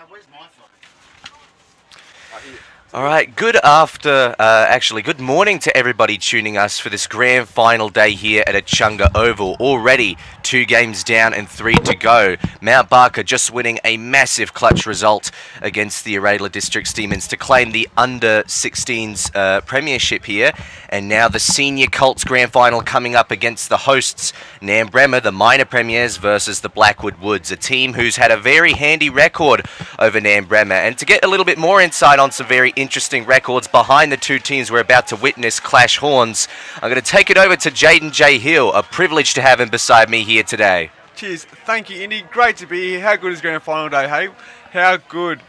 Where's my phone? All right, good morning to everybody tuning us for this grand final day here at Echunga Oval. Already 2 games down and 3 to go. Mt Barker just winning a massive clutch result against the Uraidla Districts Demons to claim the under-16s premiership here. And now the Senior Colts grand final coming up against the hosts, Nairne Bremer, the minor premiers, versus the Blackwood Woods, a team who's had a very handy record over Nairne Bremer. And to get a little bit more insight on some very interesting records behind the two teams we're about to witness clash horns, I'm going to take it over to Jayden J. Hill. A privilege to have him beside me here today. Cheers. Thank you, Indy. Great to be here. How good is grand final day, hey? How good.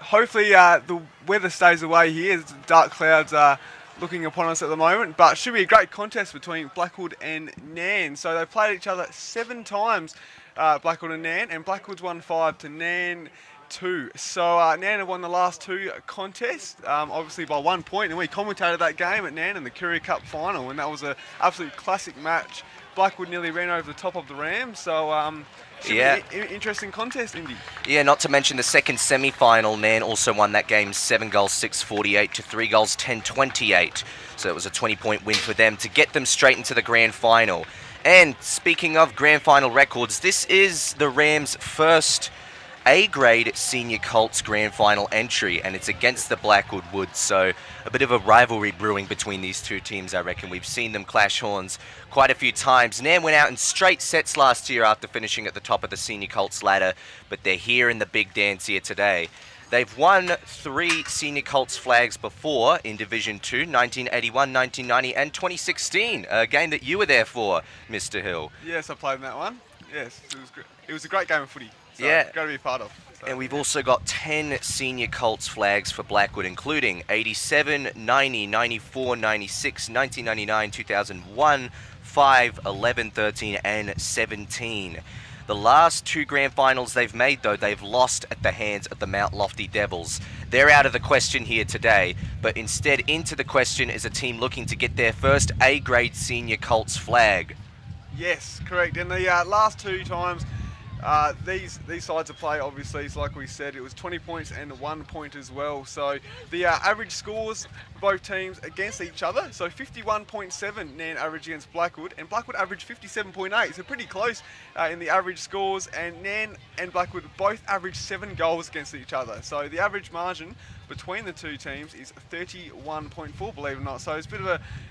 Hopefully the weather stays away here. The dark clouds are looking upon us at the moment, but should be a great contest between Blackwood and Nairne. So they've played each other 7 times, Blackwood and Nairne, and Blackwood's won 5 to Nairne 2. So Nairne have won the last 2 contests, obviously by 1 point, and we commentated that game at Nairne in the Courier Cup final, and that was an absolute classic match. Blackwood nearly ran over the top of the Rams, so should be an interesting contest, Indy. Yeah, not to mention the second semi-final, Nairne also won that game 7 goals 6-48 to 3 goals 10-28. So it was a 20-point win for them to get them straight into the grand final. And speaking of grand final records, this is the Rams' first A-grade Senior Colts grand final entry, and it's against the Blackwood Woods, so a bit of a rivalry brewing between these two teams, I reckon. We've seen them clash horns quite a few times. Nairne went out in straight sets last year after finishing at the top of the Senior Colts ladder, but they're here in the big dance here today. They've won 3 Senior Colts flags before in Division 2, 1981, 1990 and 2016, a game that you were there for, Mr. Hill. Yes, I played in that one. Yes, it was great. It was a great game of footy. So yeah. Got to be a part of. So, and we've also got 10 Senior Colts flags for Blackwood, including 87, 90, 94, 96, 1999, 2001, 5, 11, 13, and 17. The last 2 grand finals they've made, though, they've lost at the hands of the Mount Lofty Devils. They're out of the question here today, but instead into the question is a team looking to get their first A-grade Senior Colts flag. Yes, correct. And the last 2 times these sides of play, obviously, so like we said, it was 20 points and 1 point as well. So the average scores for both teams against each other, so 51.7 Nairne average against Blackwood, and Blackwood averaged 57.8, so pretty close in the average scores, and Nairne and Blackwood both averaged 7 goals against each other. So the average margin between the two teams is 31.4, believe it or not. So it's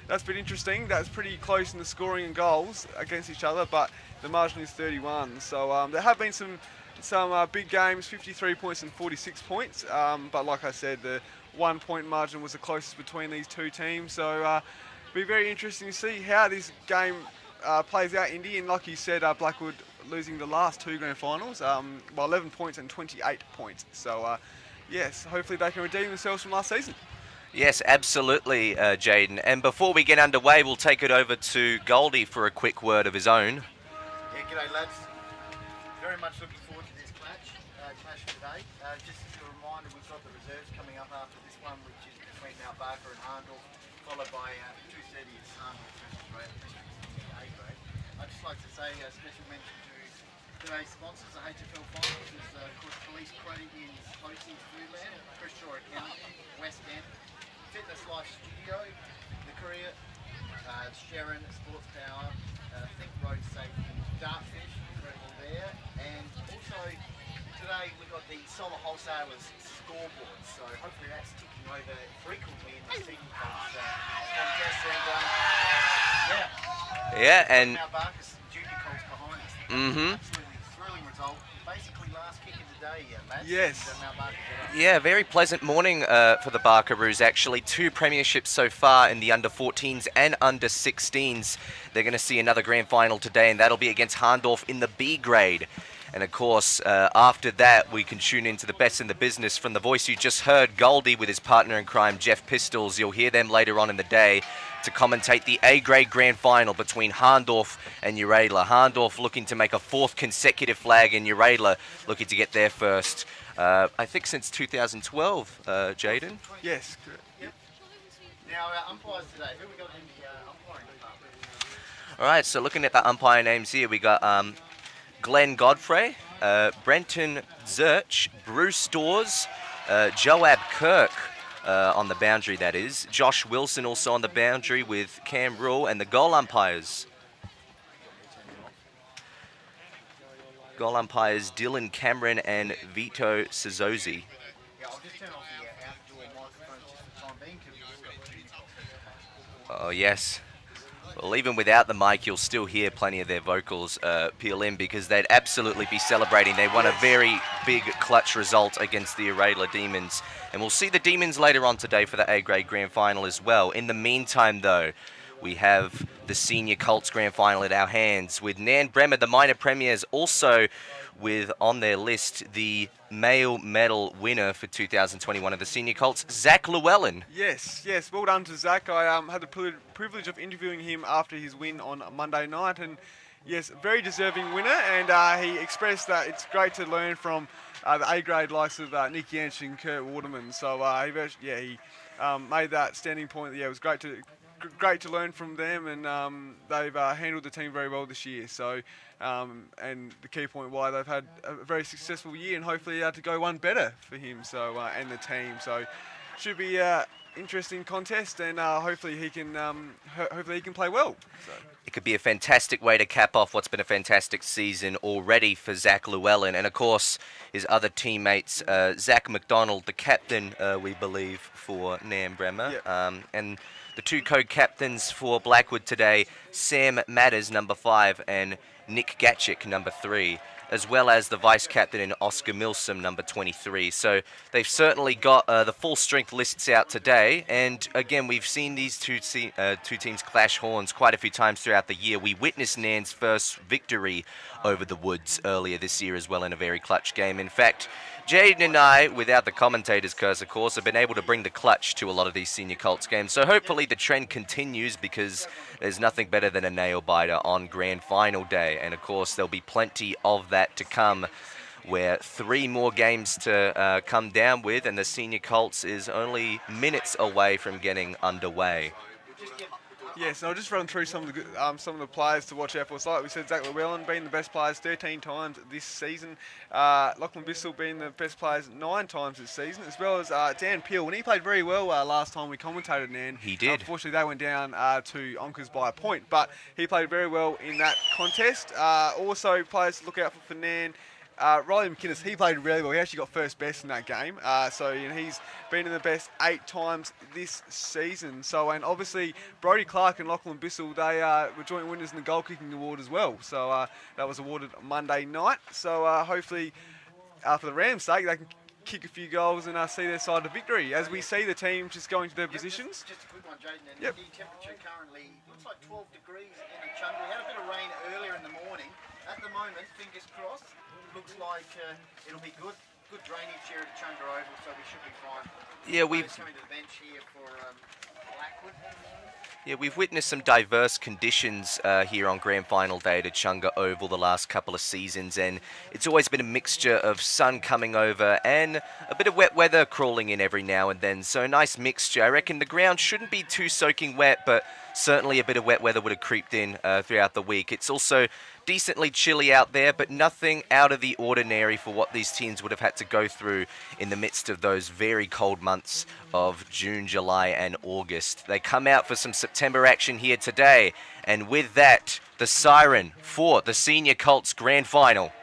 that's a bit interesting. That's pretty close in the scoring and goals against each other, but the margin is 31. So there have been some big games, 53 points and 46 points. But like I said, the 1 point margin was the closest between these two teams. So it'll be very interesting to see how this game plays out, Indy. And like you said, Blackwood losing the last 2 grand finals by 11 points and 28 points. So yes, hopefully they can redeem themselves from last season. Yes, absolutely, Jayden. And before we get underway, we'll take it over to Goldy for a quick word of his own. Yeah, g'day lads. Very much looking forward to this clash today. Just as a reminder, we've got the reserves coming up after this one, which is between Mt Barker and Hahndorf, followed by 2:30 is Hahndorf versus Uraidla Districts in the A grade. I'd just like to say a special mention to today's sponsors, the HFL Finals, is of course Police Credit Union Hosting Foodland, Bridgewater-Callington, West End, Fitness Life Studio, the Courier, Sharon Sports Power, Think Road Safety, Dartfish, incredible there, and also today we've got the Solar Wholesalers scoreboard, so hopefully that's ticking over frequently in the Senior Colts contest, and and Mt Barker's Junior Colts behind us. Absolutely thrilling result. Basically last kick of the day, Matt. Yes. And, Mt Barker get up. Yeah, very pleasant morning for the Barkeroos, actually. 2 premierships so far in the under-14s and under-16s. They're going to see another grand final today, and that'll be against Hahndorf in the B grade. And of course, after that, we can tune into the best in the business from the voice you just heard, Goldy, with his partner in crime, Jeff Pistols. You'll hear them later on in the day to commentate the A-grade grand final between Hahndorf and Uraidla. Hahndorf looking to make a 4th consecutive flag, and Uraidla looking to get their first, I think, since 2012, Jayden? Yes, correct. Yep. Now, umpires today, who we got in the umpiring department? All right, so looking at the umpire names here, we got Glenn Godfrey, Brenton Zurch, Bruce Dawes, Joab Kirk on the boundary, that is. Josh Wilson also on the boundary with Cam Rule, and the goal umpires. Goal umpires Dylan Cameron and Vito Sizzosi. Yeah, I'll just turn off the outdoor microphone just for the time being. Oh, yes. Well, even without the mic, you'll still hear plenty of their vocals peel in, because they'd absolutely be celebrating. They won a very big clutch result against the Uraidla Demons. And we'll see the Demons later on today for the A-grade grand final as well. In the meantime, though, we have the Senior Colts grand final at our hands, with Nairne Bremer, the minor premiers, also with on their list the male medal winner for 2021 of the Senior Colts, Zach Llewellyn. Yes, well done to Zach. I had the privilege of interviewing him after his win on Monday night, and yes, very deserving winner, and he expressed that it's great to learn from the A-grade likes of Nick Yanch and Kurt Waterman. So he made that standing point. Yeah, it was great to learn from them, and they've handled the team very well this year. So, and the key point why they've had a very successful year, and hopefully to go one better for him. So and the team. So should be interesting contest, and hopefully he can play well. So. It could be a fantastic way to cap off what's been a fantastic season already for Zach Llewellyn, and of course his other teammates, Zach McDonald, the captain, we believe, for Nairne Bremer, yep. And the two co-captains for Blackwood today, Sam Matters, number 5, and Nick Gatchik, number 3, as well as the vice-captain in Oscar Milsom, number 23. So they've certainly got the full strength lists out today, and again, we've seen these two teams clash horns quite a few times throughout the year. We witnessed Nairne's first victory over the Woods earlier this year as well in a very clutch game. In fact, Jayden and I, without the commentator's curse, of course, have been able to bring the clutch to a lot of these Senior Colts games. So hopefully the trend continues, because there's nothing better than a nail-biter on grand final day. And of course, there'll be plenty of that to come, where 3 more games to come down with, and the Senior Colts is only minutes away from getting underway. Yes, and I'll just run through some of the players to watch out for. So like we said, Zach Llewellyn being the best players 13 times this season. Lachlan Bissell being the best players 9 times this season, as well as Dan Peel. And he played very well last time we commentated, Nairne. He did. Unfortunately, they went down to Onkers by a point, but he played very well in that contest. Also, players to look out for Nairne. Riley McInnes, he played really well. He actually got first best in that game. So he's been in the best 8 times this season. So, and obviously Brodie Clark and Lachlan Bissell, they were joint winners in the goal kicking award as well. So that was awarded Monday night. So hopefully, for the Rams' sake, they can kick a few goals and see their side to victory. As we see the team just going to their positions. Just a quick one, Jayden. And Yep. The temperature currently looks like 12 degrees in Echunga. We had a bit of rain earlier in the morning. At the moment, fingers crossed, looks like it'll be good drainage here at Echunga Oval, so we should be fine. Yeah, we've coming to the bench here for Blackwood. Yeah, we've witnessed some diverse conditions here on Grand Final Day at Echunga Oval the last couple of seasons, and it's always been a mixture of sun coming over and a bit of wet weather crawling in every now and then, so a nice mixture. I reckon the ground shouldn't be too soaking wet, but certainly a bit of wet weather would have creeped in throughout the week. It's also decently chilly out there, but nothing out of the ordinary for what these teams would have had to go through in the midst of those very cold months of June, July and August. They come out for some September action here today, and with that, the siren for the Senior Colts Grand Final.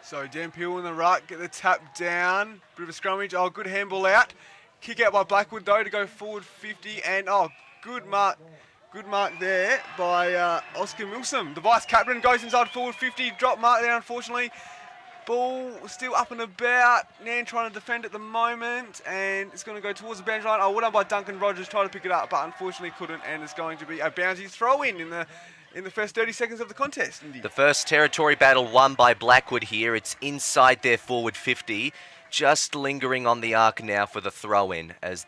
So Dan Peel in the ruck, get the tap down, bit of a scrummage, good handball out. Kick out by Blackwood though to go forward 50, and good mark there by Oscar Milsom. The vice captain goes inside forward 50, drop mark there unfortunately. Ball still up and about. Nairne trying to defend at the moment, and it's going to go towards the boundary line. Well done by Duncan Rogers, trying to pick it up, but unfortunately couldn't, and it's going to be a bouncy throw in the first 30 seconds of the contest. Indy. The first territory battle won by Blackwood here. It's inside their forward 50, just lingering on the arc now for the throw-in as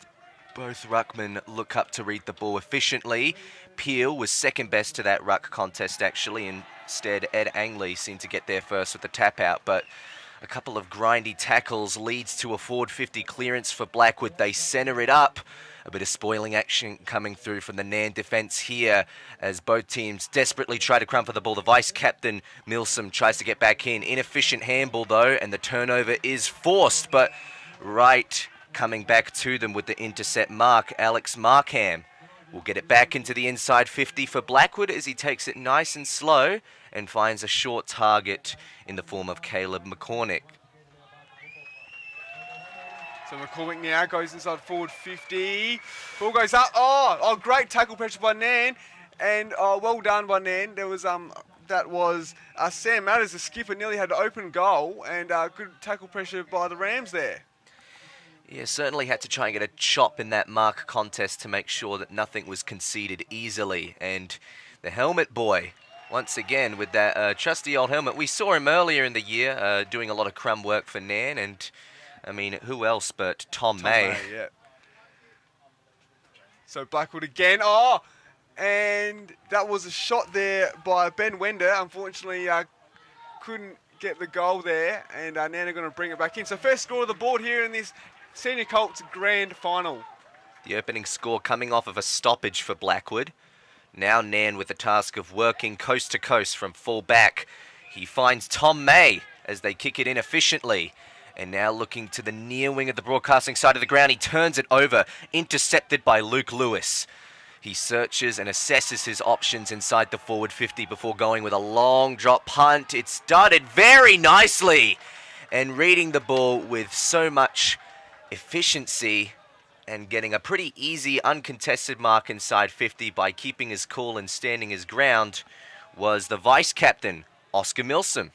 both ruckmen look up to read the ball efficiently. Peel was second best to that ruck contest actually. Instead, Ed Angley seemed to get there first with the tap out, but a couple of grindy tackles leads to a forward 50 clearance for Blackwood. They centre it up. A bit of spoiling action coming through from the Nairne defence here as both teams desperately try to crumple the ball. The vice-captain, Milsom, tries to get back in. Inefficient handball, though, and the turnover is forced. But right coming back to them with the intercept mark, Alex Markham will get it back into the inside 50 for Blackwood as he takes it nice and slow and finds a short target in the form of Caleb McCormick. So McCormick now goes inside forward 50. Ball goes up. Oh, great tackle pressure by Nairne. And well done by Nairne. There was that was Sam Matters, the skipper, nearly had an open goal, and good tackle pressure by the Rams there. Yeah, certainly had to try and get a chop in that mark contest to make sure that nothing was conceded easily. And the helmet boy, once again, with that trusty old helmet. We saw him earlier in the year doing a lot of crumb work for Nairne, and I mean, who else but Tom May? Yeah. So Blackwood again. Oh, and that was a shot there by Ben Wender. Unfortunately, couldn't get the goal there, and Nairne are going to bring it back in. So first score of the board here in this Senior Colts Grand Final. The opening score coming off of a stoppage for Blackwood. Now Nairne with the task of working coast to coast from full back. He finds Tom May as they kick it in efficiently. And now looking to the near wing of the broadcasting side of the ground. He turns it over, intercepted by Luke Lewis. He searches and assesses his options inside the forward 50 before going with a long drop punt. It started very nicely. And reading the ball with so much efficiency and getting a pretty easy uncontested mark inside 50 by keeping his cool and standing his ground was the vice-captain, Oscar Milsom.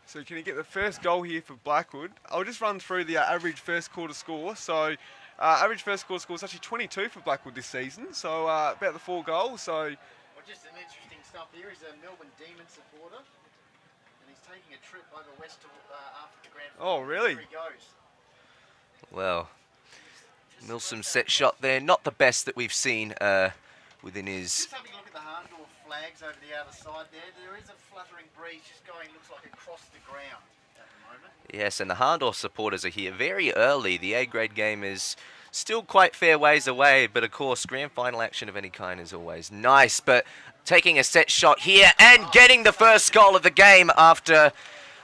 So can you get the first goal here for Blackwood? I'll just run through the average first quarter score. So average first quarter score is actually 22 for Blackwood this season. So about the 4 goals. So well, just some interesting stuff here. He's a Melbourne Demon supporter, and he's taking a trip over west to, after the grand final. Oh, really? There he goes. Well, Milsom's set shot there, not the best that we've seen within his... Just having a look at the Hahndorf flags over the outer side there. There is a fluttering breeze just going, looks like across the ground at the moment. Yes, and the Hahndorf supporters are here very early. The A-grade game is still quite fair ways away, but of course, grand final action of any kind is always nice. But taking a set shot here and getting the first goal of the game after...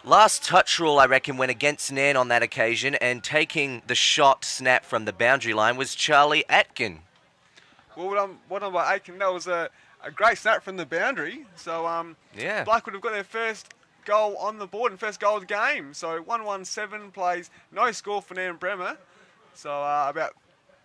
Last touch rule, I reckon, went against Nairne on that occasion, and taking the shot snap from the boundary line was Charlie Atkin. Well, what done by Atkin? That was a great snap from the boundary. So yeah, Blackwood have got their first goal on the board and first goal of the game. So 1-1-7 plays, no score for Nairne Bremer. So about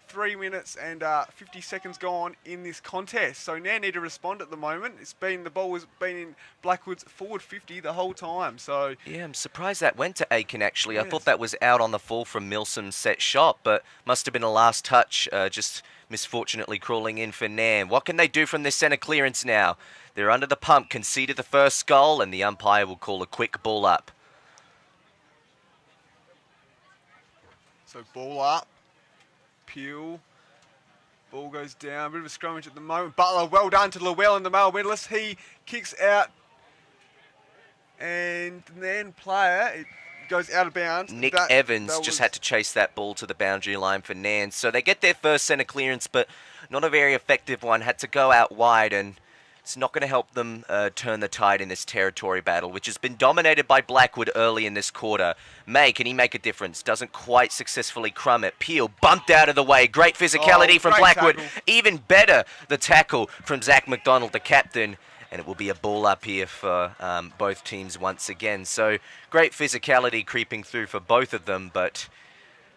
3 minutes and 50 seconds gone in this contest. So Nairne need to respond at the moment. The ball has been in Blackwood's forward 50 the whole time. So yeah, I'm surprised that went to Aiken actually. Yes. I thought that was out on the fall from Milsom's set shot, but must have been a last touch, just misfortunately crawling in for Nairne. What can they do from this centre clearance now? They're under the pump, conceded the first goal, and the umpire will call a quick ball up. So ball up, Peel. Ball goes down, a bit of a scrummage at the moment. Butler, well done to Llewellyn, the male medalist. He kicks out, and then player, it goes out of bounds. Nick Evans just had to chase that ball to the boundary line for Nairne. So they get their first centre clearance, but not a very effective one. Had to go out wide, and it's not going to help them turn the tide in this territory battle, which has been dominated by Blackwood early in this quarter. May, can he make a difference? Doesn't quite successfully crumb it. Peel bumped out of the way. Great physicality from Blackwood. Tackle. Even better, the tackle from Zach McDonald, the captain. And it will be a ball up here for both teams once again. So great physicality creeping through for both of them, but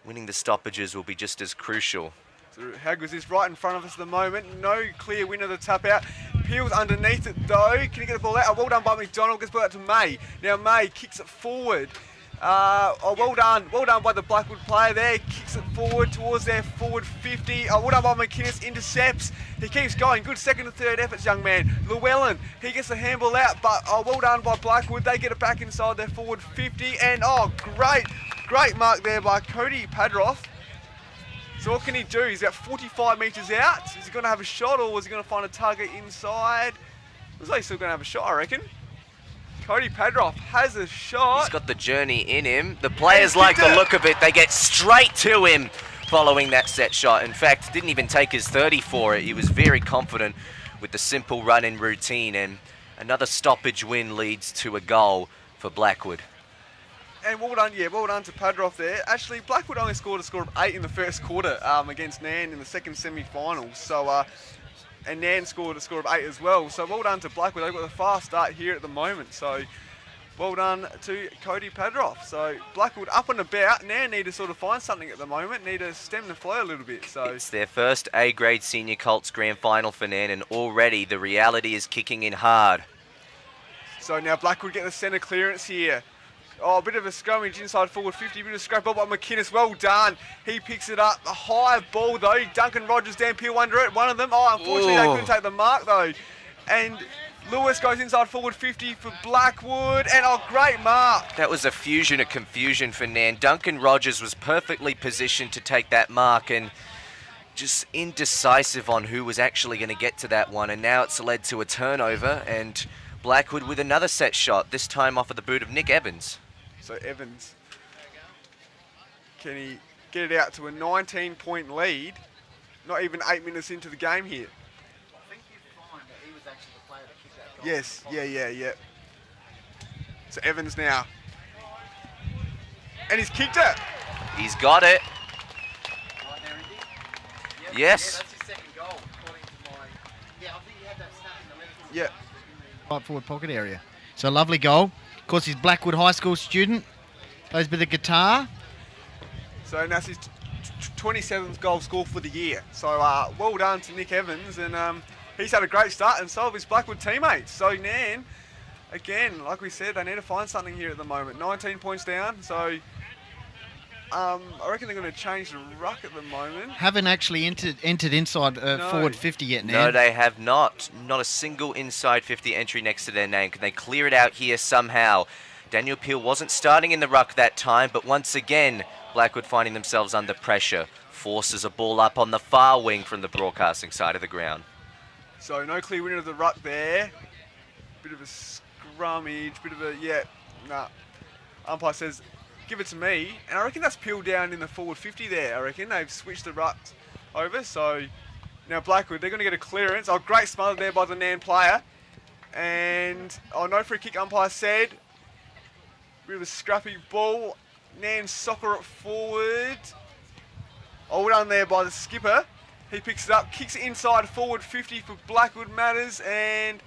winning the stoppages will be just as crucial. So Haggers is right in front of us at the moment. No clear winner to tap out. Peel's underneath it though. Can he get the ball out? Oh, well done by McDonald. Gets the ball out to May. Now May kicks it forward. Well done by the Blackwood player there. Kicks it forward towards their forward 50. Well done by McInnes. Intercepts. He keeps going. Good second and third efforts, young man. Llewellyn, he gets the handball out, but well done by Blackwood. They get it back inside their forward 50. And great mark there by Cody Padroth. So what can he do? He's about 45 metres out. Is he going to have a shot, or was he going to find a target inside? Looks like he's still going to have a shot, I reckon. Cody Padroff has a shot. He's got the journey in him. The players like the look of it. They get straight to him following that set shot. In fact, didn't even take his 30 for it. He was very confident with the simple run-in routine, and another stoppage win leads to a goal for Blackwood. And well done to Padroff there. Actually, Blackwood only scored a score of 8 in the first quarter against Nairne in the second semi-final. So, and Nairne scored a score of 8 as well. So well done to Blackwood. They've got a fast start here at the moment. So well done to Cody Padroff. So Blackwood up and about. Nairne need to sort of find something at the moment. Need to stem the flow a little bit. So it's their first A-grade Senior Colts Grand Final for Nairne, and already the reality is kicking in hard. So now Blackwood get the centre clearance here. Oh, a bit of a scrummage inside forward 50, bit of scrap ball by McInnes. Well done. He picks it up. A high ball though. Duncan Rogers, Dan Peel under it. One of them. Oh, unfortunately they couldn't take the mark though. And Lewis goes inside forward 50 for Blackwood. And oh, great mark. That was a fusion of confusion for Nairne. Duncan Rogers was perfectly positioned to take that mark and just indecisive on who was actually going to get to that one. And now it's led to a turnover, and Blackwood with another set shot, this time off of the boot of Nick Evans. So Evans, can he get it out to a 19-point lead? Not even 8 minutes into the game here. I think you find that he was actually the player that kicked that goal. Yes, yeah. So Evans now. And he's kicked it. He's got it. Right there, Indy. Yep. Yes. Yeah, that's his second goal, according to my... Yeah, I think he had that snap in the left. Yeah. Right forward pocket area. So lovely goal. Of course, he's Blackwood High School student. Plays with the guitar. So that's his 27th goal score for the year. So well done to Nick Evans, and he's had a great start, and so have his Blackwood teammates. So Nairne, again, like we said, they need to find something here at the moment. 19 points down, so I reckon they're going to change the ruck at the moment. Haven't actually entered inside forward 50 yet, No, Nairne. they have not. Not a single inside 50 entry next to their name. Can they clear it out here somehow? Daniel Peel wasn't starting in the ruck that time, but once again, Blackwood finding themselves under pressure. Forces a ball up on the far wing from the broadcasting side of the ground. So no clear winner of the ruck there. Bit of a scrummage, bit of a, umpire says, give it to me. And I reckon that's peeled down in the forward 50 there. I reckon they've switched the rucks over. So now Blackwood, they're going to get a clearance. Oh, great smother there by the Nairne player. And, no free kick, umpire said. Bit of a scrappy ball. Nairne soccer it forward. Oh, well done there by the skipper. He picks it up, kicks it inside forward 50 for Blackwood Matters, and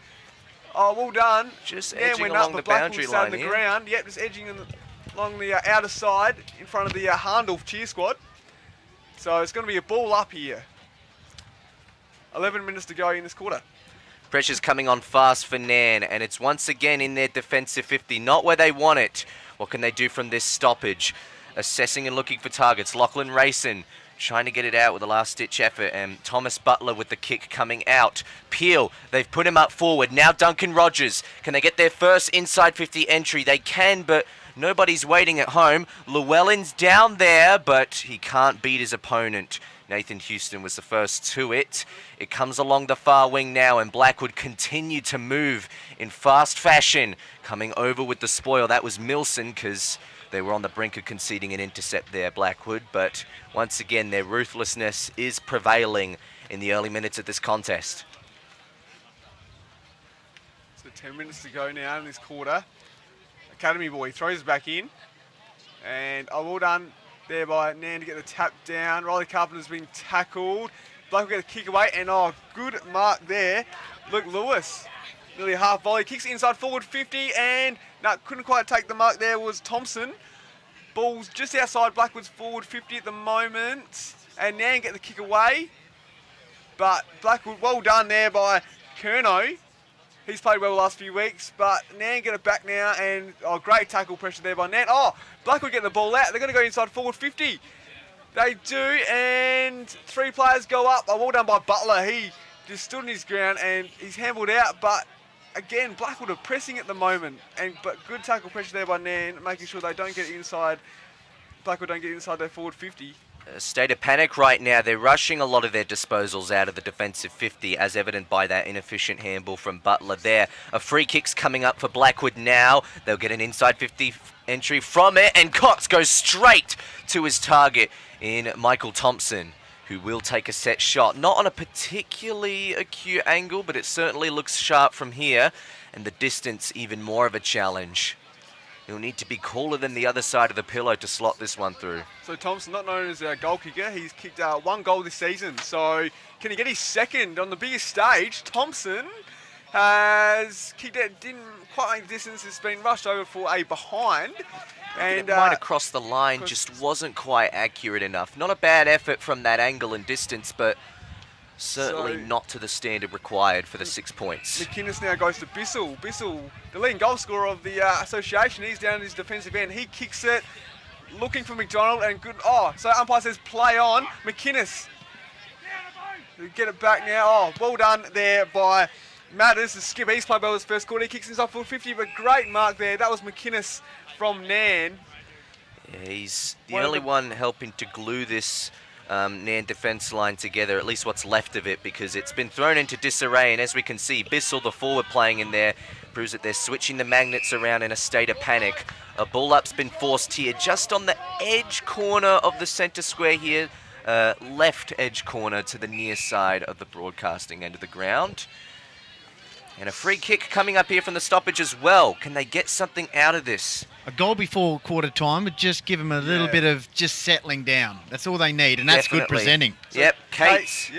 well done. Just Nairne edging went along up, the but Blackwood boundary stayed on line the here. ground. Yep, just edging along the outer side in front of the Hahndorf cheer squad. So it's going to be a ball up here. 11 minutes to go in this quarter. Pressure's coming on fast for Nairne, and it's once again in their defensive 50, not where they want it. What can they do from this stoppage? Assessing and looking for targets. Lachlan Rayson trying to get it out with a last-ditch effort, and Thomas Butler with the kick coming out. Peel, they've put him up forward. Now Duncan Rogers. Can they get their first inside 50 entry? They can, but nobody's waiting at home. Llewellyn's down there, but he can't beat his opponent. Nathan Houston was the first to it. It comes along the far wing now, and Blackwood continue to move in fast fashion. Coming over with the spoil, that was Milson, because they were on the brink of conceding an intercept there, Blackwood. But once again, their ruthlessness is prevailing in the early minutes of this contest. So 10 minutes to go now in this quarter. Academy boy throws back in. And well done there by Nairne to get the tap down. Riley Carpenter's been tackled. Blackwood get a kick away, and good mark there. Luke Lewis, nearly a half volley. Kicks inside forward 50, and couldn't quite take the mark there was Thompson. Ball's just outside Blackwood's forward 50 at the moment. And Nairne get the kick away. But Blackwood, well done there by Kerno. He's played well the last few weeks, but Nairne get it back now, and great tackle pressure there by Nairne. Blackwood getting the ball out. They're going to go inside forward 50. They do, and 3 players go up. Well done by Butler. He just stood in his ground, and he's handled out, but again, Blackwood are pressing at the moment, but good tackle pressure there by Nairne, making sure they don't get inside. Blackwood don't get inside their forward 50. A state of panic right now. They're rushing a lot of their disposals out of the defensive 50, as evident by that inefficient handball from Butler there. A free kick's coming up for Blackwood now. They'll get an inside 50 entry from it, and Cox goes straight to his target in Michael Thompson, who will take a set shot. Not on a particularly acute angle, but it certainly looks sharp from here, and the distance even more of a challenge. He'll need to be cooler than the other side of the pillow to slot this one through. So Thompson, not known as a goal kicker, he's kicked 1 goal this season. So can he get his second on the biggest stage? Thompson has kicked it, didn't quite make the distance, it's been rushed over for a behind. And it might have crossed the line, just wasn't quite accurate enough. Not a bad effort from that angle and distance, but certainly not to the standard required for the 6 points. McInnes now goes to Bissell. Bissell, the leading goal scorer of the association, he's down at his defensive end. He kicks it, looking for McDonald, and good. Oh, so umpire says play on. McInnes, get it back now. Oh, well done there by Matters, the skipper. He's played well his first quarter. He kicks inside full 50, but great mark there. That was McInnes from Nairne. Yeah, he's the only one helping to glue this Nairne defence line together, at least what's left of it, because it's been thrown into disarray, and as we can see, Bissell, the forward playing in there, proves that they're switching the magnets around in a state of panic. A ball-up's been forced here, just on the edge corner of the centre square here, left edge corner to the near side of the broadcasting end of the ground. And a free kick coming up here from the stoppage as well. Can they get something out of this? A goal before quarter time would just give them a little bit of just settling down. That's all they need, and that's good presenting. Yep, Cates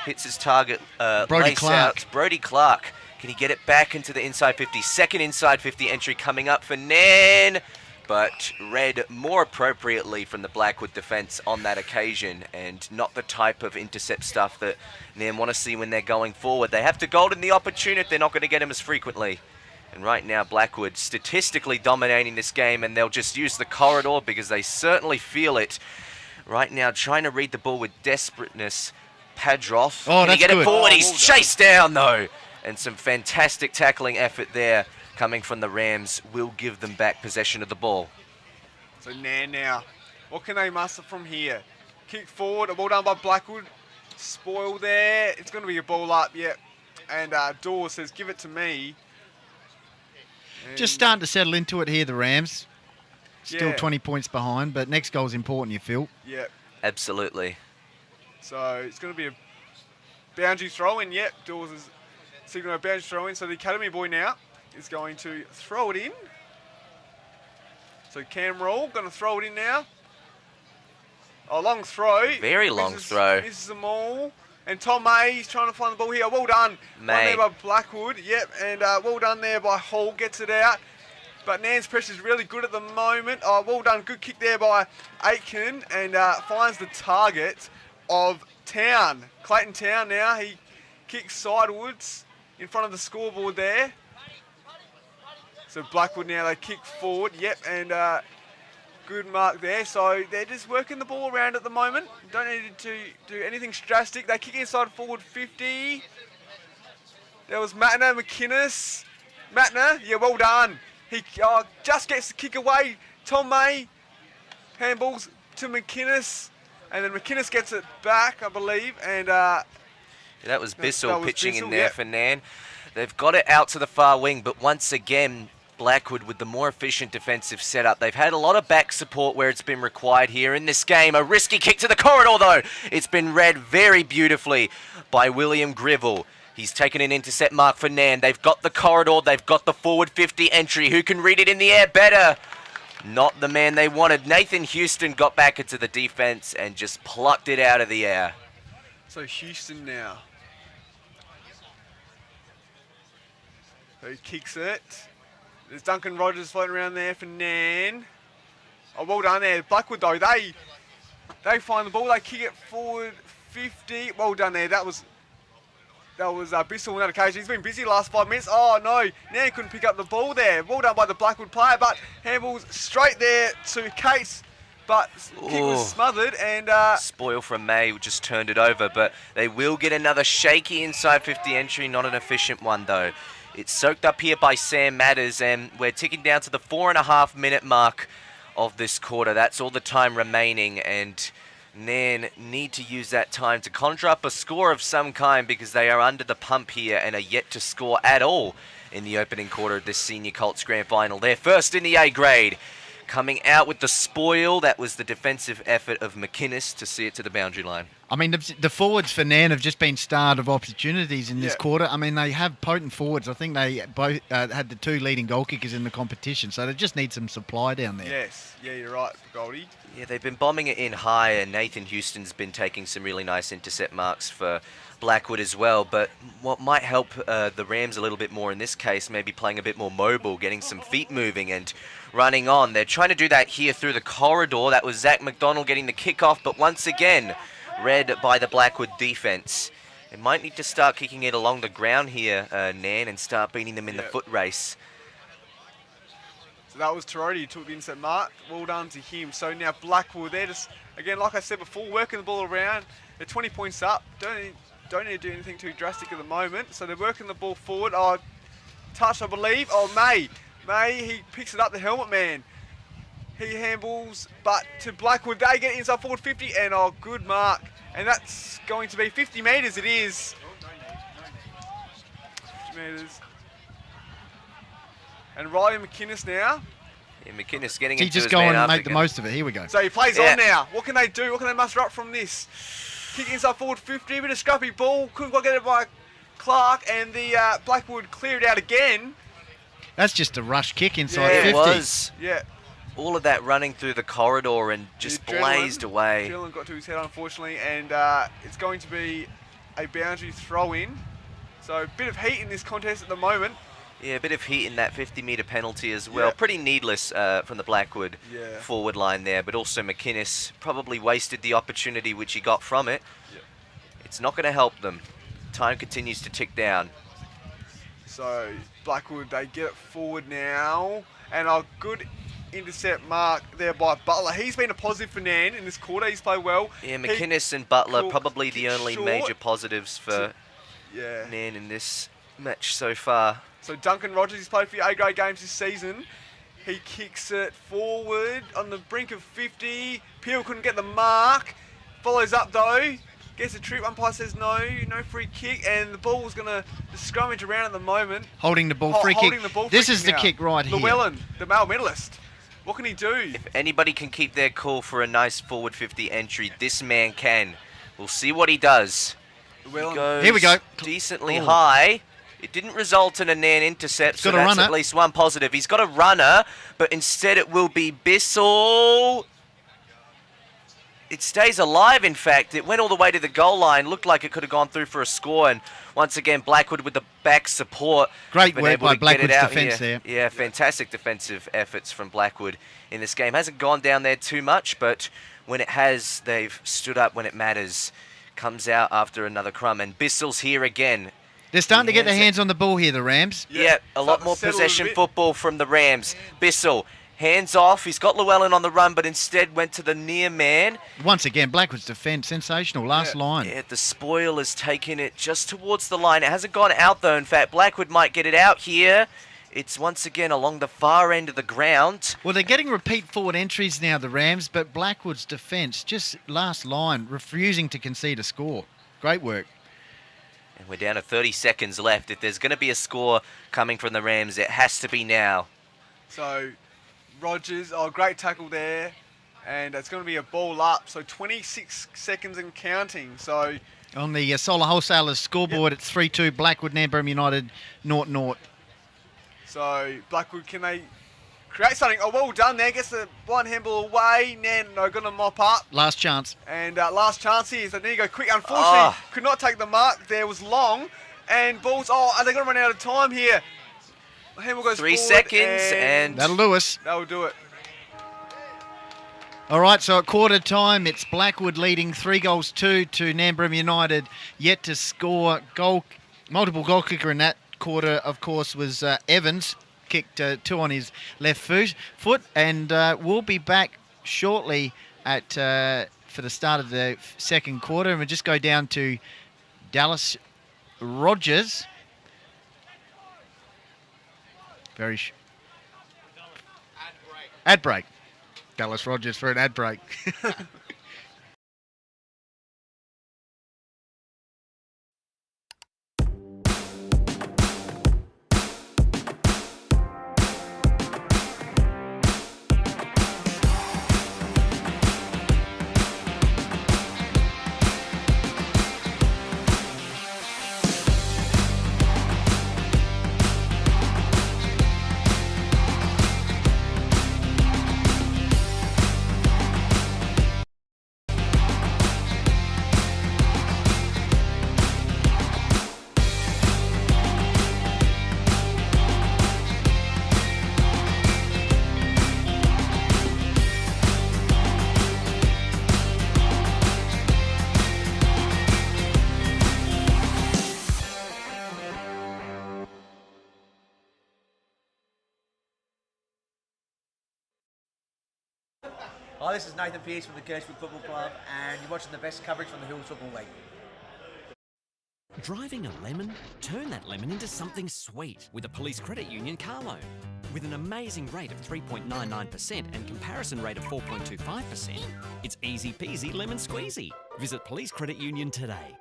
hits his target. Brody Clark. Brody Clark. Can he get it back into the inside 50? Second inside 50 entry coming up for Nairne, but read more appropriately from the Blackwood defence on that occasion, and not the type of intercept stuff that Nairne want to see when they're going forward. They have to golden the opportunity. They're not going to get him as frequently. And right now, Blackwood statistically dominating this game, and they'll just use the corridor because they certainly feel it. Right now, trying to read the ball with desperateness. Padroth. Oh, Can he get good. it forward? He's chased down, though. And some fantastic tackling effort there coming from the Rams will give them back possession of the ball. So Nairne now, what can they muster from here? Kick forward, a ball done by Blackwood. Spoil there. It's going to be a ball up, yep. And Dawes says, give it to me. And Just starting to settle into it here, the Rams. Still 20 points behind, but next goal's important, you feel. Yep. Absolutely. So it's going to be a boundary throw-in. Yep, Dawes is signaling a boundary throw-in. So the academy boy now is going to throw it in. So Cam Roll going to throw it in now. A long throw. Very long throw. Misses them all. And Tom May's trying to find the ball here. Well done. May. One there by Blackwood. Yep, and well done there by Hall. Gets it out. But Nairne's pressure is really good at the moment. Oh, well done. Good kick there by Aitken. And finds the target of Town. Clayton Town now. He kicks sidewards in front of the scoreboard there. So Blackwood now, they kick forward. Yep, and good mark there. So they're just working the ball around at the moment. Don't need to do anything drastic. They kick inside forward 50. There was Matner, McInnes. Matner, yeah, well done. He just gets the kick away. Tom May handballs to McInnes. And then McInnes gets it back, I believe. And that was Bissell pitching Bissell, in there for Nairne. They've got it out to the far wing, but once again, Blackwood with the more efficient defensive setup. They've had a lot of back support where it's been required here in this game. A risky kick to the corridor, though. It's been read very beautifully by William Grivell. He's taken an intercept mark for Nairne. They've got the corridor. They've got the forward 50 entry. Who can read it in the air better? Not the man they wanted. Nathan Houston got back into the defense and just plucked it out of the air. so Houston now. So he kicks it. There's Duncan Rogers floating around there for Nairne. Oh, well done there. Blackwood, though, they find the ball. They kick it forward 50. Well done there. That was Bissell on that occasion. He's been busy the last 5 minutes. Oh, no. Nairne couldn't pick up the ball there. Well done by the Blackwood player, but handballs straight there to Case. But kick was smothered and... Spoil from May just turned it over, but they will get another shaky inside 50 entry. Not an efficient one, though. It's soaked up here by Sam Matters, and we're ticking down to the 4.5 minute mark of this quarter. That's all the time remaining, and Nairne need to use that time to conjure up a score of some kind because they are under the pump here and are yet to score at all in the opening quarter of this Senior Colts Grand Final. They're first in the A grade. Coming out with the spoil, that was the defensive effort of McInnes to see it to the boundary line. I mean, the forwards for Nairne have just been starved of opportunities in this quarter. I mean, they have potent forwards. I think they both had the 2 leading goal kickers in the competition, so they just need some supply down there. Yes, yeah, you're right, Goldie. Yeah, they've been bombing it in high, and Nathan Houston's been taking some really nice intercept marks for Blackwood as well. But what might help the Rams a little bit more in this case, maybe playing a bit more mobile, getting some feet moving and running on. They're trying to do that here through the corridor. That was Zach McDonald getting the kickoff, but once again, read by the Blackwood defense. They might need to start kicking it along the ground here, Nairne, and start beating them in the foot race. So that was Terodi who took the intercept mark. Well done to him. So now Blackwood, they're just, again, like I said before, working the ball around. They're 20 points up. Don't need to do anything too drastic at the moment. So they're working the ball forward. Oh, touch, I believe. Oh, May, he picks it up, the helmet man. He handballs, but to Blackwood, they get inside forward 50, and oh, good mark. And that's going to be 50 metres, it is. 50 metres. And Riley McInnes now. Yeah, McInnes getting He into just his go man on and after make the again. most of it. Here we go. So he plays on now. What can they do? What can they muster up from this? Kick inside forward 50, a bit of scrappy ball. Couldn't quite get it by Clark, and the Blackwood clear it out again. That's just a rush kick inside Yeah, 50. it was. Yeah. All of that running through the corridor and just blazed away. Adrenaline got to his head, unfortunately, and it's going to be a boundary throw-in. So a bit of heat in this contest at the moment. Yeah, a bit of heat in that 50-metre penalty as well. Yeah. Pretty needless from the Blackwood forward line there, but also McInnes probably wasted the opportunity which he got from it. Yeah. It's not going to help them. Time continues to tick down. So Blackwood, they get it forward now, and a good intercept mark there by Butler. He's been a positive for Nairne in this quarter. He's played well. Yeah, McInnes and Butler Cool. probably the only Short. major positives for Nairne in this match so far. So Duncan Rogers, he's played a few A-grade games this season. He kicks it forward on the brink of 50. Peel couldn't get the mark. Follows up though. Gets a trip. Umpire says no free kick, and the ball's going to scrummage around at the moment. Holding the ball, free Holding kick. the ball, This free is kick the now. kick right here. Llewellyn, the male medalist. What can he do? If anybody can keep their cool for a nice forward 50 entry, this man can. We'll see what he does. Llewellyn. He goes Here we go. decently Oh. high. It didn't result in a Nairne intercept, so got a that's runner. at least one positive. He's got a runner, but instead it will be Bissell. It stays alive, in fact. It went all the way to the goal line. Looked like it could have gone through for a score. And once again, Blackwood with the back support. Great been work able by to get it Blackwood's out defence here. there. Yeah, fantastic defensive efforts from Blackwood in this game. Hasn't gone down there too much, but when it has, they've stood up when it matters. Comes out after another crumb. And Bissell's here again. They're starting to get their Hands it. hands on the ball here, the Rams. Yeah, a lot starting more to settle a possession bit. football from the Rams. Bissell, hands off. He's got Llewellyn on the run, but instead went to the near man. Once again, Blackwood's defence, sensational. Last Yeah. line. Yeah, the spoil has taken it just towards the line. It hasn't gone out, though. In fact, Blackwood might get it out here. It's once again along the far end of the ground. Well, they're getting repeat forward entries now, the Rams, but Blackwood's defence, just last line, refusing to concede a score. Great work. And we're down to 30 seconds left. If there's going to be a score coming from the Rams, it has to be now. So Rogers, great tackle there. And it's going to be a ball up. So 26 seconds and counting. So On the Solar Wholesalers scoreboard, it's 3-2 Blackwood, Nairne Bremer United, 0-0. So Blackwood, can they create something? Oh, well done there. Gets the one handball away. Nairne going to mop up. Last chance. And last chance here. So there you go. Quick. Unfortunately, could not take the mark. There was long. And balls. Oh, are they going to run out of time here? Handball goes 3 forward seconds and That'll do us. That'll do it. All right, so at quarter time, it's Blackwood leading 3-2 to Nairne Bremer United, yet to score multiple goal kicker in that quarter, of course, was Evans, kicked 2 on his left foot, and we'll be back shortly for the start of the second quarter, and we'll just go down to Dallas Rogers. Ad break. Dallas Rogers for an ad break. Hi, this is Nathan Pearce from the Kirchwood Football Club, and you're watching the best coverage from the Hills Football League. Driving a lemon? Turn that lemon into something sweet with a Police Credit Union car loan. With an amazing rate of 3.99% and comparison rate of 4.25%, it's easy peasy lemon squeezy. Visit Police Credit Union today.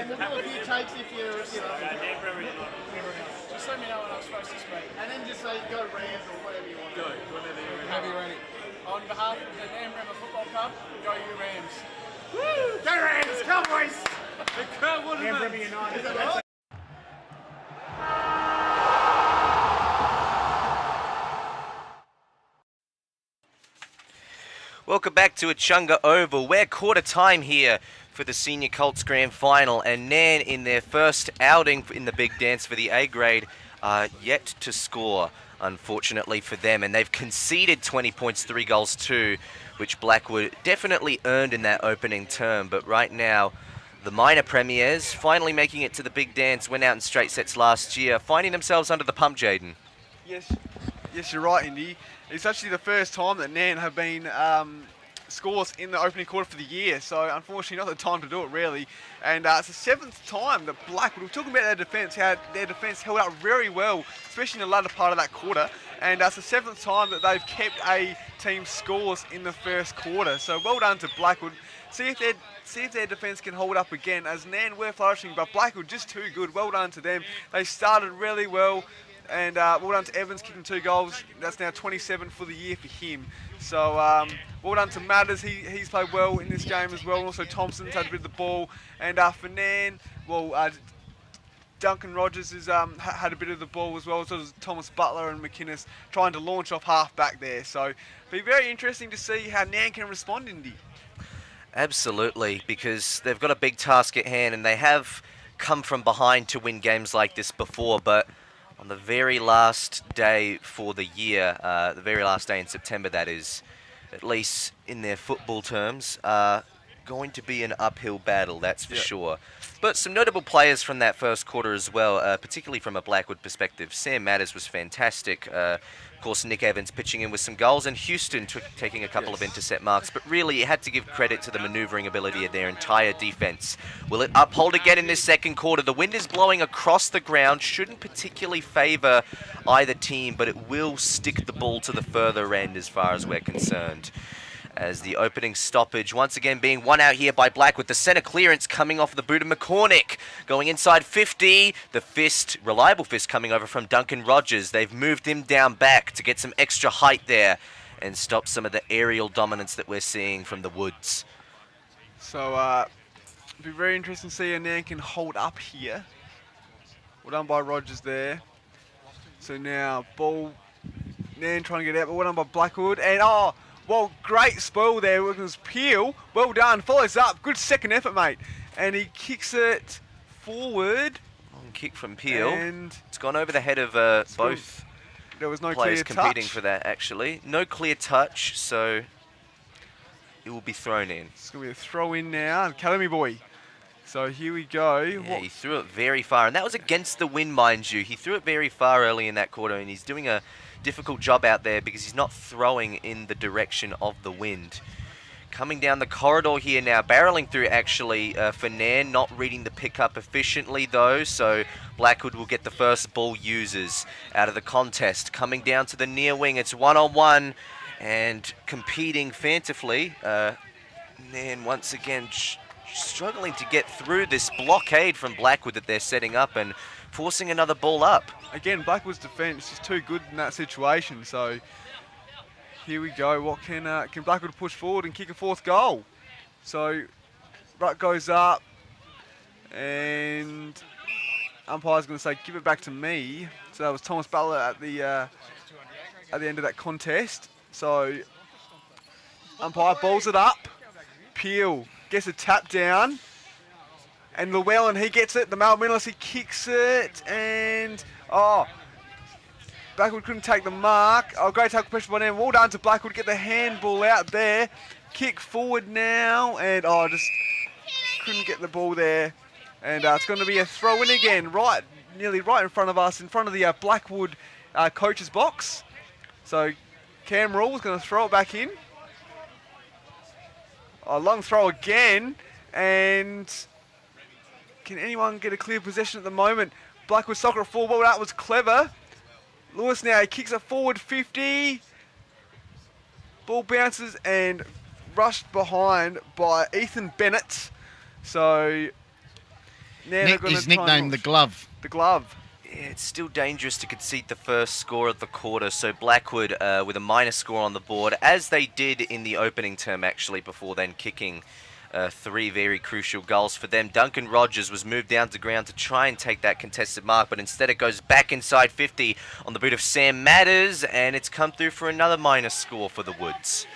And we'll do a few takes if you're, Just let me know when I'm supposed to speak. and then just say go Rams or whatever you want. Go, Whenever you're ready. On behalf of the Nairne Bremer Football Club, go you Rams. Woo! Go Rams, Cowboys! Nairne Bremer United. Is that right? Welcome back to Echunga Oval. We're quarter time here for the Senior Colts Grand Final, and Nairne, in their first outing in the big dance for the A grade, are yet to score, unfortunately for them, and they've conceded 20 points, 3 goals 2, which Blackwood definitely earned in that opening term. But right now, the minor premiers, finally making it to the big dance, went out in straight sets last year, finding themselves under the pump, Jayden. Yes, you're right, Indy. It's actually the first time that Nairne have been scores in the opening quarter for the year, so unfortunately not the time to do it really. And it's the 7th time that Blackwood, we're talking about their defence, how their defence held up very well, especially in the latter part of that quarter, and it's the 7th time that they've kept a team scores in the first quarter, so well done to Blackwood. See if their defence can hold up again, as Nairne were flourishing, but Blackwood just too good. Well done to them. They started really well. And well done to Evans, kicking 2 goals. That's now 27 for the year for him. So well done to Matters. He's played well in this game as well. And also Thompson's had a bit of the ball. And for Nairne, well, Duncan Rogers has had a bit of the ball as well. So does Thomas Butler and McInnes trying to launch off half back there. So it'll be very interesting to see how Nairne can respond, Indy. Absolutely, because they've got a big task at hand, and they have come from behind to win games like this before, but on the very last day for the year, the very last day in September, that is, at least in their football terms, going to be an uphill battle, that's for sure. But some notable players from that first quarter as well, particularly from a Blackwood perspective. Sam Matters was fantastic. Of course, Nick Evans pitching in with some goals, and Houston taking a couple of intercept marks. But really, you had to give credit to the manoeuvring ability of their entire defense. Will it uphold again in this second quarter? The wind is blowing across the ground. Shouldn't particularly favor either team, but it will stick the ball to the further end as far as we're concerned. As the opening stoppage once again being won out here by Blackwood. The centre clearance coming off the boot of McCormick. Going inside 50. The fist, reliable fist coming over from Duncan Rogers. They've moved him down back to get some extra height there and stop some of the aerial dominance that we're seeing from the Woods. So it'll be very interesting to see how Nairne can hold up here. Well done by Rogers there. So now ball, Nairne trying to get out, but well done by Blackwood. And well, great spoil there. It was Peel. Well done. Follows up. Good second effort, mate. And he kicks it forward. Long kick from Peel. And it's gone over the head of both there was no players clear competing touch for that, actually. No clear touch, so it will be thrown in. It's going to be a throw in now. Academy boy. So here we go. Yeah, he threw it very far. And that was against the wind, mind you. He threw it very far early in that quarter, and he's doing a difficult job out there because he's not throwing in the direction of the wind. Coming down the corridor here now, barreling through actually for Nairne, not reading the pickup efficiently though, so Blackwood will get the first ball users out of the contest. Coming down to the near wing, it's one-on-one and competing fancifully. Nairne once again struggling to get through this blockade from Blackwood that they're setting up and forcing another ball up. Again, Blackwood's defence is too good in that situation, so here we go. What can Blackwood push forward and kick a 4th goal? So ruck goes up, and umpire's going to say, give it back to me. So that was Thomas Butler at the end of that contest. So umpire balls it up. Peel gets a tap down. And Llewellyn, he gets it. The male medalist, he kicks it. And, Blackwood couldn't take the mark. Great tackle pressure by them. Well done to Blackwood. Get the handball out there. Kick forward now. And, just couldn't get the ball there. And it's going to be a throw in again, nearly right in front of us, in front of the Blackwood coach's box. So Cam Rule's going to throw it back in. A long throw again, and can anyone get a clear possession at the moment? Blackwood soccer at full ball, that was clever. Lewis now, he kicks it forward 50. Ball bounces and rushed behind by Ethan Bennett. So He's nicknamed the Glove. The Glove. Yeah, it's still dangerous to concede the first score of the quarter, so Blackwood with a minus score on the board, as they did in the opening term actually, before then kicking 3 very crucial goals for them. Duncan Rogers was moved down to ground to try and take that contested mark, but instead it goes back inside 50 on the boot of Sam Matters, and it's come through for another minus score for the Woods.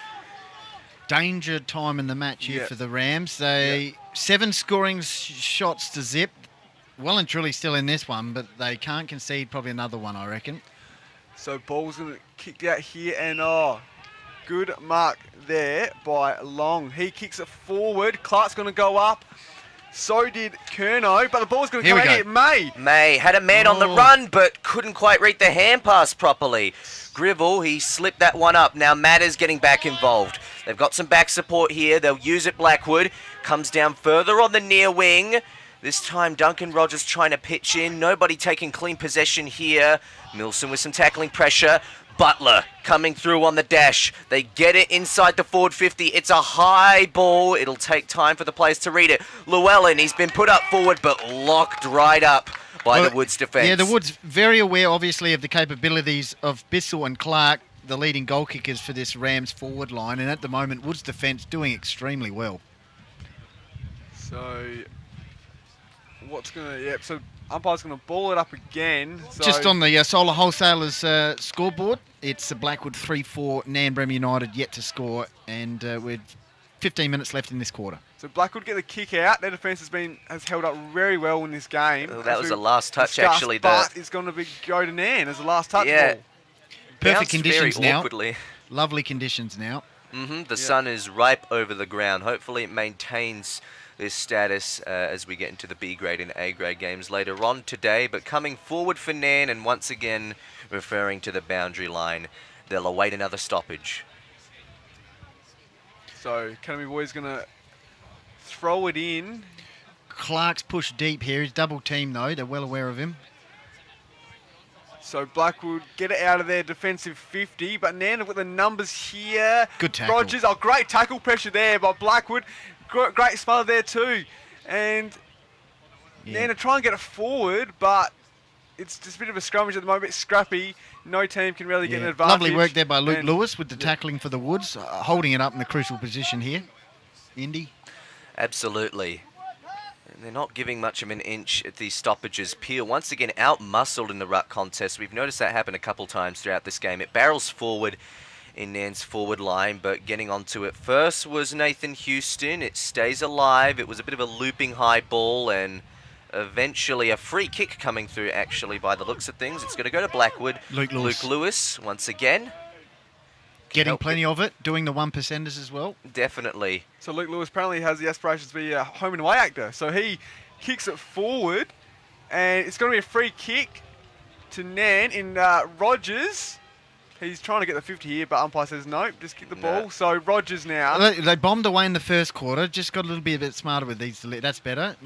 Danger time in the match here for the Rams. They 7 scoring shots to zip. Well and truly still in this one, but they can't concede probably another one, I reckon. So ball's going to kick out here, and good mark there by Long. He kicks it forward. Clark's going to go up. So did Kerno, but the ball's going to come out here. May had a man on the run, but couldn't quite read the hand pass properly. Grivell, he slipped that one up. Now Matters getting back involved. They've got some back support here. They'll use it. Blackwood comes down further on the near wing. This time Duncan Rogers trying to pitch in. Nobody taking clean possession here. Milson with some tackling pressure. Butler coming through on the dash. They get it inside the forward 50. It's a high ball. It'll take time for the players to read it. Llewellyn, he's been put up forward but locked right up by the Woods defence. Yeah, the Woods very aware obviously of the capabilities of Bissell and Clark, the leading goal kickers for this Rams forward line, and at the moment Woods defence doing extremely well. So what's going to... so umpire's going to ball it up again. So just on the Solar Wholesalers scoreboard, it's a Blackwood 3-4, Nairne Bremer United yet to score, and with 15 minutes left in this quarter. So Blackwood get the kick out. Their defence has held up very well in this game. Oh, that was a last touch discussed, actually. But it's going to go to Nairne as a last touch ball. Perfect conditions now. Awkwardly. Lovely conditions now. The sun is ripe over the ground. Hopefully it maintains this status as we get into the B grade and A grade games later on today. But coming forward for Nairne, and once again referring to the boundary line, they'll await another stoppage. So Academy Boys going to throw it in. Clark's pushed deep here. He's double teamed though. They're well aware of him. So Blackwood get it out of their defensive 50, but Nairne have got the numbers here. Good tackle. Rogers, great tackle pressure there by Blackwood. Great smother there too. And Nairne are trying to get it forward, but it's just a bit of a scrummage at the moment, a bit scrappy. No team can really get an advantage. Lovely work there by Luke Lewis with the tackling for the Woods, holding it up in a crucial position here. Indy. Absolutely. And they're not giving much of an inch at these stoppages. Peel once again out-muscled in the ruck contest. We've noticed that happen a couple times throughout this game. It barrels forward in Nairne's forward line, but getting onto it first was Nathan Houston. It stays alive. It was a bit of a looping high ball, and eventually a free kick coming through actually by the looks of things. It's going to go to Blackwood. Luke Lewis once again. Getting plenty of it, doing the 1%ers as well. Definitely. So Luke Lewis apparently has the aspirations to be a home and away actor. So he kicks it forward, and it's going to be a free kick to Nairne in Rogers. He's trying to get the 50 here, but umpire says no, just kick the ball. So Rogers now. They bombed away in the first quarter, just got a little bit smarter with these. That's better.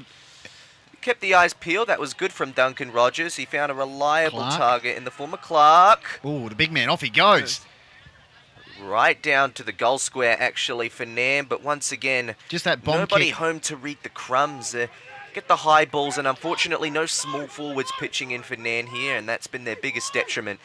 Kept the eyes peeled. That was good from Duncan Rogers. He found a reliable target in the form of Clark. Oh, the big man, off he goes. Right down to the goal square actually for Nairne, but once again, just that bomb nobody kick. Home to read the crumbs. Get the high balls, and unfortunately no small forwards pitching in for Nairne here, and that's been their biggest detriment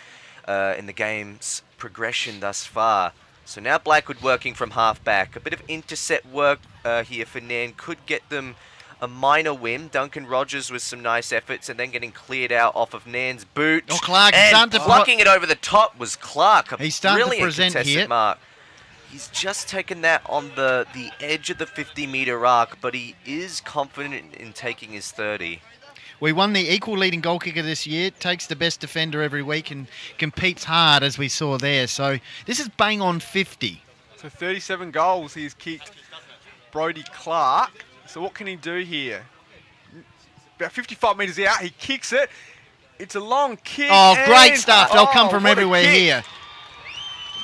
in the game's progression thus far. So now Blackwood working from half back. A bit of intercept work here for Nairne could get them a minor win. Duncan Rogers with some nice efforts, and then getting cleared out off of Nairne's boot. Oh, Clark, and plucking it over the top was Clark. He's starting to present here. Mark. He's just taken that on the edge of the 50-metre arc, but he is confident in taking his 30. We won the equal leading goal kicker this year, takes the best defender every week and competes hard, as we saw there. So this is bang on 50. So 37 goals he's kicked Brodie Clark. So what can he do here? About 55 metres out, he kicks it. It's a long kick. Oh, great and- stuff. They'll come from what a everywhere kick. here.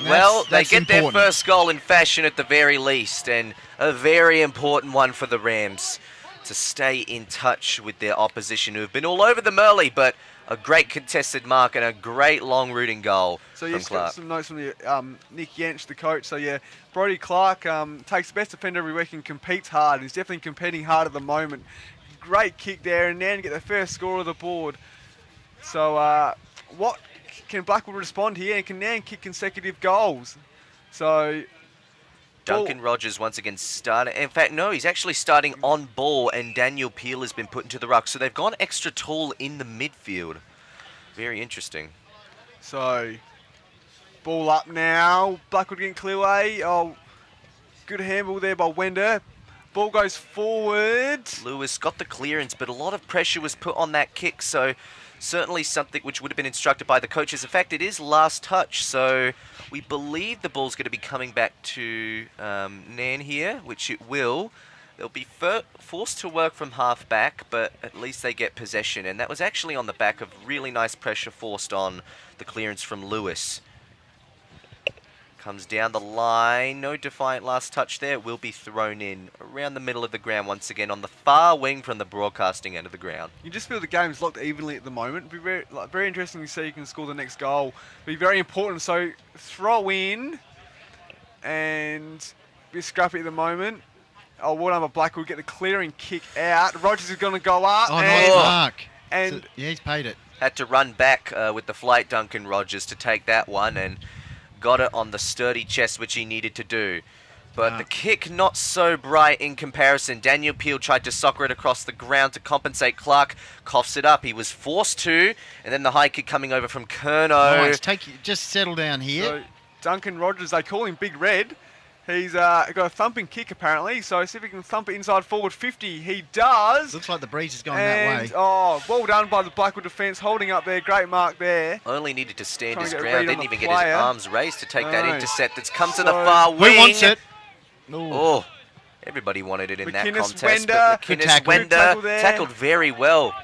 Well, they That's get important. their first goal in fashion at the very least, and a very important one for the Rams to stay in touch with their opposition, who have been all over them early, but a great contested mark and a great long rooting goal So from yes, got Clark. some notes from the, Nick Yench, the coach. So yeah, Brodie Clark takes the best defender every week and competes hard. He's definitely competing hard at the moment. Great kick there, and then get the first score of the board. So what can Blackwood respond here, and can Nairne kick consecutive goals? So Duncan Rogers once again starting. In fact, no, he's actually starting on ball, and Daniel Peel has been put into the ruck. So they've gone extra tall in the midfield. Very interesting. So ball up now. Blackwood getting clear away. Oh, good handball there by Wender. Ball goes forward. Lewis got the clearance, but a lot of pressure was put on that kick, so certainly something which would have been instructed by the coaches. In fact, it is last touch, so we believe the ball's going to be coming back to Nairne here, which it will. They'll be forced to work from half back, but at least they get possession, and that was actually on the back of really nice pressure forced on the clearance from Lewis. Comes down the line, no defiant last touch there. It will be thrown in around the middle of the ground once again on the far wing from the broadcasting end of the ground. You just feel the game's locked evenly at the moment. It'll be very interesting to see who can score the next goal. It'll be very important. So throw in and be scrappy at the moment. Oh, well done by Blackwood. Get the clearing kick out. Rogers is going to go up. Oh, and, nice mark. and So, yeah, he's paid it. Had to run back with the flight Duncan Rogers to take that one, and got it on the sturdy chest, which he needed to do. But the kick not so bright in comparison. Daniel Peel tried to soccer it across the ground to compensate. Clark coughs it up. He was forced to, and then the high kick coming over from Kerno. Nice. Just settle down here. So Duncan Rogers, they call him Big Red. He's got a thumping kick apparently, so see if he can thump it inside forward 50. He does. Looks like the breeze is going And, that way. oh, well done by the Blackwood defence, holding up there. Great mark there. Only needed to stand Trying his to get a ground. read on Didn't the even get his player. arms raised to take that No. intercept that's come to So- the far wing. Who wants it? Ooh. Oh, everybody wanted it in that McInnes, contest. Wender. But Good McInnes, tackle. Good tackle Wender there. tackled very well.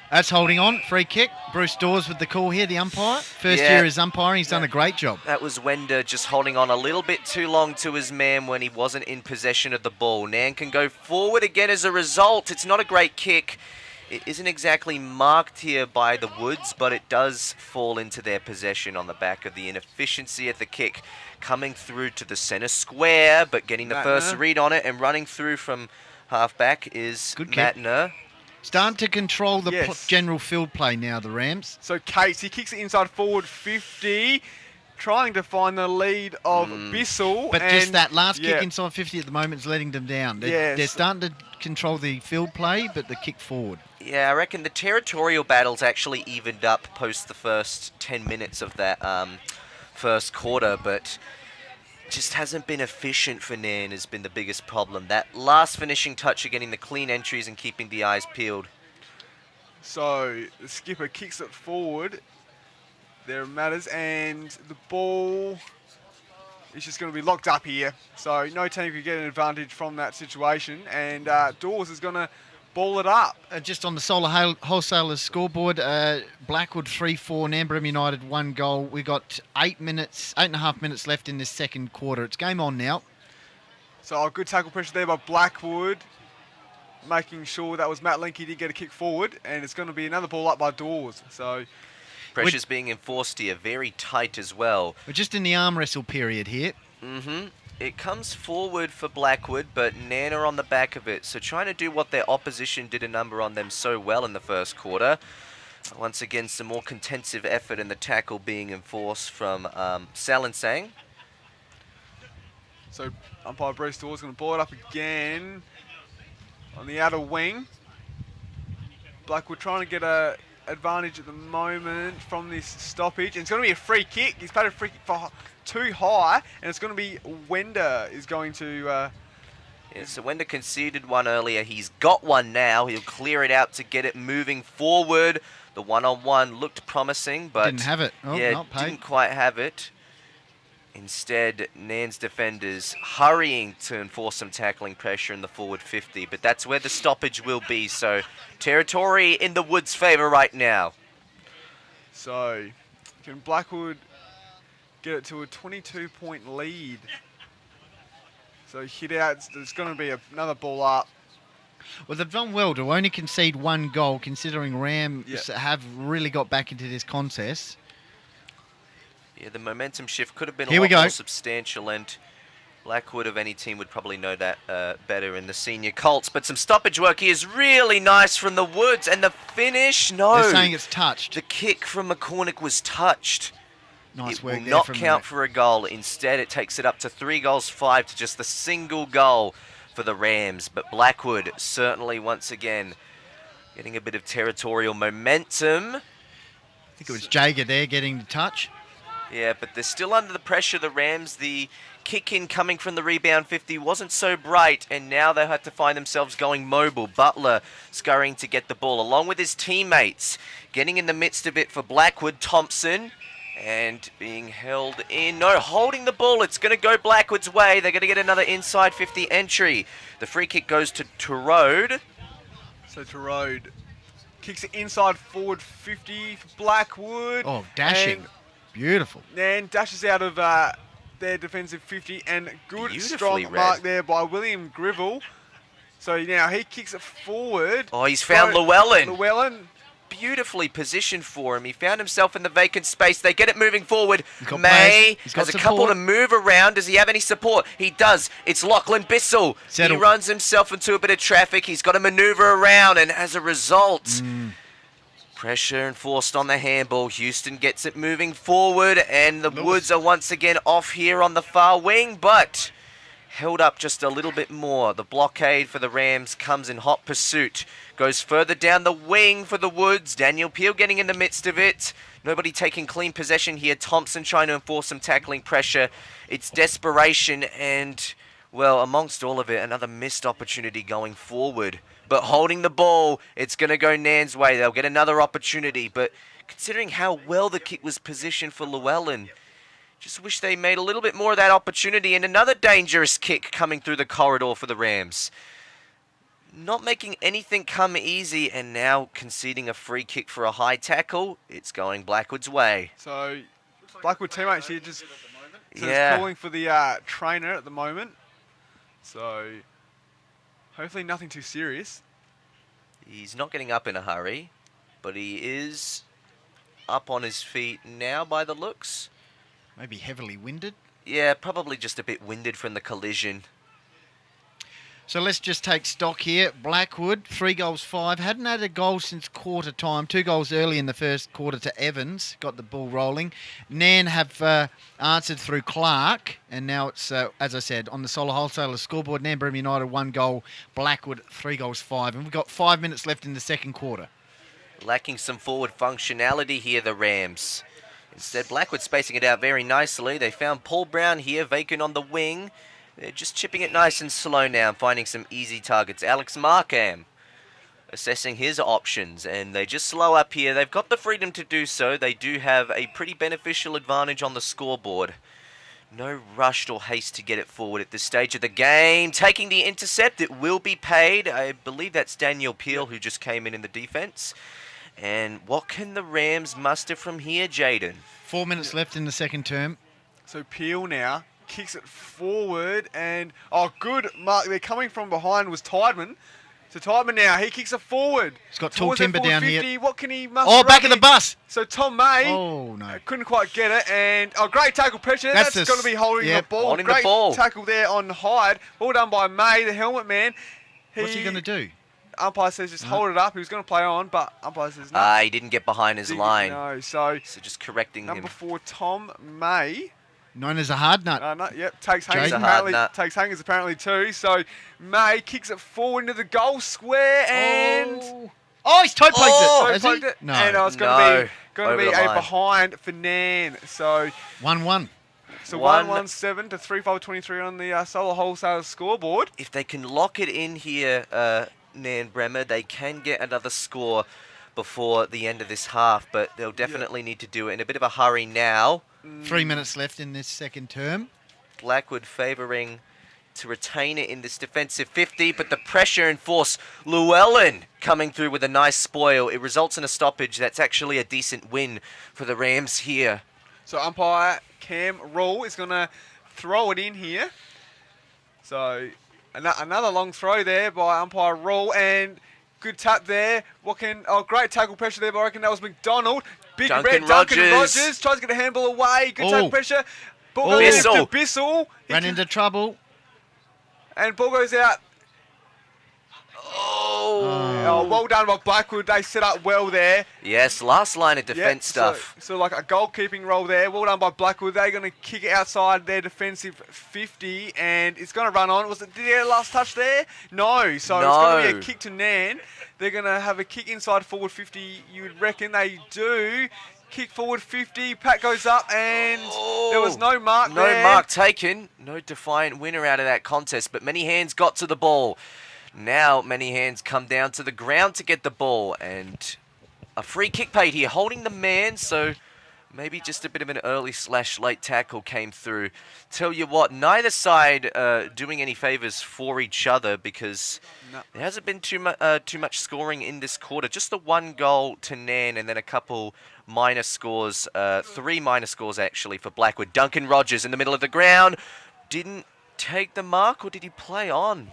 That's holding on. Free kick. Bruce Dawes with the call here, the umpire. First Yeah. year as umpiring, he's done a great job. That was Wender just holding on a little bit too long to his man when he wasn't in possession of the ball. Nairne can go forward again as a result. It's not a great kick. It isn't exactly marked here by the Woods, but it does fall into their possession on the back of the inefficiency of the kick. Coming through to the centre square, but getting the first read on it and running through from half-back is Good kick. Matner. Starting to control the Yes. general field play now, the Rams. So Cates, he kicks it inside forward 50, trying to find the lead of Bissell. But and just that last yeah, kick inside 50 at the moment is letting them down. Yes. They're starting to control the field play, but the kick forward. Yeah, I reckon the territorial battles actually evened up post the first 10 minutes of that first quarter, but just hasn't been efficient for Nairne has been the biggest problem. That last finishing touch of getting the clean entries and keeping the eyes peeled. So the skipper kicks it forward. There it matters, and the ball is just going to be locked up here. So no team can get an advantage from that situation, and Dawes is going to ball it up. Just on the Solar Wholesalers scoreboard, Blackwood 3-4, Nairne Bremer United 1 goal. We got 8.5 minutes left in this second quarter. It's game on now. So a good tackle pressure there by Blackwood, making sure that was Matt Linky did get a kick forward, and it's going to be another ball up by Dawes. So Pressure's being enforced here, very tight as well. We're just in the arm wrestle period here. It comes forward for Blackwood, but Nairne are on the back of it. So trying to do what their opposition did a number on them so well in the first quarter. Once again, some more contentive effort in the tackle being enforced from Salinsang. So umpire Bruce Dawes is going to ball it up again on the outer wing. Blackwood trying to get a advantage at the moment from this stoppage. And it's going to be a free kick. He's paid a free kick for too high, and it's going to be Wender is going to... Yeah, so Wender conceded one earlier. He's got one now. He'll clear it out to get it moving forward. The one-on-one looked promising, but... Didn't have it. Oh, yeah, not paid. didn't quite have it. Instead, Nairne's defenders hurrying to enforce some tackling pressure in the forward 50, but that's where the stoppage will be, so territory in the Woods' favour right now. So, can Blackwood get it to a 22-point lead? So hit out, there's going to be another ball up. Well, they've done well to only concede 1 goal, considering Rams have really got back into this contest. Yeah, the momentum shift could have been Here a we lot go. more substantial, and Blackwood of any team would probably know that better in the Senior Colts. But some stoppage work here is really nice from the Woods, and the finish, no. They're saying it's touched. The kick from McCormick was touched. Nice It work will there not from count for a goal. Instead, it takes it up to 3 goals, 5 to just the single goal for the Rams. But Blackwood certainly once again getting a bit of territorial momentum. I think it was Jager there getting the touch. Yeah, but they're still under the pressure, the Rams. The kick in coming from the rebound 50 wasn't so bright, and now they had to find themselves going mobile. Butler scurrying to get the ball, along with his teammates. Getting in the midst of it for Blackwood, Thompson, and being held in. No, holding the ball. It's going to go Blackwood's way. They're going to get another inside 50 entry. The free kick goes to Terode. So Terode kicks it inside forward 50 for Blackwood. Oh, dashing. And Beautiful. then dashes out of their defensive 50, and good Beautifully strong read. mark there by William Grivell. So now he kicks it forward. Oh, he's found Llewellyn. Llewellyn. Beautifully positioned for him. He found himself in the vacant space. They get it moving forward. He's got May pace. He's got has a couple support. to move around. Does he have any support? He does. It's Lachlan Bissell. Settle. He runs himself into a bit of traffic. He's got to maneuver around, and as a result, pressure enforced on the handball. Houston gets it moving forward, and the Woods are once again off here on the far wing, but held up just a little bit more. The blockade for the Rams comes in hot pursuit. Goes further down the wing for the Woods. Daniel Peel getting in the midst of it. Nobody taking clean possession here. Thompson trying to enforce some tackling pressure. It's desperation, and, well, amongst all of it, another missed opportunity going forward. But holding the ball, it's going to go Nairne's way. They'll get another opportunity. But considering how well the kick was positioned for Llewellyn, just wish they made a little bit more of that opportunity. And another dangerous kick coming through the corridor for the Rams. Not making anything come easy, and now conceding a free kick for a high tackle. It's going Blackwood's way. So Blackwood teammates here just Yeah. calling for the trainer at the moment. So hopefully nothing too serious. He's not getting up in a hurry, but he is up on his feet now by the looks. Maybe heavily winded. Yeah, probably just a bit winded from the collision. So let's just take stock here. Blackwood, 3 goals, 5. Hadn't had a goal since quarter time. 2 goals early in the first quarter to Evans. Got the ball rolling. Nairne have answered through Clark. And now it's, as I said, on the Solar Wholesalers scoreboard. Nairne Bremer United, 1 goal. Blackwood, 3 goals, 5. And we've got 5 minutes left in the second quarter. Lacking some forward functionality here, the Rams. Instead, Blackwood spacing it out very nicely. They found Paul Brown here, vacant on the wing. They're just chipping it nice and slow now, finding some easy targets. Alex Markham assessing his options, and they just slow up here. They've got the freedom to do so. They do have a pretty beneficial advantage on the scoreboard. No rush or haste to get it forward at this stage of the game. Taking the intercept, it will be paid. I believe that's Daniel Peel who just came in the defense. And what can the Rams muster from here, Jayden? 4 minutes left in the second term. So Peel now kicks it forward, and good mark. They're coming from behind was Tideman. So Tideman now, he kicks it forward. He's got tall towards the timber forward down 50. here. What can he muster? Oh, back up of the here? bus. So Tom May Oh, no. couldn't quite get it, and great tackle pressure. That's That's the got to be holding yep. the ball. Holding the Great ball. tackle there on Hyde. Well done by May, the helmet man. What's he going to do? Umpire says just hold it up. He was going to play on, but umpire says no. He didn't get behind his line. No, so So just correcting him. number 4, Tom May. Known as a hard nut. Takes hangers Jayden. apparently. Hard nut. Takes hangers apparently too. So May kicks it forward into the goal square, and Oh, he's toe poked Oh, it. Has poked he? it. No. And it's No. going to be Over the a line. behind for Nairne. So 1-1. 1-1-7 to 3-5-23 on the Solar Wholesalers scoreboard. If they can lock it in here, Nairne Bremer, they can get another score before the end of this half, but they'll definitely need to do it in a bit of a hurry now. 3 minutes left in this second term. Blackwood favouring to retain it in this defensive 50, but the pressure and force, Llewellyn coming through with a nice spoil. It results in a stoppage. That's actually a decent win for the Rams here. So umpire Cam Rule is going to throw it in here. So another long throw there by umpire Rule, and good tap there. Great tackle pressure there, but I reckon that was McDonald. Duncan Rogers tries to get a handball away. Good tackle pressure. Ball goes to Bissell. Ran into trouble. And ball goes out. Oh, well done by Blackwood. They set up well there. Yes, last line of defence stuff. So like a goalkeeping role there. Well done by Blackwood. They're going to kick it outside their defensive 50, and it's going to run on. Did they get a last touch there? No. So it's going to be a kick to Nairne. They're going to have a kick inside forward 50. You would reckon they do. Kick forward 50. Pat goes up, and there was no mark there. No mark taken. No defiant winner out of that contest, but many hands got to the ball. Now many hands come down to the ground to get the ball, and a free kick paid here, holding the man, so maybe just a bit of an early/late tackle came through. Tell you what, neither side doing any favours for each other, because there hasn't been too much scoring in this quarter. Just the one goal to Nairne, and then a couple minor scores, 3 minor scores actually for Blackwood. Duncan Rogers in the middle of the ground. Didn't take the mark, or did he play on?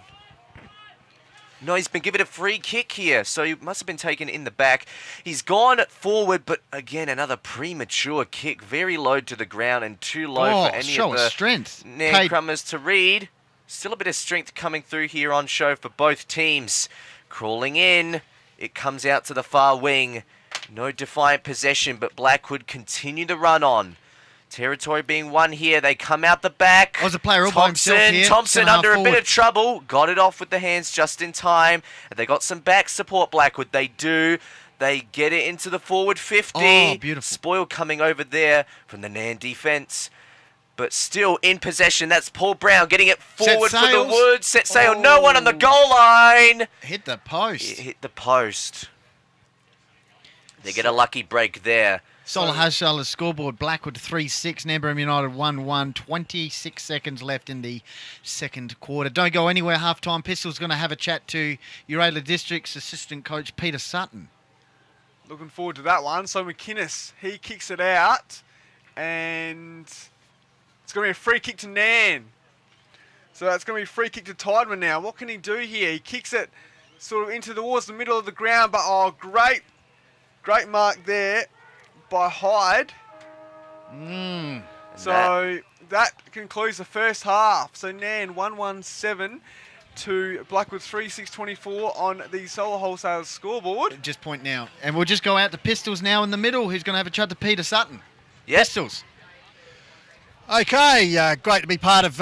No, he's been given a free kick here, so he must have been taken in the back. He's gone forward, but again, another premature kick. Very low to the ground and too low for any of the strength. Nairne Crummers to read. Still a bit of strength coming through here on show for both teams. Crawling in, it comes out to the far wing. No defiant possession, but Blackwood continue to run on. Territory being won here. They come out the back. Was a player all by himself here. Thompson under a bit of trouble. Got it off with the hands just in time. They got some back support, Blackwood. They do. They get it into the forward 50. Oh, beautiful. Spoil coming over there from the Nairne defence. But still in possession. That's Paul Brown getting it forward for the Woods. Set sail. No one on the goal line. Hit the post. It hit the post. They get a lucky break there. Solar Wholesalers scoreboard, Blackwood 3-6, Nairne Bremer United 1-1, 26 seconds left in the second quarter. Don't go anywhere, half-time. Pistol's going to have a chat to Uraidla Districts assistant coach Peter Sutton. Looking forward to that one. So McInnes, he kicks it out, and it's going to be a free kick to Nairne. So that's going to be a free kick to Tideman now. What can he do here? He kicks it sort of into towards the middle of the ground, but great mark there by Hyde. So that concludes the first half. So Nairne 1-1-7 to Blackwood 3-6-24 on the Solar Wholesalers scoreboard. Just point now. And we'll just go out to Pistols now in the middle, who's going to have a chat to Peter Sutton. Yes. Pistols. Okay, great to be part of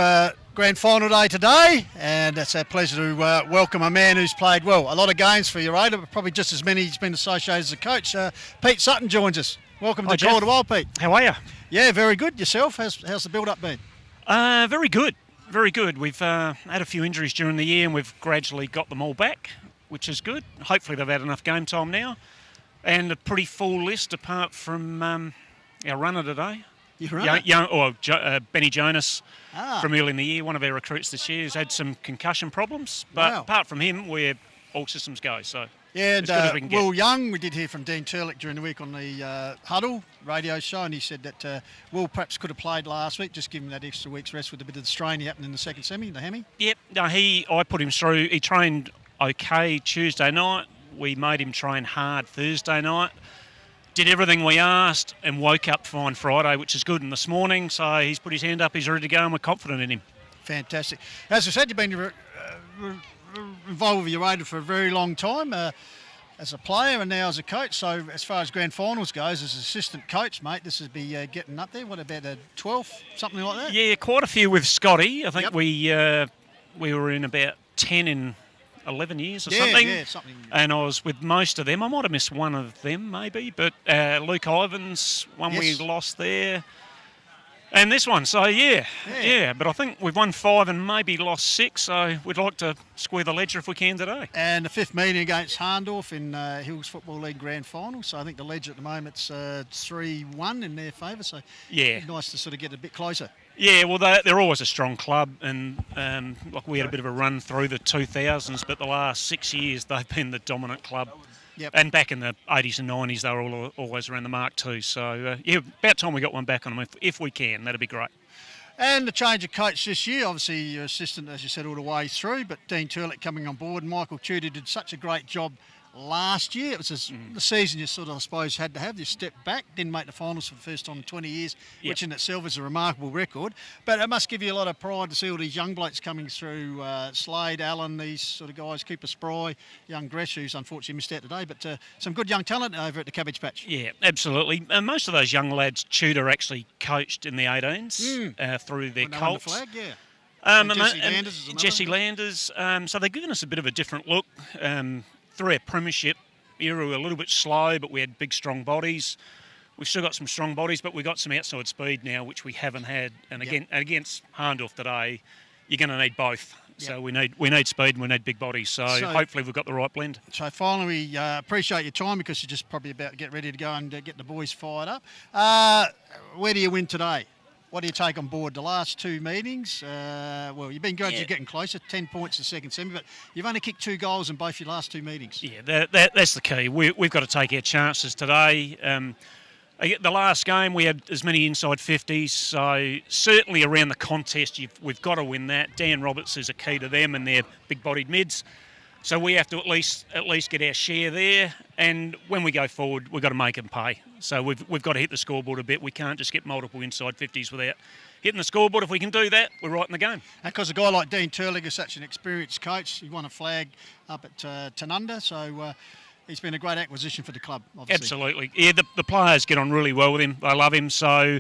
Grand Final Day today, and it's a pleasure to welcome a man who's played, well, a lot of games for Uraidla, but probably just as many he's been associated as a coach. Pete Sutton joins us. Welcome to Call to Wild, Pete. How are you? Yeah, very good. Yourself? How's the build-up been? Very good. Very good. We've had a few injuries during the year, and we've gradually got them all back, which is good. Hopefully they've had enough game time now. And a pretty full list apart from our runner today. Your runner? Benny Jonas from early in the year, one of our recruits this year, has had some concussion problems. But apart from him, we're all systems go. So yeah, as good as we can get. Will Young, we did hear from Dean Turlick during the week on the Huddle radio show, and he said that Will perhaps could have played last week, just give him that extra week's rest with a bit of the strain he happened in the second semi, the hammy. Yep, no, I put him through. He trained okay Tuesday night. We made him train hard Thursday night. Did everything we asked and woke up fine Friday, which is good. And this morning, so he's put his hand up, he's ready to go, and we're confident in him. Fantastic. As I said, you've been involved with Uraidla for a very long time as a player and now as a coach. So as far as grand finals goes, as assistant coach, mate, this would be getting up there. What about a 12th, something like that? Yeah, quite a few with Scotty. I think we were in about 10 in 11 years or something. Yeah, something. And I was with most of them. I might have missed one of them maybe, but Luke Ivans, we lost there. And this one, so yeah. But I think we've won 5 and maybe lost 6, so we'd like to square the ledger if we can today. And the 5th meeting against Hahndorf in Hills Football League Grand Final. So I think the ledger at the moment's 3-1 in their favour. So yeah, nice to sort of get a bit closer. Yeah, well, they're always a strong club, and like we had a bit of a run through the 2000s, but the last 6 years they've been the dominant club. Yep. And back in the 80s and 90s, they were always around the mark too. So, yeah, about time we got one back on them. If we can, that'd be great. And the change of coach this year, obviously your assistant, as you said, all the way through, but Dean Turlick coming on board. Michael Tudor did such a great job last year. It was the season you sort of, I suppose, had to have. You stepped back, didn't make the finals for the first time in 20 years, which in itself is a remarkable record. But it must give you a lot of pride to see all these young blokes coming through. Slade, Allen, these sort of guys, Cooper Spry, young Gresh, who's unfortunately missed out today. But some good young talent over at the Cabbage Patch. Yeah, absolutely. Most of those young lads, Tudor actually coached in the 18s through their Colts. Flag, yeah. Jesse Landers. So they've given us a bit of a different look. Through our premiership era, we were a little bit slow, but we had big, strong bodies. We've still got some strong bodies, but we've got some outside speed now, which we haven't had. And again, against Hahndorf today, you're going to need both. Yep. So we need speed and we need big bodies. So hopefully we've got the right blend. So finally, we appreciate your time because you're just probably about to get ready to go and get the boys fired up. Where do you win today? What do you take on board? The last 2 meetings, well, you've been gradually getting closer, 10 points the second semi, but you've only kicked 2 goals in both your last 2 meetings. Yeah, that's the key. We've got to take our chances today. The last game, we had as many inside 50s, so certainly around the contest, we've got to win that. Dan Roberts is a key to them and their big-bodied mids. So we have to at least get our share there, and when we go forward, we've got to make them pay. So we've got to hit the scoreboard a bit. We can't just get multiple inside 50s without hitting the scoreboard. If we can do that, we're right in the game. And because a guy like Dean Turlick is such an experienced coach, he won a flag up at Tanunda, so he's been a great acquisition for the club, obviously. Absolutely. Yeah, the players get on really well with him. They love him, so...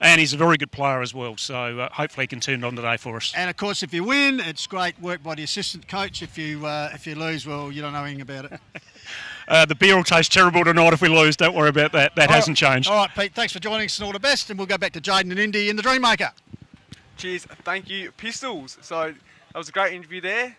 And he's a very good player as well, so hopefully he can turn it on today for us. And of course, if you win, it's great work by the assistant coach. If you lose, well, you don't know anything about it. The beer will taste terrible tonight if we lose. Don't worry about that. That hasn't changed. All right, Pete, thanks for joining us and all the best. And we'll go back to Jayden and Indy in the Dreammaker. Cheers. Thank you, Pistols. So that was a great interview there.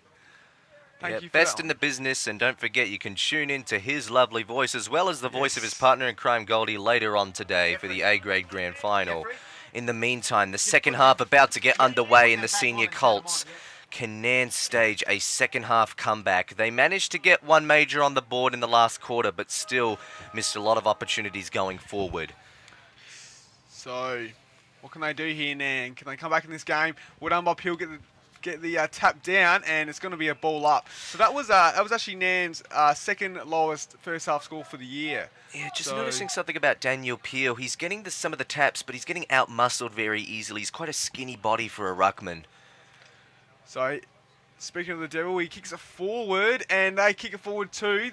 Thank you for best that. in the business, and don't forget you can tune in to his lovely voice as well as the voice of his partner in crime, Goldy, later on today for the A-grade grand final. In the meantime, the second half about to get underway in the Senior Colts. Can Nairne stage a second half comeback? They managed to get 1 major on the board in the last quarter, but still missed a lot of opportunities going forward. So, what can they do here, Nairne? Can they come back in this game? Would Bob Hill get the tap down, and it's going to be a ball up. So that was actually Nairne's second lowest first half score for the year. Yeah, just noticing something about Daniel Peel. He's getting some of the taps, but he's getting out-muscled very easily. He's quite a skinny body for a ruckman. So, speaking of the devil, he kicks it forward, and they kick it forward too.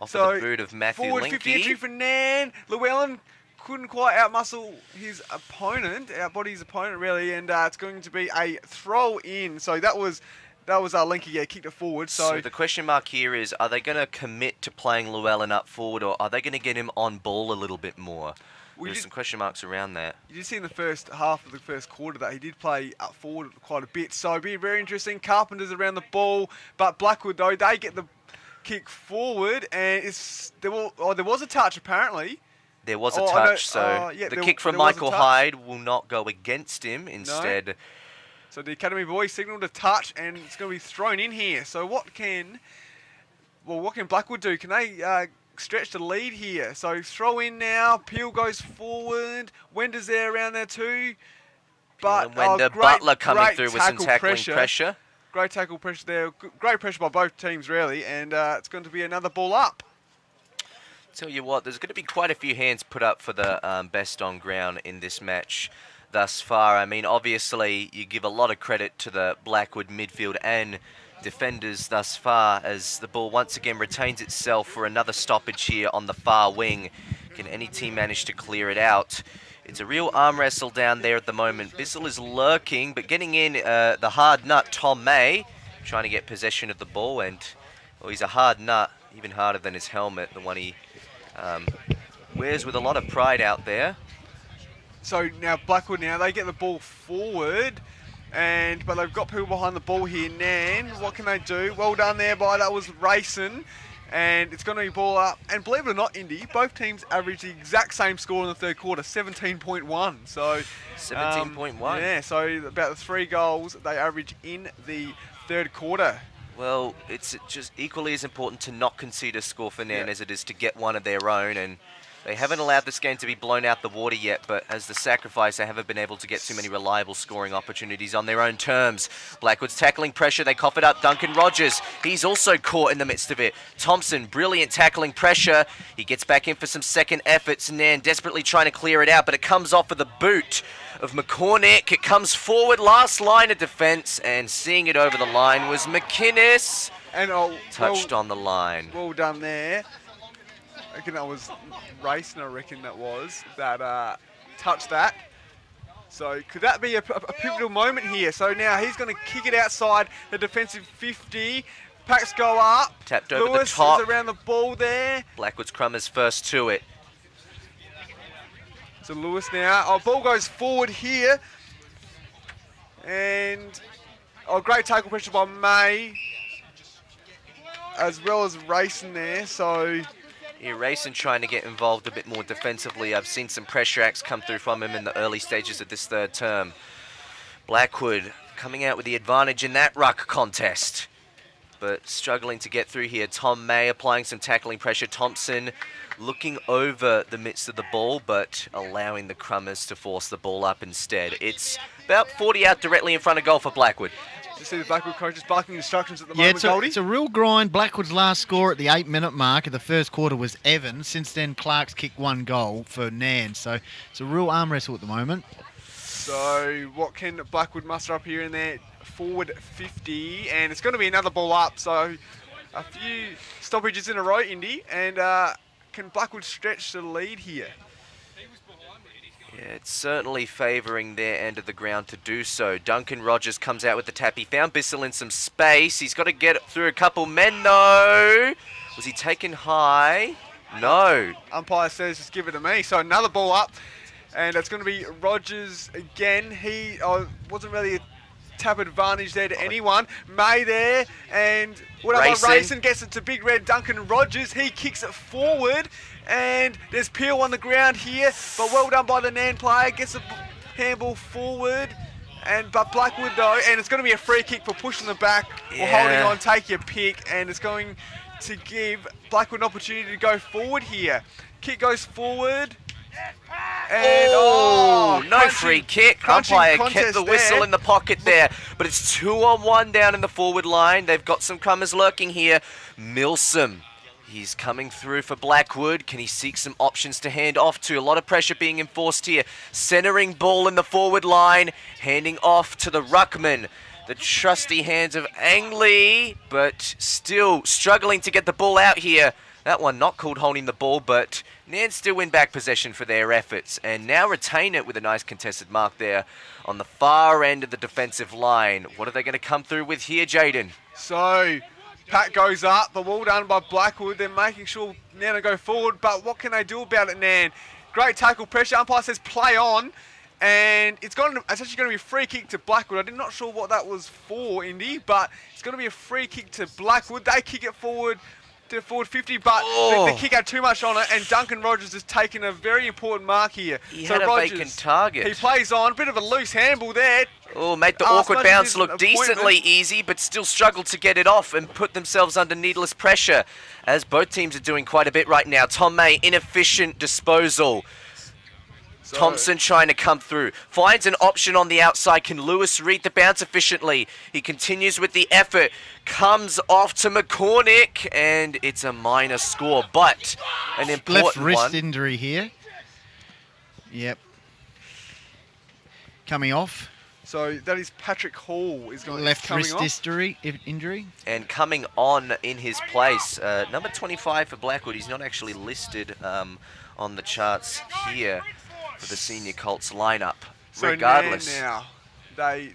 Off of the boot of Matthew forward Linky. 50 entry for Nairne. Llewellyn couldn't quite outmuscle his opponent, outbody his opponent really, and it's going to be a throw in. So that was Linky kicked it forward. So the question mark here is, are they going to commit to playing Llewellyn up forward, or are they going to get him on ball a little bit more? There's some question marks around that. You did see in the first half of the first quarter that he did play up forward quite a bit. So it'll be very interesting. Carpenter's around the ball, but Blackwood though, they get the kick forward, and there was a touch apparently. There was a touch, the kick from Michael Hyde will not go against him instead. No. So the Academy boys signalled a touch, and it's going to be thrown in here. So what can Blackwood do? Can they stretch the lead here? So throw in now. Peel goes forward. Wender's there around there too. But Butler coming through with some tackling pressure. Great tackle pressure there. Great pressure by both teams really, and it's going to be another ball up. Tell you what, there's going to be quite a few hands put up for the best on ground in this match thus far. I mean, obviously, you give a lot of credit to the Blackwood midfield and defenders thus far as the ball once again retains itself for another stoppage here on the far wing. Can any team manage to clear it out? It's a real arm wrestle down there at the moment. Bissell is lurking, but getting in the hard nut, Tom May, trying to get possession of the ball, and well, he's a hard nut, even harder than his helmet, the one he wears with a lot of pride out there. So now Blackwood, now they get the ball forward, but they've got people behind the ball here. Nairne, what can they do? Well done there that was racing, and it's going to be ball up. And believe it or not, Indy, both teams averaged the exact same score in the third quarter, 17.1. So 17.1. Yeah, so about the 3 goals they average in the third quarter. Well, it's just equally as important to not concede a score for Nairne as it is to get one of their own, and they haven't allowed this game to be blown out the water yet, but as the sacrifice, they haven't been able to get too many reliable scoring opportunities on their own terms. Blackwood's tackling pressure, they cough it up. Duncan Rogers, he's also caught in the midst of it. Thompson, brilliant tackling pressure. He gets back in for some second efforts, and Nairne desperately trying to clear it out, but it comes off with a boot of McCormick. It comes forward, last line of defence, and seeing it over the line was McInnes. And touched on the line. Well done there. I reckon that was racing, that touched that. So could that be a pivotal moment here? So now he's going to kick it outside the defensive 50. Packs go up. Tapped over Lewis the top. is around the ball there. Blackwood's Crummers first to it. So Lewis now. Ball goes forward here. And great tackle pressure by May. As well as racing there. So yeah, Rayson trying to get involved a bit more defensively. I've seen some pressure acts come through from him in the early stages of this third term. Blackwood coming out with the advantage in that ruck contest, but struggling to get through here. Tom May applying some tackling pressure. Thompson looking over the midst of the ball, but allowing the Crummers to force the ball up instead. It's about 40 out directly in front of goal for Blackwood. You see the Blackwood coaches barking instructions at the moment, Goldie? It's a real grind. Blackwood's last score at the 8-minute mark of the first quarter was Evans. Since then, Clark's kicked 1 goal for Nairne. So it's a real arm wrestle at the moment. So what can Blackwood muster up here in their forward 50? And it's going to be another ball up. So a few stoppages in a row, Indy. And can Blackwood stretch the lead here? Yeah, it's certainly favouring their end of the ground to do so. Duncan Rogers comes out with the tap. He found Bissell in some space. He's got to get it through a couple men, though. Was he taken high? No. Umpire says just give it to me. So another ball up. And it's going to be Rogers again. He wasn't really a tap advantage there to anyone. May there. And Rayson gets it to Big Red Duncan Rogers. He kicks it forward. And there's Peel on the ground here, but well done by the Nairne player. Gets a handball forward, but Blackwood though, and it's going to be a free kick for pushing the back or holding on. Take your pick, and it's going to give Blackwood an opportunity to go forward here. Kick goes forward. And no free kick. Umpire kept the whistle in the pocket there, but it's 2-on-1 down in the forward line. They've got some Crummers lurking here. Milsom. He's coming through for Blackwood. Can he seek some options to hand off to? A lot of pressure being enforced here. Centering ball in the forward line. Handing off to the ruckman. The trusty hands of Angley, but still struggling to get the ball out here. That one not called holding the ball, but Nairne still win back possession for their efforts. And now retain it with a nice contested mark there on the far end of the defensive line. What are they going to come through with here, Jayden? So Pat goes up, but well done by Blackwood. They're making sure Nairne go forward, but what can they do about it, Nairne? Great tackle pressure. Umpire says play on, and it's actually going to be a free kick to Blackwood. I'm not sure what that was for, Indy, but it's going to be a free kick to Blackwood. They kick it forward to forward 50, but the kick had too much on it, and Duncan Rogers has taken a very important mark here. He had a vacant target. He plays on, a bit of a loose handball there. Oh, made the awkward bounce look decently easy, but still struggled to get it off and put themselves under needless pressure, as both teams are doing quite a bit right now. Tom May, inefficient disposal. Thompson trying to come through. Finds an option on the outside. Can Lewis read the bounce efficiently? He continues with the effort. Comes off to McCormick, and it's a minor score, but an important left wrist one. Injury here. Yep. Coming off. So that is Patrick Hall is going left coming wrist off. injury. And coming on in his place, number 25 for Blackwood. He's not actually listed on the charts here for the Senior Colts lineup. So regardless, now they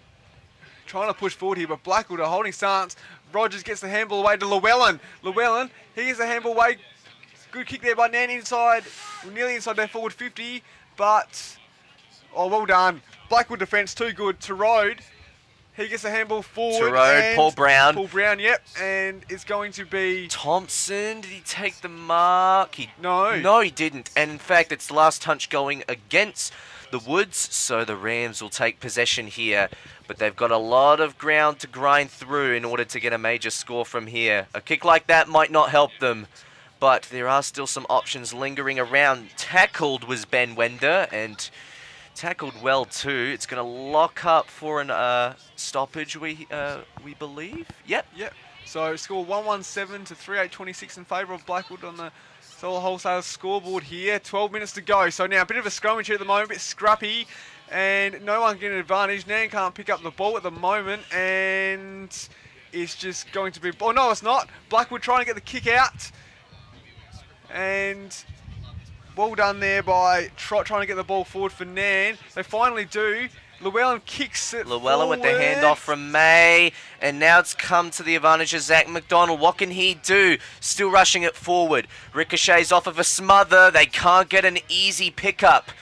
trying to push forward here, but Blackwood are holding stance. Rogers gets the handball away to Llewellyn. Llewellyn, he gets the handball away. Good kick there by Nairne inside, nearly inside their forward 50, but Oh, well done. Blackwood defence too good. To Road. He gets a handball forward. To Road, and Paul Brown. Paul Brown, yep. And it's going to be... Thompson, did he take the mark? No. No, he didn't. And in fact, it's the last touch going against the Woods, so the Rams will take possession here. But they've got a lot of ground to grind through in order to get a major score from here. A kick like that might not help them, but there are still some options lingering around. Tackled was Ben Wender, and tackled well too. It's going to lock up for an stoppage, we believe. Yep. Yep. So score 117 to 38-26 in favour of Blackwood on the Solar Wholesalers scoreboard here. 12 minutes to go. So now a bit of a skirmish here at the moment, a bit scrappy, and no one getting an advantage. Nairne can't pick up the ball at the moment, and it's just going to be... Oh, no, it's not. Blackwood trying to get the kick out, and... Well done there by Trot trying to get the ball forward for Nairne. They finally do. Llewellyn kicks it Llewellyn forward. with the handoff from May. And now it's come to the advantage of Zach McDonald. What can he do? Still rushing it forward. Ricochets off of a smother. They can't get an easy pickup.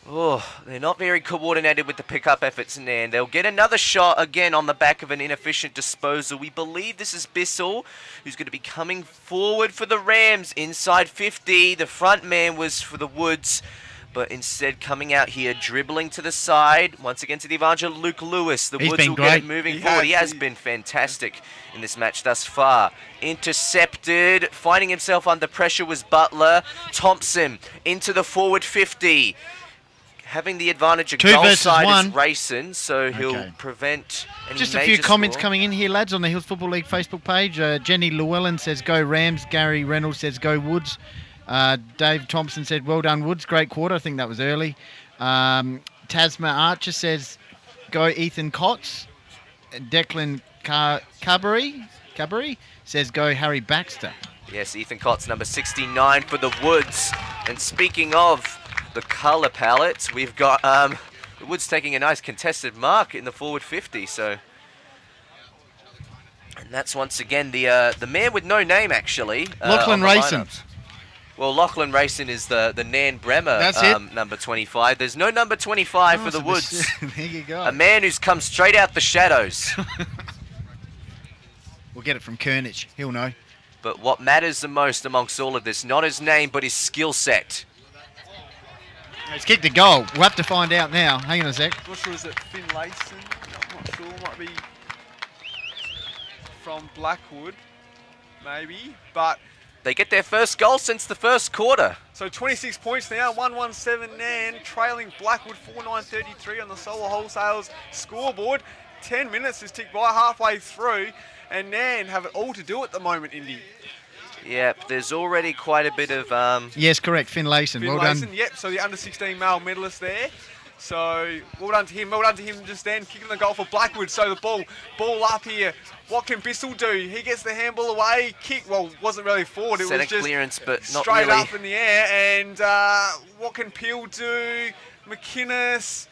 Oh, they're not very coordinated with the pickup efforts in there. And they'll get another shot again on the back of an inefficient disposal. We believe this is Bissell, who's going to be coming forward for the Rams inside 50. The front man was for the Woods, but instead coming out here, dribbling to the side. Once again to the advantage of Luke Lewis. The Woods will get it moving forward. He has been fantastic in this match thus far. Intercepted, finding himself under pressure was Butler. Thompson into the forward 50. Having the advantage of goal side is Rayson, so he'll prevent any Just a major few comments score. coming in here, lads, on the Hills Football League Facebook page. Jenny Llewellyn says, go Rams. Gary Reynolds says, go Woods. Dave Thompson said, well done, Woods. Great quarter. I think that was early. Tasma Archer says, go Ethan Kotz. Declan Cabaret says, go Harry Baxter. Yes, Ethan Kotz, number 69 for the Woods. And speaking of the colour palette, we've got the Woods taking a nice contested mark in the forward 50. So, and that's once again the man with no name actually. Lachlan Rayson. Well, Lachlan Rayson is the Nairne Bremer, number 25. There's no number 25 for the Woods. There you go. A man who's come straight out the shadows. We'll get it from Kernich. He'll know. But what matters the most amongst all of this, not his name, but his skill set. It's kicked a goal. We'll have to find out now. Hang on a sec. I'm not sure, is it Finlayson? I'm not sure. Might be from Blackwood, maybe. But they get their first goal since the first quarter. So 26 points now, 117 Nairne, trailing Blackwood 49-33 on the Solar Wholesalers scoreboard. 10 minutes is ticked by, halfway through, and Nairne have it all to do at the moment, Indy. Yep, there's already quite a bit of... Yes, correct, Finlayson. Well done. Yep, so the under-16 male medalist there. So, well done to him. Well done to him just then, kicking the goal for Blackwood. So the ball up here. What can Bissell do? He gets the handball away. Kick, well, wasn't really forward. It Centre was just clearance, but not straight really. up in the air. And what can Peel do? McInnes.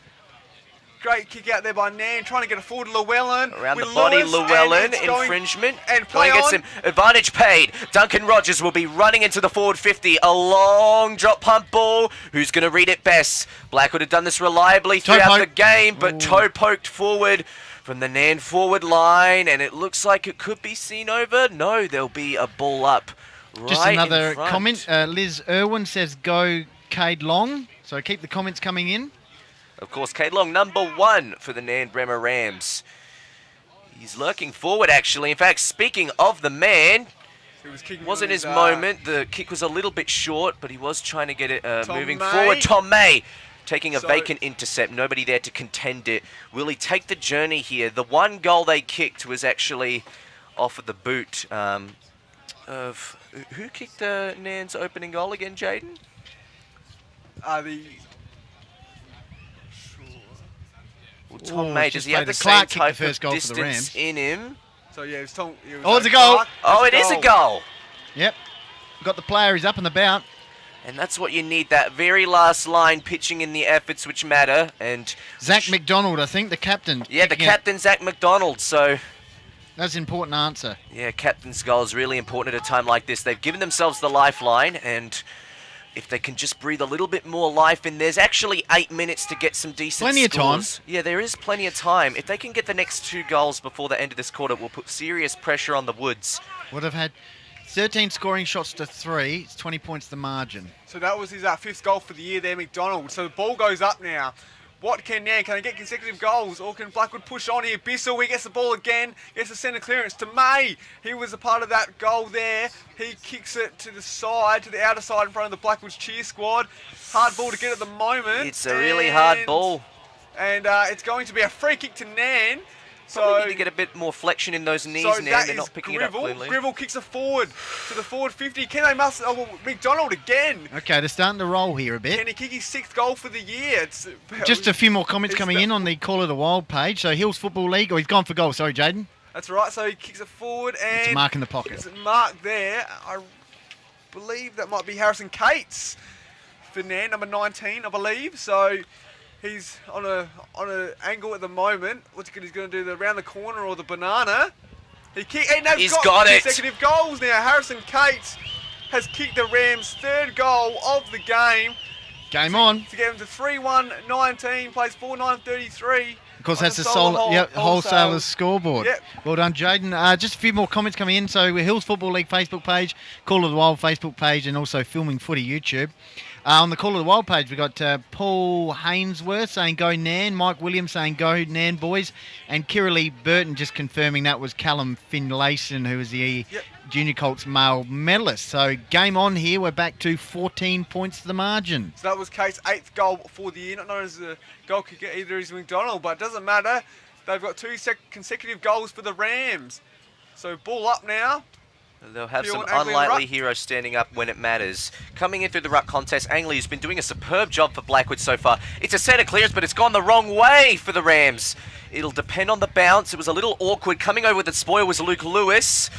Great kick out there by Nairne, trying to get it forward. Llewellyn. Around the body, Lewis, Llewellyn, infringement. And play gets on. him. Advantage paid. Duncan Rogers will be running into the forward 50. A long drop pump ball. Who's going to read it best? Blackwood have done this reliably throughout the game, but toe poked forward from the Nairne forward line, and it looks like it could be seen over. No, there'll be a ball up right Just another in front. comment. Liz Irwin says, go Cade Long. So keep the comments coming in. Of course, Cade Long, number 1 for the Nairne Bremer Rams. He's lurking forward, actually. In fact, speaking of the man, wasn't his moment. The kick was a little bit short, but he was trying to get it moving forward. Tom May taking a vacant intercept. Nobody there to contend it. Will he take the journey here? The one goal they kicked was actually off of the boot of... Who kicked Nairne's opening goal again, Jayden? Well, Tom May, does he have the same type of distance in him? So yeah, it was Tom. It's a goal. Oh, it is a goal. Yep. Got the player. He's up and about. And that's what you need, that very last line, pitching in the efforts which matter. And Zach McDonald, I think, the captain. Yeah, the captain, Zach McDonald. So that's an important answer. Yeah, captain's goal is really important at a time like this. They've given themselves the lifeline, and if they can just breathe a little bit more life in. There's actually 8 minutes to get some decent Plenty of time. scores. Yeah, there is plenty of time. If they can get the next 2 goals before the end of this quarter, it will put serious pressure on the Woods. Would have had 13 scoring shots to 3. It's 20 points the margin. So that was his 5th goal for the year there, McDonald. So the ball goes up now. What can Nairne? Can they get consecutive goals, or can Blackwood push on here? Bissell, he gets the ball again, gets the centre clearance to May. He was a part of that goal there. He kicks it to the side, to the outer side in front of the Blackwood's cheer squad. Hard ball to get at the moment. It's a really hard ball. And it's going to be a free kick to Nairne. Probably So need to get a bit more flexion in those knees so now. that They're is not picking Gribble. it up cleanly. Gribble kicks it forward to the forward 50. Can they must? Oh, well, McDonald again. Okay, they're starting to roll here a Can bit. he kick his 6th goal for the year? It's Just a few more comments It's coming the- in on the Call of the Wild page. So Hills Football League, he's gone for goal. Sorry, Jayden. That's right. So he kicks it forward and It's a mark in the pocket. It's a mark there. I believe that might be Harrison Cates for Nairne, number 19, I believe. So he's on a angle at the moment. What's he good? He's going to do the round the corner or the banana. He kick. And they've He's got it. consecutive goals now. Harrison Cates has kicked the Rams' 3rd goal of the game Game on. to get him to 3-1-19. Plays 4-9-33. Of course, on that's the Solar Wholesalers scoreboard. Yep. Well done, Jayden. Just a few more comments coming in. So, Hills Football League Facebook page, Call of the Wild Facebook page, and also Filming Footy YouTube. On the Call of the Wild page, we've got Paul Hainsworth saying go Nairne, Mike Williams saying go Nairne boys, and Kira Lee Burton just confirming that was Callum Finlayson, who was the Junior Colts male medalist. So game on here, we're back to 14 points to the margin. So that was Kate's 8th goal for the year. Not known as a goal kicker either is McDonald, but it doesn't matter. They've got 2 consecutive goals for the Rams. So ball up now. They'll have some Angley in the unlikely ruck. heroes standing up when it matters. Coming in through the ruck contest, Angley has been doing a superb job for Blackwood so far. It's a centre clearance, but it's gone the wrong way for the Rams. It'll depend on the bounce. It was a little awkward. Coming over with the spoil was Luke Lewis.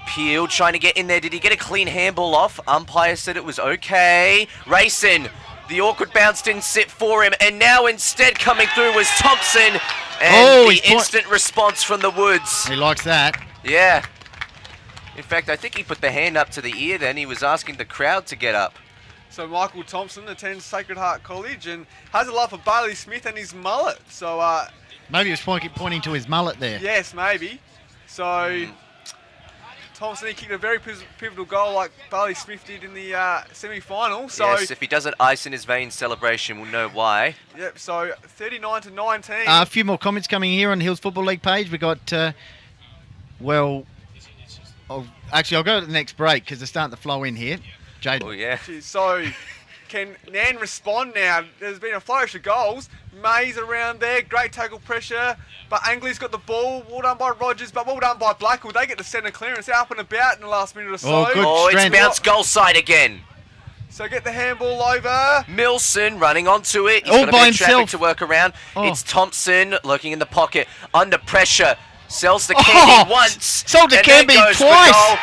Peel trying to get in there. Did he get a clean handball off? Umpire said it was okay. Racing. The awkward bounce didn't sit for him, and now instead coming through was Thompson. And the instant response from the Woods. He likes that. Yeah. In fact, I think he put the hand up to the ear then. He was asking the crowd to get up. So Michael Thompson attends Sacred Heart College and has a love for Bailey Smith and his mullet. So Maybe he was pointing to his mullet there. yes, maybe. So Thompson, he kicked a very pivotal goal like Bailey Smith did in the semi-final. So Yes, if he doesn't ice in his veins celebration, we'll know why. yep. So 39-19. A few more comments coming here on the Hills Football League page. We got, actually, I'll go to the next break because they're starting to flow in here. Jayden. Oh, yeah. Jeez, so can Nairne respond now? There's been a flourish of goals. May's around there, great tackle pressure, but Angley's got the ball. Well done by Rogers, but well done by Blackwood. They get the centre clearance. They're up and about in the last minute or so. Oh, good Oh, it's strength. bounced goal side again. So get the handball over. Milson running onto it. He's All got a by bit of traffic himself. to work around. Oh. It's Thompson lurking in the pocket, under pressure. Sells the candy once. Sold the and then candy goes for twice. goal.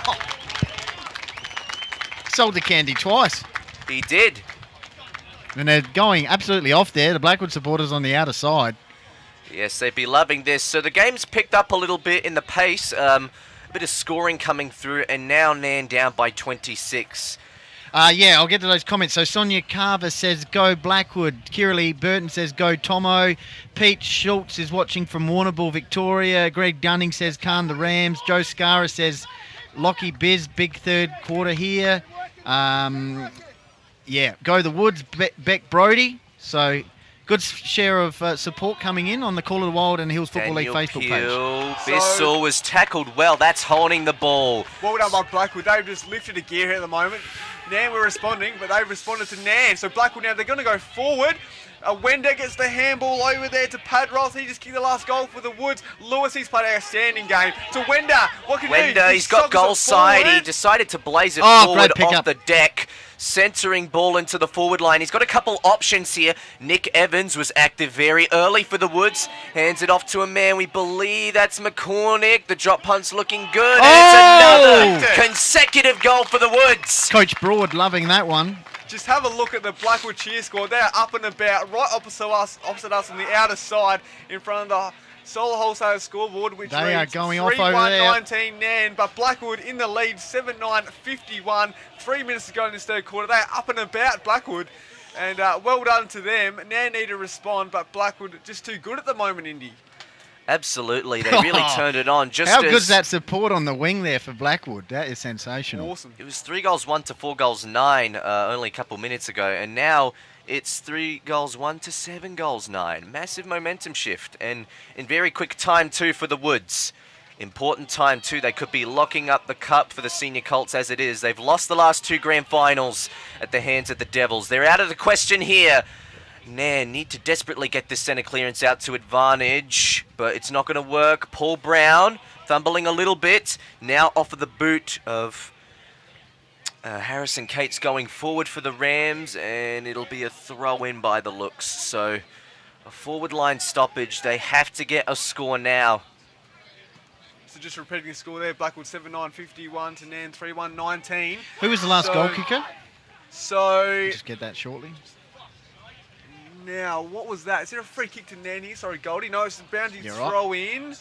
Padros. Sold the candy twice. He did. And they're going absolutely off there. The Blackwood supporters on the outer side. Yes, they'd be loving this. So the game's picked up a little bit in the pace. A bit of scoring coming through, and now Nairne down by 26. Yeah, I'll get to those comments. So Sonia Carver says, go Blackwood. Kira Lee Burton says, go Tomo. Pete Schultz is watching from Warrnambool, Victoria. Greg Dunning says, calm the Rams. Joe Scara says, Lockie Biz, big third quarter here. Yeah, go the Woods, Beck Brody. So good share of support coming in on the Call of the Wild and Hills Football League Facebook page. Bissell was tackled well. That's holding the ball. Well done by Blackwood. They've just lifted a gear here at the moment. Nairne were responding, but they've responded to Nairne. So Blackwood now, they're going to go forward. Wender gets the handball over there to Padros. He just kicked the last goal for the Woods. Lewis, he's played an outstanding game. To Wender, what can he do? Wender, he's got goal side. He decided to blaze it forward off the deck. Centering ball into the forward line. He's got a couple options here. Nick Evans was active very early for the Woods. Hands it off to a man. We believe that's McCormick. The drop punt's looking good. And it's another consecutive goal for the Woods. Coach Broad loving that one. Just have a look at the Blackwood cheer squad. They're up and about, right opposite us on the outer side, in front of Solar Wholesalers scoreboard, which They are reads going off over there. 3-1-19 Nairne, but Blackwood in the lead, 7-9-51. 3 minutes to go in this third quarter. They are up and about, Blackwood, and well done to them. Nairne need to respond, but Blackwood just too good at the moment, Indy. Absolutely, they really turned it on. Just How as good's that support on the wing there for Blackwood? That is sensational. Awesome. It was 3 goals 1 to 4 goals 9 only a couple minutes ago, and now it's 3 goals 1 to 7 goals 9. Massive momentum shift, and in very quick time too for the Woods. Important time too. They could be locking up the cup for the Senior Colts as it is. They've lost the last 2 grand finals at the hands of the Devils. They're out of the question here. Nairne need to desperately get this centre clearance out to advantage, but it's not going to work. Paul Brown fumbling a little bit. Now off of the boot of Harrison Cates going forward for the Rams, and it'll be a throw-in by the looks. So a forward line stoppage. They have to get a score now. So just repeating the score there, Blackwood 7-9-51 to Nairne 3-1-19. Who was the last goal kicker? So Just get that shortly. now, what was that? Is there a free kick to Nairne here? Sorry, Goldie. No, it's a boundary You're throw in.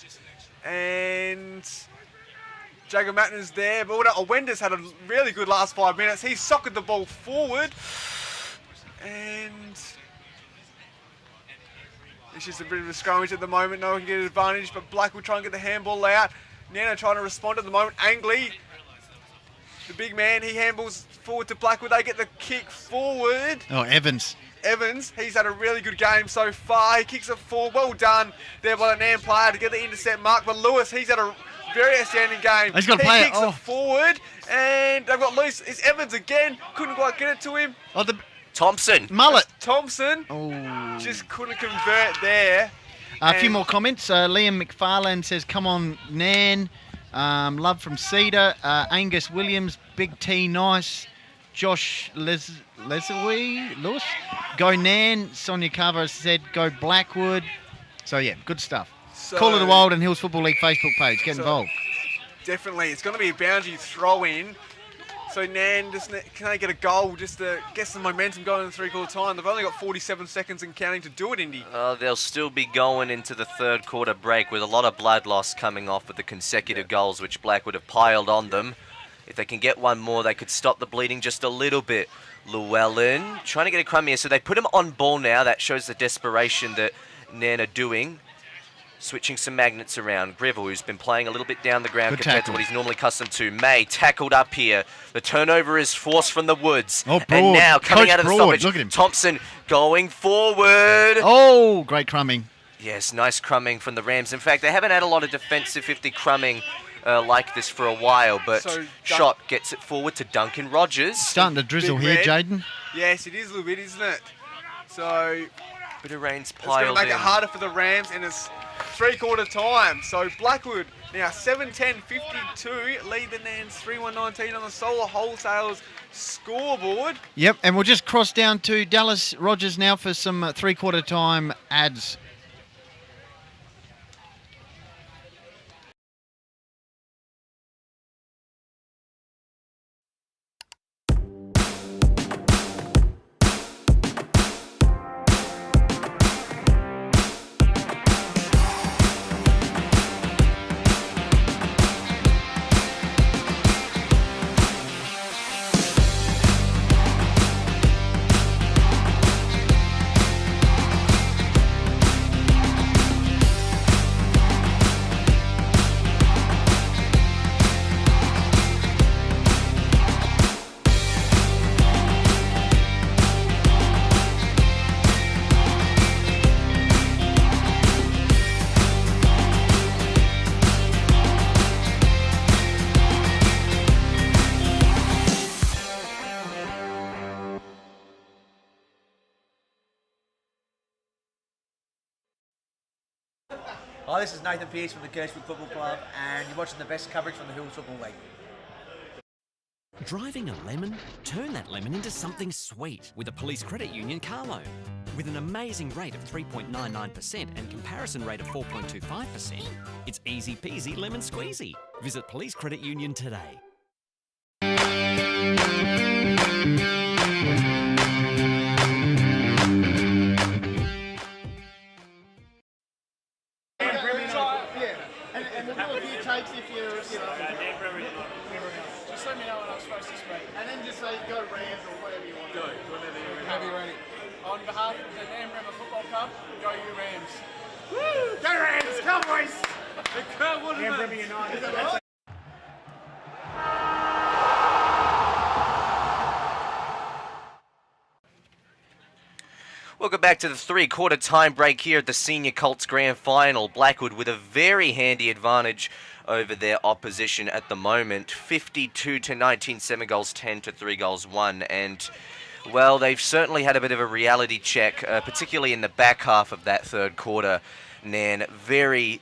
And Jagger Matner's there. But Wender's had a really good last 5 minutes. He socked the ball forward. And it's just a bit of a scrummage at the moment. No one can get an advantage, but Black will try and get the handball out. Nano trying to respond at the moment. Angley, the big man, he handballs forward to Blackwood. They get the kick forward. Oh, Evans. Evans, he's had a really good game so far. He kicks it forward. Well done there by the Nairne player to get the intercept mark. But Lewis, he's had a very outstanding game. He's got to play it. He kicks it forward, and they've got loose. It's Evans again. Couldn't quite get it to him. Oh, the Thompson. mullet. Thompson Oh. just couldn't convert there. A few And- more comments. Liam McFarlane says, come on, Nairne. Love from Cedar. Angus Williams, Big T, nice. Josh Leslie Lewis, go Nairne. Sonia Carver said, go Blackwood. So, yeah, good stuff. So- Call of the Wild and Hills Football League Facebook page. Get involved. Definitely. It's going to be a boundary throw-in. So Nairne, can they get a goal just to get some momentum going in the three-quarter time? They've only got 47 seconds and counting to do it, Indy. They'll still be going into the third quarter break with a lot of blood loss coming off with the consecutive goals which Blackwood have piled on them. If they can get one more, they could stop the bleeding just a little bit. Llewellyn trying to get a crumb here. So they put him on ball now. That shows the desperation that Nairne are doing. Switching some magnets around. Greville, who's been playing a little bit down the ground Good compared tackle. to what he's normally accustomed to. May tackled up here. The turnover is forced from the Woods. Oh, and Broad. now coming Coach out of the Broad, stoppage, look at him. Thompson going forward. Oh, great crumbing. Yes, nice crumbing from the Rams. In fact, they haven't had a lot of defensive 50 crumbing like this for a while, but So, Shot gets it forward to Duncan Rogers. Starting to drizzle Big here, red. Jayden. Yes, it is a little bit, isn't it? So Bit of rain's it's going to piled make in. it harder for the Rams, and it's three-quarter time. So Blackwood now 7-10-52, lead the Nairns 3-1-19 on the Solar Wholesalers scoreboard. Yep, and we'll just cross down to Dallas Rogers now for some three-quarter time ads. Hi, this is Nathan Pearce from the Kirchwood Football Club, and you're watching the best coverage from the Hills Football League. Driving a lemon? Turn that lemon into something sweet with a Police Credit Union car loan. With an amazing rate of 3.99% and comparison rate of 4.25%, it's easy peasy lemon squeezy. Visit Police Credit Union today. Nairne Bremer let me know when I'm supposed to speak. And then just say go Rams or whatever you want. Go, whenever you're ready. Whenever you're ready. On behalf of the Nairne Bremer Football Club, go you Rams. Woo! Go Rams! Come boys! Nairne Bremer United. Welcome back to the three-quarter time break here at the Senior Colts Grand Final. Blackwood with a very handy advantage over their opposition at the moment. 52-19, 7 goals 10 to 3 goals 1. And, well, they've certainly had a bit of a reality check, particularly in the back half of that third quarter. Nairne, very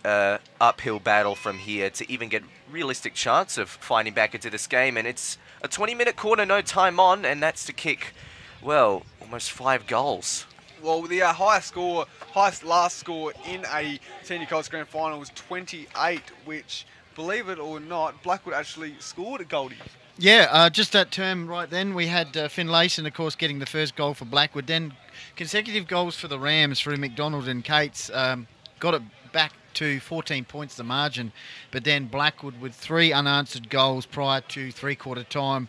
uphill battle from here to even get realistic chance of finding back into this game. And it's a 20-minute quarter, no time on, and that's to kick, well, almost 5 goals. Well, the highest last score in a Senior Colts Grand Final was 28, which, believe it or not, Blackwood actually scored at Goldy. Yeah, just that term right then, we had Finlayson, of course, getting the first goal for Blackwood. Then consecutive goals for the Rams through McDonald and Cates. Got it back to 14 points the margin. But then Blackwood, with 3 unanswered goals prior to three-quarter time,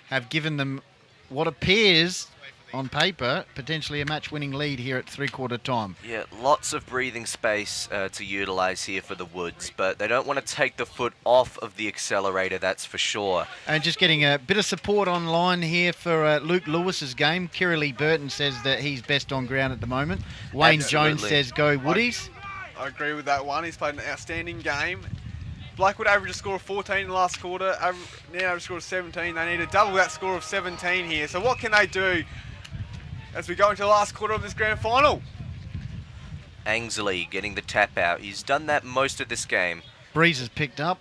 have given them what appears on paper, potentially a match-winning lead here at three-quarter time. Yeah, lots of breathing space to utilise here for the Woods, but they don't want to take the foot off of the accelerator, that's for sure. And just getting a bit of support online here for Luke Lewis's game. Kiralee Burton says that he's best on ground at the moment. Wayne Absolutely. Jones says go Woodies. I agree with that one. He's played an outstanding game. Blackwood averaged a score of 14 in the last quarter. Now average score of 17. They need to double that score of 17 here. So what can they do as we go into the last quarter of this grand final? Angsley getting the tap out. He's done that most of this game. Breeze has picked up.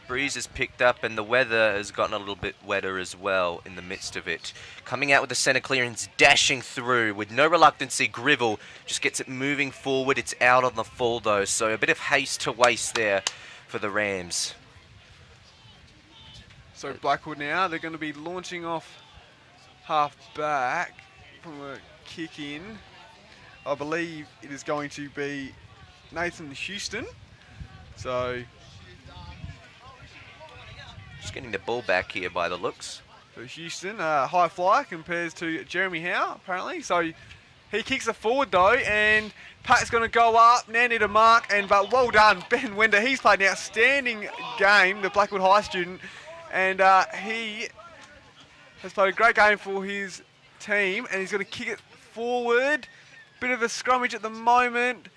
Breeze has picked up and the weather has gotten a little bit wetter as well in the midst of it. Coming out with the centre clearance, dashing through with no reluctancy. Grivell just gets it moving forward. It's out on the full though, so a bit of haste to waste there for the Rams. So Blackwood now, they're going to be launching off half back from a kick in. I believe it is going to be Nathan Houston. So just getting the ball back here by the looks. So Houston, high flyer compares to Jeremy Howe apparently. So he kicks it forward though, and Pat's going to go up. Now need a mark, but well done, Ben Wender. He's played an outstanding game, the Blackwood High student, and he has played a great game for his team, and he's going to kick it forward. Bit of a scrummage at the moment,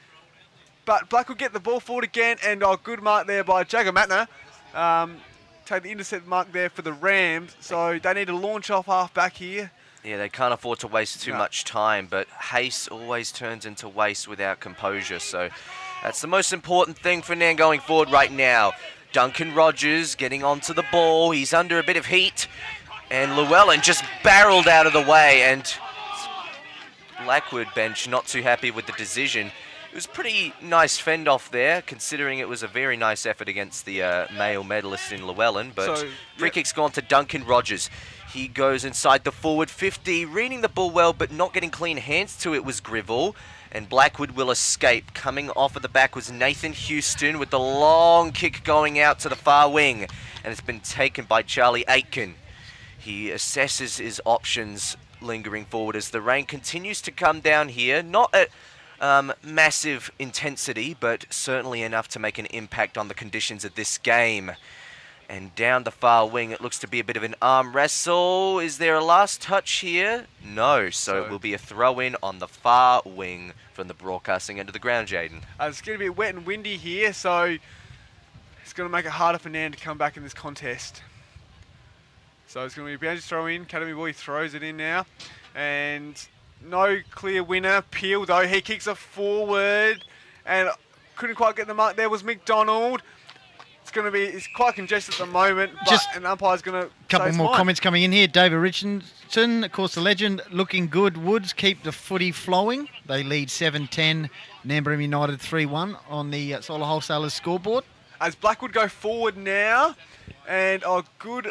but Blackwood get the ball forward again, and good mark there by Jagger Matner. Take the intercept mark there for the Rams, so they need to launch off half back here. Yeah, they can't afford to waste too much time, but haste always turns into waste without composure, so that's the most important thing for Nairne going forward right now. Duncan Rogers getting onto the ball. He's under a bit of heat, and Llewellyn just barreled out of the way, and Blackwood bench not too happy with the decision. It was a pretty nice fend off there, considering it was a very nice effort against the male medalist in Llewellyn. But free kick's gone to Duncan Rogers. He goes inside the forward 50, reading the ball well, but not getting clean hands to it was Grivell. And Blackwood will escape. Coming off of the back was Nathan Houston with the long kick going out to the far wing. And it's been taken by Charlie Aitken. He assesses his options lingering forward as the rain continues to come down here. Not at massive intensity, but certainly enough to make an impact on the conditions of this game. And down the far wing, it looks to be a bit of an arm wrestle. Is there a last touch here? No, so it will be a throw-in on the far wing from the broadcasting end of the ground, Jayden. It's going to be wet and windy here, so it's going to make it harder for Nairne to come back in this contest. So it's going to be a bouncy throw in. Academy Boy throws it in now. And no clear winner. Peel, though, he kicks it forward. And couldn't quite get the mark. There was McDonald. It's quite congested at the moment, but an umpire's going to couple more comments coming in here. David Richardson, of course, the legend, looking good. Woods keep the footy flowing. They lead 7-10. Nairne Bremer United 3-1 on the Solar Wholesalers scoreboard. As Blackwood go forward now, and good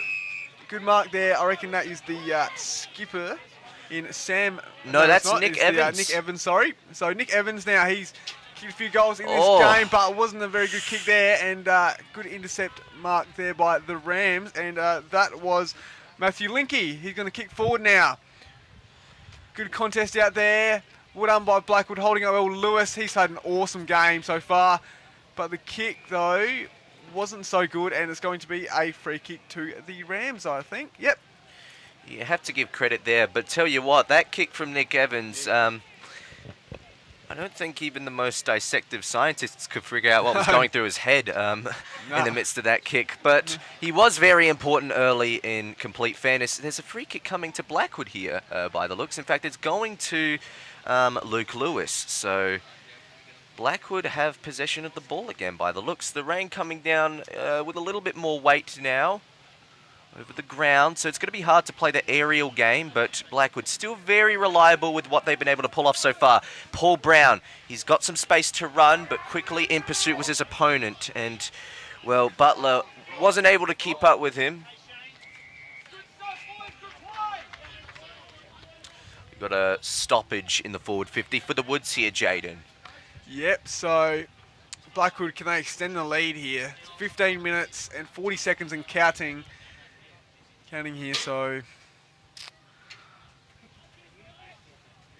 mark there. I reckon that is the skipper in Sam. No, that's Nick Evans. Nick Evans, sorry. So Nick Evans now, he's kicked a few goals in this game, but it wasn't a very good kick there, and good intercept mark there by the Rams, and that was Matthew Linky. He's going to kick forward now. Good contest out there. Well done by Blackwood, holding up well Lewis. He's had an awesome game so far, but the kick, though, wasn't so good, and it's going to be a free kick to the Rams, I think. Yep. You have to give credit there, but tell you what, that kick from Nick Evans, I don't think even the most dissective scientists could figure out what was going through his head in the midst of that kick. But he was very important early in complete fairness. There's a free kick coming to Blackwood here by the looks. In fact, it's going to Luke Lewis. So Blackwood have possession of the ball again by the looks. The rain coming down with a little bit more weight now over the ground, so it's going to be hard to play the aerial game, but Blackwood still very reliable with what they've been able to pull off so far. Paul Brown, he's got some space to run, but quickly in pursuit was his opponent, and, well, Butler wasn't able to keep up with him. We've got a stoppage in the forward 50 for the Woods here, Jayden. Yep, so Blackwood, can they extend the lead here? 15 minutes and 40 seconds and counting here, so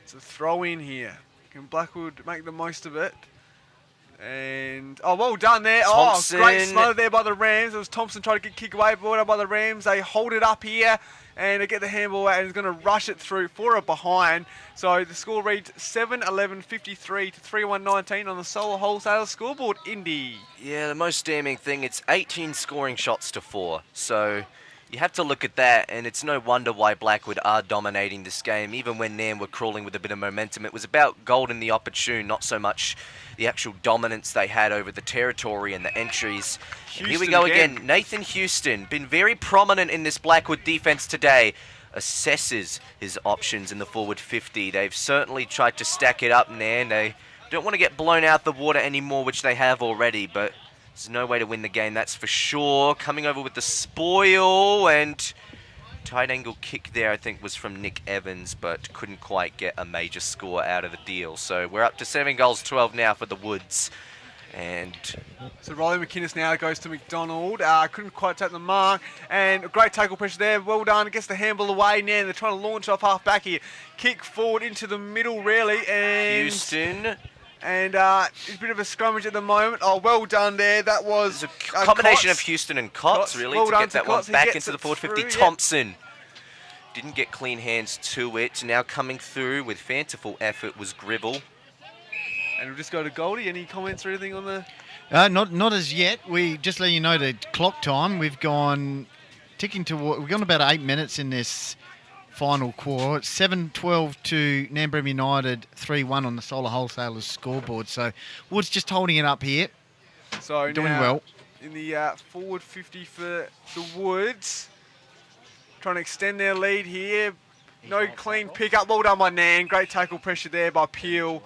it's a throw in here. Can Blackwood make the most of it? And, oh, well done there. Thompson. Oh, great smother there by the Rams. It was Thompson trying to get kick away, but by the Rams. They hold it up here, and they get the handball out, and he's going to rush it through for a behind. So the score reads 7-11-53 to 3-1-19 on the Solar Wholesalers scoreboard, Indy. Yeah, the most damning thing, it's 18 scoring shots to 4. So you have to look at that, and it's no wonder why Blackwood are dominating this game. Even when Nairne were crawling with a bit of momentum, it was about gold in the opportune, not so much the actual dominance they had over the territory and the entries. And here we go again. Nathan Houston, been very prominent in this Blackwood defense today, assesses his options in the forward 50. They've certainly tried to stack it up, Nairne. They don't want to get blown out the water anymore, which they have already, but there's no way to win the game, that's for sure. Coming over with the spoil, and tight angle kick there, I think, was from Nick Evans, but couldn't quite get a major score out of the deal. So we're up to 7 goals, 12 now for the Woods. And so Riley McInnes now goes to McDonald. Couldn't quite take the mark, and a great tackle pressure there. Well done. Gets the handball away now. They're trying to launch off half back here. Kick forward into the middle, really. And Houston. And it's a bit of a scrummage at the moment. Oh, well done there. That was a combination of Houston and Cots, really, well to get that one back into the forward 50. Thompson didn't get clean hands to it. Now coming through with fanciful effort was Gribble. And we'll just go to Goldy. Any comments or anything on the... Not as yet. We just let you know the clock time. We've gone ticking toward... We've gone about 8 minutes in this final quarter. 7-12 to Nairne Bremer United, 3-1 on the Solar Wholesalers scoreboard. So Woods just holding it up here. So doing now well. In the forward 50 for the Woods. Trying to extend their lead here. No clean pick-up. Well done by Nairne. Great tackle pressure there by Peel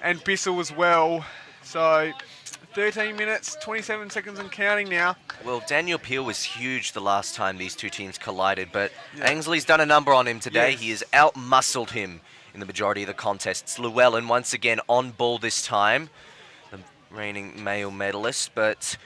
and Bissell as well. So 13 minutes, 27 seconds and counting now. Well, Daniel Peel was huge the last time these two teams collided, but Ainsley's done a number on him today. He has out-muscled him in the majority of the contests. Llewellyn once again on ball this time, the reigning male medalist, but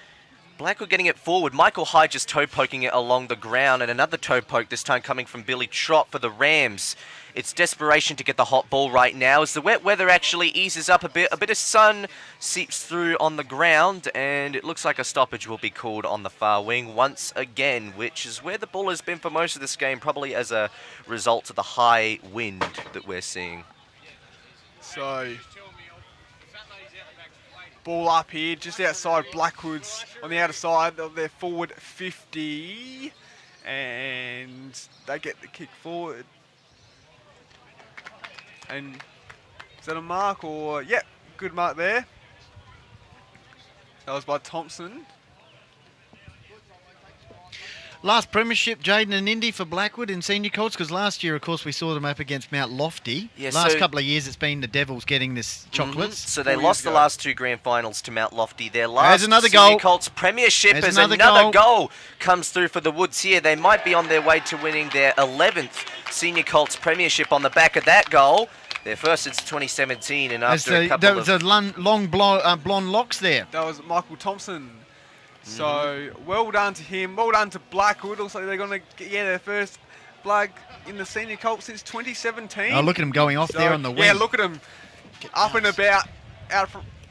Blackwood getting it forward. Michael Hyde just toe poking it along the ground, and another toe poke this time coming from Billy Trott for the Rams. It's desperation to get the hot ball right now as the wet weather actually eases up a bit. A bit of sun seeps through on the ground, and it looks like a stoppage will be called on the far wing once again, which is where the ball has been for most of this game, probably as a result of the high wind that we're seeing. So ball up here, just outside Blackwood's on the outer side of their forward 50, and they get the kick forward. And is that a mark or, yep, good mark there. That was by Thompson. Last premiership, Jayden and Indy for Blackwood in Senior Colts, because last year, of course, we saw them up against Mt Lofty. Yeah, last couple of years, it's been the Devils getting this chocolates. So they lost the last 2 grand finals to Mt Lofty. Their last There's another Senior goal. Colts premiership There's as another goal comes through for the Woods here. They might be on their way to winning their 11th Senior Colts premiership on the back of that goal. Their first since 2017, and As after a couple there was a long blonde locks there. That was Michael Thompson. So well done to him. Well done to Blackwood. Also, they're going to get their first flag in the Senior Colts since 2017. Oh, look at him going off there on the wing. Yeah, look at him up and about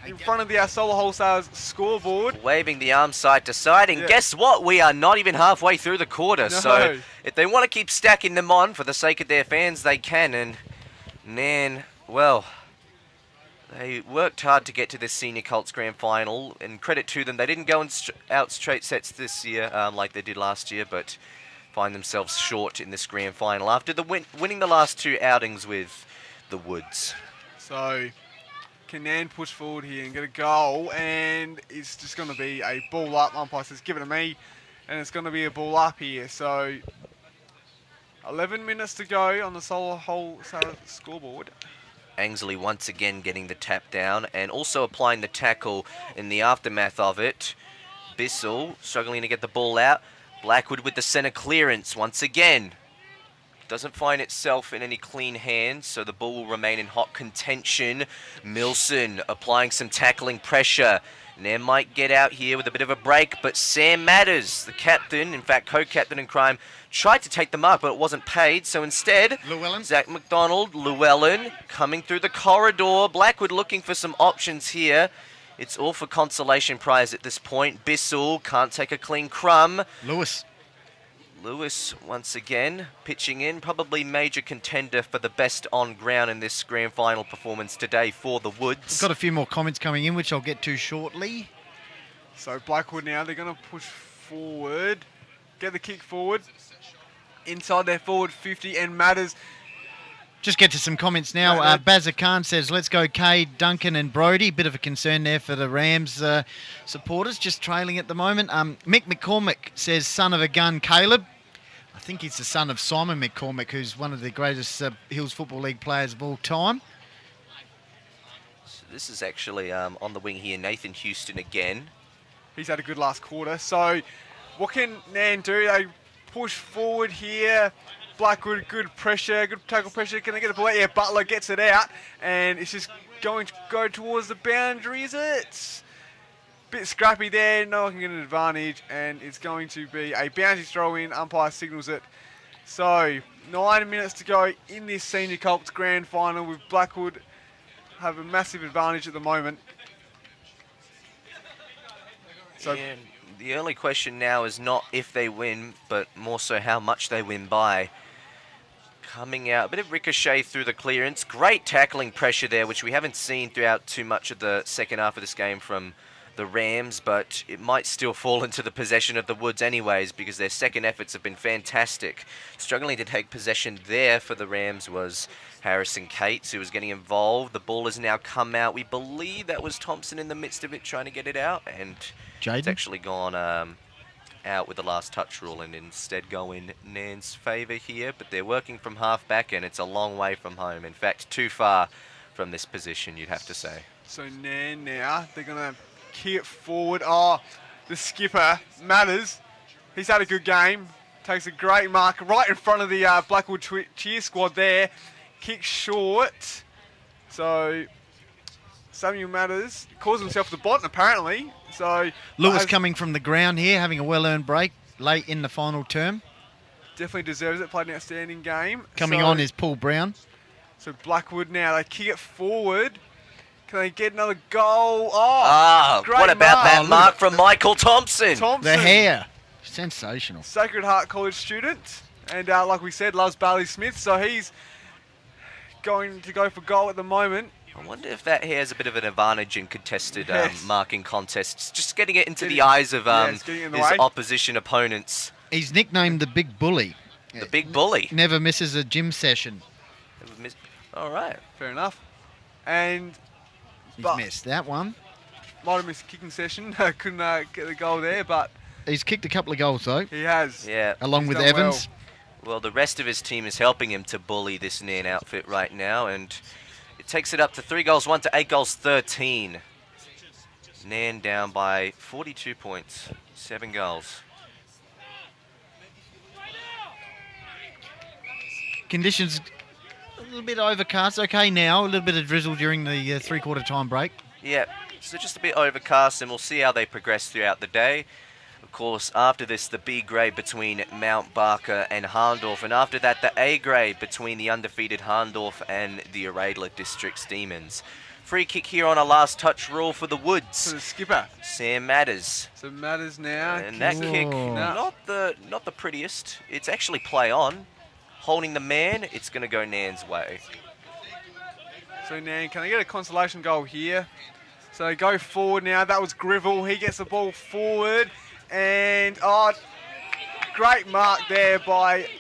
in front of the Solar Wholesalers scoreboard. Waving the arm side to side, and guess what? We are not even halfway through the quarter, so if they want to keep stacking them on for the sake of their fans, they can. And Nairne, well, they worked hard to get to this Senior Colts Grand Final, and credit to them. They didn't go out straight sets this year like they did last year, but find themselves short in this Grand Final after winning the last 2 outings with the Woods. So can Nairne push forward here and get a goal, and it's just going to be a ball up. Umpire says, give it to me, and it's going to be a ball up here. So 11 minutes to go on the Solar Wholesalers scoreboard. Ainsley once again getting the tap down and also applying the tackle in the aftermath of it. Bissell struggling to get the ball out. Blackwood with the centre clearance once again. Doesn't find itself in any clean hands, so the ball will remain in hot contention. Milson applying some tackling pressure. Nairne might get out here with a bit of a break, but Sam Matters, the captain, in fact co-captain in crime, tried to take the mark, but it wasn't paid. So instead, Llewellyn. Zach McDonald, Llewellyn coming through the corridor. Blackwood looking for some options here. It's all for consolation prize at this point. Bissell can't take a clean crumb. Lewis once again pitching in, probably major contender for the best on ground in this grand final performance today for the Woods. We've got a few more comments coming in, which I'll get to shortly. So Blackwood now, they're going to push forward, get the kick forward, inside their forward 50, and Matters. Just get to some comments now. Bazza Khan says, let's go Cade, Duncan and Brody. Bit of a concern there for the Rams supporters, just trailing at the moment. Mick McCormick says, son of a gun, Caleb. I think he's the son of Simon McCormick, who's one of the greatest Hills Football League players of all time. So this is actually on the wing here, Nathan Houston again. He's had a good last quarter. So what can Nairne do? They push forward here. Blackwood, good pressure, good tackle pressure. Can they get the ball out? Yeah, Butler gets it out, and it's just going to go towards the boundary, is it? Bit scrappy there, no one can get an advantage, and it's going to be a bouncy throw in. Umpire signals it. So 9 minutes to go in this Senior Colts Grand Final, with Blackwood have a massive advantage at the moment. So and the only question now is not if they win, but more so how much they win by. Coming out, a bit of ricochet through the clearance. Great tackling pressure there, which we haven't seen throughout too much of the second half of this game from the Rams, but it might still fall into the possession of the Woods anyways, because their second efforts have been fantastic. Struggling to take possession there for the Rams was Harrison Cates, who was getting involved. The ball has now come out. We believe that was Thompson in the midst of it trying to get it out, and Jayden? It's actually gone out with the last touch rule and instead go in Nairne's favour here, but they're working from half back and it's a long way from home. In fact, too far from this position, you'd have to say. So Nairne now, they're going to kick it forward. Oh, the skipper, Matters, he's had a good game. Takes a great mark right in front of the Blackwood cheer squad there. Kick short. So Samuel Matters calls himself the bottom apparently. So Lewis coming from the ground here, having a well-earned break late in the final term. Definitely deserves it. Played an outstanding game. Coming on is Paul Brown. So Blackwood now, they kick it forward. Can they get another goal? Great what about mark. that mark from Michael Thompson? The hair. Sensational. Sacred Heart College student. And like we said, loves Bailey Smith. So he's going to go for goal at the moment. I wonder if that has a bit of an advantage in contested marking contests. Just getting it into the eyes of his opposition opponents. He's nicknamed the Big Bully. The Big Bully. Never misses a gym session. All right. Fair enough. And he's missed that one. Might have missed a kicking session. Couldn't get the goal there, but he's kicked a couple of goals though. He has. Yeah. Along with Evans. Well, the rest of his team is helping him to bully this Nairne outfit right now, and it takes it up to 3 goals 1 to 8 goals 13. Nairne down by 42 points, 7 goals. Conditions a little bit overcast. Okay now, a little bit of drizzle during the three-quarter time break. Yeah, so just a bit overcast, and we'll see how they progress throughout the day. Of course, after this, the B grade between Mt Barker and Hahndorf, and after that, the A grade between the undefeated Hahndorf and the Uraidla Districts Demons. Free kick here on a last touch rule for the Woods. For the skipper. Sam Matters. So Matters now. And that kick, not the prettiest. It's actually play on. Holding the man, it's going to go Nairne's way. So Nairne, can they get a consolation goal here? So they go forward now. That was Grivell. He gets the ball forward. And, great mark there by,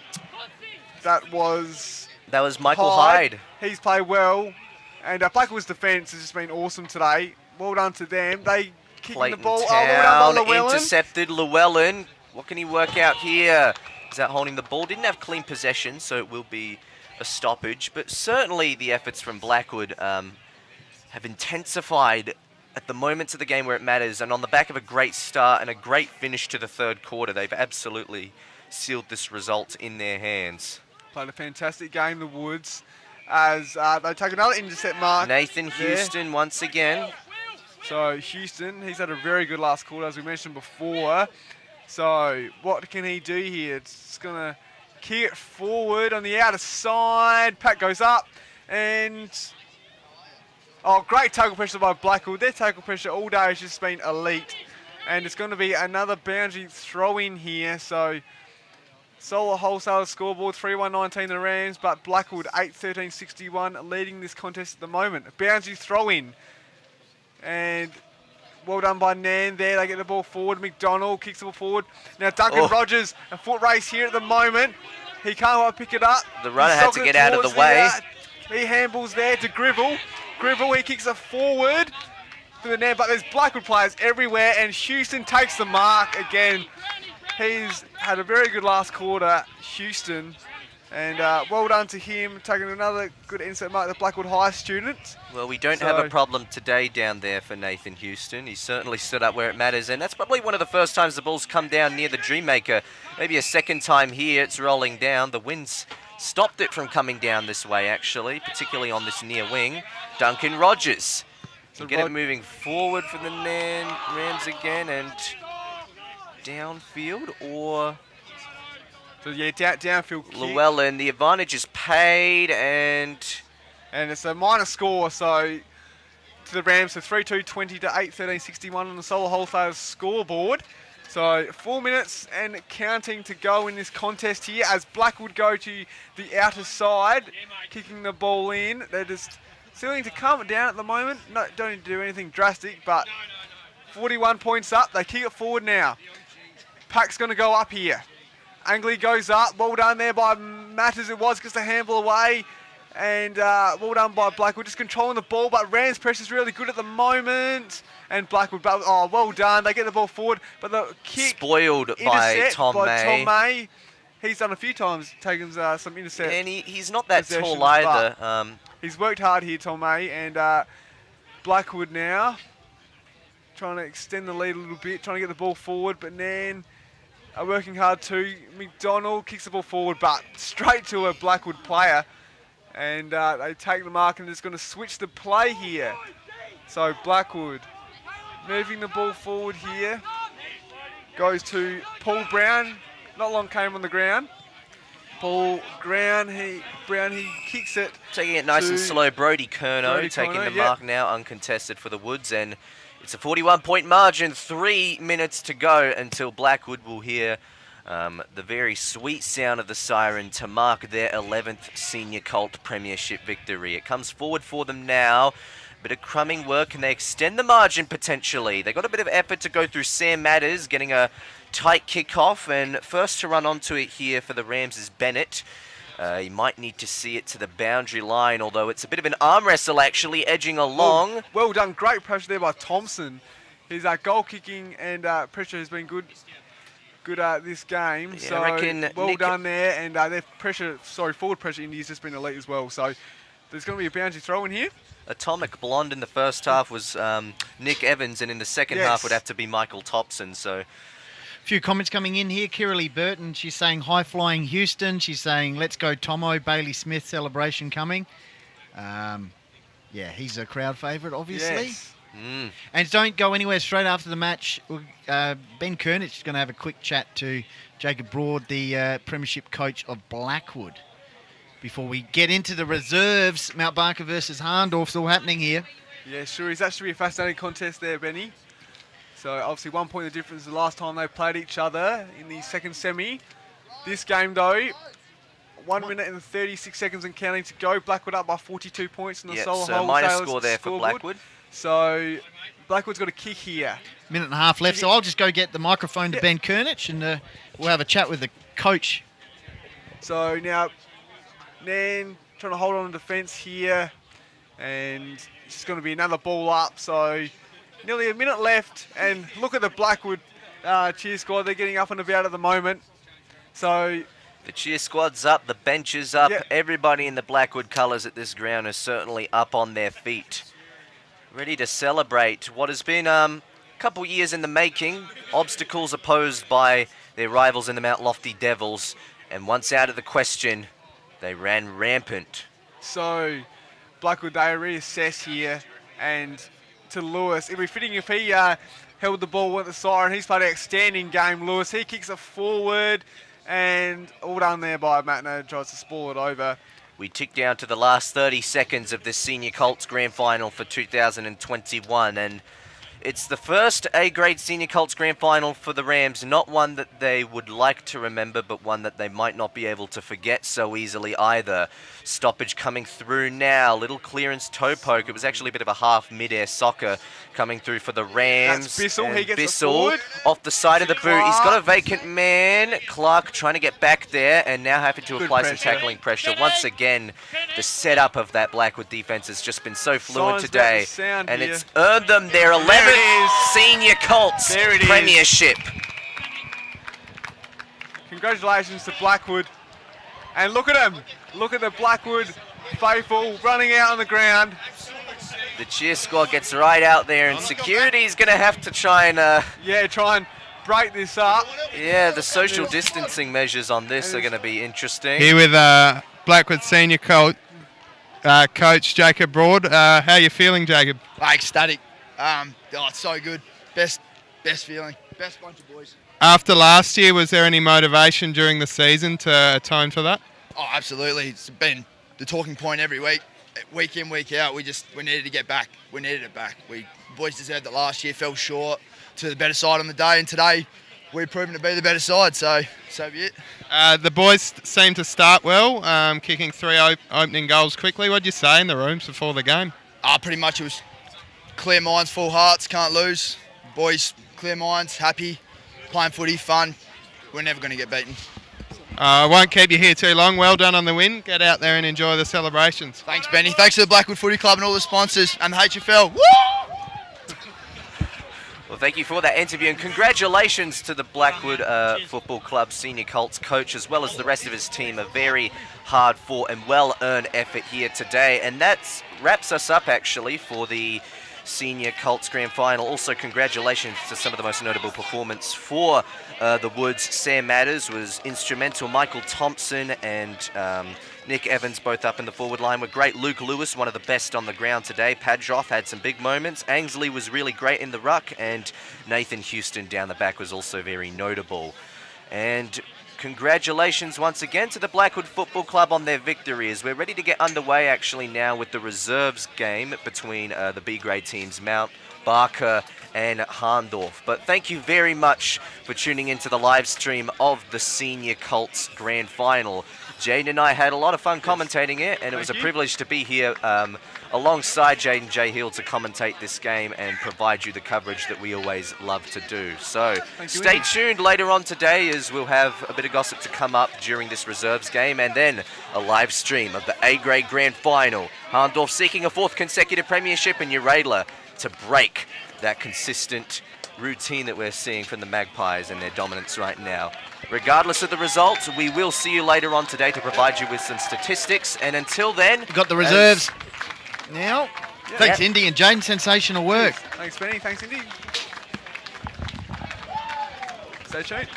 that was Michael Hyde. He's played well. And Blackwood's defence has just been awesome today. Well done to them. They kicking the ball. Town, Llewellyn. intercepted Llewellyn. What can he work out here? Is that holding the ball? Didn't have clean possession, so it will be a stoppage. But certainly the efforts from Blackwood have intensified at the moments of the game where it matters. And on the back of a great start and a great finish to the third quarter, they've absolutely sealed this result in their hands. Played a fantastic game, the Woods, as they take another intercept mark. Nathan Houston once again. So Houston, he's had a very good last quarter, as we mentioned before. So what can he do here? It's going to kick it forward on the outer side. Pat goes up and... Oh, great tackle pressure by Blackwood. Their tackle pressure all day has just been elite. And it's going to be another boundary throw in here. So Solar Wholesalers scoreboard 3-1-19 the Rams, but Blackwood 8-13-61 leading this contest at the moment. A boundary throw in. And well done by Nairne there. They get the ball forward. McDonald kicks the ball forward. Now Duncan Rogers, a foot race here at the moment. He can't quite pick it up. The runner had to get out of the way. He handballs there to Grivell. Grivell, he kicks it forward to the net, but there's Blackwood players everywhere, and Houston takes the mark again. He's had a very good last quarter, Houston, and well done to him, taking another good insert mark, the Blackwood High students. Well, we don't have a problem today down there for Nathan Houston. He certainly stood up where it matters, and that's probably one of the first times the ball's come down near the Dreammaker. Maybe a second time here, it's rolling down. The wind's stopped it from coming down this way, actually, particularly on this near wing. Duncan Rogers. So get it moving forward for the Rams again, and downfield, or... So yeah, downfield kick. Llewellyn, the advantage is paid, and it's a minor score, so to the Rams, so 3-2-20 to 8-13-61 on the Solar Wholesalers scoreboard. So 4 minutes and counting to go in this contest here as Blackwood go to the outer side, kicking the ball in. They're just seeming to calm it down at the moment. No, don't need to do anything drastic, but 41 points up. They kick it forward now. Pack's going to go up here. Angley goes up. Well done there by Matters. It was just a handball away. And well done by Blackwood, just controlling the ball, but Rand's pressure's really good at the moment. And Blackwood, well done. They get the ball forward, but the kick spoiled by Tom May. He's done a few times, taken some intercept. And he's not that tall either. He's worked hard here, Tom May, and Blackwood now trying to extend the lead a little bit, trying to get the ball forward, but Nairne are working hard too. McDonald kicks the ball forward, but straight to a Blackwood player. And they take the mark and it's going to switch the play here. So Blackwood moving the ball forward here. Goes to Paul Brown. Not long came on the ground. Paul Brown, he kicks it. Taking it nice and slow. Brody Curnow taking the mark now, uncontested for the Woods. And it's a 41-point margin. 3 minutes to go until Blackwood will hear the very sweet sound of the siren to mark their 11th Senior Colt Premiership victory. It comes forward for them now. Bit of crumbing work. Can they extend the margin potentially? They got a bit of effort to go through Sam Matters, getting a tight kickoff. And first to run onto it here for the Rams is Bennett. He might need to see it to the boundary line, although it's a bit of an arm wrestle actually, edging along. Well done. Great pressure there by Thompson. His goal kicking and pressure has been good this game. Yeah, so I reckon well done there, and their forward pressure Indy's just been elite as well. So there's going to be a boundary throw in here. Atomic Blonde in the first half was Nick Evans, and in the second half would have to be Michael Thompson. So few comments coming in here. Kiralee Burton, she's saying high-flying Houston. She's saying let's go Tomo. Bailey Smith celebration coming. Yeah, he's a crowd favourite, obviously. Yes. And don't go anywhere. Straight after the match, Ben Kernich is going to have a quick chat to Jacob Broad, the premiership coach of Blackwood. Before we get into the reserves, Mt Barker versus Hahndorf's all happening here. Yeah, sure is. That should be a fascinating contest there, Benny. So obviously 1 point of difference the last time they played each other in the second semi. This game though, 1 minute and 36 seconds and counting to go. Blackwood up by 42 points in the Solar so Wholesalers minus score there for scoreboard. Blackwood. So Blackwood's got a kick here. Minute and a half left, so I'll just go get the microphone to Ben Kernich and we'll have a chat with the coach. So now Nairne trying to hold on to defence here, and it's going to be another ball up. So nearly a minute left, and look at the Blackwood cheer squad. They're getting up and about at the moment. So the cheer squad's up, the bench is up. Yeah. Everybody in the Blackwood colours at this ground is certainly up on their feet, ready to celebrate what has been a couple years in the making. Obstacles opposed by their rivals in the Mount Lofty Devils, and once out of the question, they ran rampant. So Blackwood, they reassess here, and to Lewis, it'd be fitting if he held the ball with the siren. He's played an outstanding game, Lewis. He kicks it forward, and all done there by Matno, tries to spoil it over. We tick down to the last 30 seconds of this Senior Colts Grand Final for 2021, and it's the first A-grade Senior Colts Grand Final for the Rams, not one that they would like to remember, but one that they might not be able to forget so easily either. Stoppage coming through now, little clearance toe poke. It was actually a bit of a half mid-air soccer coming through for the Rams. That's Bissell, And he gets it Bissell forward. off the side of the boot. He's got a vacant man. Clark trying to get back there, and now having to apply some tackling pressure. Once again, the setup of that Blackwood defense has just been so fluid Simon's today, about to sound and here. it's earned them their 11th Senior Colts There it is. Premiership. Congratulations to Blackwood. And look at them. Look at the Blackwood faithful running out on the ground. The cheer squad gets right out there, and security's going to have to try and... try and break this up. Yeah, the social distancing measures on this are going to be interesting. Here with Blackwood Senior Colt, coach Jacob Broad. How are you feeling, Jacob? Ecstatic. It's so good. Best feeling. Best bunch of boys. After last year, was there any motivation during the season to atone for that? Oh, absolutely. It's been the talking point every week. Week in, week out, we needed to get back. We needed it back. Boys deserved it last year, fell short to the better side on the day, and today we've proven to be the better side, so be it. The boys seemed to start well, kicking 3 opening goals quickly. What did you say in the rooms before the game? Pretty much it was clear minds, full hearts, can't lose. Boys, clear minds, happy, playing footy, fun. We're never going to get beaten. I won't keep you here too long. Well done on the win. Get out there and enjoy the celebrations. Thanks, Benny. Thanks to the Blackwood Footy Club and all the sponsors and the HFL. Woo! Well, thank you for that interview, and congratulations to the Blackwood Football Club Senior Colts coach, as well as the rest of his team. A very hard-fought and well-earned effort here today, and that wraps us up, actually, for the Senior Colts Grand Final. Also, congratulations to some of the most notable performance for the Woods. Sam Matters was instrumental. Michael Thompson and Nick Evans both up in the forward line were great. Luke Lewis, one of the best on the ground today. Padroff had some big moments. Angsley was really great in the ruck, and Nathan Houston down the back was also very notable. And congratulations once again to the Blackwood Football Club on their victory, as we're ready to get underway actually now with the reserves game between the B-grade teams Mt Barker and Hahndorf. But thank you very much for tuning into the live stream of the Senior Colts Grand Final. Jayden and I had a lot of fun commentating it, and it was a privilege to be here alongside Jayden J-Hill to commentate this game and provide you the coverage that we always love to do. So stay tuned later on today, as we'll have a bit of gossip to come up during this reserves game, and then a live stream of the A-grade Grand Final. Hahndorf seeking a 4th consecutive premiership, and Uraidla to break that consistent routine that we're seeing from the Magpies and their dominance right now. Regardless of the results, we will see you later on today to provide you with some statistics, and until then... We've got the reserves now. Thanks, Indy and Jayden. Sensational work. Thanks, Benny. Thanks, Indy. Stay tuned.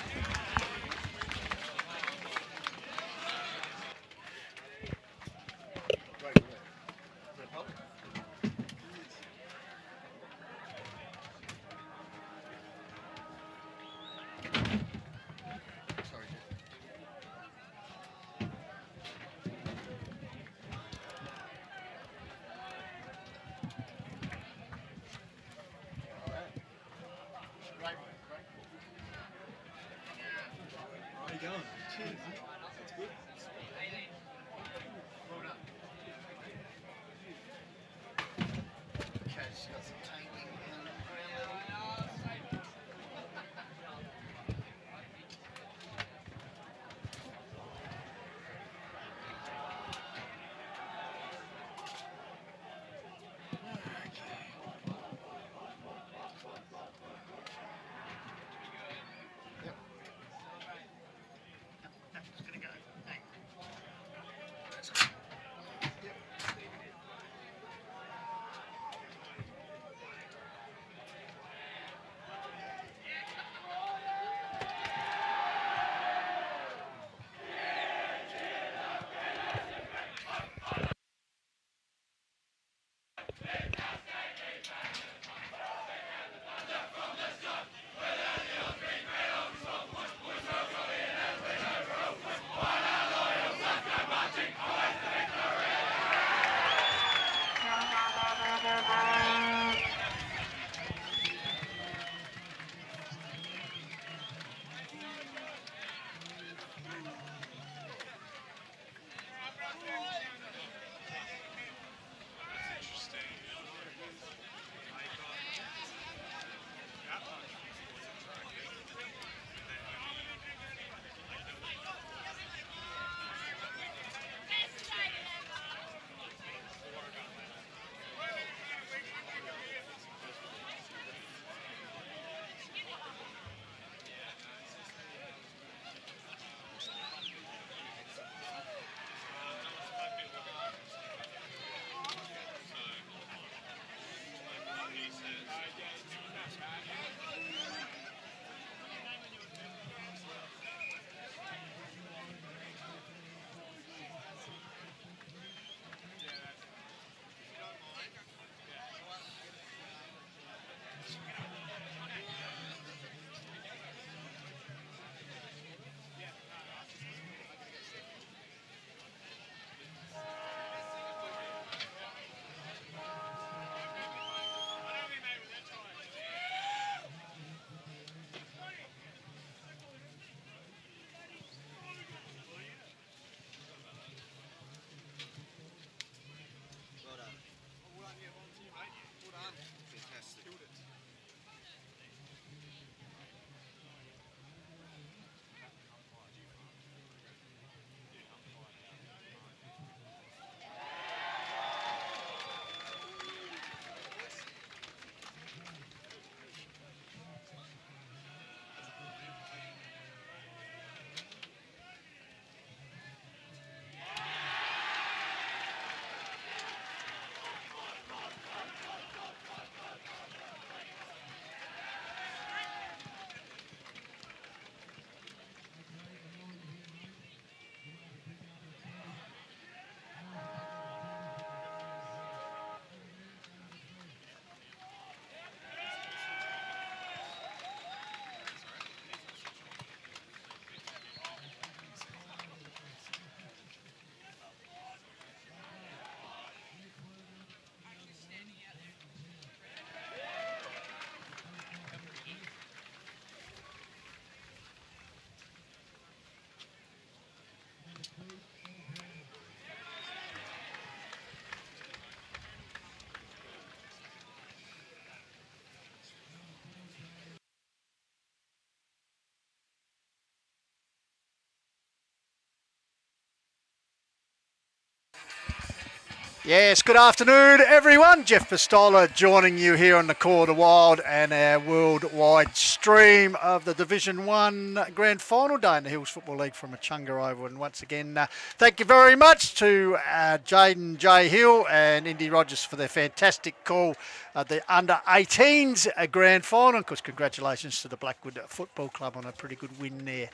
Yes, good afternoon everyone. Jeff Pistola joining you here on the Call of the Wild and our worldwide stream of the Division 1 Grand Final day in the Hills Football League from Echunga Oval. And once again, thank you very much to Jayden J. Hill and Indy Rogers for their fantastic call of the Under-18s Grand Final. Of course, congratulations to the Blackwood Football Club on a pretty good win there.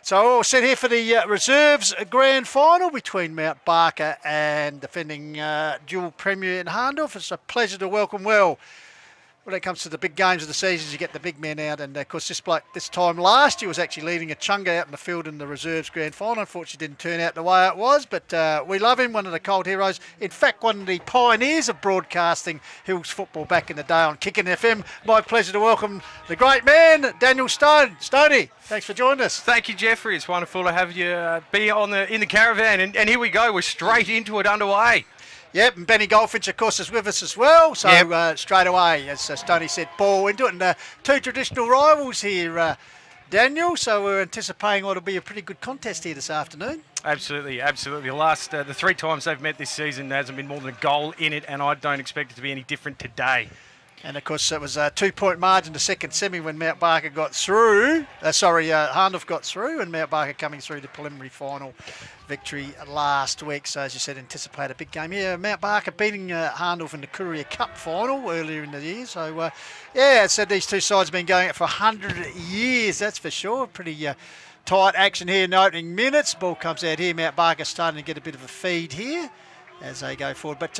So we're all set here for the Reserves Grand Final between Mt Barker and defending dual Premier in Hahndorf. It's a pleasure to welcome when it comes to the big games of the season, you get the big men out. And, of course, this bloke this time last year was actually leading Echunga out in the field in the Reserves Grand Final. Unfortunately, didn't turn out the way it was, but we love him, one of the Colt heroes. In fact, one of the pioneers of broadcasting Hills football back in the day on Kicking FM. My pleasure to welcome the great man, Daniel Stone. Stoney, thanks for joining us. Thank you, Jeffrey. It's wonderful to have you be in the caravan. And here we go. We're straight into it underway. Yep, and Benny Goldfinch, of course, is with us as well. So straight away, as Stoney said, ball into it. And two traditional rivals here, Daniel. So we're anticipating what will be a pretty good contest here this afternoon. Absolutely, absolutely. The 3 times they've met this season, there hasn't been more than a goal in it, and I don't expect it to be any different today. And, of course, it was a 2-point margin to second semi when Mt Barker got through. Hahndorf got through, and Mt Barker coming through the preliminary final victory last week. So, as you said, anticipate a big game. Yeah, Mt Barker beating Hahndorf in the Courier Cup final earlier in the year. So, I said these two sides have been going it for 100 years, that's for sure. Pretty tight action here in the opening minutes. Ball comes out here. Mt Barker starting to get a bit of a feed here as they go forward. But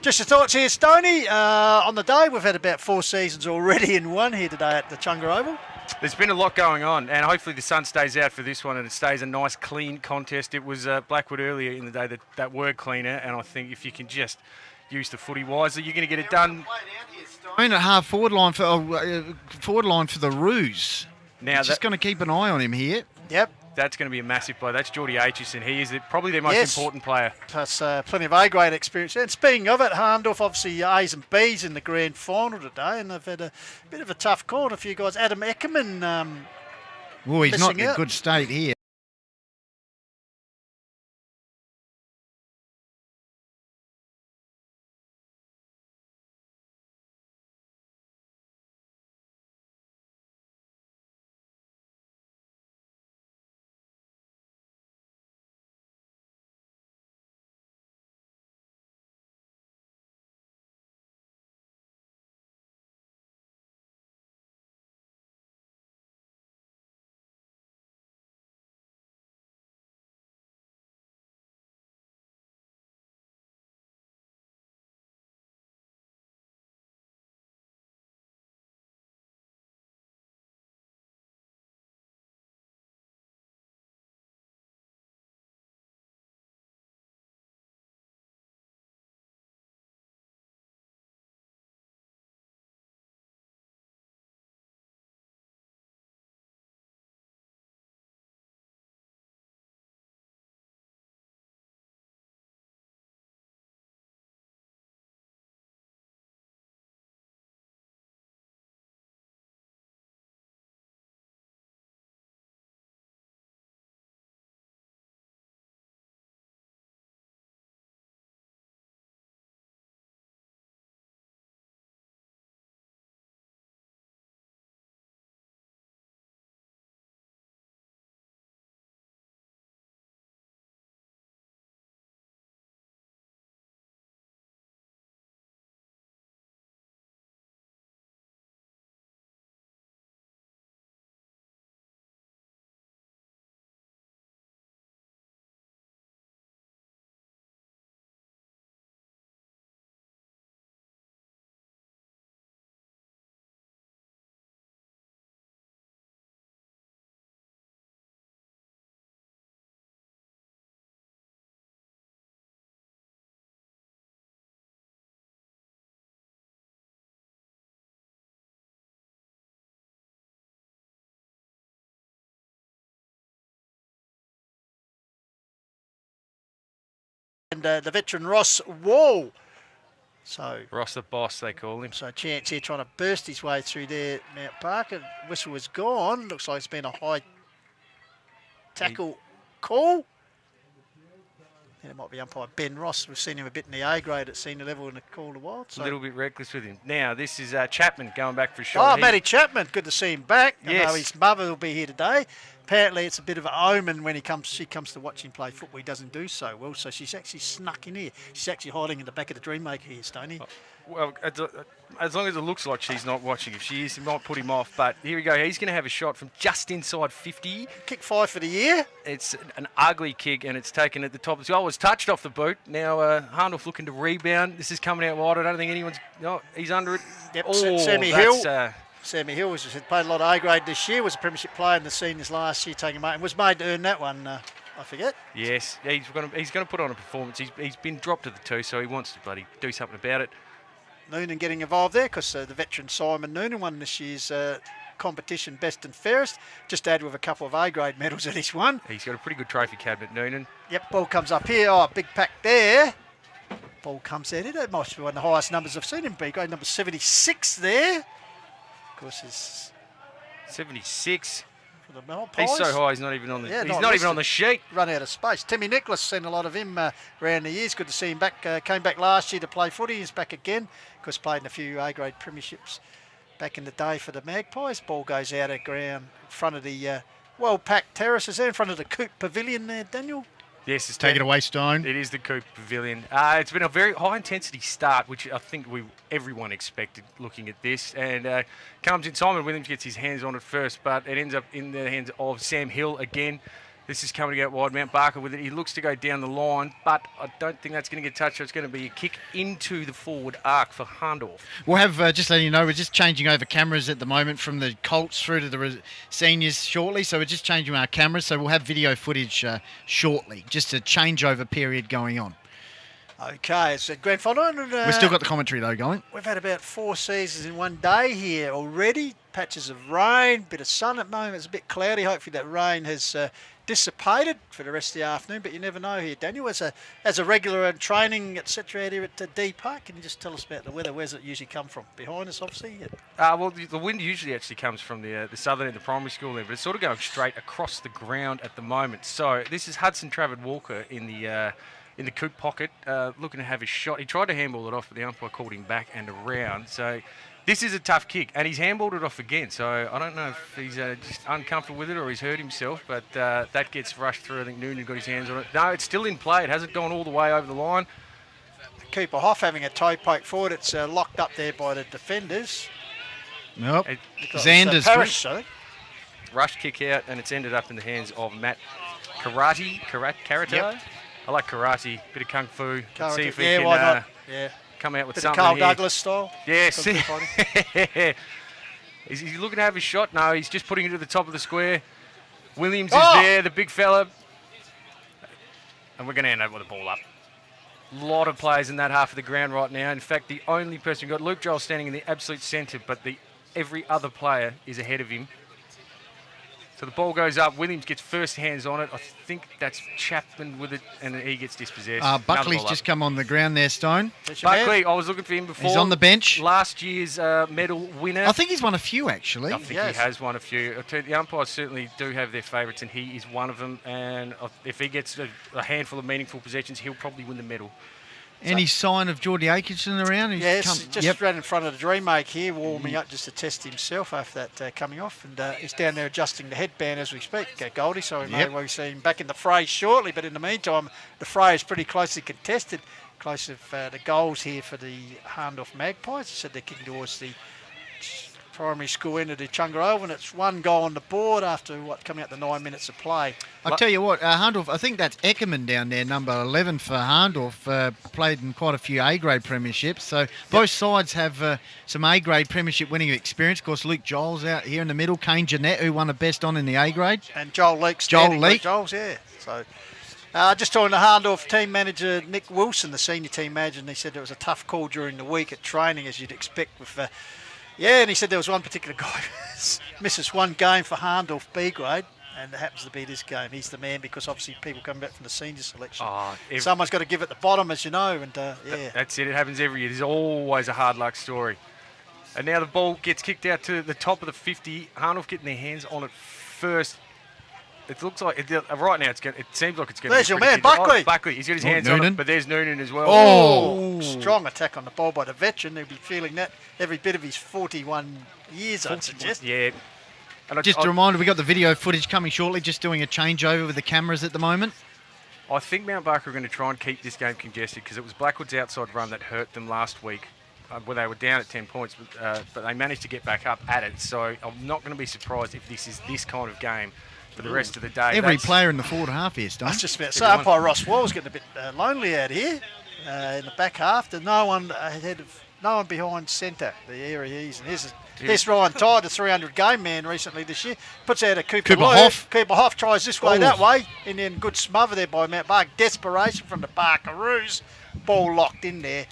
just your thoughts here, Stoney, on the day. We've had about 4 seasons already in one here today at the Echunga Oval. There's been a lot going on, and hopefully the sun stays out for this one and it stays a nice, clean contest. It was Blackwood earlier in the day that were cleaner, and I think if you can just use the footy wisely, you're going to get it done. Stone at half forward line for the Roos. Now just going to keep an eye on him here. Yep. That's going to be a massive player. That's Geordie Aitchison. He is probably their most important player. Plus plenty of A-grade experience. And speaking of it, Hahndorf obviously A's and B's in the grand final today, and they've had a bit of a tough call on a few guys. Adam Eckerman he's not in a good state here. And the veteran Ross Wall. So Ross the boss, they call him. So chance here trying to burst his way through there. Mt Barker, whistle was gone. Looks like it's been a high tackle call. it might be umpire Ben Ross. We've seen him a bit in the A grade at senior level in the Calder Wild. A little bit reckless with him. Now, this is Chapman going back for a shot. Oh, Matty Chapman. Good to see him back. Yes. I know his mother will be here today. Apparently, it's a bit of an omen when she comes to watch him play football. He doesn't do so well, so she's actually snuck in here. She's actually hiding in the back of the Dreammaker here, Stoney. Well, as long as it looks like she's not watching. If she is, it might put him off. But here we go. He's going to have a shot from just inside 50. Kick 5 for the year. It's an ugly kick, and it's taken at the top. The goal was touched off the boot. Now Hahndorf looking to rebound. This is coming out wide. I don't think anyone's... No, he's under it. Yep, oh, Sammy Hill. Sammy Hill has played a lot of A grade this year. Was a premiership player in the seniors last year, taking and was made to earn that one. I forget. Yes, he's going to put on a performance. He's been dropped to the 2, so he wants to bloody do something about it. Noonan getting involved there because the veteran Simon Noonan won this year's competition best and fairest. Just added with a couple of A grade medals that he's won. He's got a pretty good trophy cabinet, Noonan. Yep, ball comes up here. Oh, big pack there. Ball comes out. That must be one of the highest numbers I've seen him be. Grade number 76 there. Of course, it's 76. For the he's so high. He's not even on the. He's not even on the sheet. Run out of space. Timmy Nicholas, seen a lot of him around the years. Good to see him back. Came back last year to play footy. He's back again. Of course, played in a few A grade premierships back in the day for the Magpies. Ball goes out of ground in front of the well-packed terraces there, in front of the Coop Pavilion there, Daniel. Yes, it's Take it away, Stone. It is the Coop Pavilion. It's been a very high-intensity start, which I think everyone expected looking at this. And comes in, Simon Williams gets his hands on it first, but it ends up in the hands of Sam Hill again. This is coming out wide. Mt Barker with it. He looks to go down the line, but I don't think that's going to get touched. So it's going to be a kick into the forward arc for Hahndorf. We'll have, just letting you know, we're just changing over cameras at the moment from the Colts through to the seniors shortly. So we're just changing our cameras. So we'll have video footage shortly. Just a changeover period going on. Okay, it's a grand final. And, We've still got the commentary, though, going. We've had about 4 seasons in one day here already. Patches of rain, bit of sun at the moment. It's a bit cloudy. Hopefully that rain has dissipated for the rest of the afternoon, but you never know here. Daniel, as a regular training, etc. out here at D Park, can you just tell us about the weather? Where's it usually come from? Behind us, obviously? Well, the wind usually actually comes from the southern end of the primary school there, but it's sort of going straight across the ground at the moment. So this is Hudson Travers Walker in the Coop pocket, looking to have a shot. He tried to handball it off, but the umpire called him back and around. So this is a tough kick, and he's handballed it off again. So I don't know if he's just uncomfortable with it or he's hurt himself, but that gets rushed through. I think Noonan got his hands on it. No, it's still in play. It hasn't gone all the way over the line. Cooper Hoff having a toe poke forward. It's locked up there by the defenders. Nope. Xander's Parrish, rush kick out, and it's ended up in the hands of Matt Karate. Yep. I like karate, bit of kung fu. Karate. See if he Yeah, can why not? Yeah. come out with Bit something of Carl here. Douglas style. Yes. Is he looking to have his shot? No, he's just putting it to the top of the square. Williams is there, the big fella. And we're going to end up with the ball up. A lot of players in that half of the ground right now. In fact, the only person we've got, Luke Joel standing in the absolute centre, but every other player is ahead of him. So the ball goes up. Williams gets first hands on it. I think that's Chapman with it, and he gets dispossessed. Buckley's just come on the ground there, Stone. Buckley, I was looking for him before. He's on the bench. Last year's medal winner. I think he's won a few, actually. I think he has won a few. The umpires certainly do have their favourites, and he is one of them. And if he gets a handful of meaningful possessions, he'll probably win the medal. Any sign of Geordie Atkinson around? Yes, just ran in front of the Dreammake here, warming up just to test himself after that coming off. And he's down there adjusting the headband as we speak, Goldie. So we may well see him back in the fray shortly. But in the meantime, the fray is pretty closely contested. Close of the goals here for the Hahndorf Magpies. They said they're kicking towards the primary school end of the Echunga Oval, and it's 1 goal on the board after coming out the 9 minutes of play. I'll tell you what, Hahndorf, I think that's Eckerman down there, number 11 for Hahndorf, played in quite a few A-grade premierships. So both sides have some A-grade premiership winning experience. Of course, Luke Joel's out here in the middle. Kane Jeanette, who won the best on in the A-grade. And Joel Leake. Joel's, yeah. So just talking to Hahndorf team manager Nick Wilson, the senior team manager, and he said it was a tough call during the week at training, as you'd expect with... and he said there was one particular guy who misses one game for Hahndorf B grade, and it happens to be this game. He's the man because obviously people come back from the senior selection. Someone's got to give it the bottom, as you know, and That's it. It happens every year. There's always a hard luck story. And now the ball gets kicked out to the top of the 50. Hahndorf getting their hands on it first. It looks like right now. It seems like it's going. There's your man, Buckley. Buckley. He's got his hands on it, but there's Noonan as well. Oh, strong attack on the ball by the veteran. He'll be feeling that every bit of his 41 years, I'd suggest. Yeah. And Just a reminder, we got the video footage coming shortly. Just doing a changeover with the cameras at the moment. I think Mt Barker are going to try and keep this game congested because it was Blackwood's outside run that hurt them last week. Where they were down at 10 points, but they managed to get back up at it. So I'm not going to be surprised if this is this kind of game for the rest of the day. Every player in the forward half here, Stone. I was just about to say, umpire Ross Wall's getting a bit lonely out here in the back half. There's no one ahead of, no one behind centre, the area he's in. Here's Ryan Tide, the 300 game man recently this year. Puts out a Cooper Hoff. Cooper Hoff tries this way, that way, and then good smother there by Mt Barker. Desperation from the Barkeroos. Ball locked in there.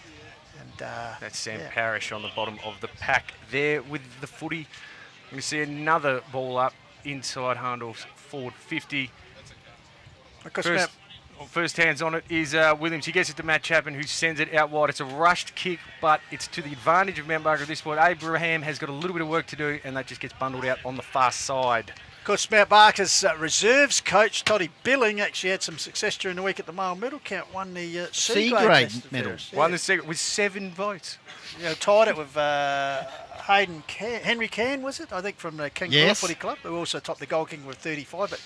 That's Sam Parrish on the bottom of the pack there with the footy. You can see another ball up inside Hahndorf's forward 50. First hands on it is Williams. He gets it to Matt Chapman, who sends it out wide. It's a rushed kick, but it's to the advantage of Mt Barker at this point. Abraham has got a little bit of work to do, and that just gets bundled out on the far side. Of course, Mt Barker's reserves coach, Toddy Billing, actually had some success during the week at the male medal count, won the C-grade medals. Yeah. Won the C-grade with 7 votes. You know, tied it with Henry Can, was it? I think from the King Footy Club, who also topped the Gold King with 35. But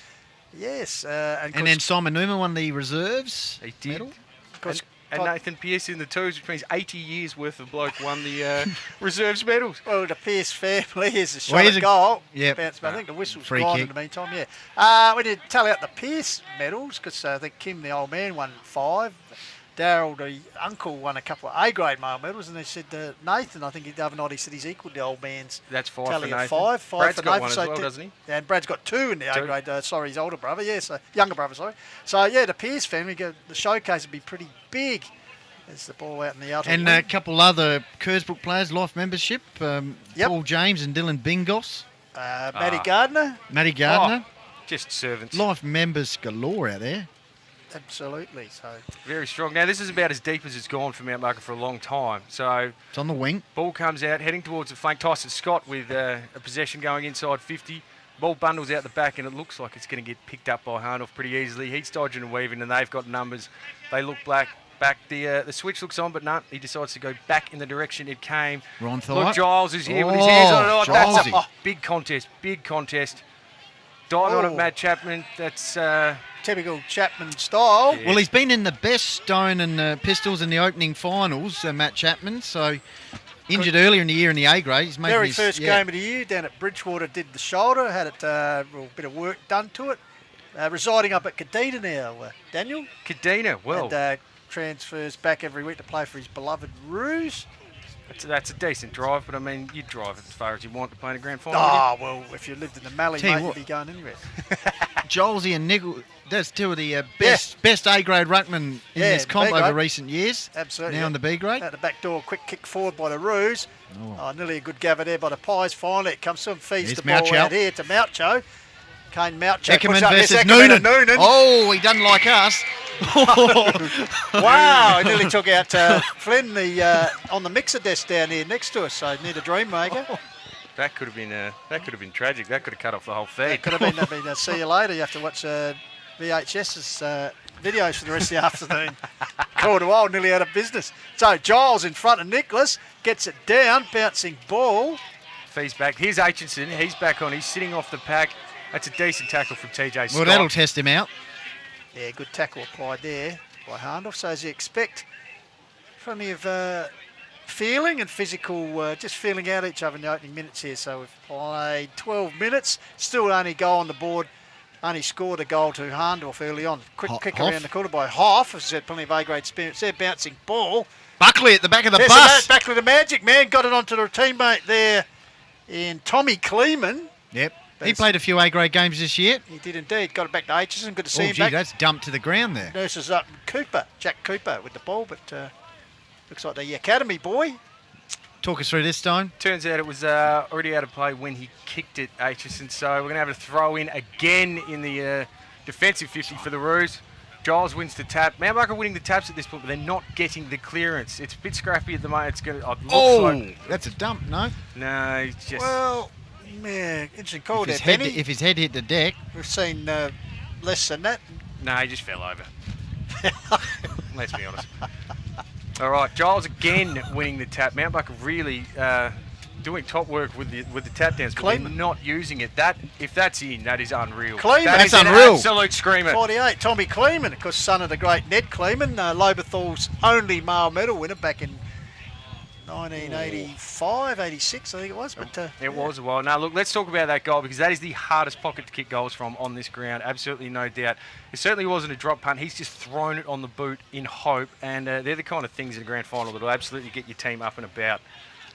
yes, and then Simon Newman won the reserves medal. And Nathan Pearce in the twos, which means 80 years worth of bloke won the reserves medals. Well, the Pearce family is a shot at goal. Yep. I think the whistle's gone in the meantime, we need to tally out the Pearce medals because I think Kim, the old man, won 5. Darryl, the uncle, won a couple of A-grade male medals, and they said Nathan, I think the other night he said he's equalled the old man's tally for Nathan. 5 Brad's for got Nathan, one as well, doesn't he? Yeah, and Brad's got 2 in the A-grade. His older brother, younger brother, sorry. So, the Pearce family, the showcase would be pretty big. There's the ball out in the outer and wing. a couple other Kersbrook players, life membership, Paul James and Dylan Bingos. Matty Gardner. Matty Gardner. Just servants. Life members galore out there. Absolutely. So very strong. Now, this is about as deep as it's gone for Mt Barker for a long time. So it's on the wing. Ball comes out, heading towards the flank. Tyson Scott with a possession going inside 50. Ball bundles out the back, and it looks like it's going to get picked up by Hahndorf pretty easily. He's dodging and weaving, and they've got numbers. They look back. The switch looks on, but no, he decides to go back in the direction it came. Ron Look, Giles is here with his hands on it. That's a big contest. Died on it, Matt Chapman. That's typical Chapman style. Yeah. Well, he's been in the best Stone and Pistols in the opening finals, Matt Chapman. So injured earlier in the year in the A grade. He's very first game of the year down at Bridgewater. Did the shoulder, had it a bit of work done to it. Residing up at Kadina now, Daniel. Kadina, well. And transfers back every week to play for his beloved Roos. That's a decent drive, but I mean, you drive as far as you want to play in a grand final. Oh, well, if you lived in the Mallee, mate, you'd be going anywhere. Jolsey and Nickel, that's 2 of the best A-grade ruckmen in this comp over recent years. Absolutely. Now in the B-grade. At the back door, quick kick forward by the Roos. Nearly a good gather there by the Pies. Finally, it comes to him, feeds the ball out here to Moucho. Kane Moucho. Eckerman versus Noonan. Oh, he doesn't like us. Wow, he nearly took out Flynn on the mixer desk down here next to us, so near the Dream Maker. That could have been tragic. That could have cut off the whole feed. That could have been see you later. You have to watch VHS's videos for the rest of the afternoon. Quarter while, nearly out of business. So Giles in front of Nicholas, gets it down, bouncing ball. Fees back. Here's Aitchison. He's back on. He's sitting off the pack. That's a decent tackle from TJ Scott. Well, that'll test him out. Yeah, good tackle applied there by Hahndorf. So as you expect, plenty of feeling and physical, just feeling out each other in the opening minutes here. So we've played 12 minutes, still only goal on the board, only scored a goal to Hahndorf early on. Quick kick around the corner by Hoff, as I said, plenty of A-grade experience there, bouncing ball. Buckley at the back of the bus. Buckley the Magic Man, got it onto the teammate there in Tommy Kleeman. Yep. He played a few A-grade games this year. He did indeed. Got it back to Aitchison. Good to see him back. That's dumped to the ground there. Nurses up Jack Cooper with the ball, but looks like the academy boy. Talk us through this, Stone. Turns out it was already out of play when he kicked it, Aitchison. So we're going to have a throw in again in the defensive 50 for the Roos. Giles wins the tap. Mt Barker winning the taps at this point, but they're not getting the clearance. It's a bit scrappy at the moment. It's going to. That's a dump, no? No, it's just. Well, Yeah, interesting call If there, his head, Benny. if his head hit the deck. We've seen less than that. No, he just fell over. Let's be honest. All right, Giles again winning the tap. Mt Barker really doing top work with the tap dance, but they're not using it. That if that's in, that is unreal. Kleeman. That That's is an unreal. absolute screamer. 48, Tommy Kleeman, of course, son of the great Ned Kleeman, Loberthal's only male medal winner back in 1985, 86, I think it was. But it was a while. Now, look, let's talk about that goal because that is the hardest pocket to kick goals from on this ground. Absolutely no doubt. It certainly wasn't a drop punt. He's just thrown it on the boot in hope, and they're the kind of things in the grand final that will absolutely get your team up and about.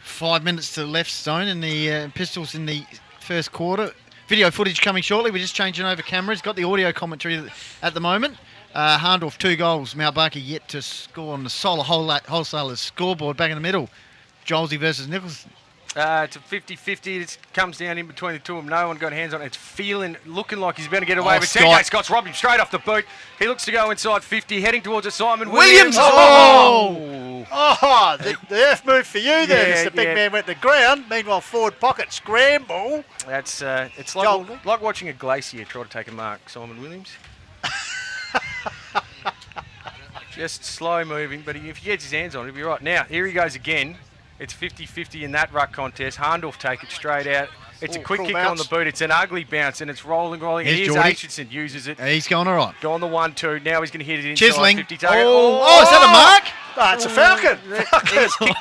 5 minutes to left, Stone, in the Pistols in the first quarter. Video footage coming shortly. We're just changing over cameras. Got the audio commentary at the moment. Hahndorf 2 goals. Mt Barker yet to score on the Solar Wholesalers scoreboard back in the middle. Jolsey versus Nicholson. It's a 50-50. It comes down in between the two of them. No one got hands on it. It's looking like he's about to get away. But TJ Scott's robbed him straight off the boot. He looks to go inside 50, heading towards it. Simon Williams. The F move for you there, as the big man went to the ground. Meanwhile, forward pocket scramble. That's it's like watching a glacier try to take a mark. Simon Williams. Just slow moving, but if he gets his hands on it, he'll be right. Now, here he goes again. It's 50-50 in that ruck contest. Hahndorf take it straight out. It's a quick kick on the boot. It's an ugly bounce, and it's rolling. Here's Aitchison, uses it. He's going all right. Go on the 1-2. Now he's going to hit it inside Chiseling. 50 target. Oh, is that a mark? It's a Falcon.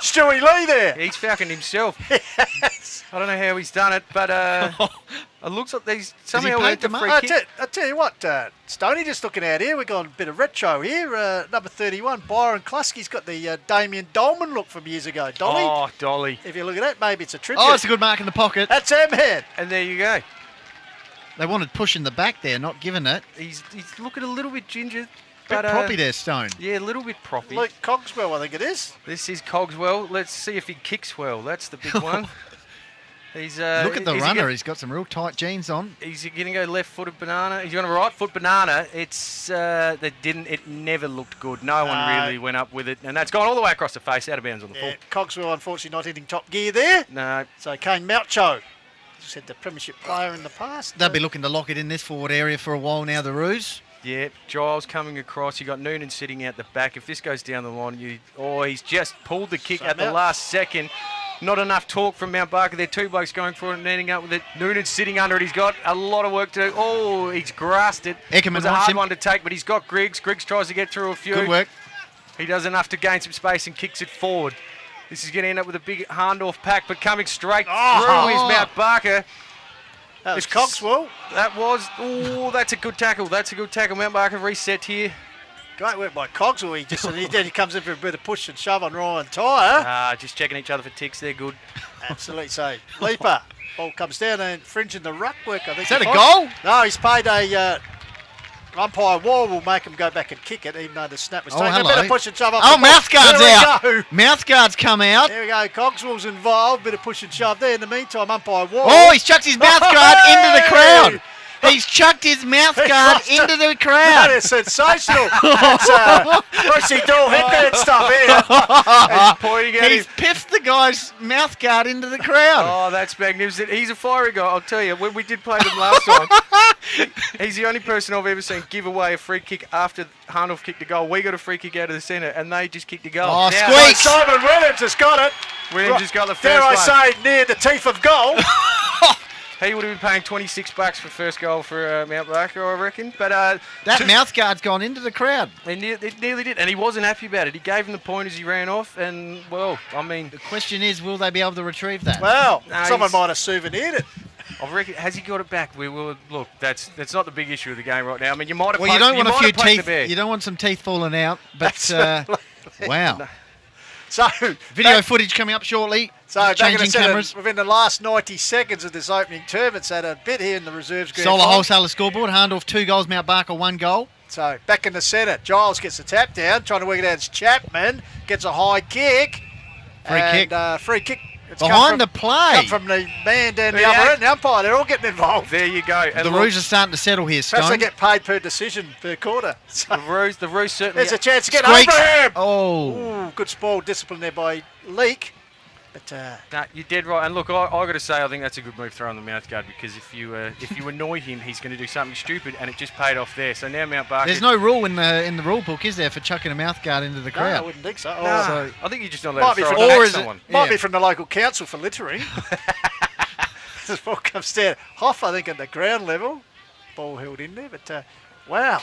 Stewie Lee there. He's Falcon himself. Yes. I don't know how he's done it, but it looks like these somehow went to free kick. I tell you what, Stoney, just looking out here, we've got a bit of retro here. Number 31, Byron Kluski's got the Damien Dolman look from years ago. Dolly. Oh, Dolly. If you look at that, maybe it's a tribute. Oh, it's a good mark in the pocket. That's M-head. And there you go. They wanted push in the back there, not giving it. He's looking a little bit ginger. Bit proppy there, Stone. Yeah, a little bit proppy. Luke Cogswell, I think it is. This is Cogswell. Let's see if he kicks well. That's the big one. He's look at the runner. He's got some real tight jeans on. He's going to go left-footed banana. He's going to right-foot banana. It's it never looked good. No one really went up with it, and that's gone all the way across the face, out of bounds on the full. Cogswell, unfortunately, not hitting top gear there. No. So Kane Moucho, said the premiership player in the past. They'll be looking to lock it in this forward area for a while now. The Roos. Yeah, Giles coming across. You got Noonan sitting out the back. If this goes down the line, he's just pulled the kick at the last second. Not enough talk from Mt Barker. They're 2 blokes going for it and ending up with it. Noonan's sitting under it. He's got a lot of work to do. Oh, he's grasped it. Eckerman was a hard one to take, but he's got Griggs. Griggs tries to get through a few. Good work. He does enough to gain some space and kicks it forward. This is going to end up with a big Hahndorf pack, but coming straight through is Mt Barker. That was Cogswell. That was. Oh, that's a good tackle. That's a good tackle. Mt Barker reset here. Great work by Cogswell. He comes in for a bit of push and shove on Ryan Tyre. Just checking each other for ticks. They're good. Absolutely. So, Leaper. Ball comes down and infringing the ruck work, I think. Is that a goal? No, he's paid a umpire wall will make him go back and kick it, even though the snap was taken. Hello. A bit of push and shove off Oh, the ball. Mouthguard's out. Go. Mouthguard's come out. There we go. Cogswell's involved. Bit of push and shove there. In the meantime, umpire wall. Oh, he's chucked his mouthguard into the crowd. He's chucked his mouthguard into the crowd. That is sensational. That's Brucey Doyle headband stuff here. He's piffed the guy's mouthguard into the crowd. Oh, that's magnificent. He's a fiery guy, I'll tell you. When we did play them last time, he's the only person I've ever seen give away a free kick after Hahndorf kicked a goal. We got a free kick out of the centre, and they just kicked a goal. Oh, now, squeak. Simon Williams has got it. Williams has got the first Dare I one. say, near the teeth of goal. He would have been paying $26 for first goal for Mt Barker, I reckon. But that mouthguard's gone into the crowd. It nearly did, and he wasn't happy about it. He gave him the point as he ran off, and, well, I mean... The question is, will they be able to retrieve that? Well, No, someone might have souvenired it. I reckon, has he got it back? We will look. That's not the big issue of the game right now. I mean, you might have. Well, you don't want a few teeth. You You don't want some teeth falling out. But wow. So video footage coming up shortly. So back in the changing cameras. centre, within the last 90 seconds of this opening term, it's had a bit here in the reserves. Solar Wholesaler scoreboard. Hahndorf 2 goals. Mt Barker 1 goal. So back in the centre, Giles gets the tap down, trying to work it out. It's Chapman gets a high kick. Free kick. It's behind the play. Come from the man down the other end, the umpire. They're all getting involved. There you go. And the Roos are starting to settle here, Stone. Perhaps they get paid per decision per quarter. So the Roos certainly. There's a chance to get Squeaks. over him. Oh. Ooh, good spoil discipline there by Leake. But nah, you're dead right. And look, I got to say, I think that's a good move throwing the mouthguard, because if you annoy him, he's going to do something stupid, and it just paid off there. So now Mt Barker. There's no rule in the rule book, is there, for chucking a mouthguard into the no, crowd? I wouldn't think so. No, So I think you're just not allowed to throw from, it or at is it, someone. might be from the local council for littering. This ball comes down. Hoff, I think, at the ground level. Ball held in there, but wow.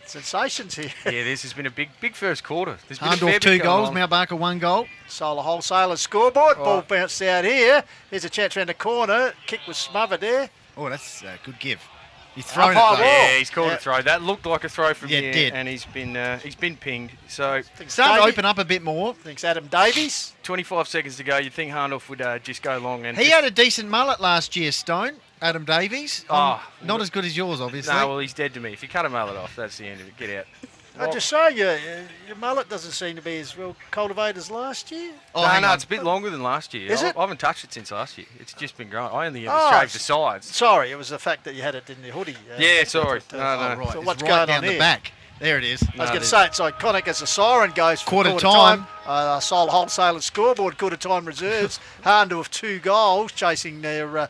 Sensations here. Yeah, this has been a big first quarter. There's been a fair Hahndorf bit 2 going goals, on. Mt Barker 1 goal. Solar Wholesalers scoreboard. Oh. Ball bounced out here. Here's a chance around the corner. Kick was smothered there. Oh, that's a good give. He's thrown Up it high though. wall. Yeah, he's called a throw. That looked like a throw from Yeah, it here, did. and he's been pinged. So Starting to open up a bit more. Thinks Adam Davies. 25 seconds to go. You'd think Hahndorf would just go long. And He just, had a decent mullet last year, Stone. Adam Davies. Not as good as yours, obviously. No, well, he's dead to me. If you cut a mullet off, that's the end of it. Get out. I just say your mullet doesn't seem to be as well cultivated as last year. Oh, no, hang on. it's a bit longer than last year. Is it? I haven't touched it since last year. It's just been growing. I only ever shaved the sides. Sorry, it was the fact that you had it in your hoodie. Yeah, sorry. No, No. Right, So it's what's right going down on the here? back. There it is. I was going to say, it's iconic as the siren goes for Quarter quarter time. time. Solar Wholesalers scoreboard, quarter time reserves. Hahndorf 2 goals, chasing their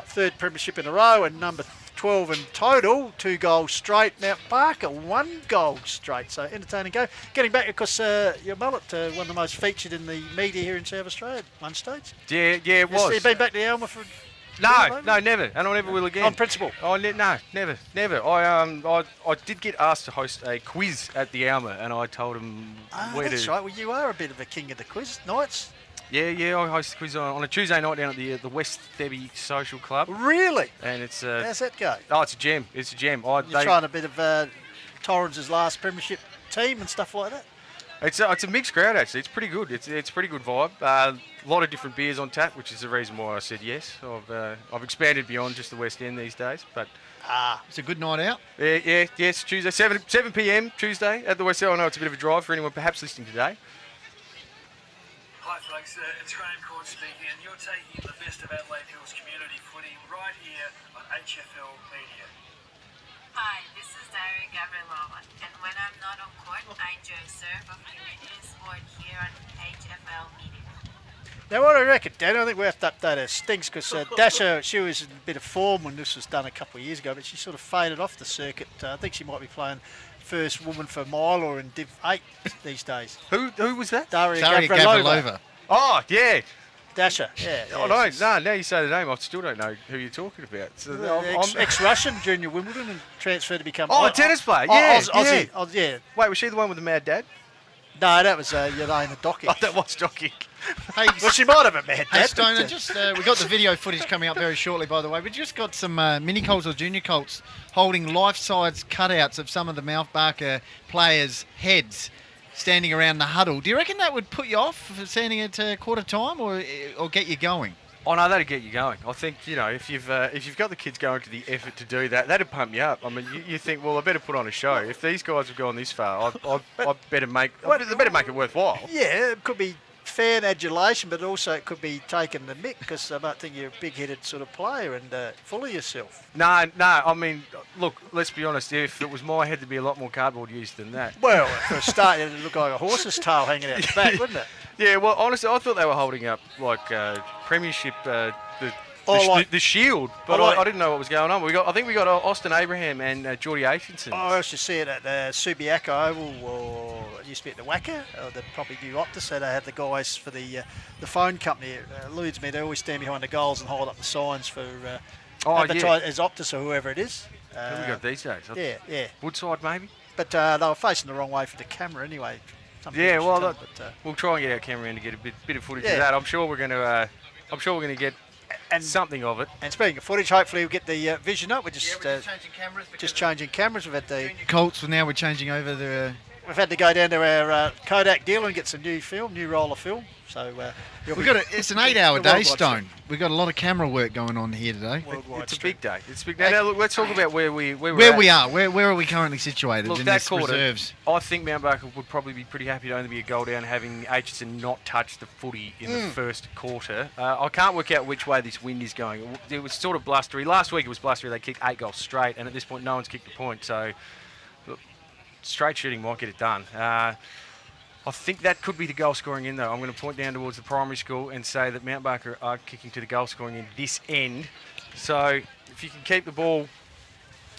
third premiership in a row, and number 12 in total, 2 goals straight. Mt Barker 1 goal straight. So entertaining game. Getting back, of course, your mullet, one of the most featured in the media here in South Australia at one stage. Yeah, it was. You've been back to Alma for? No, never, and I never will again. On principle? Oh, no, never. I did get asked to host a quiz at the Alma, and I told him where That's to. right. Well, you are a bit of a king of the quiz nights. Yeah, I host a quiz on a Tuesday night down at the West Thebby Social Club. Really? And it's How's that go? Oh, it's a gem. It's a gem. You're trying a bit of Torrance's last premiership team and stuff like that. It's a mixed crowd actually. It's pretty good. It's pretty good vibe. A lot of different beers on tap, which is the reason why I said yes. I've expanded beyond just the West End these days, but. It's a good night out. Yes, Tuesday, 7 p.m. Tuesday at the West End. I know it's a bit of a drive for anyone perhaps listening today. Hi folks, it's Graham Court speaking, and you're taking the best of Adelaide Hills community footy right here on HFL Media. Hi, this is Diary Gavrilova, and when I'm not on court, I enjoy surf of community sport here on HFL Media. Now, what do I reckon, Dan? I think we have to update our stinks because Dasha, she was in a bit of form when this was done a couple of years ago, but she sort of faded off the circuit. I think she might be playing first woman for Milo in Div 8 these days. Who was that? Daria Gavrilova. Gavrilova. Oh, yeah. Dasha, yeah. Oh, no, now you say the name, I still don't know who you're talking about. So Ex-Russian junior Wimbledon and transferred to become... a tennis player, yeah. Aussie, yeah. Wait, was she the one with the mad dad? No, that was Yelena Dokic. Oh, that was Dokic. Hey, well, she might have a mad Hey, dad. Stoner, we got the video footage coming up very shortly, by the way. We just got some mini Colts or junior Colts holding life-size cutouts of some of the Mt Barker players' heads standing around the huddle. Do you reckon that would put you off for standing at quarter time or get you going? Oh no, that'd get you going. I think if you've got the kids going to the effort to do that, that'd pump you up. I mean, you think, well, I better put on a show. If these guys have gone this far, I better make it worthwhile. Yeah, it could be fan adulation, but also it could be taking the mick because I don't think you're a big-headed sort of player and full of yourself. No. I mean, look, let's be honest. If it was my head, there'd be a lot more cardboard used than that. Well, for a start, it'd look like a horse's tail hanging out the back, wouldn't it? Yeah, well, honestly, I thought they were holding up like premiership, the shield, but I didn't know what was going on. I think we got Austin Abraham and Geordie Aitchison. I used to see it at the Subiaco Oval, or it used to be at the Wacker, or the probably new Optus. So they had the guys for the phone company. It eludes me. They always stand behind the goals and hold up the signs for advertise as Optus or whoever it is. Who we got these days? Yeah. Woodside maybe. But they were facing the wrong way for the camera anyway. Yeah, well, we'll try and get our camera in to get a bit of footage of that. I'm sure we're going to get something of it. And speaking of footage, hopefully we'll get the vision up. We're just changing cameras. We've had the Colts. Now we're changing over the. We've had to go down to our Kodak dealer and get some new roll of film. So it's an 8-hour day, Stone. We've got a lot of camera work going on here today. It's a big day. It's a big day. Now look, let's talk about where we are. Where are we currently situated Look, in that this quarter, reserves? I think Mt Barker would probably be pretty happy to only be a goal down, having Aitchison not touch the footy in the first quarter. I can't work out which way this wind is going. It was sort of blustery. Last week it was blustery. They kicked 8 goals straight, and at this point no one's kicked a point. So look, straight shooting might get it done. I think that could be the goal scoring end, though. I'm going to point down towards the primary school and say that Mt Barker are kicking to the goal scoring end this end. So if you can keep the ball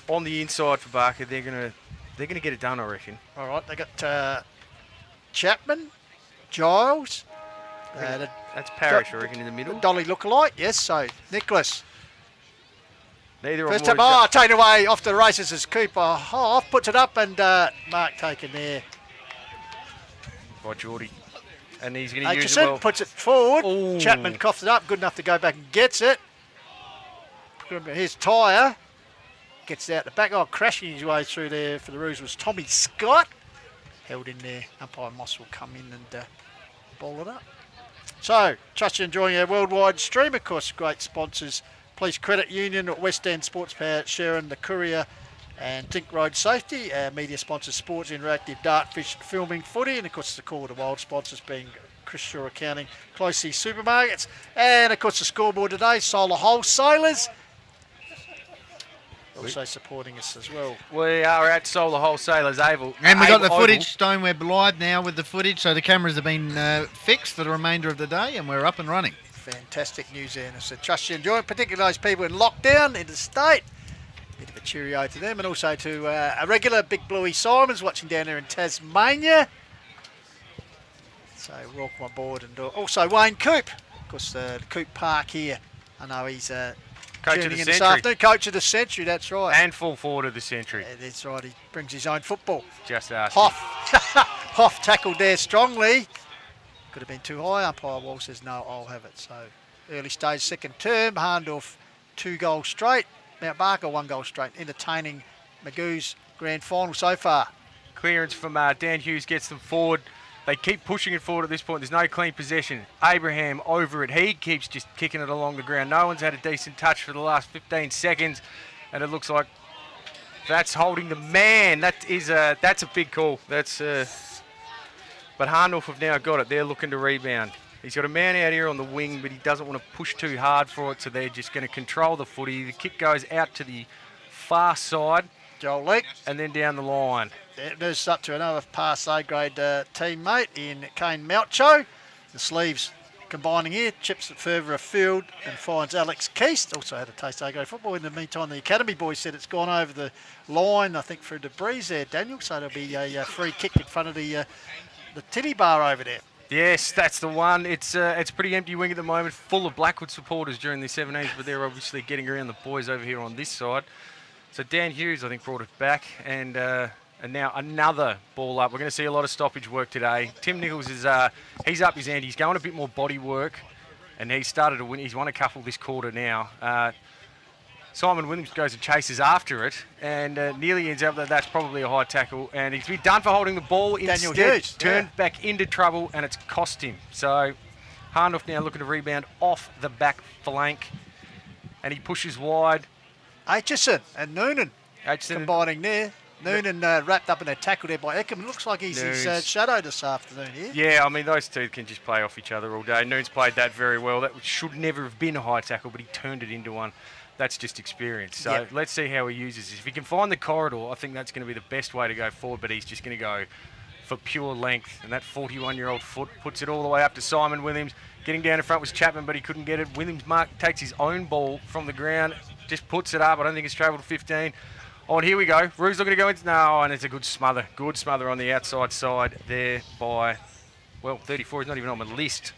on the inside for Barker, they're going to get it done, I reckon. All right, they got Chapman, Giles. That's Parrish, I reckon, in the middle. Dolly lookalike, yes. So Nicholas. Neither First of them. time, taken away off the races as Cooper Hoff puts it up, and Mark taken there. By Geordie. And he's going to use it well. Puts it forward. Ooh. Chapman coughs it up, good enough to go back and gets it. Here's Tyre. Gets out the back. Oh, crashing his way through there for the Roos was Tommy Scott. Held in there. Umpire Moss will come in and ball it up. So, trust you're enjoying our worldwide stream. Of course, great sponsors. Police Credit Union, West End Sports Power, Sharon, The Courier, and Think Road Safety. Our media sponsors, Sports Interactive, Dartfish, Filming Footy, and of course the Call to Wild sponsors being Chris Shaw Accounting, Closely Supermarkets, and of course the scoreboard today, Solar Wholesalers, also supporting us as well. We are at Solar Wholesalers Oval. And we got the footage, Stoneweb live now with the footage, so the cameras have been fixed for the remainder of the day, and we're up and running. Fantastic news there, and so trust you enjoy it, particularly those people in lockdown in the state. Bit of a cheerio to them, and also to a regular Big Bluey Simons watching down there in Tasmania. So welcome aboard, and also Wayne Coop, of course the Coop Park here. I know he's Coach of the this century. afternoon. Coach of the century, that's right. And full forward of the century. Yeah, that's right, he brings his own football. Just ask. Hoff tackled there strongly. Could have been too high. Umpire Wall says no, I'll have it. So early stage second term, Hahndorf 2 goals straight. Mt Barker 1 goal straight. Entertaining Magoo's grand final so far. Clearance from Dan Hughes gets them forward. They keep pushing it forward at this point. There's no clean possession. Abraham over it. He keeps just kicking it along the ground. No one's had a decent touch for the last 15 seconds. And it looks like that's holding the man. That's a big call. But Hahndorf have now got it. They're looking to rebound. He's got a man out here on the wing, but he doesn't want to push too hard for it, so they're just going to control the footy. The kick goes out to the far side. Joel Leake. And then down the line. There's up to another pass A-grade teammate in Kane Malcho. The sleeves combining here, chips it further afield and finds Alex Keast. Also had a taste of A-grade football. In the meantime, the Academy boys said it's gone over the line, I think, through debris there, Daniel. So there'll be a free kick in front of the titty bar over there. Yes, that's the one. It's pretty empty wing at the moment, full of Blackwood supporters during the 17s, but they're obviously getting around the boys over here on this side. So Dan Hughes, I think, brought it back, and now another ball up. We're going to see a lot of stoppage work today. Tim Nichols is he's up his end. He's going a bit more body work, and he's started to win. He's won a couple this quarter now. Simon Williams goes and chases after it, and nearly ends up that that's probably a high tackle, and he's been done for holding the ball. Daniel Instead, Hughes, turned back into trouble, and it's cost him. So Hahndorf now looking to rebound off the back flank, and he pushes wide. Aitchison and Noonan combining there. Noonan wrapped up in a tackle there by Eckham. It looks like he's his shadow this afternoon here. Yeah, I mean, those two can just play off each other all day. Noon's played that very well. That should never have been a high tackle, but he turned it into one. That's just experience. So let's see how he uses this. If he can find the corridor, I think that's going to be the best way to go forward, but he's just going to go for pure length. And that 41-year-old foot puts it all the way up to Simon Williams. Getting down in front was Chapman, but he couldn't get it. Williams takes his own ball from the ground, just puts it up. I don't think it's travelled 15. Oh, and here we go. Rue's looking to go into... No, and it's a good smother. Good smother on the outside side there by... Well, 34 is not even on the list.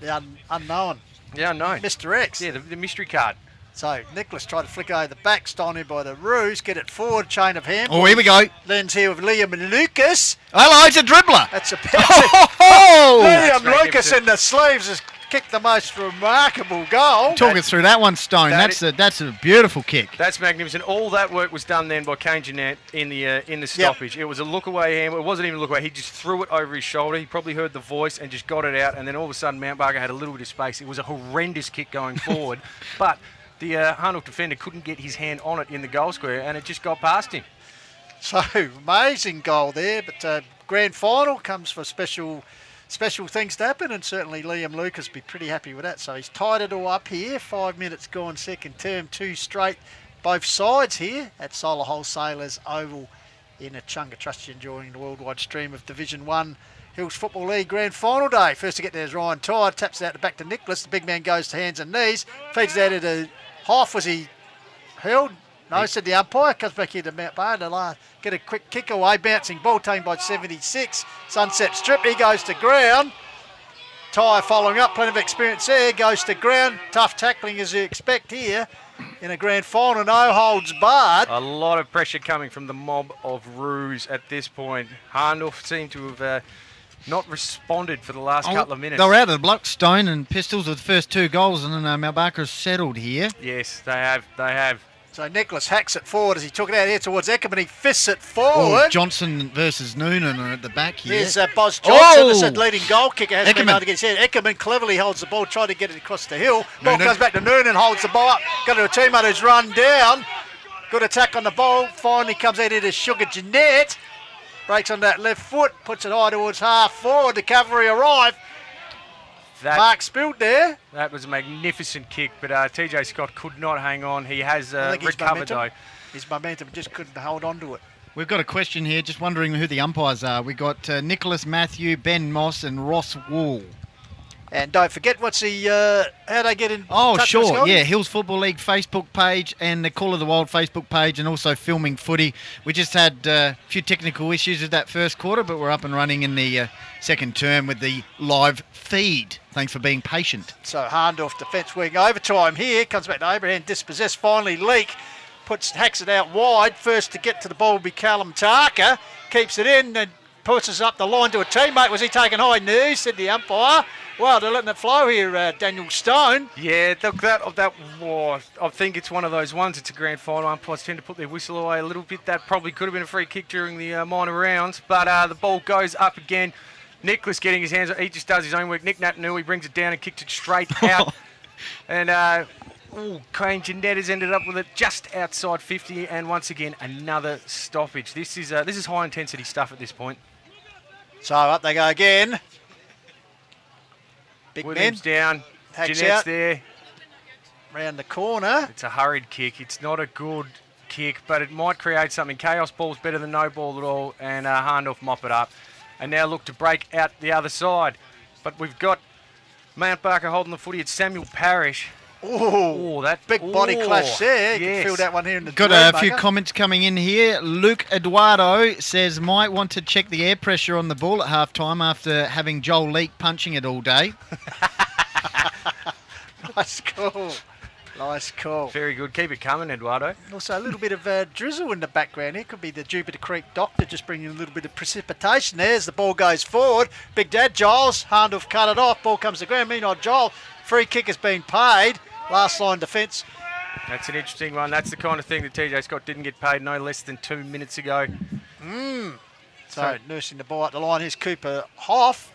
The unknown. Yeah, unknown. Mr. X. Yeah, the mystery card. So Nicholas tried to flick over the back, stolen in by the Roos, get it forward, chain of hand. Oh, here we go. Lens here with Liam and Lucas. Hello, it's a dribbler. That's a Liam Lucas in the sleeves has kicked the most remarkable goal. Talk us through that one, Stone. That's a beautiful kick. That's magnificent. All that work was done then by Kane Jeanette in the stoppage. It was a look away hand. It wasn't even a look away. He just threw it over his shoulder. He probably heard the voice and just got it out. And then all of a sudden, Mt Barker had a little bit of space. It was a horrendous kick going forward, but the Hahndorf defender couldn't get his hand on it in the goal square, and it just got past him. So amazing goal there, but grand final comes for special things to happen, and certainly Liam Lucas will be pretty happy with that. So he's tied it all up here. 5 minutes gone second term, 2 straight, both sides here at Solar Wholesalers Oval in Echunga. Trust you enjoying the worldwide stream of Division 1 Hills Football League Grand Final Day. First to get there is Ryan Tyre, taps it out the back to Nicholas. The big man goes to hands and knees, feeds it out into half. Was he held? No, said the umpire. Comes back here to Mt Barker. Get a quick kick away. Bouncing ball taken by 76. Sunset strip. He goes to ground. Tyre following up. Plenty of experience there. Goes to ground. Tough tackling as you expect here in a grand final. No holds barred. A lot of pressure coming from the mob of Roos at this point. Hahndorf seem to have not responded for the last couple of minutes. They're out of the block. Stone and Pistols with the first 2 goals, and then Mt Barker's settled here. Yes, they have. They have. So Nicholas hacks it forward as he took it out here towards Eckerman. He fists it forward. Oh, Johnson versus Noonan are at the back here. Here's Boz Johnson, the leading goal kicker, has been able to get his head. Eckerman cleverly holds the ball, trying to get it across the hill. Ball comes back to Noonan, holds the ball up. Got to a teammate who's run down. Good attack on the ball. Finally comes out here to Sugar Jeanette. Breaks on that left foot, puts it high towards half forward. The cavalry arrive. Mark spilled there. That was a magnificent kick, but TJ Scott could not hang on. He has recovered though. His momentum just couldn't hold on to it. We've got a question here, just wondering who the umpires are. We've got Nicholas Matthew, Ben Moss and Ross Wool. And don't forget, what's the how they get in Oh, touch sure, with us, yeah, Hills Football League Facebook page and the Call of the Wild Facebook page, and also Filming Footy. We just had a few technical issues with that first quarter, but we're up and running in the second term with the live feed. Thanks for being patient. So Hahndorf defence wing overtime here. Comes back to Abraham, dispossessed, finally Leak. Hacks it out wide. First to get to the ball will be Callum Tarker. Keeps it in and pushes up the line to a teammate. Was he taking high knees, said the umpire. Well, they're letting it flow here, Daniel Stone. Yeah, look, I think it's one of those ones. It's a grand final. Umpires tend to put their whistle away a little bit. That probably could have been a free kick during the minor rounds. But the ball goes up again. Nicholas getting his hands on. He just does his own work. Nick Natanui brings it down and kicks it straight out. And Crane Jeanette has ended up with it just outside 50. And once again, another stoppage. This is high intensity stuff at this point. So up they go again. Big Williams men. down. Hacks Jeanette's out. there. Round the corner. It's a hurried kick. It's not a good kick, but it might create something. Chaos ball's better than no ball at all, and Hahndorf mop it up. And now look to break out the other side. But we've got Mt Barker holding the footy. It's Samuel Parrish. Oh, that big body clash there. You Yes. can feel that one here in the Got a few comments coming in here. Luke Eduardo says, might want to check the air pressure on the ball at half-time after having Joel Leake punching it all day. Nice call. Nice call. Very good. Keep it coming, Eduardo. Also a little bit of drizzle in the background here. Could be the Jupiter Creek Doctor just bringing a little bit of precipitation there as the ball goes forward. Big Dad Giles, Hahndorf cut it off. Ball comes to ground. Meanwhile, Giles, free kick has been paid. Last line defence. That's an interesting one. That's the kind of thing that TJ Scott didn't get paid no less than 2 minutes ago. So nursing the ball up the line. Here's Cooper Hoff,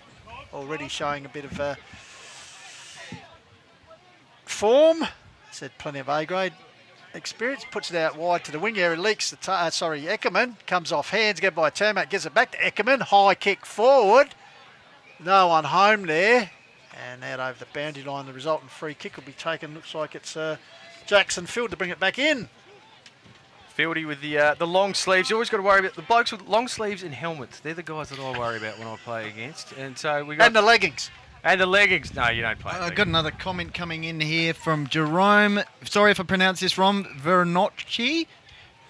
already showing a bit of form. Said plenty of A-grade experience. Puts it out wide to the wing area. Leaks the Eckerman. Comes off hands. Get by a teammate. Gives it back to Eckerman. High kick forward. No one home there. And out over the boundary line, the resultant free kick will be taken. Looks like it's Jackson Field to bring it back in. Fieldy with the long sleeves. You always got to worry about the blokes with long sleeves and helmets. They're the guys that I worry about when I play against. And so we got And the leggings. And the leggings. No, you don't play. I've got another comment coming in here from Jerome. Sorry if I pronounce this wrong. Vernocci.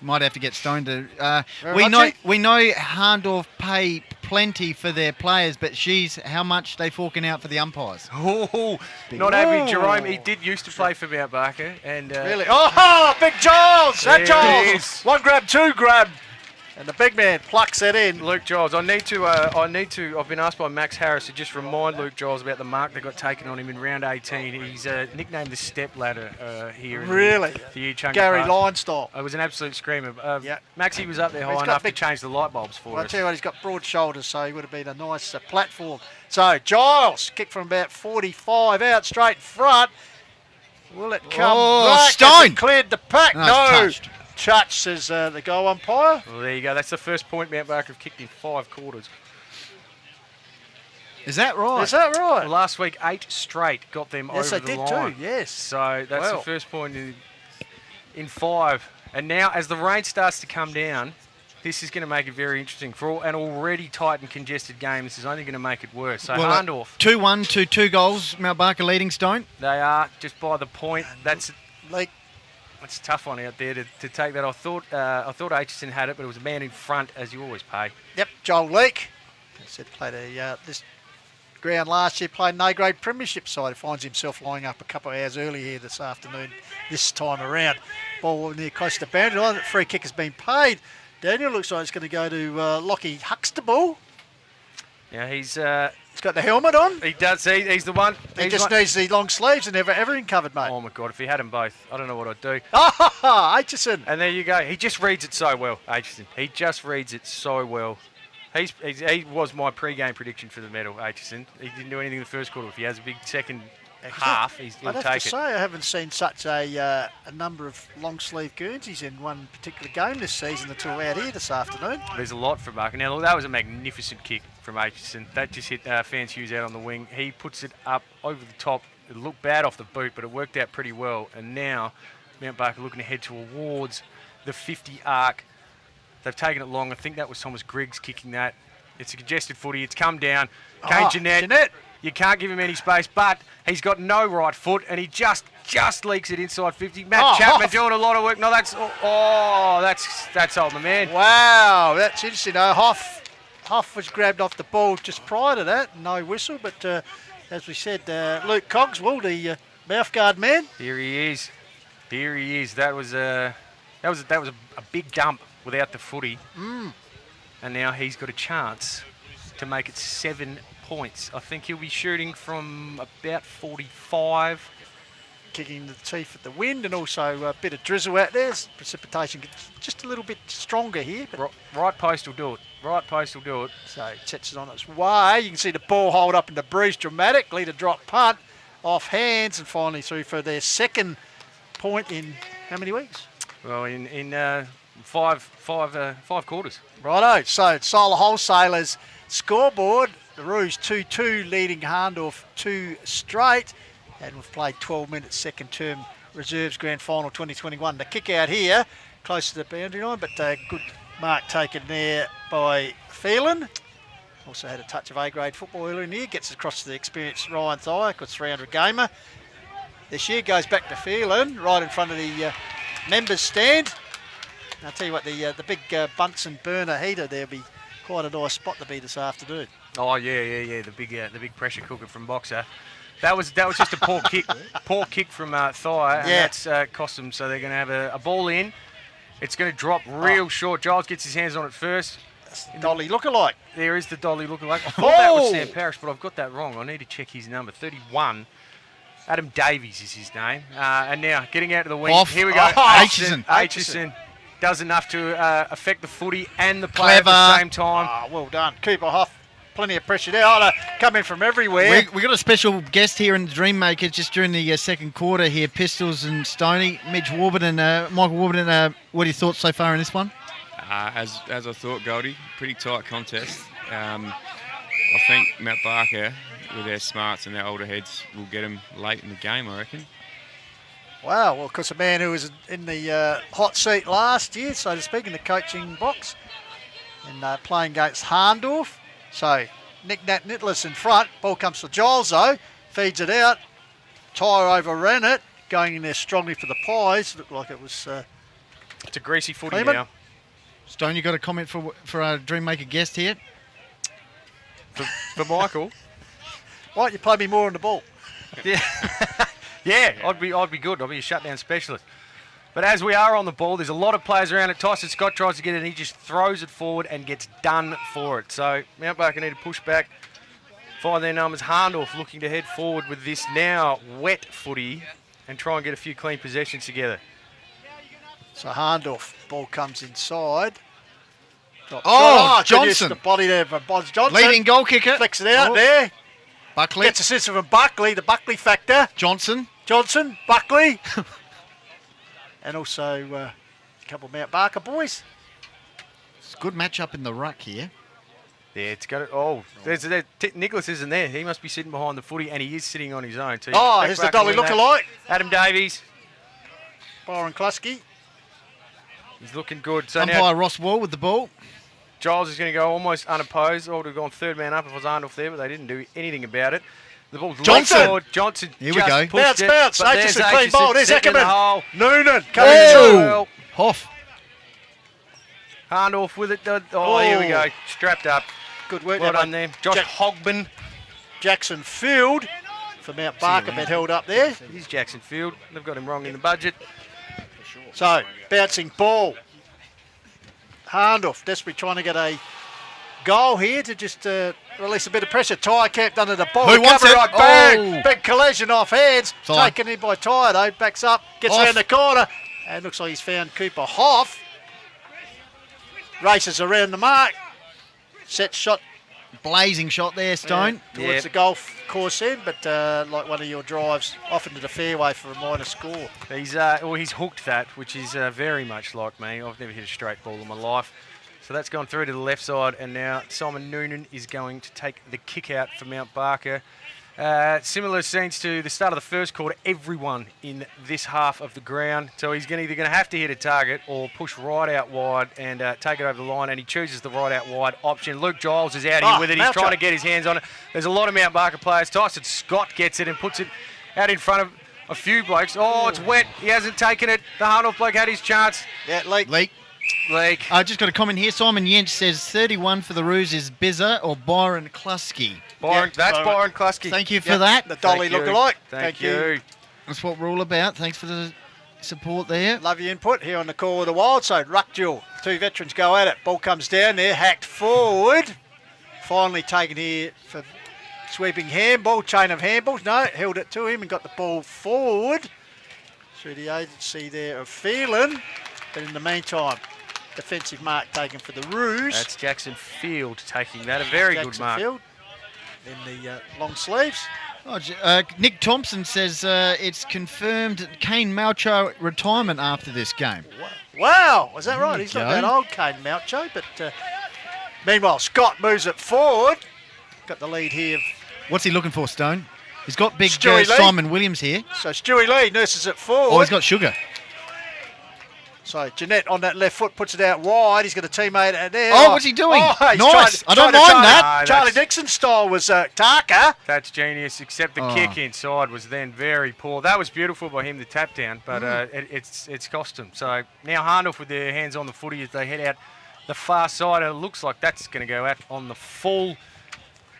Might have to get stoned to. We know Hahndorf pay plenty for their players, but how much they forking out for the umpires? Oh, not happy, Jerome. He did used to play for Mt Barker, and really. Oh, big Giles! That Giles. Is. One grab, two grab. And the big man plucks it in. Luke Giles. I need to. I've been asked by Max Harris to just remind Luke Giles about the mark that got taken on him in round 18. He's nicknamed the step ladder here. Really? The Echunga Gary part. Line style. It was an absolute screamer. Yeah. Maxie was up there high enough to change the light bulbs for us. I tell you what, he's got broad shoulders, so he would have been a nice platform. So Giles, kick from about 45 out, straight front. Will it come back? Stone! Cleared the pack. No. Touch, says the goal umpire. Well, there you go. That's the first point Mt Barker have kicked in 5 quarters. Is that right? Is that right? Well, last week, 8 straight got them over the line. Yes, they did too, yes. So that's the first point in 5. And now, as the rain starts to come down, This is going to make it very interesting. For an already tight and congested game, this is only going to make it worse. So Well, Hahndorf. 2-1 to 2 goals. Mt Barker leading, Stone. They are just by the point. That's a tough one out there to take that. I thought Aitchison had it, but it was a man in front, as you always pay. Yep, Joel Leake. I said played this ground last year, played an A-grade premiership side. He finds himself lining up a couple of hours early here this afternoon, this time around. Ball near close to the boundary line. The free kick has been paid. Daniel looks like it's going to go to Lockie Huxtable. Yeah, he's got the helmet on. He does. He's the one. He just needs the long sleeves and everything covered, mate. Oh my God! If he had them both, I don't know what I'd do. Aitchison. And there you go. He just reads it so well, Aitchison. He just reads it so well. He was my pre-game prediction for the medal, Aitchison. He didn't do anything in the first quarter. If he has a big second half, he'll take it. I'd have to say I haven't seen such a number of long sleeve Guernseys in one particular game this season until out here this afternoon. There's a lot for Barker. Now, look, that was a magnificent kick from Aitchison. That just hit Fans Hughes out on the wing. He puts it up over the top. It looked bad off the boot, but it worked out pretty well. And now Mt Barker looking to head towards the 50 arc. They've taken it long. I think that was Thomas Griggs kicking that. It's a congested footy. It's come down. Kane Jeanette. You can't give him any space, but he's got no right foot, and he just leaks it inside 50. Matt Chapman doing a lot of work. No, that's old my man. Wow, that's interesting. Hoff was grabbed off the ball just prior to that. No whistle, but as we said, Luke Cogswell, the mouthguard man. Here he is. That was a big dump without the footy. And now he's got a chance to make it 7 points. I think he'll be shooting from about 45. Kicking the teeth at the wind, and also a bit of drizzle out there. Precipitation gets just a little bit stronger here. But right post will do it. So it sets it on its way. You can see the ball hold up in the breeze dramatically. The drop punt off hands, and finally through for their second point in how many weeks? Well, in five quarters. Righto. So Solar Wholesalers scoreboard. The Roos 2-2 leading Hahndorf 2 straight. And we've played 12 minutes second term reserves grand final 2021. The kick out here, close to the boundary line, but good mark taken there by Phelan. Also had a touch of A-grade football earlier in the year. Gets across to the experienced Ryan Thyer, got 300 gamer. This year goes back to Phelan, right in front of the members stand. And I'll tell you what, the big Bunsen burner heater there will be quite a nice spot to be this afternoon. Oh yeah, the big pressure cooker from Boxer. That was just a poor kick from Thyer, and that's cost them. So they're going to have a ball in. It's going to drop real short. Giles gets his hands on it first. Dolly lookalike. There is the Dolly lookalike. I thought that was Sam Parrish, but I've got that wrong. I need to check his number. 31. Adam Davies is his name. And now getting out to the wing. Here we go. Aitchison does enough to affect the footy and the play at the same time. Well done. Cooper Hoff. Plenty of pressure there. Oh, coming from everywhere. We got a special guest here in the Dream Makers just during the second quarter here. Pistols and Stoney, Midge Warburton, Michael Warburton. What are your thoughts so far in this one? As I thought, Goldie, pretty tight contest. I think Mt Barker, with their smarts and their older heads, will get him late in the game, I reckon. Wow, well, because a man who was in the hot seat last year, so to speak, in the coaching box, and playing against Hahndorf. So, Nick Nat Nicholas in front. Ball comes to Giles, though. Feeds it out. Tyre overran it. Going in there strongly for the Pies. Looked like it was... it's a greasy footy Clement. now. Stone, you got a comment for our Dream Maker guest here? For Michael? Why don't you play me more on the ball? Yeah. I'd be good. I'd be a shutdown specialist. But as we are on the ball, there's a lot of players around it. Tyson Scott tries to get it, and he just throws it forward and gets done for it. So Mt Barker need to push back, find their numbers. Hahndorf looking to head forward with this now wet footy and try and get a few clean possessions together. So Hahndorf, ball comes inside. Johnson. The body there for Boz Johnson. Leading goal kicker. Flicks it out there. Buckley. Gets assist from Buckley, the Buckley factor. Johnson, Buckley. And also a couple of Mt Barker boys. It's a good match-up in the ruck here. Yeah, it's got it. Nicholas isn't there. He must be sitting behind the footy, and he is sitting on his own too. Here's the Dolly lookalike. Adam Davies. Byron Klusky. He's looking good. So Umpire now Ross Wall with the ball. Giles is going to go almost unopposed. I would have gone third man up if I was Hahndorf there, but they didn't do anything about it. The ball's Johnson! Johnson Here we go. Bounce. Aitchison, clean ball. There's Eckerman. Eckerman. Noonan coming in. Hoff. Hahndorf with it. Oh, here we go. Strapped up. Good work. Well done there. Josh Hogben. Jackson Field for Mt Barker, been held up there. He's Jackson Field. They've got him wrong in the budget. So, bouncing ball. Hahndorf desperately trying to get a goal here to just release a bit of pressure. Tyre camped under the ball. Who wants it? Right, bang! Oh. Big collision off hands. Fine. Taken in by Tyre though. Backs up, gets Hoff. around the corner, and looks like he's found Cooper Hoff. Races around the mark. Set shot Blazing shot there, Stone. towards the golf course end, but like one of your drives off into the fairway for a minor score. He's hooked that, which is very much like me. I've never hit a straight ball in my life. So that's gone through to the left side, and now Simon Noonan is going to take the kick out for Mt Barker. Similar scenes to the start of the first quarter, everyone in this half of the ground. So he's either going to have to hit a target or push right out wide and take it over the line, and he chooses the right out wide option. Luke Giles is out here with it. He's trying to get his hands on it. There's a lot of Mt Barker players. Tyson Scott gets it and puts it out in front of a few blokes. Oh, it's wet. He hasn't taken it. The Hahndorf bloke had his chance. Yeah, Leak. I just got a comment here. Simon Yench says 31 for the Roos is Bizza or Byron Klusky. Byron Klusky. Thank you for that. The Dolly lookalike. Thank you. That's what we're all about. Thanks for the support there. Love your input here on the call of the Wild. So ruck duel. Two veterans go at it. Ball comes down there, hacked forward. Finally taken here for sweeping handball. Chain of handballs. No, held it to him and got the ball forward through the agency there of Phelan. But in the meantime, defensive mark taken for the Roos. That's Jackson Field taking that. A very good mark. Field in the long sleeves. Nick Thompson says it's confirmed Kane Malcho retirement after this game. Wow, is that right? He's not that old, Kane Malcho. But meanwhile, Scott moves it forward. Got the lead here. What's he looking for, Stone? He's got big Stewie Lee. Simon Williams here. So Stewie Lee nurses it forward. Oh, he's got Sugar. So Jeanette on that left foot puts it out wide. He's got a teammate out there. Oh, what's he doing? Oh, he's Nice. I don't mind that. Charlie Dixon style was Tarka. That's genius, except the kick inside was then very poor. That was beautiful by him, the tap down, but it's cost him. So now Hahndorf with their hands on the footy as they head out the far side. And it looks like that's going to go out on the full.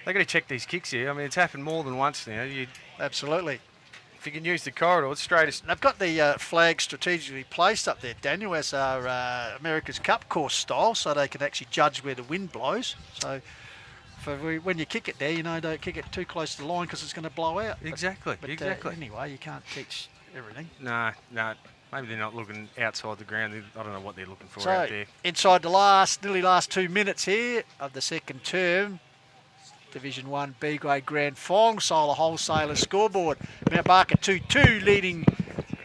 They've got to check these kicks here. I mean, it's happened more than once now. Absolutely. If you can use the corridor, it's straightest. They've got the flag strategically placed up there, Daniel, as our America's Cup course style, so they can actually judge where the wind blows. So when you kick it there, you know, don't kick it too close to the line because it's going to blow out. Exactly, but exactly. Anyway, you can't teach everything. No. Maybe they're not looking outside the ground. I don't know what they're looking for So out there. inside the nearly last 2 minutes here of the second term, Division 1 B grade grand final, Solar Wholesalers scoreboard. Mt Barker 2-2 leading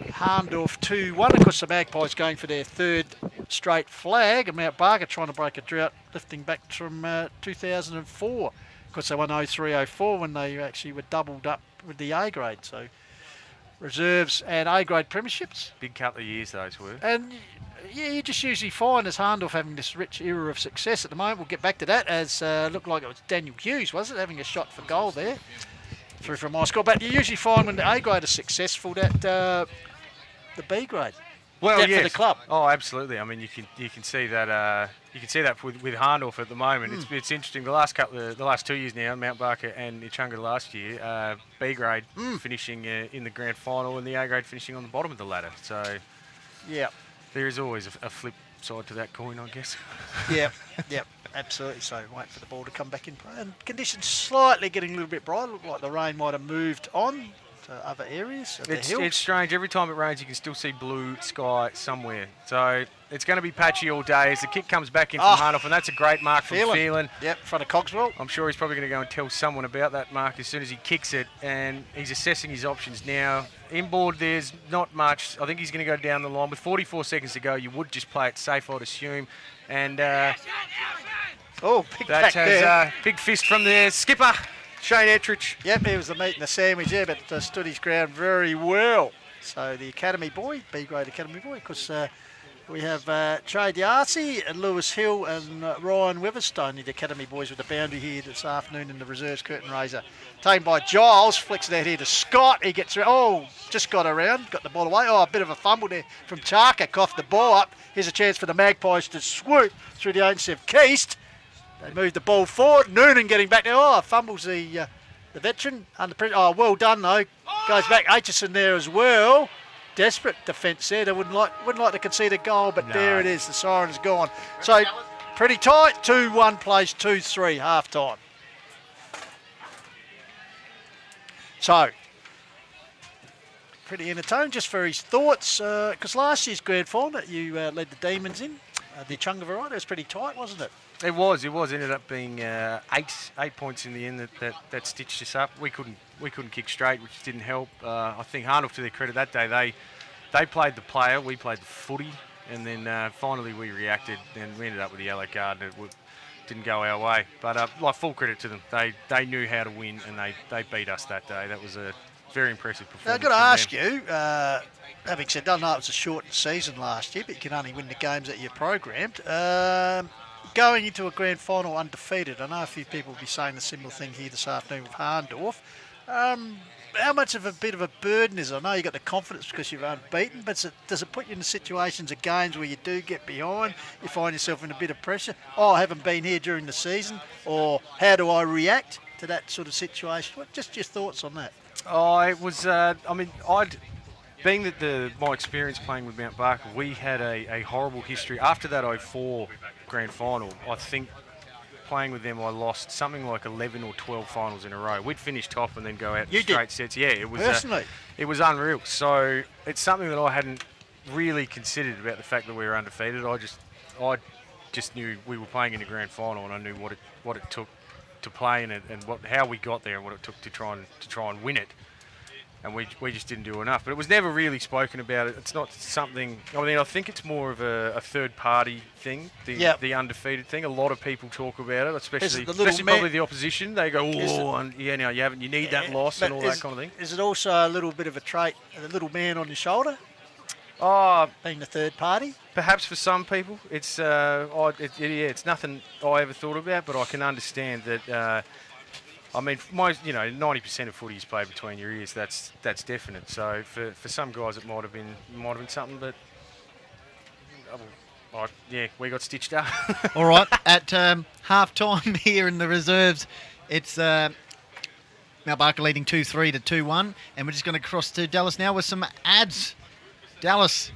Hahndorf 2-1. Of course, the Magpies going for their third straight flag, and Mt Barker trying to break a drought, lifting back from 2004. Of course, they won 03-04 when they actually were doubled up with the A grade. So reserves and A grade premierships. Big couple of years those were. And yeah, you just usually find as Hahndorf having this rich era of success at the moment. We'll get back to that as looked like it was Daniel Hughes, was it, having a shot for goal there through from my score. But you usually find when the A grade is successful that the B grade. Well, yes. For the club. Oh, absolutely. I mean, you can see that with Hahndorf at the moment. It's interesting. The last 2 years now, Mt Barker and Echunga last year, B grade finishing in the grand final and the A grade finishing on the bottom of the ladder. So yeah. There is always a flip side to that coin, I guess. Yep, absolutely. So wait for the ball to come back in play. And conditions slightly getting a little bit brighter. Look like the rain might have moved on to other areas of the hills. It's strange. Every time it rains, you can still see blue sky somewhere. So it's going to be patchy all day as the kick comes back in from Hahndorf, and that's a great mark from Phelan. Yep, in front of Cogswell. I'm sure he's probably going to go and tell someone about that mark as soon as he kicks it, and he's assessing his options now. Inboard, there's not much. I think he's going to go down the line. With 44 seconds to go, you would just play it safe, I'd assume. And big that has big fist from the skipper, Shane Ettrich. Yep, he was the meat and the sandwich there, but stood his ground very well. So the academy boy, B grade academy boy, because We have Trey D'Arcy and Lewis Hill and Ryan Weatherstone, the Academy boys, with the boundary here this afternoon in the reserves curtain raiser. Taken by Giles, flicks it out here to Scott. He gets around. Oh, just got around, got the ball away. Oh, a bit of a fumble there from Tarka. Coughed the ball up. Here's a chance for the Magpies to swoop through the agency of Keast. They move the ball forward. Noonan getting back there. Oh, fumbles the veteran under pressure. Oh, well done though. Goes back. Aitchison there as well. Desperate defence there. They wouldn't like to concede a goal, but there it is. The siren's gone. So pretty tight. 2-1 plays 2-3 half time. So pretty entertaining. Just for his thoughts, because last year's grand final that you led the Demons in, the Echunga variety, was pretty tight, wasn't it? It was. Ended up being eight points in the end that stitched us up. We couldn't kick straight, which didn't help. I think Hahndorf, to their credit, that day they played the player, we played the footy, and then finally we reacted, and we ended up with the yellow card. And it didn't go our way, but like full credit to them. They knew how to win, and they beat us that day. That was a very impressive performance. Now, I've got to ask you, having said, I know it was a shortened season last year, but you can only win the games that you programmed. Going into a grand final undefeated, I know a few people will be saying the similar thing here this afternoon with Hahndorf. How much of a bit of a burden is it? I know you got the confidence because you're unbeaten, but does it put you in the situations of games where you do get behind, you find yourself in a bit of pressure? Oh, I haven't been here during the season, or how do I react to that sort of situation? Just your thoughts on that. Oh, it was. Being that my experience playing with Mt Barker, we had a horrible history. After that 04 grand final, I think playing with them I lost something like 11 or 12 finals in a row. We'd finish top and then go out in straight sets. Yeah, it was personally. It was unreal. So it's something that I hadn't really considered about the fact that we were undefeated. I just knew we were playing in the grand final, and I knew what it took to play in it, and how we got there, and what it took to try and win it. And we just didn't do enough. But it was never really spoken about. It's not something. I think it's more of a third-party thing, the undefeated thing. A lot of people talk about it, especially probably the opposition. They go, you need that loss and all that kind of thing. Is it also a little bit of a trait, the little man on your shoulder? Being the third party? Perhaps for some people, it's it's nothing I ever thought about, but I can understand that. 90% of footy is played between your ears. That's definite. So for some guys, it might have been something, but we got stitched up. All right, at half time here in the reserves, it's Mt Barker leading 2-3 to 2-1, and we're just going to cross to Dallas now with some ads. Dallas.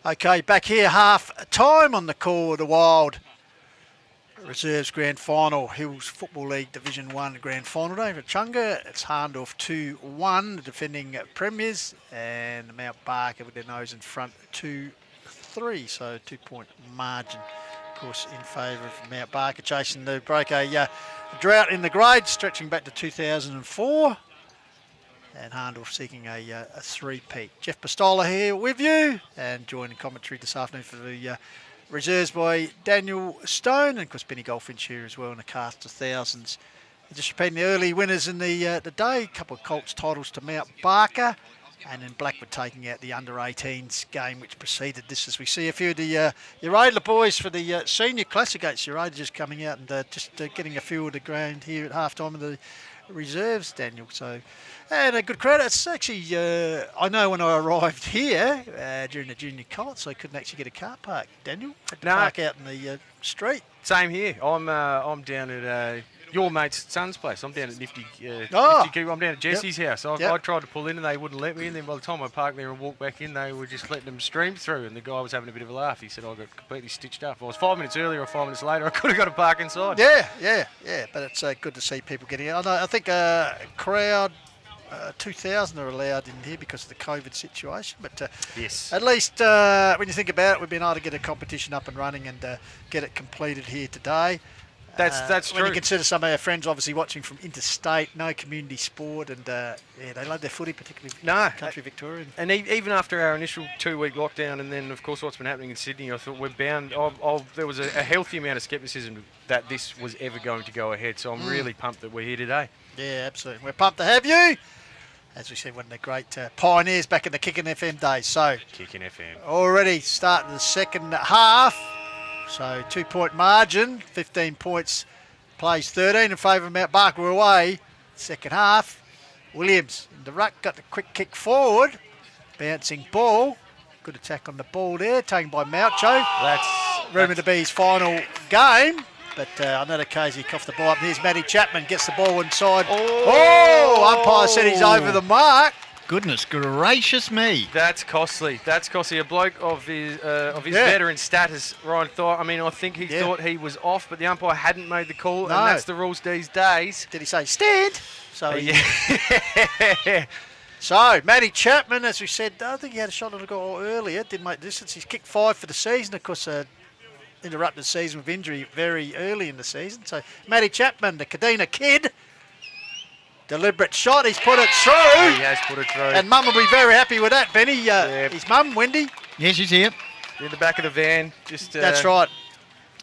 Okay, back here, half time on the call of the Wild Reserves Grand Final, Hills Football League Division 1 Grand Final day for Echunga. It's Hahndorf 2-1, the defending premiers, and Mt Barker with their nose in front 2-3, so 2-point margin, of course, in favour of Mt Barker, chasing to break a drought in the grades, stretching back to 2004. And Hahndorf seeking a three-peat. Jeff Pistola here with you, and joining commentary this afternoon for the reserves by Daniel Stone, and of course Benny Goldfinch here as well in the cast of thousands. And just repeating the early winners in the day, a couple of Colts titles to Mt Barker, and then Blackwood taking out the under-18s game which preceded this, as we see a few of the Uraidla boys for the Senior Classic against Uraidla just coming out and just getting a feel of the ground here at half-time of the reserves, Daniel. So, and a good crowd. It's actually, I know when I arrived here during the Junior Colts, I couldn't actually get a car park, Daniel. Had to park out in the street. Same here. I'm down at your mate's son's place. I'm down at Nifty Oh. I'm down at Jesse's house. I Yep. tried to pull in and they wouldn't let me. And then by the time I parked there and walked back in, they were just letting them stream through. And the guy was having a bit of a laugh. He said, I got completely stitched up. If I was 5 minutes earlier or 5 minutes later, I could have got a park inside. Yeah. But it's good to see people getting out. I think crowd 2,000 are allowed in here because of the COVID situation. But yes, at least when you think about it, we've been able to get a competition up and running and get it completed here today. That's when true. you consider some of our friends obviously watching from interstate, no community sport, and they love their footy, particularly country Victoria. And even after our initial 2-week lockdown, and then of course what's been happening in Sydney, I thought we're bound. There was a healthy amount of scepticism that this was ever going to go ahead. So I'm really pumped that we're here today. Yeah, absolutely. We're pumped to have you. As we said, one of the great pioneers back in the Kicking FM days. So Kicking FM already starting the second half. So 2-point margin, 15 points, plays 13 in favour of Mt Barker away. Second half, Williams in the ruck, got the quick kick forward, bouncing ball, good attack on the ball there, taken by Maucho. That's rumoured to be his final game, but on that occasion he coughed the ball up. Here's Matty Chapman, gets the ball inside. Oh, umpire said he's over the mark. Goodness gracious me. That's costly. That's costly. A bloke of his veteran status, Ryan thought. I mean, I think he thought he was off, but the umpire hadn't made the call, and that's the rules these days. Did he say stand? So yeah. So Matty Chapman, as we said, I think he had a shot on the goal earlier. Didn't make distance. He's kicked 5 for the season. Of course, interrupted the season with injury very early in the season. So Matty Chapman, the Kadina kid. Deliberate shot, he's put it through. He has put it through. And Mum will be very happy with that, Benny. His mum, Wendy. Yeah, she's here. In the back of the van. Just that's right.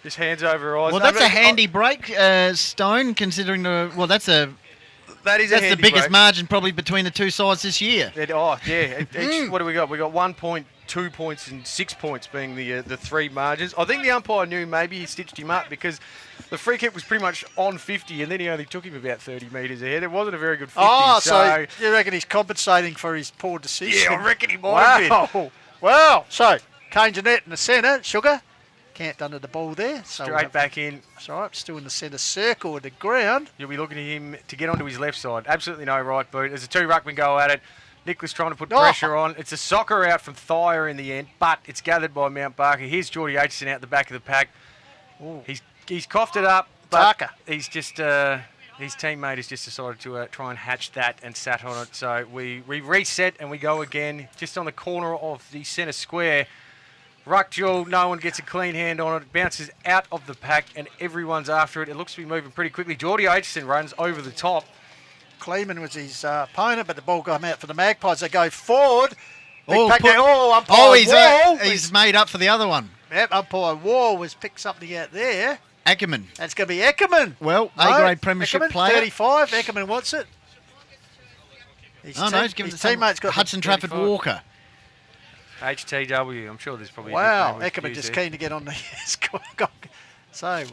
Just hands over her eyes. Well, that's a handy break, Stone, considering that's the handy biggest break. margin probably between the two sides this year. What do we got? We got 1 point, 2 points, and 6 points being the three margins. I think the umpire knew maybe he stitched him up because the free kick was pretty much on 50, and then he only took him about 30 metres ahead. It wasn't a very good 50. Oh, so you reckon he's compensating for his poor decision? Yeah, I reckon he might have been. Wow. So, Kane Jeanette in the centre. Sugar. Can't under the ball there. So Straight back in. That's all right. Still in the centre circle of the ground. You'll be looking at him to get onto his left side. Absolutely no right boot. There's a 2 ruckmen go at it. Nicholas trying to put pressure on. It's a soccer out from Thayer in the end, but it's gathered by Mt Barker. Here's Geordie Aitchison out the back of the pack. Ooh. He's coughed it up, but he's just his teammate has just decided to try and hatch that and sat on it. So we reset and we go again, just on the corner of the centre square. Ruck duel, no one gets a clean hand on it. Bounces out of the pack and everyone's after it. It looks to be moving pretty quickly. Geordie Aitchison runs over the top. Kleeman was his opponent, but the ball got out for the Magpies. They go forward. He's made up for the other one. Yep, umpire Wall picks something out there. Ackerman. That's going to be Eckerman. Well, A-grade premiership Eckerman, player. 35. Eckerman wants it. He's giving his teammate's got Hudson Trafford Walker. HTW, I'm sure there's probably wow, Eckerman just keen to get on the score. So,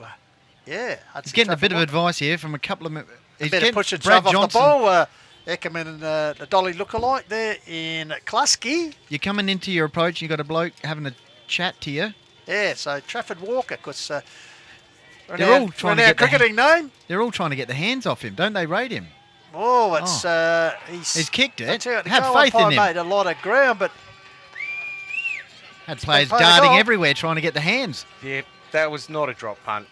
yeah. He's getting a bit of advice here from a couple of... He's better push and shove off the ball. Eckerman and the Dolly lookalike there in Klasky. You're coming into your approach, you've got a bloke having a chat to you. Yeah, so Trafford Walker, because they're all trying to get cricketing name. They're all trying to get the hands off him, don't they rate him? Oh, it's he's kicked it. Had faith in him. Made a lot of ground, but had players darting everywhere trying to get the hands. Yeah, that was not a drop punt,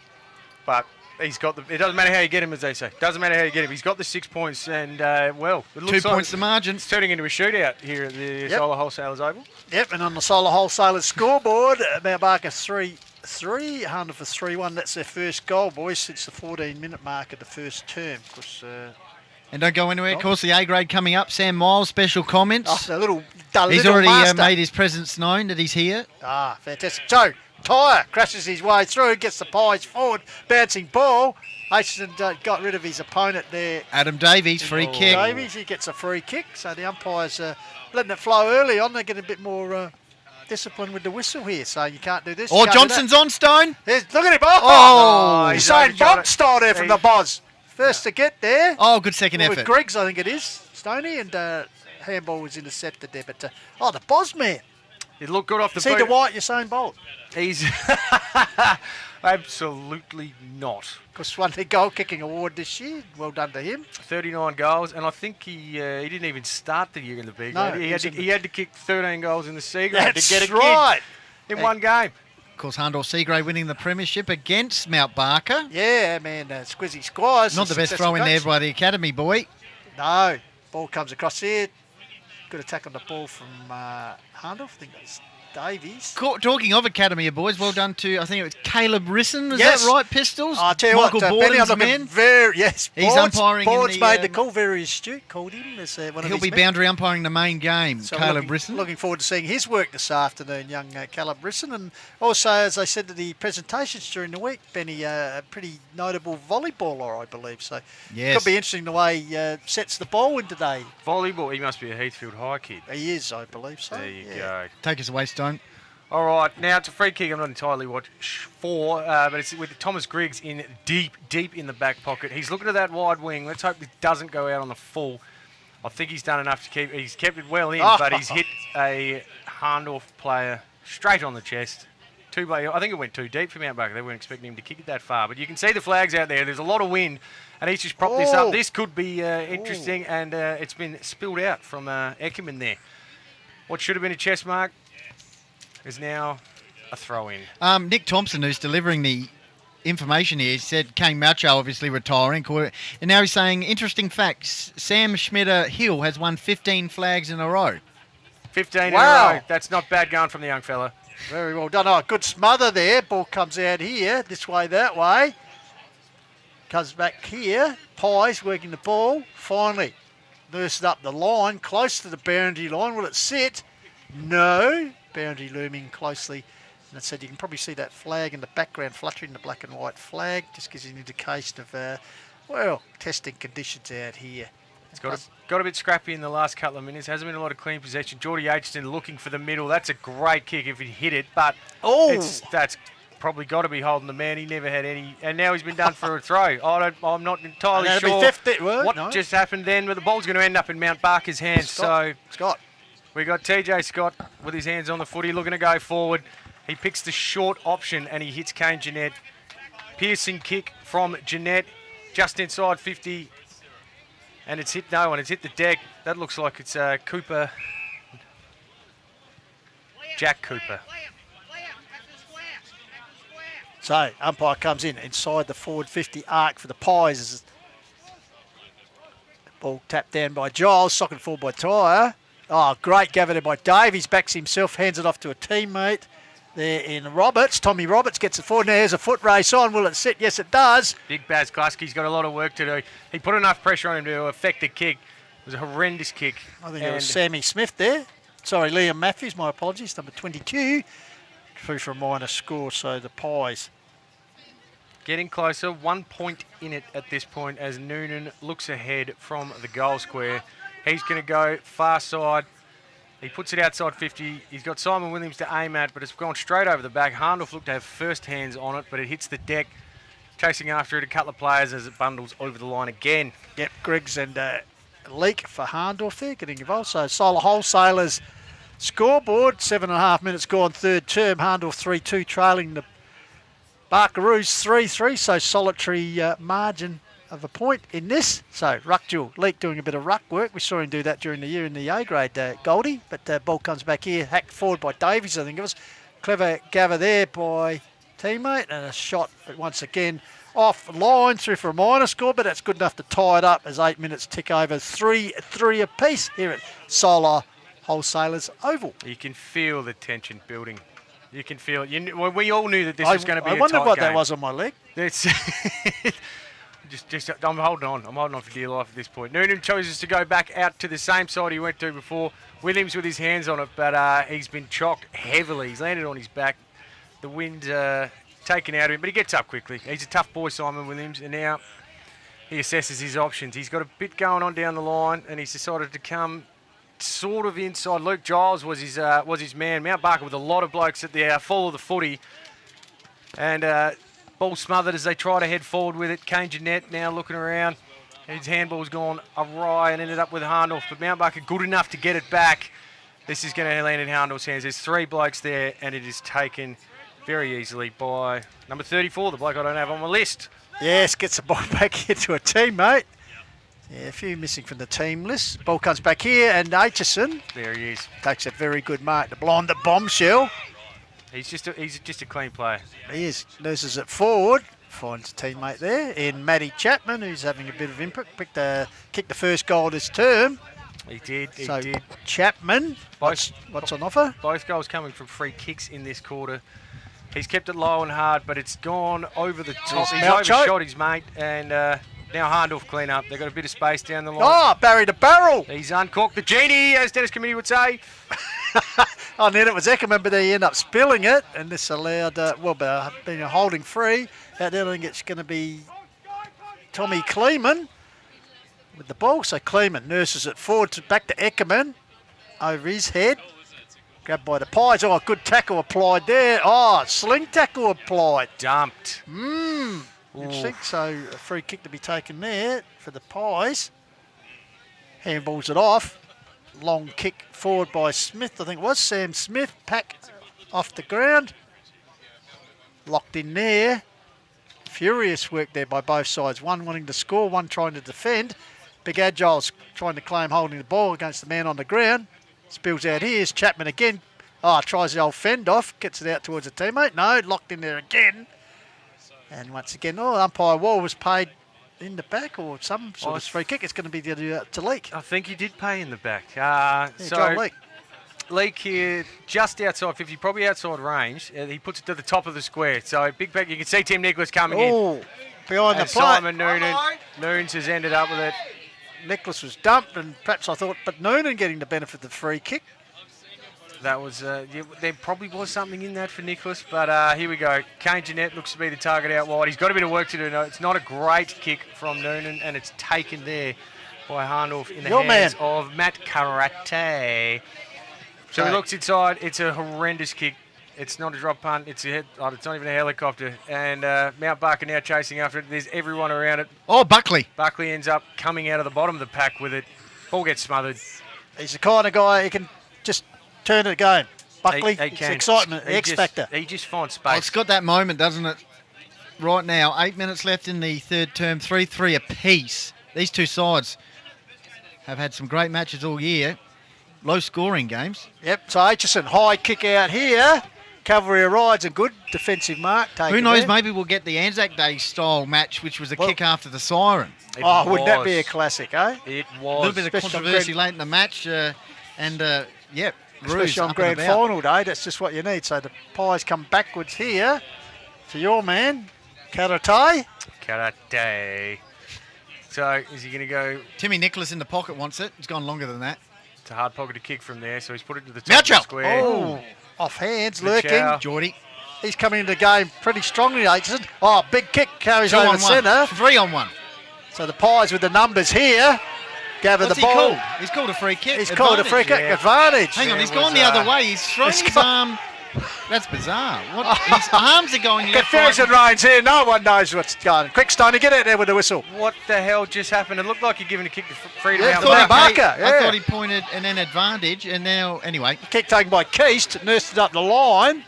but he's got the. It doesn't matter how you get him, as they say. Doesn't matter how you get him. He's got the 6 points, and it looks 2 points the margin. It's turning into a shootout here at the Solar Wholesalers Oval. Yep, and on the Solar Wholesalers scoreboard, Mt Barker 3-3, Hahndorf for 3-1. That's their first goal, boys, since the 14-minute mark of the first term. And don't go anywhere. Of course, the A-grade coming up. Sam Miles, special comments. A little he's already made his presence known that he's here. Ah, fantastic. So, Tyre crashes his way through, gets the Pies forward, bouncing ball. Aitchison got rid of his opponent there. Adam Davies, free kick. Davies, he gets a free kick. So the umpires letting it flow early on. They get a bit more discipline with the whistle here. So you can't do this. Oh, Johnson's on, Stone. Look at him. Oh, Usain Bolt style there from the Boz. First to get there. Oh, good second effort. With Griggs, I think it is, Stoney, and handball was intercepted there. But, the Boz man. He looked good off the boot. See the white Usain Bolt. He's Absolutely not. Of course, won the goal kicking award this year. Well done to him. 39 goals, and I think he didn't even start the year in the B No, grade. He had to kick 13 goals in the C grade That's to get a right. gig in one game. Of course, Hahndorf C grade winning the premiership against Mt Barker. Yeah, man, Squizzy Squires. Not the best throw in there by the academy boy. No. Ball comes across here. Good attack on the ball from Hahndorf. I think that's Davies. Talking of academy boys, well done to, I think it was Caleb Risson. Is Yes. that right, Pistols? I'll tell you Michael what, Borden's Benny, man. Yes, He's umpiring in Boards the, made the call, very astute, called him as one of He'll his be men. boundary umpiring the main game, So Caleb Risson. looking forward to seeing his work this afternoon, young Caleb Risson. And also, as I said to the presentations during the week, Benny, a pretty notable volleyballer, I believe. So Yes. could be interesting the way he sets the ball in today. Volleyball, he must be a Heathfield High kid. He is, I believe so. There you go. Take us away, Stone. All right, now it's a free kick. I'm not entirely for, but it's with Thomas Griggs in deep in the back pocket. He's looking at that wide wing. Let's hope it doesn't go out on the full. I think he's done enough to keep. He's kept it well in, but he's hit a Hahndorf player straight on the chest. I think it went too deep for Mt Barker. They weren't expecting him to kick it that far, but you can see the flags out there. There's a lot of wind, and he's just propped this up. This could be interesting, and it's been spilled out from Echunga there. What should have been a chest mark is now a throw-in. Nick Thompson, who's delivering the information here, said Kane Macho obviously retiring. And now he's saying, interesting facts, Sam Schmidt-Hill has won 15 flags in a row. 15 in a Wow. row. That's not bad going from the young fella. Very well done. Oh, good smother there. Ball comes out here, this way, that way. Comes back here. Pies working the ball. Finally, nursed up the line, close to the boundary line. Will it sit? No. Boundary looming closely. And I said you can probably see that flag in the background fluttering, the black and white flag. Just gives you an indication of, well, testing conditions out here. It's got a bit scrappy in the last couple of minutes. Hasn't been a lot of clean possession. Geordie Aitchison looking for the middle. That's a great kick if he hit it, but that's probably got to be holding the man. He never had any, and now he's been done for a throw. I'm not entirely sure what just happened then, but the ball's going to end up in Mt Barker's hands. Scott. We got TJ Scott with his hands on the footy, looking to go forward. He picks the short option and he hits Kane Jeanette. Piercing kick from Jeanette, just inside 50. And it's hit no one. It's hit the deck. That looks like it's Cooper. Jack Cooper. So, umpire comes in inside the forward 50 arc for the Pies. Ball tapped down by Giles, socketed forward by Tyre. Oh, great gather there by Davies. Backs himself, hands it off to a teammate there in Roberts. Tommy Roberts gets it forward. Now there's a foot race on. Will it sit? Yes, it does. Big Baz Klasky's got a lot of work to do. He put enough pressure on him to affect the kick. It was a horrendous kick. I think it was Sammy Smith there. Sorry, Liam Matthews. My apologies. Number 22. Through for a minor score, so the Pies. Getting closer. 1 point in it at this point as Noonan looks ahead from the goal square. He's going to go far side. He puts it outside 50. He's got Simon Williams to aim at, but it's gone straight over the back. Hahndorf looked to have first hands on it, but it hits the deck. Chasing after it, a couple of players as it bundles over the line again. Yep, Griggs and Leak for Hahndorf there getting involved. So Solar Wholesalers scoreboard. 7.5 minutes gone third term. Hahndorf 3-2 trailing the Barkaroos 3-3. So solitary margin of a point in this. So ruck duel. Leak doing a bit of ruck work. We saw him do that during the year in the A grade, Goldie. But ball comes back here, hacked forward by Davies, I think it was. Clever gather there by teammate, and a shot once again off line through for a minor score, but that's good enough to tie it up as 8 minutes tick over. 3-3 apiece here at Solar Wholesalers Oval. You can feel the tension building. You can feel it. Well, we all knew that this was going to be a tight game. I wondered what that was on my leg. It's I'm holding on. I'm holding on for dear life at this point. Noonan chooses to go back out to the same side he went to before. Williams with his hands on it, but he's been chocked heavily. He's landed on his back. The wind taken out of him, but he gets up quickly. He's a tough boy, Simon Williams, and now he assesses his options. He's got a bit going on down the line, and he's decided to come sort of inside. Luke Giles was his man. Mt Barker with a lot of blokes at the fall of the footy, and ball smothered as they try to head forward with it. Kane Jeanette now looking around. His handball's gone awry and ended up with Hahndorf, but Mt Barker good enough to get it back. This is going to land in Hahndorf's hands. There's three blokes there, and it is taken very easily by number 34, the bloke I don't have on my list. Yes, gets the ball back here to a teammate. Yeah, a few missing from the team list. Ball comes back here, and Aitchison. There he is. Takes a very good mark to blind the bombshell. He's just a clean player. He is. Nurses it forward. Finds a teammate there in Matty Chapman, who's having a bit of input. Kicked the first goal this term. He did. Chapman, what's on offer? Both goals coming from free kicks in this quarter. He's kept it low and hard, but it's gone over the top. He's overshot his mate, and now Hahndorf clean up. They've got a bit of space down the line. Oh, Barry the barrel. He's uncorked the genie, as Dennis Committee would say. I knew it was Echunga, but he ended up spilling it, and this allowed, being a holding free. Out there, I think it's going to be Tommy Kleeman with the ball. So Kleeman nurses it forward back to Eckerman over his head. Grabbed by the Pies. Oh, good tackle applied there. Oh, sling tackle applied. Dumped. Interesting. So a free kick to be taken there for the Pies. Handballs it off. Long kick forward by Smith. I think it was Sam Smith. Pack off the ground. Locked in there. Furious work there by both sides. One wanting to score, one trying to defend. Big Agile's trying to claim holding the ball against the man on the ground. Spills out here. It's Chapman again. Tries the old fend off. Gets it out towards a teammate. No, locked in there again. And once again, umpire Wall was paid in the back or some sort of free kick. It's going to be to Leak. I think he did pay in the back. John Leak. Leak here, just outside 50, probably outside range. He puts it to the top of the square. So big back. You can see Tim Nicholas coming in. Behind the plate. Simon Noons has ended up with it. Nicholas was dumped, and perhaps I thought, but Noonan getting the benefit of the free kick. That was, there probably was something in that for Nicholas, but here we go. Kane Jeanette looks to be the target out wide. He's got a bit of work to do. No, it's not a great kick from Noonan, and it's taken there by Hahndorf in the hands of Matt Karate. So he looks inside. It's a horrendous kick. It's not a drop punt. It's not even a helicopter. And Mt Barker now chasing after it. There's everyone around it. Oh, Buckley. Buckley ends up coming out of the bottom of the pack with it. Ball gets smothered. He's the kind of guy who can just turn it game. Buckley, it's excitement, X factor. He just finds space. Well, it's got that moment, doesn't it? Right now, 8 minutes left in the third term, 3-3 apiece. These two sides have had some great matches all year. Low scoring games. Yep, so Aitchison, high kick out here. Cavalry rides a good defensive mark. Who knows, maybe we'll get the Anzac Day style match, which was a kick after the siren. Wouldn't that be a classic, eh? It was. A little bit of controversy late in the match, especially on grand final day, that's just what you need. So the Pies come backwards here to your man, Karate. So is he going to go? Timmy Nicholas in the pocket wants it. He's gone longer than that. It's a hard pocket to kick from there, so he's put it to the top of the square. Oh, off hands, lurking. Geordie. He's coming into the game pretty strongly, Aitchison. Oh, big kick carries over centre. 3 on 1. So the Pies with the numbers here. Gather the ball. Called? He's called a free kick. He's called a free kick. Advantage. Hang on, he's gone the other way. He's thrown his arm. That's bizarre. His arms are going left. Confusion reigns here. No one knows what's going on. Quick, Stoney, get out there with the whistle. What the hell just happened? It looked like you're giving a kick to Freedom out the back. Barker. I thought he pointed and then advantage, and now, anyway. Kick taken by Keast, nursed it up the line.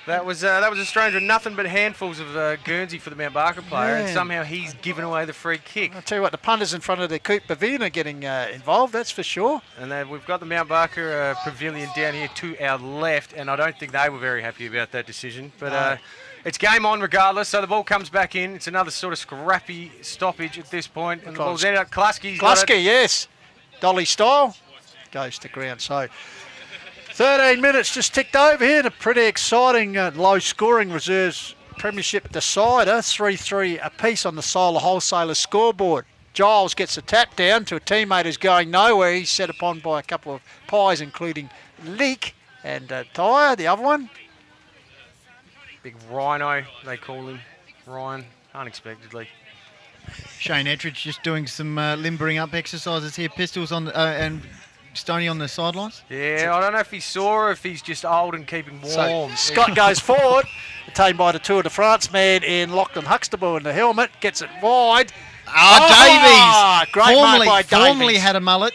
That was a strange one. Nothing but handfuls of Guernsey for the Mt Barker player, and somehow he's given away the free kick. I'll tell you what, the punters in front of the Coop Pavilion are getting involved, that's for sure. And we've got the Mt Barker Pavilion down here to our left, and I don't think they were very happy about that decision. But it's game on regardless, so the ball comes back in. It's another sort of scrappy stoppage at this point, and the ball's ended up. Klasky, yes. Dolly style. Goes to ground, so... 13 minutes just ticked over here. A pretty exciting low-scoring reserves premiership decider. 3-3 apiece on the Solar Wholesalers scoreboard. Giles gets a tap down to a teammate who's going nowhere. He's set upon by a couple of Pies, including Leak and Tyre, the other one. Big Rhino, they call him. Ryan, unexpectedly. Shane Ettridge just doing some limbering up exercises here. Pistols on and... Stoney on the sidelines? Yeah, I don't know if he saw or if he's just old and keeping warm. So Scott goes forward, taken by the Tour de France man in Lachlan Huxtable in the helmet, gets it wide. Davies! Great mark by Davies. Formerly had a mullet.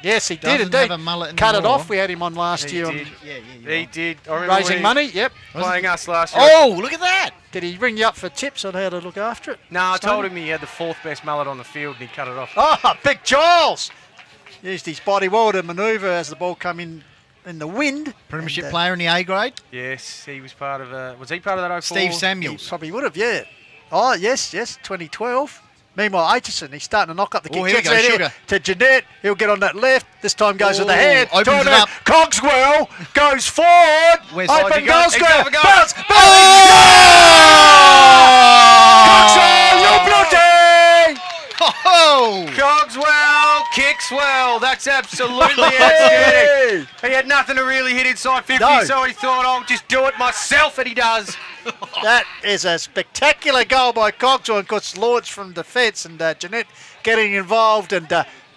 Yes, he Doesn't did indeed. have a mullet Cut it anymore. off. We had him on last year. Did. On He did. I remember Raising when he money, yep. playing us last year. Oh, look at that. Did he ring you up for tips on how to look after it? No, I Stoney? told him he had the 4th best mullet on the field and he cut it off. Oh, Big Giles! Used his body well to manoeuvre as the ball come in the wind. Premiership And, player in the A grade. Yes, he was part of. Was he part of that 04? Steve He Samuels. probably would have, yeah. Oh, yes, 2012. Meanwhile, Aitchison, he's starting to knock up the kick. Oh, here we Gets go, it in Sugar. to Jeanette. He'll get on that left. This time goes with the Oh, hand. opens it Turner, up. Cogswell goes forward. Where's Open he goal got? He's square. got a goal. Bounce. Cogswell, you're bloody! Oh! Cogswell kicks well. That's absolutely outstanding. He had nothing to really hit inside 50, No. so he thought, I'll just do it myself, and he does. That is a spectacular goal by Cogswell, and of course launched from defence, and Jeanette getting involved, and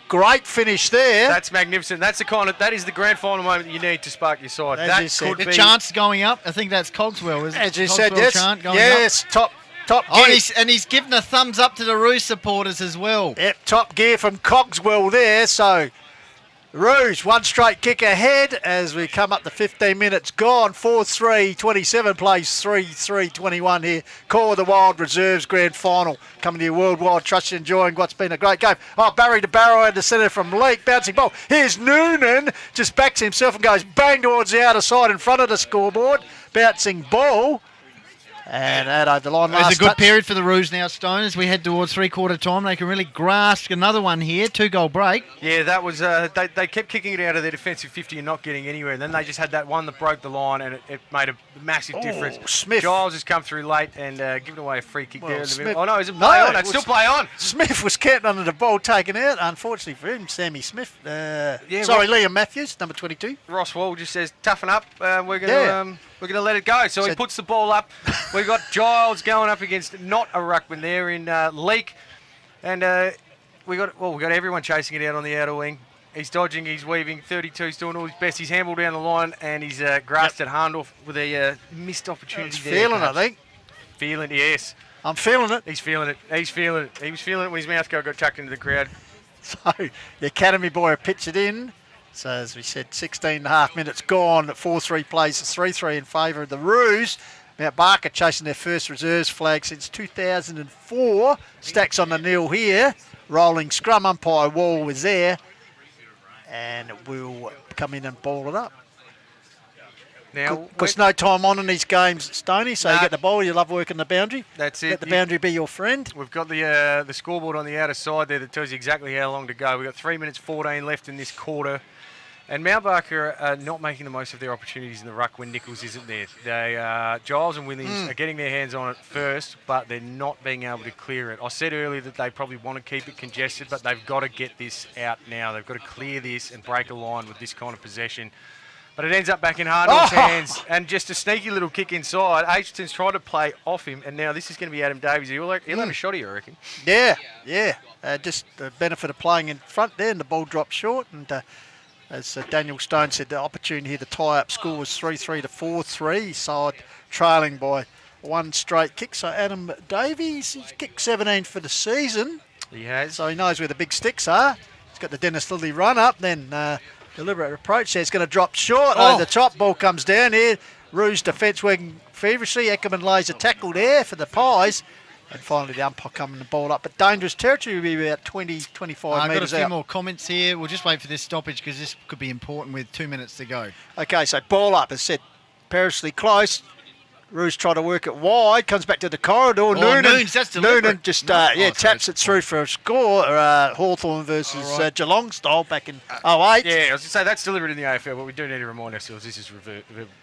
great finish there. That's magnificent. That's that is the grand final moment that you need to spark your side. As That you said. could The be. chance going up. I think that's Cogswell, isn't it? As you Cogswell said, yes, chant going yes, up. top Oh, gear. and he's given a thumbs up to the Roos supporters as well. Yep, top gear from Cogswell there. So Rouge, one straight kick ahead as we come up to 15 minutes gone. 4-3-27 plays 3-3-21 here. Core of the Wild Reserves Grand Final coming to you worldwide. Trust you enjoying what's been a great game. Oh, Barry to Barrow and the centre from Leake. Bouncing ball. Here's Noonan. Just backs himself and goes bang towards the outer side in front of the scoreboard. Bouncing ball. And that over the line last It's a good touch. period for the Roos now, Stone, as we head towards three-quarter time. They can really grasp another one here. 2-goal break. Yeah, that was. They kept kicking it out of their defensive 50 and not getting anywhere. And then they just had that one that broke the line, and it made a massive difference. Smith. Giles has come through late and given away a free kick Well, there. Smith- Oh no, is it play on? it It's was- still play on. Smith was kept under the ball taken out. Unfortunately for him, Sammy Smith. Yeah, sorry, Liam Matthews, number 22. Ross Wall just says, "Toughen up. We're gonna let it go." So he puts the ball up. We've got Giles going up against not a ruckman there in Leake, and we got everyone chasing it out on the outer wing. He's dodging, he's weaving. 32's doing all his best. He's handballed down the line, and he's grasped at Hahndorf with a missed opportunity there. Feeling it, I perhaps. think. Feeling it, yes. I'm feeling it. He's feeling it. He's feeling it. He was feeling it when his mouth guard got chucked into the crowd. So the Academy boy will pitch it in. So as we said, 16 and a half minutes gone. 4-3 plays 3-3 in favour of the Roos. Mt Barker chasing their first reserves flag since 2004. Stacks on the nil here. Rolling scrum. Umpire Wall was there. And we'll come in and ball it up. Now, Because no time on in these games, Stoney, so you get the ball, you love working the boundary. That's it. Let the boundary be your friend. We've got the scoreboard on the outer side there that tells you exactly how long to go. We've got 3 minutes 14 left in this quarter. And Mt Barker are not making the most of their opportunities in the ruck when Nichols isn't there. Giles and Williams are getting their hands on it first, but they're not being able to clear it. I said earlier that they probably want to keep it congested, but they've got to get this out now. They've got to clear this and break a line with this kind of possession. But it ends up back in Hahndorf's hands, and just a sneaky little kick inside. Aitchison's tried to play off him, and now this is going to be Adam Davies. He'll have a shot here, I reckon. Yeah. Just the benefit of playing in front there, and the ball dropped short. And as Daniel Stone said, the opportunity here to tie up score was 3-3 to 4-3. Side trailing by one straight kick. So Adam Davies, he's kicked 17 for the season. He has. So he knows where the big sticks are. He's got the Dennis Lilly run up, then deliberate approach there. It's going to drop short. Over the top, ball comes down here. Rouge defence working feverishly. Eckerman lays a tackle there for the Pies. And finally the umpire coming the ball up. But dangerous territory will be about 20, 25 I've got a metres few out. more comments here. We'll just wait for this stoppage because this could be important with 2 minutes to go. Okay, so ball up, as said, perilously close. Rouge try to work it wide, comes back to the corridor. Noons, that's deliberate. Noonan just taps it through for a score. Hawthorn versus Geelong style back in 08. Yeah, I was going to say that's delivered in the AFL, but we do need to remind ourselves this is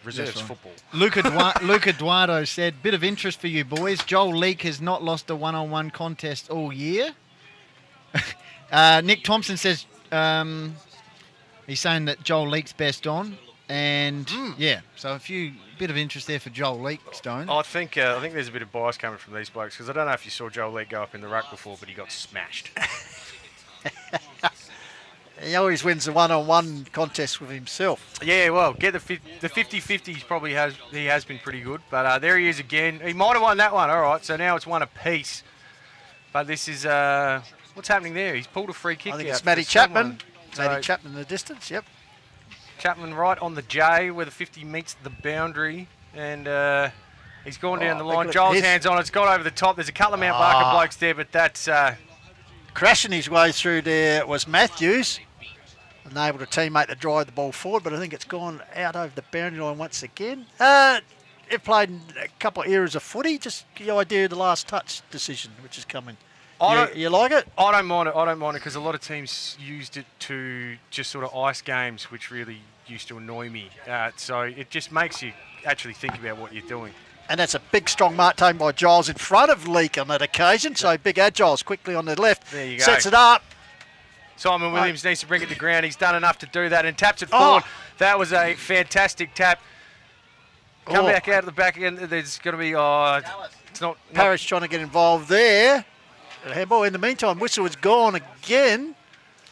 reserves football. Luca Eduardo said, bit of interest for you boys. Joel Leake has not lost a one-on-one contest all year. Nick Thompson says he's saying that Joel Leake's best on. And so bit of interest there for Joel Leake, Stone. I think there's a bit of bias coming from these blokes because I don't know if you saw Joel Leake go up in the ruck before, but he got smashed. He always wins the one-on-one contest with himself. Yeah, well, get the 50-50s he has been pretty good, but there he is again. He might have won that one, all right. So now it's one apiece. But this is what's happening there. He's pulled a free kick. I think out it's Matty for someone. Chapman. Matty Chapman in the distance, yep. Chapman right on the J where the 50 meets the boundary, and he's gone down the line. Joel's hands on it. It's got over the top. There's a couple of Mt Barker blokes there, but that's... crashing his way through there was Matthews, unable to teammate to drive the ball forward, but I think it's gone out over the boundary line once again. They've played a couple of eras of footy, just the idea of the last touch decision, which is coming. You like it? I don't mind it. I don't mind it because a lot of teams used it to just sort of ice games, which really used to annoy me. So it just makes you actually think about what you're doing. And that's a big, strong mark taken by Giles in front of Leake on that occasion. So big Agiles quickly on the left. There you go. Sets it up. Simon Williams needs to bring it to ground. He's done enough to do that and taps it forward. That was a fantastic tap. Come back out of the back again. There's going to be... it's not... Parrish trying to get involved there. Handball. In the meantime, whistle is gone again.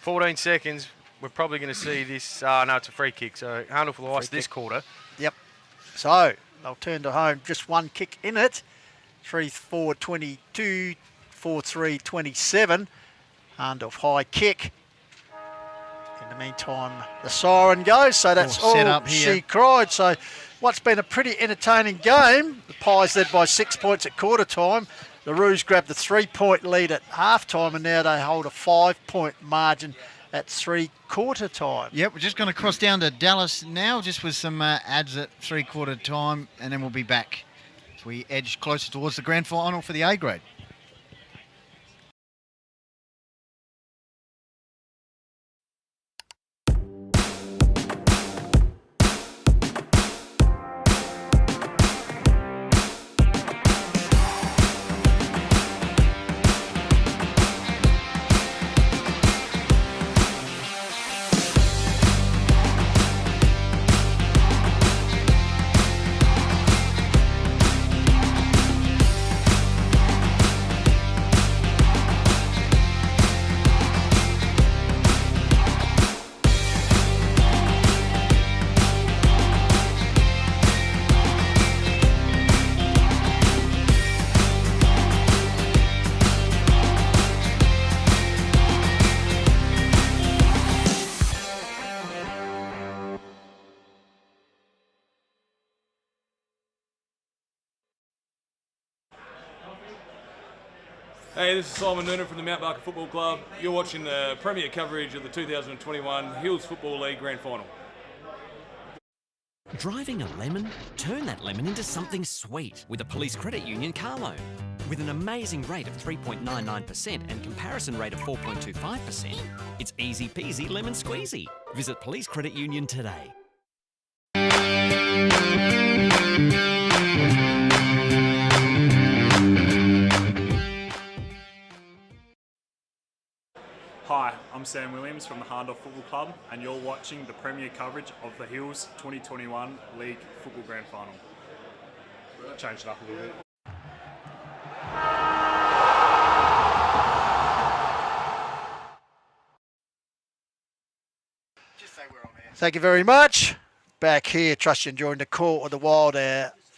14 seconds. We're probably going to see this. No, it's a free kick. So Hahndorf will ice this quarter. Yep. So they'll turn to home. Just one kick in it. 3-4, 22, 4-3, 27. Hahndorf high kick. In the meantime, the siren goes. So that's all set up here. She cried. So what's been a pretty entertaining game. The Pies led by 6 points at quarter time. The Roos grabbed the 3-point lead at half-time, and now they hold a 5-point margin at three-quarter time. Yep, we're just going to cross down to Dallas now, just with some ads at three-quarter time, and then we'll be back as we edge closer towards the grand final for the A grade. Hey, this is Simon Noonan from the Mt Barker Football Club. You're watching the premier coverage of the 2021 Hills Football League Grand Final. Driving a lemon? Turn that lemon into something sweet with a Police Credit Union car loan. With an amazing rate of 3.99% and comparison rate of 4.25%, it's easy peasy lemon squeezy. Visit Police Credit Union today. Hi, I'm Sam Williams from the Hahndorf Football Club, and you're watching the premier coverage of the Hills 2021 League Football Grand Final. Changed it up a little bit. Thank you very much. Back here, trust you enjoying the call of the Wild,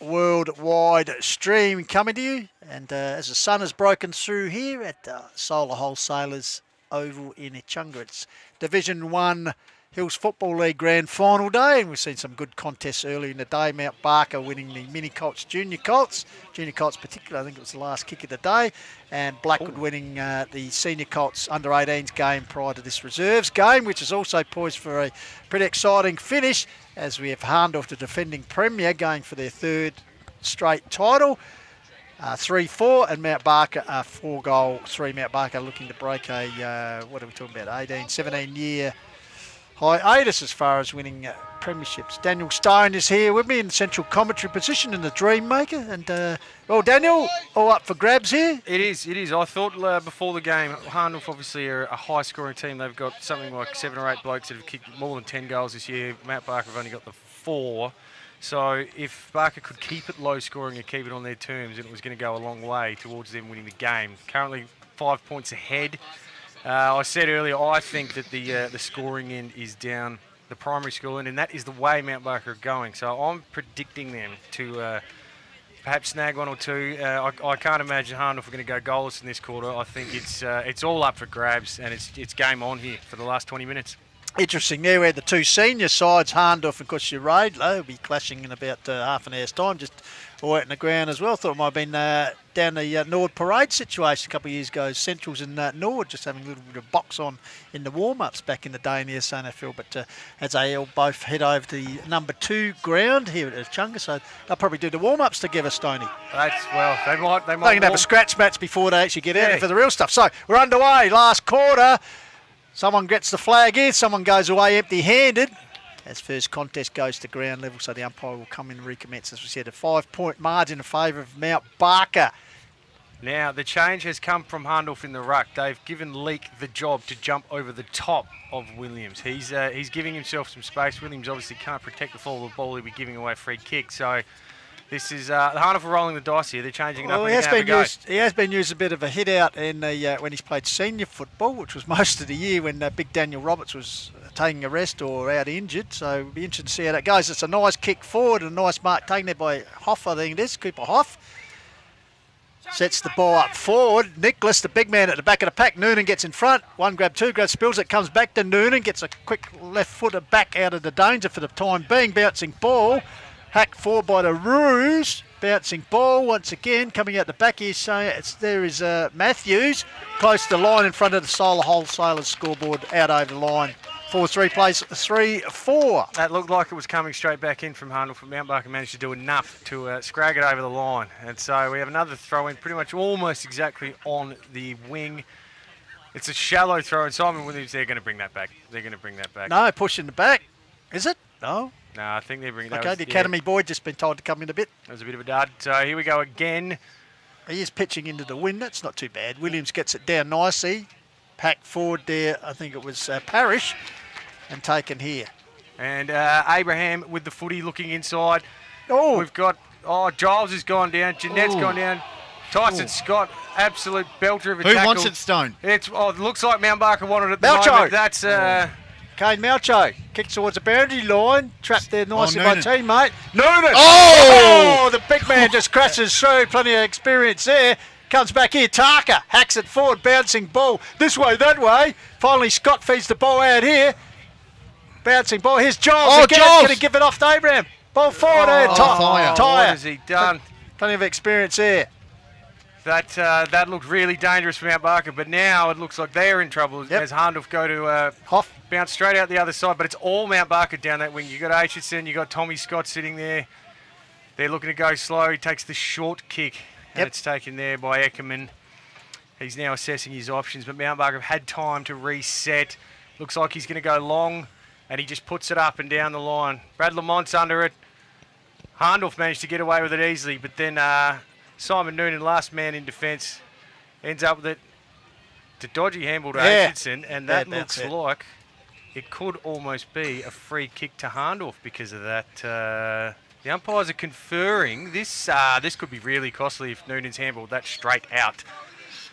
worldwide stream coming to you. And as the sun has broken through here at Solar Wholesalers Oval in Echunga, it's Division 1 Hills Football League Grand Final day, and we've seen some good contests early in the day. Mt Barker winning the Mini Colts, Junior Colts particularly, I think it was the last kick of the day, and Blackwood winning the Senior Colts under-18s game prior to this reserves game, which is also poised for a pretty exciting finish, as we have Hahndorf, the defending premier, going for their third straight title. 3-4, and Mt Barker 4-3. Mt Barker looking to break a, what are we talking about, 17-year hiatus as far as winning premierships. Daniel Stone is here with me in the central commentary position in the Dream Maker. And, well, Daniel, all up for grabs here? It is. I thought before the game, Hahndorf obviously are a high-scoring team. They've got something like 7 or 8 blokes that have kicked more than 10 goals this year. Mt Barker have only got the 4. So if Barker could keep it low scoring and keep it on their terms, it was going to go a long way towards them winning the game. Currently 5 points ahead. I said earlier, I think that the scoring end is down the primary school end, and that is the way Mt Barker are going. So I'm predicting them to perhaps snag 1 or 2. I can't imagine Hahndorf are going to go goalless in this quarter. I think it's all up for grabs, and it's game on here for the last 20 minutes. Interesting there, we had the two senior sides, Hahndorf and, of course, Uraidla, will be clashing in about half an hour's time, just all out in the ground as well. Thought it might have been down the Nord Parade situation a couple of years ago. Centrals in Nord just having a little bit of box on in the warm-ups back in the day in the SNFL. But as they all both head over to the number 2 ground here at Echunga, so they'll probably do the warm-ups together, Stoney. They might. They can have a scratch match before they actually get out for the real stuff. So we're underway, last quarter. Someone gets the flag here, someone goes away empty-handed. As first contest goes to ground level, so the umpire will come in and recommence, as we said, a 5-point margin in favour of Mt Barker. Now, the change has come from Hahndorf in the ruck. They've given Leek the job to jump over the top of Williams. He's giving himself some space. Williams obviously can't protect the fall of the ball. He'll be giving away a free kick. So this is Hahndorf are rolling the dice here. They're changing it up. He has been used a bit of a hit out in when he's played senior football, which was most of the year when Big Daniel Roberts was taking a rest or out injured. So it'll be interesting to see how that goes. It's a nice kick forward and a nice mark taken there by Hoff, I think it is, Cooper Hoff. Sets the ball up forward. Nicholas, the big man at the back of the pack. Noonan gets in front. One grab, two grab, spills it, comes back to Noonan, gets a quick left footer back out of the danger for the time being. Bouncing ball. Hacked forward by the Roos. Bouncing ball once again. Coming out the back here. So there is Matthews. Close to the line in front of the Solar Wholesalers scoreboard. Out over the line. 4-3 plays 3-4. That looked like it was coming straight back in from Hahndorf, but Mt Barker managed to do enough to scrag it over the line. And so we have another throw in, pretty much almost exactly on the wing. It's a shallow throw, and Simon Williams, they're going to bring that back. No, pushing the back. Is it? No. No, I think they're bringing that. Okay, the academy boy just been told to come in a bit. That was a bit of a dud. So here we go again. He is pitching into the wind. That's not too bad. Williams gets it down nicely. Packed forward there, I think it was Parrish, and taken here. And Abraham with the footy looking inside. Oh, we've got Giles has gone down. Jeanette's gone down. Tyson Scott, absolute belter of a tackle. Who wants it, Stone? It looks like Mt Barker wanted it. Malcho. That's Kane Malcho kicks towards the boundary line, trapped there nicely by teammate. Noonan! Oh! The big man just crashes through, plenty of experience there. Comes back here, Tarker hacks it forward, bouncing ball this way, that way. Finally, Scott feeds the ball out here. Bouncing ball, here's Giles again, going to give it off to Abraham. Ball forward there, Tyre. What has he done? Plenty of experience there. That looked really dangerous for Mt Barker, but now it looks like they're in trouble as Hahndorf go to Hoff. Bounce straight out the other side, but it's all Mt Barker down that wing. You've got Aitchison, you've got Tommy Scott sitting there. They're looking to go slow. He takes the short kick, and it's taken there by Eckerman. He's now assessing his options, but Mt Barker have had time to reset. Looks like he's going to go long, and he just puts it up and down the line. Brad Lamont's under it. Hahndorf managed to get away with it easily, but then Simon Noonan, last man in defence, ends up with it. It's a dodgy handball to Aitchison, and that looks like it could almost be a free kick to Hahndorf because of that. The umpires are conferring. This could be really costly if Noonan's handballed that straight out.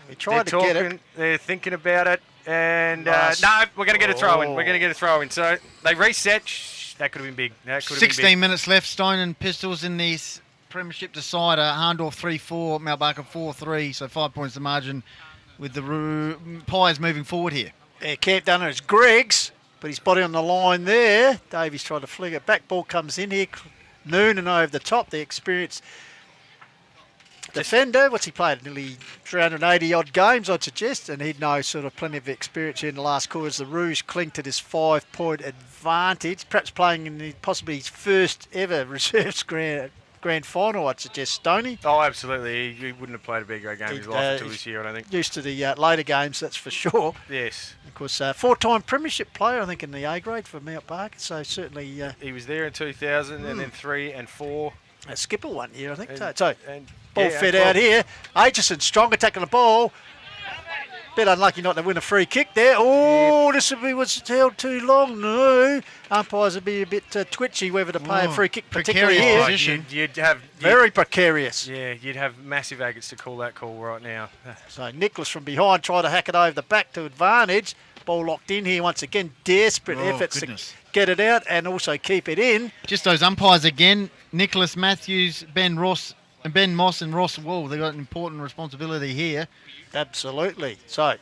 He tried to get it. They're thinking about it, and no, we're going to get a throw in. We're going to get a throw in. So they reset. That could have been big. 16 minutes left. Stone and Pistols in this premiership decider. Hahndorf 3-4, Mt Barker 4-3. So 5 points the margin with the Pies moving forward here. Yeah, camped down it's Greggs. But his body on the line there. Davies tried to flick it back. Ball comes in here. Noonan over the top. The experienced defender. What's he played? Nearly 380 odd games, I'd suggest. And he'd know sort of plenty of experience in the last quarter as the Rouge cling to this 5-point advantage. Perhaps playing in possibly his first ever reserves grand final, I'd suggest, Stoney. Oh, absolutely. He wouldn't have played a big game in his life until this year, I don't think. Used to the later games, that's for sure. Yes. Of course, 4-time premiership player, I think, in the A grade for Mt Barker. So certainly... he was there in 2000 and then 3 and 4. A skipper one year, I think. And ball fed out here. Aitchison, strong attacking the ball. Bit unlucky not to win a free kick there. Oh, this was held too long. No. Umpires would be a bit twitchy whether to play a free kick, particularly here. Position. Very precarious. Yeah, you'd have massive agates to call that call right now. So Nicholas from behind tried to hack it over the back to advantage. Ball locked in here once again. Desperate efforts to get it out and also keep it in. Just those umpires again. Nicholas Matthews, Ben Moss and Ross Wall. They've got an important responsibility here. Absolutely. So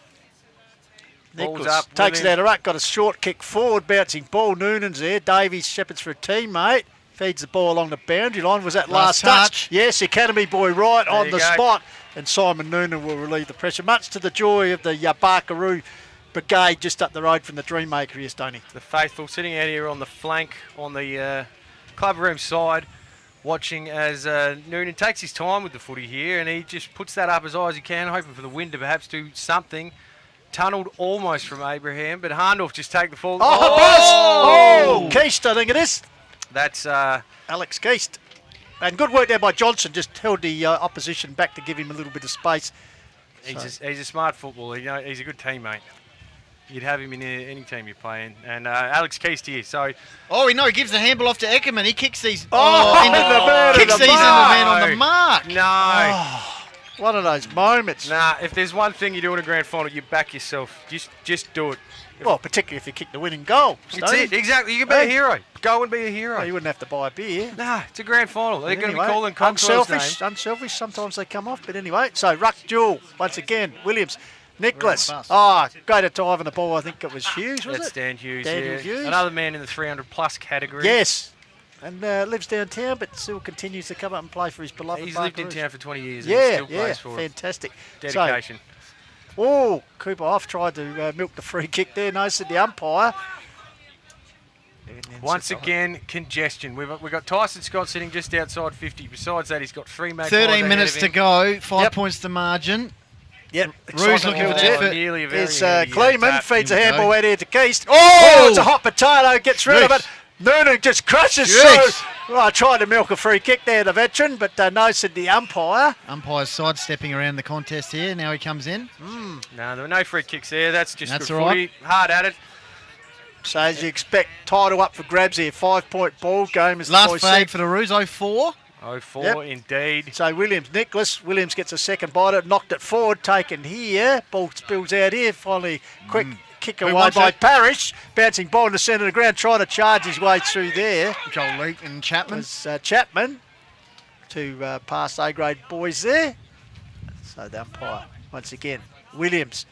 Ball's Nicholas up. takes it Williams. out of ruck, got a short kick forward, bouncing ball. Noonan's there. Davies shepherds for a teammate. Feeds the ball along the boundary line. Was that last touch? Yes, Academy boy right on the spot. And Simon Noonan will relieve the pressure, much to the joy of the Barkaroo brigade just up the road from the Dreammaker here, Stoney. The faithful sitting out here on the flank on the club room side, watching as Noonan takes his time with the footy here, and he just puts that up as high as he can, hoping for the wind to perhaps do something. Tunnelled almost from Abraham, but Hahndorf just take the fall. Oh, Keast, I think it is. That's Alex Keast. And good work there by Johnson, just held the opposition back to give him a little bit of space. He's a smart footballer. You know, he's a good teammate. You'd have him in any team you're playing. And Alex Keast here. So, he gives the handball off to Eckerman. He kicks these. Into the man on the mark. No. One of those moments. Nah, if there's one thing you do in a grand final, you back yourself. Just do it. Well, particularly if you kick the winning goal. That's it, exactly. You can be a hero. Go and be a hero. Well, you wouldn't have to buy a beer. Nah, it's a grand final. They're going to be Anyway, calling Conqueror's name. unselfish. Sometimes they come off, but anyway. So ruck duel once again. Williams, Nicholas. Really Great dive on the ball. I think it was Hughes. Was That's it? Dan Hughes. Daniel Yeah. Hughes. Another man in the 300+ category. Yes. And lives downtown, but still continues to come up and play for his beloved. He's lived in town for 20 years. Yeah, and still plays for fantastic. Dedication. So, Cooper off tried to milk the free kick there. No, said the umpire. Once again, congestion. We've got Tyson Scott sitting just outside 50. Besides that, he's got 3 magpies 13 minutes to go. 5 points the margin. Yep. Ruse looking for the effort. It's Kleeman feeds a handball out here to Keast. Oh! It's a hot potato. Gets rid of it. Noonan just crushes Yes. through. Well, I tried to milk a free kick there, the veteran, but no, said the umpire. Umpire's sidestepping around the contest here. Now he comes in. No, there were no free kicks there. That's just That's good all footy. Hard at it. So as you expect, title up for grabs here. 5-point ball game. As Last the boys flag said. for the Roos, 0-4. 0-4 indeed. So Williams gets a second bite. It knocked it forward, taken here. Ball spills out here. Finally, quick kick Who away wants by it? Parrish. Bouncing ball in the centre of the ground, trying to charge his way through there. Joel Leake and Chapman. Was Chapman. Two past A-grade boys there. So the umpire, once again, Williams.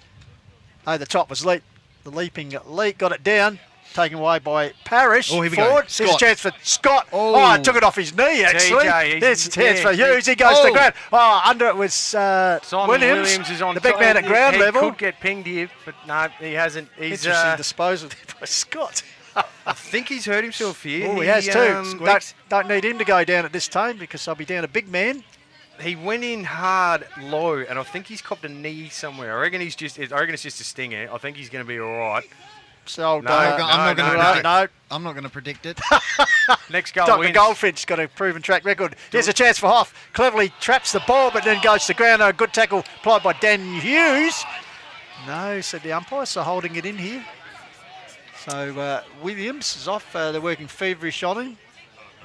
Oh, the top was Leake. The leaping Leake got it down. Taken away by Parrish. Oh, here we forward. go. Here's a chance for Scott. Oh. Oh, it took it off his knee, actually. TJ, There's a chance for yeah, Hughes. He goes to the Oh. ground. Oh, under it was Simon Williams. is on the big man at ground he level. could get pinged here, but no, he hasn't. He's, Interesting disposal there by Scott. I think he's hurt himself here. Oh, he has too. Don't need him to go down at this time because I'll be down a big man. He went in hard, low, and I think he's copped a knee somewhere. I reckon it's just a stinger. I think he's going to be all right. So No, I'm not going to predict. No. I'm not going to predict it. Next goal Dr. wins. Goldfinch got a proven track record. Here's a chance for Hoff. Cleverly traps the ball, but then goes to the ground. A good tackle applied by Dan Hughes. No, said the umpire, so holding it in here. So Williams is off. They're working feverish on him.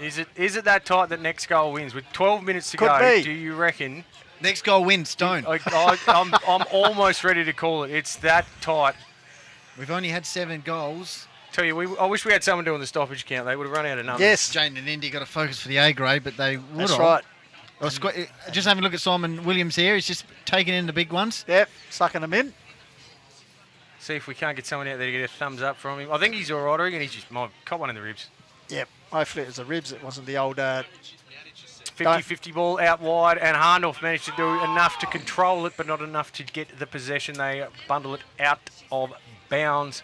Is it that tight that next goal wins? With 12 minutes to Could go, be. do you reckon? Next goal wins, Stone. I'm almost ready to call it. It's that tight. We've only had 7 goals. Tell you, I wish we had someone doing the stoppage count. They would have run out of numbers. Yes. Jane and Indy got a focus for the A grade, but they would That's have. right. Just having a look at Simon Williams here. He's just taking in the big ones. Yep, sucking them in. See if we can't get someone out there to get a thumbs up from him. I think he's all right. I reckon he's just might caught one in the ribs. Yep, hopefully it was the ribs. It wasn't the old... 50-50 ball out wide, and Hahndorf managed to do enough to control it, but not enough to get the possession. They bundle it out of bounds.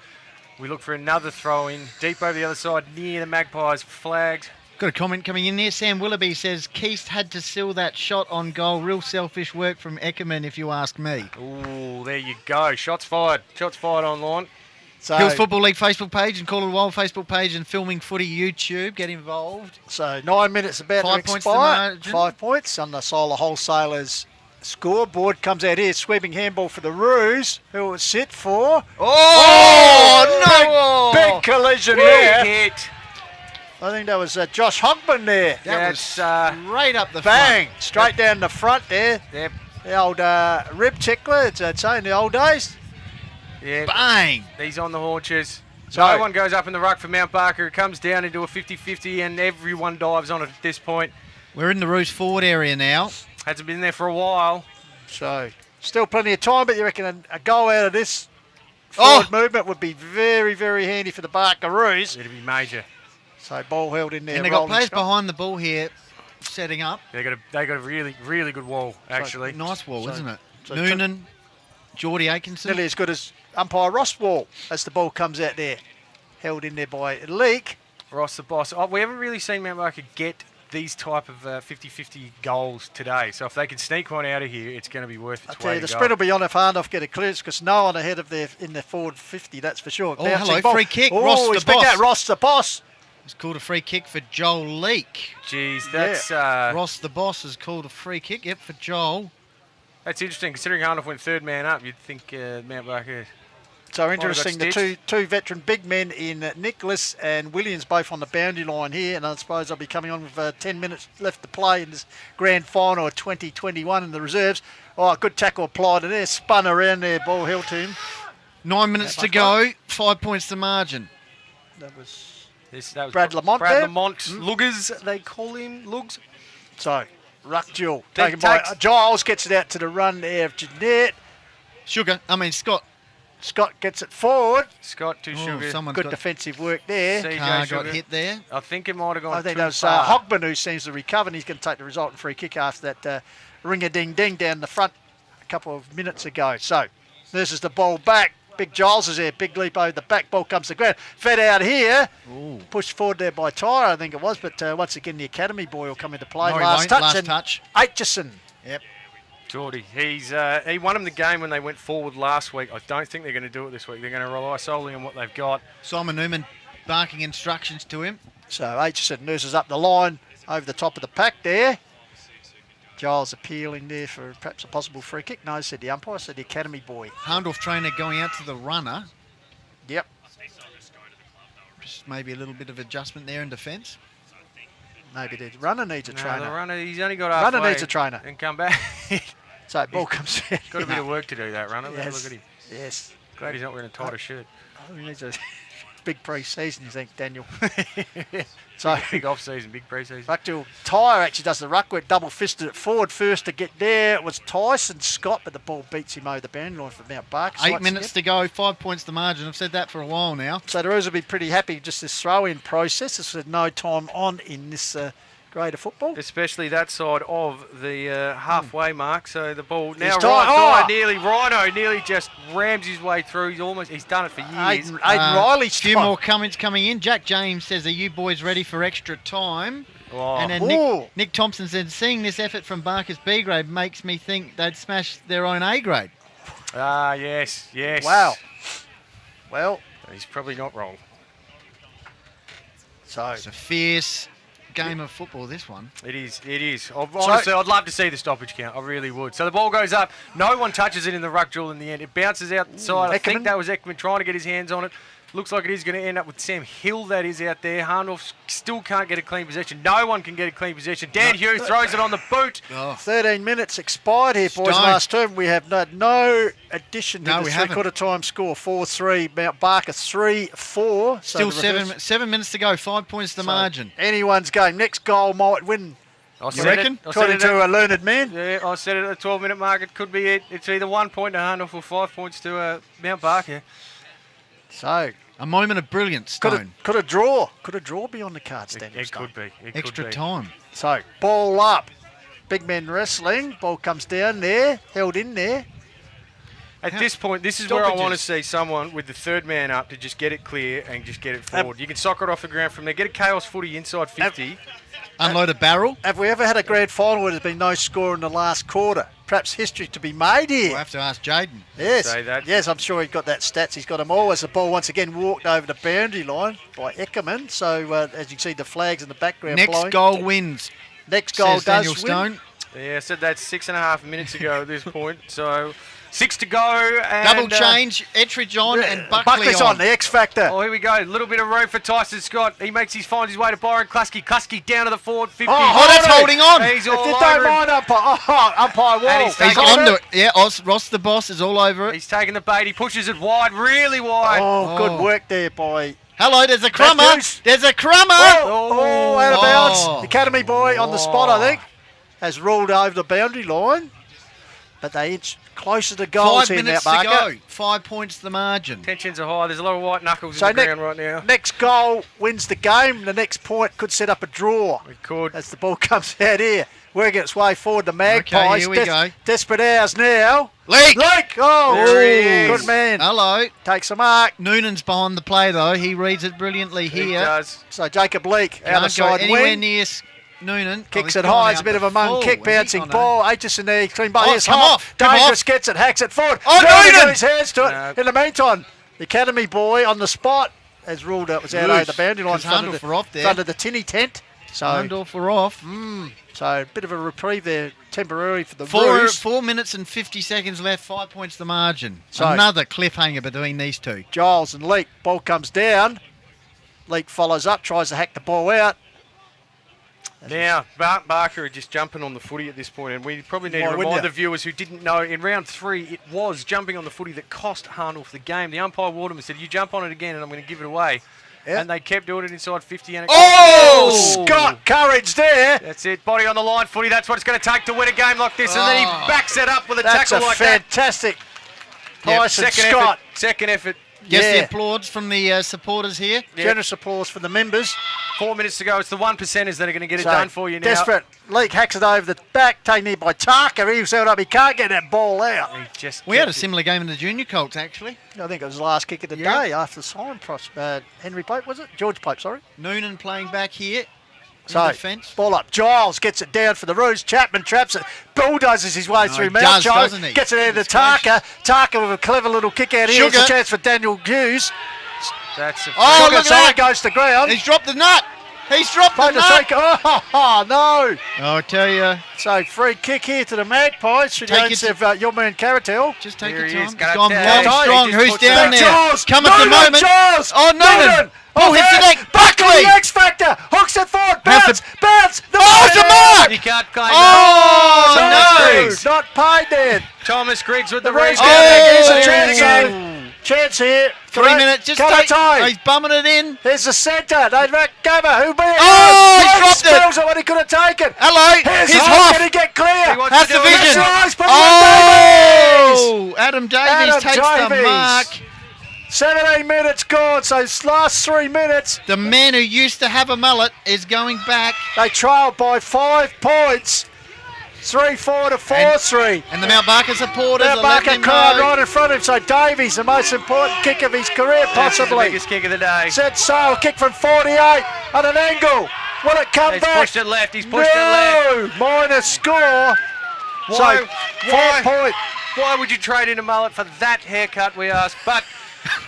We look for another throw-in deep over the other side near the Magpies. Flagged. Got a comment coming in there. Sam Willoughby says, Keast had to seal that shot on goal. Real selfish work from Eckerman, if you ask me. Ooh, there you go. Shots fired. Shots fired online. So, Hills Football League Facebook page and Call It Wild Facebook page and Filming Footy YouTube. Get involved. So 9 minutes about 5 to points expire. to margin. 5 points on the Solar Wholesalers scoreboard. Comes out here, sweeping handball for the Roos, who will sit for... Oh, no! Big collision Big there. hit. I think that was Josh Hogman there. That was right up the bang, front. straight down the front there. Yep. The old rib tickler, I'd say, in the old days. Yeah. Bang! He's on the haunches. So- No one goes up in the ruck for Mt Barker. It comes down into a 50-50 and everyone dives on it at this point. We're in the Roos forward area now. Hasn't been there for a while. So still plenty of time, but you reckon a goal out of this Forward movement would be very, very handy for the Barkaroos. It'd be major. So ball held in there. And they've got players behind the ball here setting up. They got a really, really good wall, actually. Nice wall, So- isn't it? so Noonan, Geordie Atkinson. Nearly as good as umpire Ross Wall as the ball comes out there. Held in there by Leak. Ross the boss. Oh, we haven't really seen Mt Barker get these type of 50-50 goals today. So if they can sneak one out of here, it's going to be worth its I tell weight you, the in spread will gold. be on if Hahndorf get a clearance because no one ahead of in their forward 50, that's for sure. Oh, Bouncing hello, ball. free kick. Oh, Ross he's the picked boss. out Ross the boss. It's called a free kick for Joel Leak. Jeez, that's Ross the boss has called a free kick. Yep, for Joel. That's interesting. Considering Hahndorf went third man up, you'd think Mt Barker. So might have got interesting, the stitched. two veteran big men in Nicholas and Williams both on the boundary line here, and I suppose I'll be coming on with 10 minutes left to play in this grand final of 2021 in the reserves. Oh, good tackle applied in there, spun around there, ball held to him. 9 minutes to go, 5 points to margin. That was That was Brad Lamont Brad there. Lamont, Luggers, they call him, Lugs. So, ruck duel That taken by takes- Giles, gets it out to the run there of Jeanette. Scott gets it forward. Scott to Sugar. Good defensive work there. CJ got Sugar. hit there. I think it might have gone I think too that was far. Hogman who seems to recover, and he's going to take the resultant free kick after that ring-a-ding-ding down the front a couple of minutes ago. So, this is the ball back. Big Giles is there. Big leap over the back. Ball comes to the ground. Fed out here. Pushed forward there by Tyre, I think it was. But once again, the academy boy will come into play. No, he last won't. touch. Last and touch. Aitchison. Yep. Geordie, he won him the game when they went forward last week. I don't think they're going to do it this week. They're going to rely solely on what they've got. Simon Newman barking instructions to him. So Aitchison nurses up the line over the top of the pack there. Giles appealing there for perhaps a possible free kick. No, said the umpire, said the academy boy. Hahndorf trainer going out to the runner. Yep. Just maybe a little bit of adjustment there in defence. Maybe the runner needs a trainer. The runner, he's only got halfway. Runner needs a trainer. And come back. So ball comes in. Got a bit of work to do, that runner. Yes. Look at him. Yes. Glad he's not wearing a tighter shirt. Oh, he needs a big pre-season, you think, Daniel? So big off-season, big pre-season. Back to Tyre actually does the ruck work, double-fisted it forward first to get there. It was Tyson Scott, but the ball beats him over the boundary line for Mt Barker. 8 minutes to go, 5 points to margin. I've said that for a while now. So the Roos will be pretty happy just this throw-in process. There's no time on in this grade of football. Especially that side of the halfway mark. So the ball now He's right side, Rhino nearly just rams his way through. He's done it for years. Aiden Riley's A few time. more comments coming in. Jack James says, "Are you boys ready for extra time?" Oh. And then Nick Thompson said, "Seeing this effort from Barker's B grade makes me think they'd smash their own A grade." Yes. Wow. Well, he's probably not wrong. So it's a fierce game of football, this one. It is. Honestly, I'd love to see the stoppage count. I really would. So the ball goes up. No one touches it in the ruck duel in the end. It bounces outside. I think that was Ekman trying to get his hands on it. Looks like it is going to end up with Sam Hill, that is out there. Hahndorf still can't get a clean possession. No one can get a clean possession. Dan Hughes throws it on the boot. 13 minutes expired here, boys. Last term, we have no addition to the three-quarter time score. 4-3. Mt Barker 3-4. Still 7 minutes to go. 5 points to margin. Anyone's game. Next goal might win. You reckon? According to a learned man. Yeah, I said it at the 12-minute mark. It could be it. It's either 1 point to Hahndorf or 5 points to Mt Barker. So a moment of brilliance, Stone. Could a draw be on the cards, Daniel? It could be. Extra time. So ball up. Big men wrestling. Ball comes down there. Held in there. At this point, this is where I want to see someone with the third man up to just get it clear and just get it forward. You can soccer it off the ground from there. Get a chaos footy inside 50. Unload a barrel. Have we ever had a grand final where there's been no score in the last quarter? Perhaps history to be made here. We'll have to ask Jayden. Yes, Say that. yes, I'm sure he's got that stats. He's got them all. As the ball once again walked over the boundary line by Eckerman. So as you can see, the flags in the background Next blowing. goal wins. Next goal says does Daniel win. Stone. Yeah, I said that 6.5 minutes ago at this point. So 6 to go. And, Double change. Ettridge on and Buckley's on. The X Factor. Oh, here we go. A little bit of room for Tyson Scott. He finds his way to Byron Klasky. Klasky down to the forward 50. Oh, that's holding on. He's all If you over don't him. mind, umpire Wall. And He's onto it. Yeah, Ross the boss is all over it. He's taking the bait. He pushes it wide, really wide. Oh, good work there by... Hello, there's a crummer. Matthews. There's a crummer. Oh, out of bounds. Oh. The academy boy on the spot, I think, has ruled over the boundary line. but they inch closer to goals 5 here, minutes Mt to Barker. go. 5 points the margin. Tensions are high. There's a lot of white knuckles So in the ground right now. next goal wins the game. The next point could set up a draw. It could. As the ball comes out here. Working its way forward, the Magpies. Okay, here we go. Desperate hours now. Leak! Oh, There he is. good man. Hello. Takes a mark. Noonan's behind the play, though. He reads it brilliantly here. does. So Jacob Leak, Can't out of go side anywhere wing. near Noonan. Kicks Oh, it he's high. gone It's a out bit of a the mung full. kick, Where's he bouncing gone, ball. Aitchison there, clean ball. Oh, Here's come Hoff. off. Dangerous, gets it, hacks it forward. Oh, Noonan Noonan! got his hands to it. In the meantime, the Academy boy on the spot has ruled it was out over the boundary line. Because Hahndorf were off there. Front of the tinny tent. So Hahndorf were off. So a bit of a reprieve there temporarily for the Four Roos. minutes and 50 seconds left. 5 points the margin. So- Another cliffhanger between these two. Giles and Leak. Ball comes down. Leak follows up, tries to hack the ball out. Now, Barker are just jumping on the footy at this point, and we probably need Why to wouldn't remind you? the viewers who didn't know, in round 3, it was jumping on the footy that cost Hahndorf the game. The umpire warned him and said, you jump on it again and I'm going to give it away. Yeah. And they kept doing it inside 50. And it Scott Courage there. That's it. Body on the line footy. That's what it's going to take to win a game like this. And then he backs it up with a That's tackle a like that. fantastic Yep, Tyson Scott. Second effort. Gets Yeah. the applause from the supporters here. Generous applause for the members. 4 minutes to go. It's the 1%ers that are going to get it So, done for you now. Desperate. Leak hacks it over the back, taken here by Tarker. He was held up. He can't get that ball out. We had a similar game in the Junior Colts, actually. I think it was the last kick of the Yeah. day after the siren Henry Pope, was it? George Pope, sorry. Noonan playing back here. So, defence. ball up. Giles gets it down for the Roos. Chapman traps it. Bulldozes his way through he does, Moucho. doesn't he? Gets it into Tarker. Tarker with a clever little kick out here. It's a Sugar. chance for Daniel Hughes. That's a Oh, Sugar look at side that. goes to ground. He's dropped the nut. He's dropped the Played the nut. shake. Oh, no. I'll tell you. So, free kick here to the Magpies. Should Take take it of your man Caratel. Just take Here your he time. is. It's Got gone it long, down. strong. He just Who's puts down it there? Giles. Come at the Noonan, moment. Giles. Oh, Noonan. Oh, Oh, hits the neck. Buckley, Buckley. X Factor. Hooks it forward. Has Bounce. The Oh, it's a mark. You can't claim Oh, that. no. Griggs. Not paid then. Thomas Griggs with the The Reins rebound. going back. Here's a there chance we go. here. Chance here. 3 minutes. Just take. Caratel. He's bumming it in. Here's the centre. They back cover. Who be it? Oh, he's Reins dropped it. spills it when he could have taken. Hello. Here's He's Hoff. Hoff. Can he get clear? He wants Has to the do it. vision. That's right, put it on Davies. Oh, Adam Davies Adam takes the Davies. mark. 17 minutes gone, so last 3 minutes. The man who used to have a mullet is going back. They trailed by 5 points. 3-4 to 4-3. And the Mt Barker supporters Mount are letting Barker him crowd know. right in front of him. So Davies, the most important kick of his career, That's the possibly. biggest kick of the day. Set sail, kick from 48 at an angle. Will it come He's back? pushed it left. He's pushed it left. No, minus score. Why? So 4 point. Why would you trade in a mullet for that haircut, we ask? But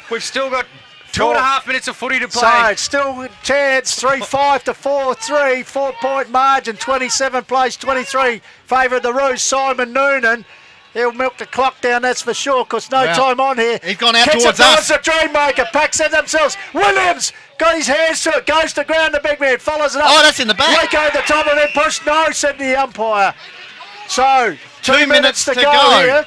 we've still got 2.5 minutes of footy to So play. it's still a chance, 3-5 to 4-3, 4 point margin, 27 plays, 23. Favour of the Roos, Simon Noonan. He'll milk the clock down, that's for sure, because no Wow. time on here. He's gone out Kicks towards it towards us. the Dreammaker, packs it themselves. Williams got his hands to it, goes to ground, the big man follows it up. Oh, that's in the back. Lake over the top of it, push, no, said the umpire. So, 2 minutes to go here.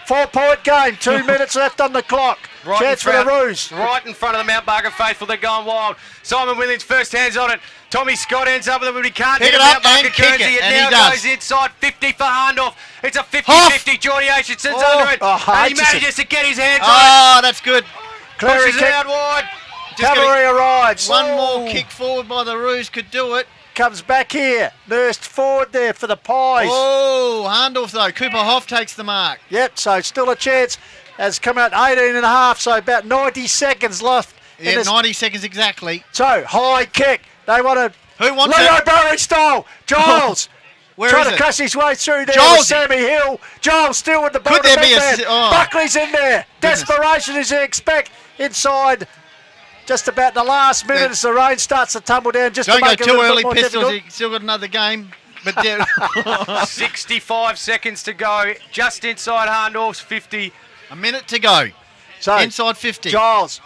4 point game, 2 minutes left on the clock. Right in Chance for the front- Roos. Right in front of the Mt Barker faithful, they're going wild. Simon Williams first hands on it. Tommy Scott ends up with it, but he can't Pick hit it it. up Mt Barker and kick Guernsey. it, and he now does. goes inside 50 for Hahndorf. It's a 50-50. Geordie Aitchison's under it. Oh, and he Aitchison. manages to get his hands on Oh, that's good. it. Cleary Pushes it kick. out wide. Just gonna- Cavalry arrives. One more kick forward by the Roos could do it. Comes back here. Nursed forward there for the Pies. Oh, Hahndorf though. Cooper Hoff takes the mark. Yep, so still a chance. Has come out 18 and a half, so about 90 seconds left. in Yeah, this. 90 seconds exactly. So, high kick. They want to... Who wants Leo it? Barry style. Giles. Where trying is to it? crash his way through there Giles. with Sammy Hill. Giles still with the ball. Could there be a... Oh. Buckley's in there. Goodness. Desperation as you expect. Inside just about the last minute as the rain starts to tumble down. Just Don't to go make it a too little early, bit more Pistols. difficult. He's still got another game. But yeah. 65 seconds to go. Just inside Hahndorf's 50. A minute to go. So, Inside 50. Giles.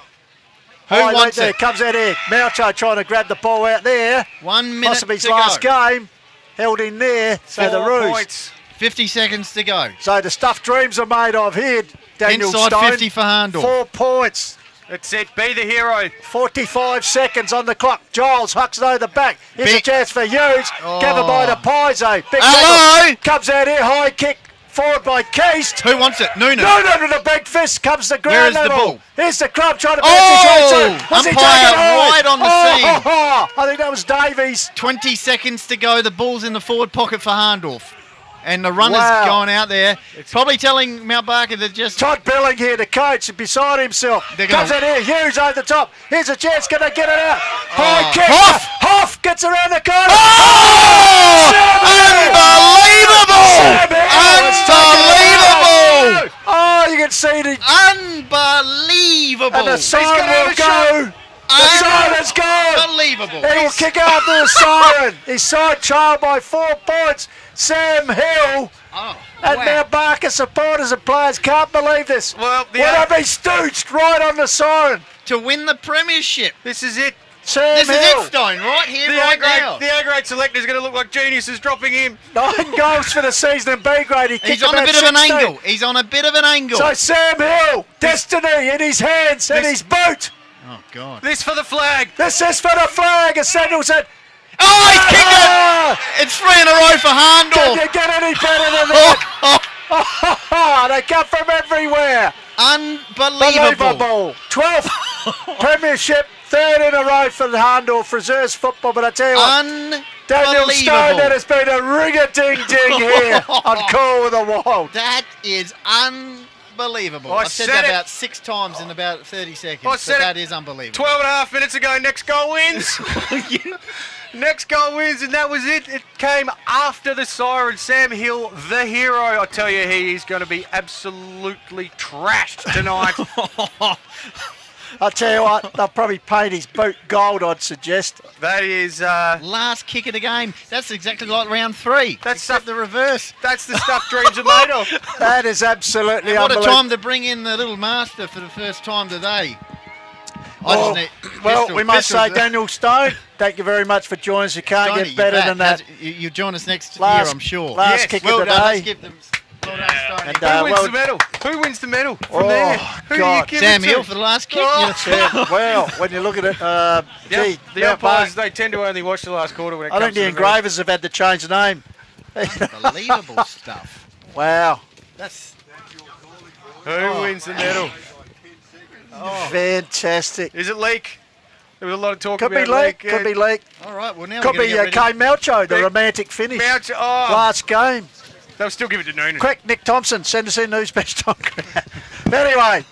Who High wants there, it? comes out here. Moucho trying to grab the ball out there. 1 minute Possibly his to last go. game. Held in there. So the 4 Roos. points. 50 seconds to go. So the stuff dreams are made of here. Daniel Inside Stone. 50 for Hahndorf. 4 points. That's it. Be the hero. 45 seconds on the clock. Giles hucks it over the back. Here's a Big- chance for Hughes. Oh. Covered by the Paizo. Big Hello. tackle. Comes out here. High kick. forward by Keast. Who wants it? Noonan. Noonan with a big fist comes the ground Where is the level. ball? Here's the crowd trying to Oh! bounce his right side. Was he Umpire taken on? right on the scene. I think that was Davies. 20 seconds to go. The ball's in the forward pocket for Hahndorf. And the runner's Wow. gone out there. Probably telling Mt Barker that just... Todd Billing here, the coach, beside himself. Comes in here, Hughes over the top. Here's a chance, going to get it out. High kick. Hoff gets around the corner. Unbelievable! Oh, you can see the... Unbelievable! And the siren will go. The siren's gone. Unbelievable. He will kick after the siren. He's side trailed by 4 points. Sam Hill and Mt Barker supporters and players can't believe this. Well, Would I be stooched right on the siren? To win the premiership. This is it. Sam This Hill. is it, Stone, right here, right now. The A-grade selector is going to look like geniuses dropping him. 9 goals for the season in B-grade. He He's kicked on a about bit of an 16. angle. He's on a bit of an angle. So Sam Hill, destiny in his hands and his boot. Oh, God. This for the flag. This is for the flag, as Samuel said. Oh, he's kicked it! It's 3 in a row for Hahndorf. Can you get any better than that? They come from everywhere. Unbelievable. 12th premiership, 3rd in a row for the Hahndorf Reserves football. But I tell you what, Daniel Stone, that has been a ring-a-ding-ding here on Call with the Wild. That is unbelievable. I I've said said that it. about 6 times in about 30 seconds. I said but that it is unbelievable. 12 and a half minutes ago, next goal wins. Next goal wins, and that was it. It came after the siren. Sam Hill, the hero. I tell you, he is going to be absolutely trashed tonight. I tell you what, they'll probably paint his boot gold, I'd suggest. That is... last kick of the game. That's exactly like round 3. That's stuff, the reverse. That's the stuff dreams are made of. That is absolutely And what a unbelievable. time to bring in the little master for the first time today. Well, we must say, Daniel Stone, thank you very much for joining us. You can't Stoney, get better you're than back. that. You join us next Last- year, I'm sure. last kick well of the done. day. Let's give them. Well done, Stoney. And, Who wins the medal? Who wins the medal from Oh, there? Who do you God. give Sam it to? Hill for the last kick. Yeah, well, when you look at it, gee, The Mt umpires, Barker- they tend to only watch the last quarter when it I comes think the to engravers have had to change the name. Unbelievable stuff. Wow. That's Who wins the medal? Fantastic. Is it Leak? There was a lot of talk Could about be Leak, Leak. could be Leak. all right. Well, now Could we're be going to Kane Melcho, the romantic finish. Melcho, oh. Last game. They'll still give it to Noonan. Quick, Nick Thompson, send us in who's best on ground. But anyway,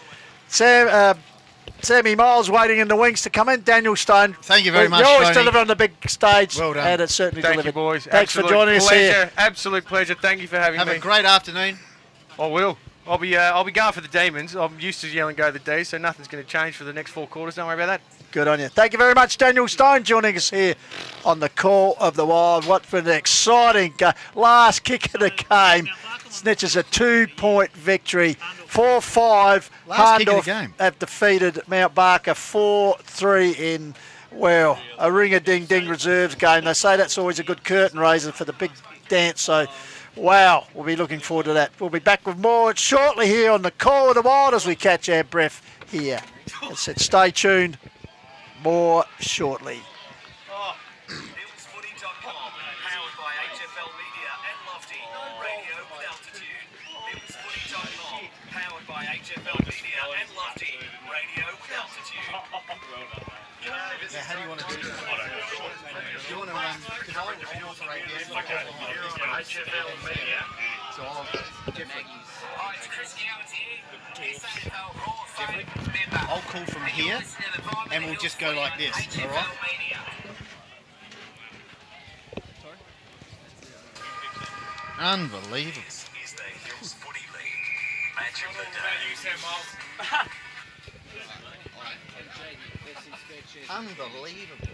Sammy Miles waiting in the wings to come in. Daniel Stone. Thank you very much, You always Tony. deliver on the big stage. Well done. And it's certainly Thank delivered. you, boys. Thanks Absolute for joining us pleasure. here. Absolute pleasure. Thank you for having Have me. a great afternoon. I will. I'll be going for the Demons. I'm used to yelling go the D, so nothing's going to change for the next 4 quarters. Don't worry about that. Good on you. Thank you very much, Daniel Stone, joining us here on the Call of the Wild. What for an exciting last kick of the game. Snitches a 2-point victory. 4-5. Last kick of Hahndorf the game. have defeated Mt Barker 4-3 in, well, a ring-a-ding-ding reserves game. They say that's always a good curtain raiser for the big dance, so wow, we'll be looking forward to that. We'll be back with more shortly here on the Call of the Wild as we catch our breath here. I said stay tuned. More shortly. Hillsfooty.com, powered by HFL Media and Lofty, radio with altitude. Hillsfooty.com, powered by HFL Media and Lofty, radio with altitude. Now, how do you want to do this? Do you want to run? Because I'll operate here. Okay, you're on HFL Media. So I'll Jeffrey. Hi, it's Chris Gowans here. SAFL Raw Fame member. I'll call from here, and we'll just go like this. All right. Unbelievable. This is the Hills Footy League. Match of the day. Unbelievable.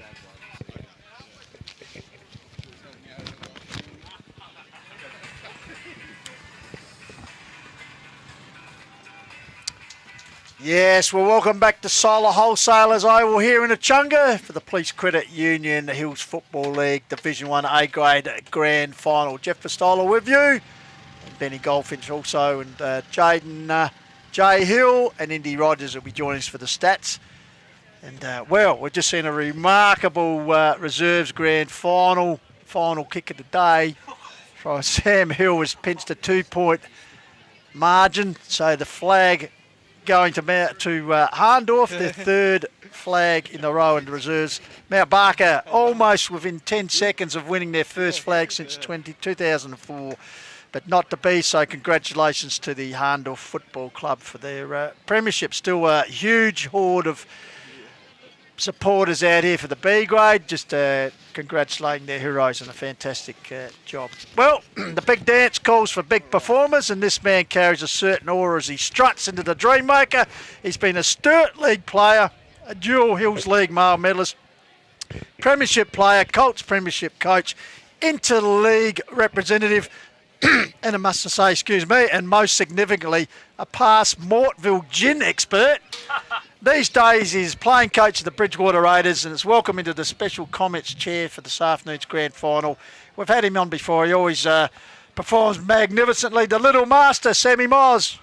Yes, well, welcome back to Solar Wholesalers Oval here in Echunga for the Police Credit Union, the Hills Football League Division 1 A-grade Grand Final. Jeff Pistola with you, and Benny Goldfinch also, and Jayden, Jay Hill and Indy Rogers will be joining us for the stats. And, well, we've just seen a remarkable Reserves Grand Final kick of the day. Try Sam Hill was pinched a 2-point margin, so the flag going to Hahndorf, their third flag in a row in the reserves. Mt Barker almost within 10 seconds of winning their first flag since 2004, but not to be, so congratulations to the Hahndorf Football Club for their premiership. Still a huge horde of supporters out here for the B grade, just congratulating their heroes on a fantastic job. Well, the big dance calls for big performers, and this man carries a certain aura as he struts into the Dreammaker. He's been a Sturt League player, a dual Hills League male medalist, premiership player, Colts premiership coach, inter-league representative, and I must say, excuse me, and most significantly, a past Mortville gin expert. These days he's playing coach of the Bridgewater Raiders, and it's welcome into the special comments chair for this afternoon's grand final. We've had him on before. He always performs magnificently. The little master, Sammy Moz.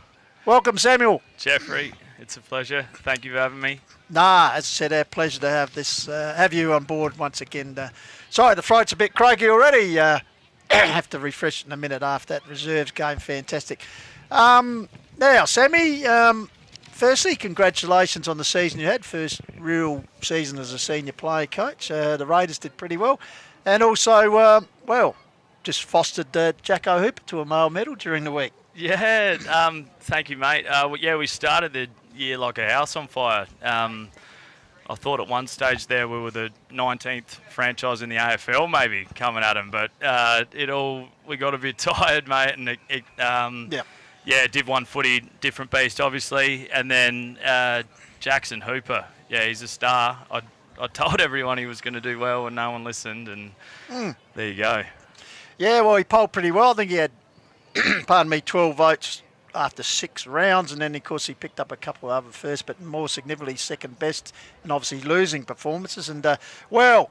Welcome, Samuel. Jeffrey, it's a pleasure. Thank you for having me. Nah, as I said, our pleasure to have this, have you on board once again. Sorry, the throat's a bit croaky already. Have to refresh in a minute after that reserves game. Fantastic. Now, Sammy, firstly, congratulations on the season you had. First real season as a senior player coach. The Raiders did pretty well. And also, well, just fostered Jacko Hooper to a male medal during the week. Yeah, thank you, mate. Yeah, we started the year like a house on fire. I thought at one stage there we were the 19th franchise in the AFL maybe coming at them, but we got a bit tired, mate, and Div 1 footy, different beast obviously, and then Jackson Hooper, yeah, he's a star. I told everyone he was going to do well and no one listened, and there you go. Yeah, well, he polled pretty well. I think he had, 12 votes after 6 rounds, and then of course he picked up a couple of other first, but more significantly second best, and obviously losing performances. And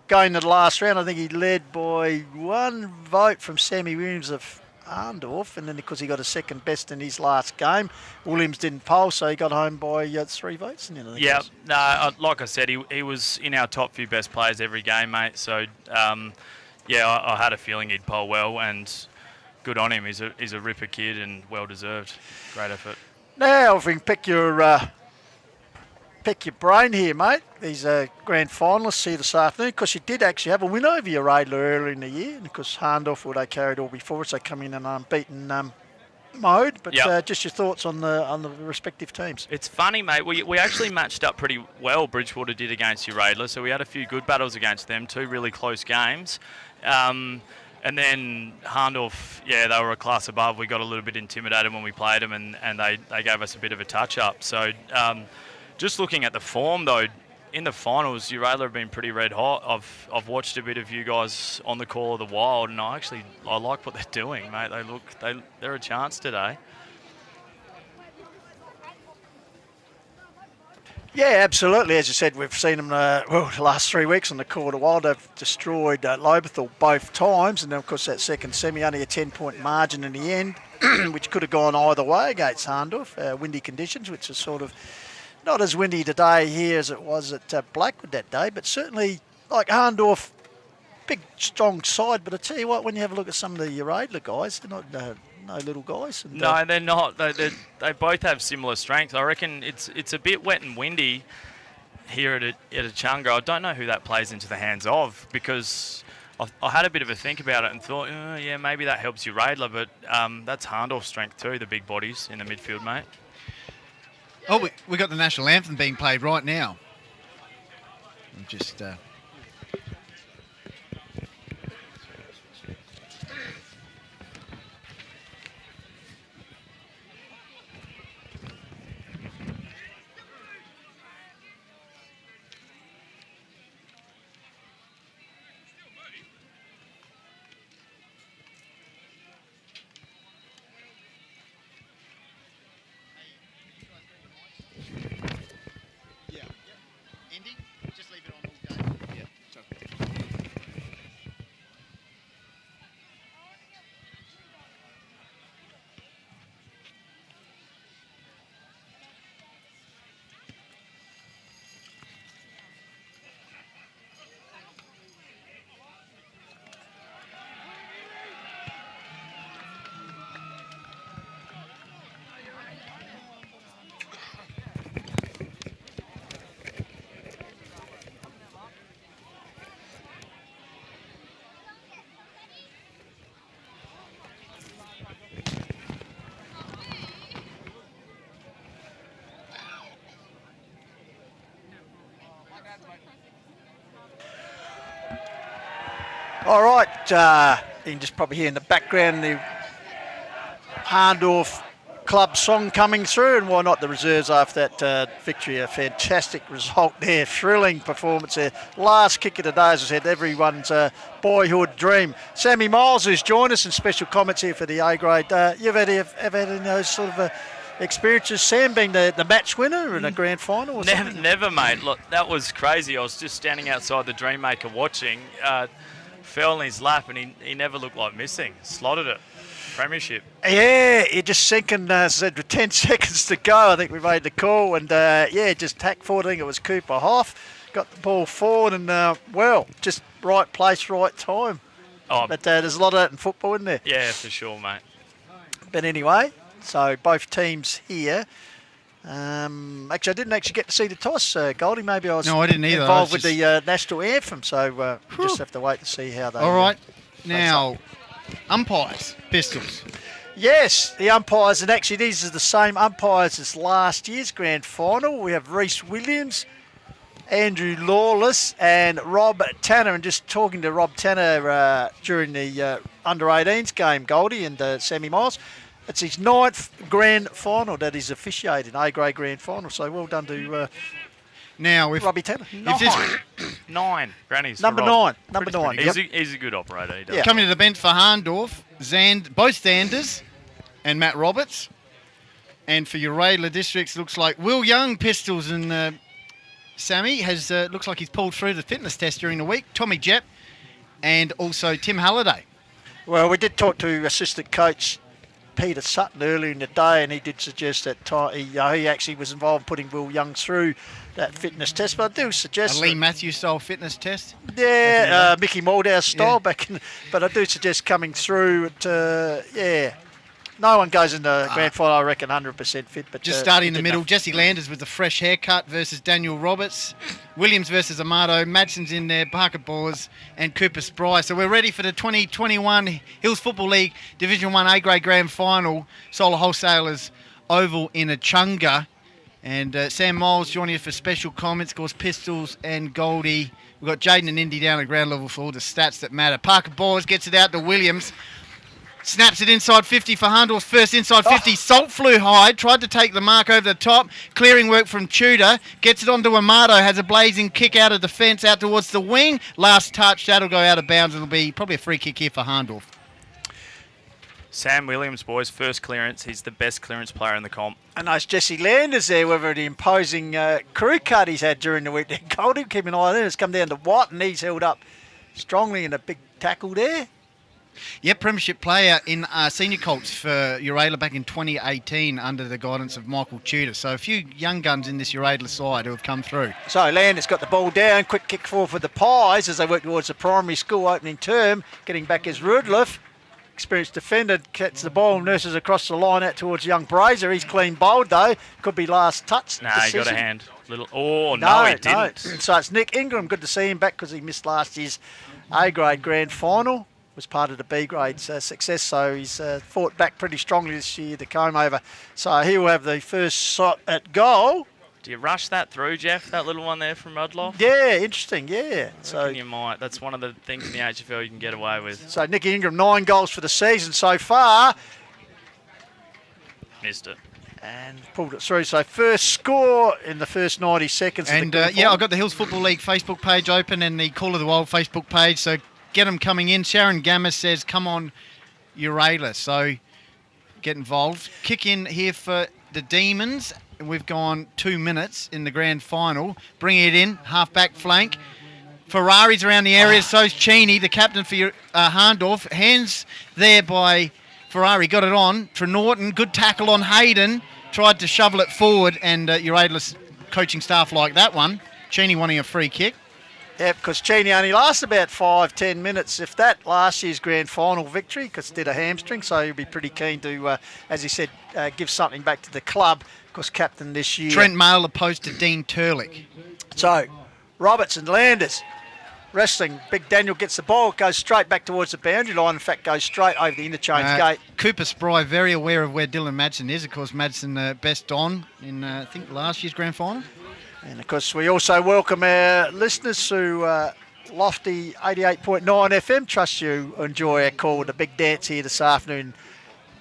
going to the last round, I think he led by 1 vote from Sammy Williams of Hahndorf, and then because he got a second best in his last game, Williams didn't poll, so he got home by 3 votes. Yeah, no, like I said, he was in our top few best players every game, mate. So I had a feeling he'd poll well, and good on him. He's a ripper kid and well deserved. Great effort. Now, if we can pick your brain here, mate. He's a grand finalist here this afternoon, because you did actually have a win over Uraidla earlier in the year, and because Hahndorf, they carried all before us, they come in an unbeaten mode. But just your thoughts on the respective teams. It's funny, mate. We actually matched up pretty well. Bridgewater did against Uraidla, so we had a few good battles against them. 2 really close games. And then Hahndorf, they were a class above. We got a little bit intimidated when we played them, and they gave us a bit of a touch-up. So just looking at the form, though, in the finals, Uraidla have been pretty red hot. I've watched a bit of you guys on the call of the Wild, and I like what they're doing, mate. They're a chance today. Yeah, absolutely. As you said, we've seen them the last 3 weeks on the call of the Wild. They've destroyed Lobethal both times, and then of course that second semi, only a 10-point margin in the end, which could have gone either way against Hahndorf. Windy conditions, which is sort of not as windy today here as it was at Blackwood that day, but certainly like Hahndorf, big strong side. But I tell you what, when you have a look at some of the Uraidla guys, they're not no little guys. And, no, they're not. They both have similar strength. I reckon it's a bit wet and windy here at Echunga. I don't know who that plays into the hands of, because I had a bit of a think about it and thought, maybe that helps Uraidla, but that's Hahndorf's strength too, the big bodies in the midfield, mate. Oh, we got the national anthem being played right now. Just Indy, just leave it on all day. All right, you can just probably hear in the background the Hahndorf club song coming through, and why not the reserves after that victory. A fantastic result there, thrilling performance there. Last kick of the day, as I said, everyone's boyhood dream. Sammy Miles, who's joined us in special comments here for the A grade. You've had any of those sort of experiences, Sam, being the match winner in a grand final or something? Never, mate. Look, that was crazy. I was just standing outside the Dreammaker watching. Fell in his lap, and he never looked like missing. Slotted it. Premiership. Yeah, you're just sinking, as I said, with 10 seconds to go. I think we made the call, and just tack forward. I think it was Cooper Hoff. Got the ball forward, and just right place, right time. Oh. But there's a lot of that in football, isn't there? Yeah, for sure, mate. But anyway, so both teams here. Actually, I didn't actually get to see the toss, Goldie. Maybe I was No, I didn't either. involved with the national anthem, so just have to wait to see how they. All right, now umpires, Pistols. Yes, the umpires, and actually these are the same umpires as last year's grand final. We have Reese Williams, Andrew Lawless, and Rob Tanner. And just talking to Rob Tanner during the under-18s game, Goldie and Sammy Miles. It's his 9th grand final that he's officiating, A-grade grand final. So well done to Robbie Tanner. Nine grannies. Number for Rob. 9. Number 9. Yep. He's a good operator. He does. Coming to the bench for Hahndorf, both Zanders and Matt Roberts. And for Uraidla Districts, looks like Will Young, Pistols, and Sammy has looks like he's pulled through the fitness test during the week. Tommy Jepp and also Tim Halliday. Well, we did talk to assistant coach Peter Sutton earlier in the day, and he did suggest that he actually was involved in putting Will Young through that fitness test. But I do suggest a Lee Matthews style fitness test. Yeah, Mickey Moldau style back in. But I do suggest coming through at no one goes in the grand final, I reckon, 100% fit. But just starting in the middle, Jesse Landers with the fresh haircut versus Daniel Roberts. Williams versus Amato. Madsen's in there, Barker Boers, and Cooper Spry. So we're ready for the 2021 Hills Football League Division 1 A-grade grand final. Solar Wholesalers Oval in Echunga. And Sam Miles joining us for special comments. Of course, Pistols and Goldy. We've got Jayden and Indy down at ground level for all the stats that matter. Parker Boers gets it out to Williams. Snaps it inside 50 for Hahndorf's first inside 50. Salt flew high, tried to take the mark over the top. Clearing work from Tudor. Gets it onto Amato, has a blazing kick out of defence out towards the wing. Last touch, that'll go out of bounds. It'll be probably a free kick here for Hahndorf. Sam Williams, boys, first clearance. He's the best clearance player in the comp. And nice Jesse Landers there, whether the imposing crew cut he's had during the week. Goldie, keep an eye on him. It's come down to Watt, and he's held up strongly in a big tackle there. Yep, premiership player in Senior Colts for Uraidla back in 2018 under the guidance of Michael Tudor. So a few young guns in this Uraidla side who have come through. So Landers got the ball down, quick kick forward for the Pies as they work towards the primary school opening term. Getting back is Rudliff. Experienced defender, gets the ball, nurses across the line out towards young Brazier. He's clean bowled though. Could be last touch. Nah, he got a hand. No, he didn't. No. So it's Nick Ingram. Good to see him back because he missed last year's A-grade grand final. Was part of the B-grade success, so he's fought back pretty strongly this year to come over. So he will have the first shot at goal. Do you rush that through, Jeff, that little one there from Rudloff? Yeah, interesting, yeah. So you might. That's one of the things in the HFL you can get away with. So Nicky Ingram, 9 goals for the season so far. Missed it. And pulled it through. So first score in the first 90 seconds. And I've got the Hills Football League Facebook page open and the Call of the Wild Facebook page, so get them coming in. Sharon Gamma says, come on, Uraidla. So get involved. Kick in here for the Demons. We've gone 2 minutes in the grand final. Bring it in, half-back flank. Ferrari's around the area, so's Cheney, the captain for Hahndorf. Hands there by Ferrari, got it on. For Norton, good tackle on Hayden. Tried to shovel it forward, and Uraidla's coaching staff like that one. Cheney wanting a free kick. Yeah, because Cheney only lasts about 5-10 minutes, if that, last year's grand final victory, because he did a hamstring, so he'll be pretty keen to, as he said, give something back to the club, of course, captain this year. Trent Mail opposed to Dean Turlick. So, Roberts and Landers wrestling. Big Daniel gets the ball, goes straight back towards the boundary line, in fact, goes straight over the interchange gate. Cooper Spry, very aware of where Dylan Madsen is. Of course, Madsen best on in, I think, last year's grand final. And, of course, we also welcome our listeners through Lofty 88.9 FM. Trust you enjoy our call, the big dance here this afternoon.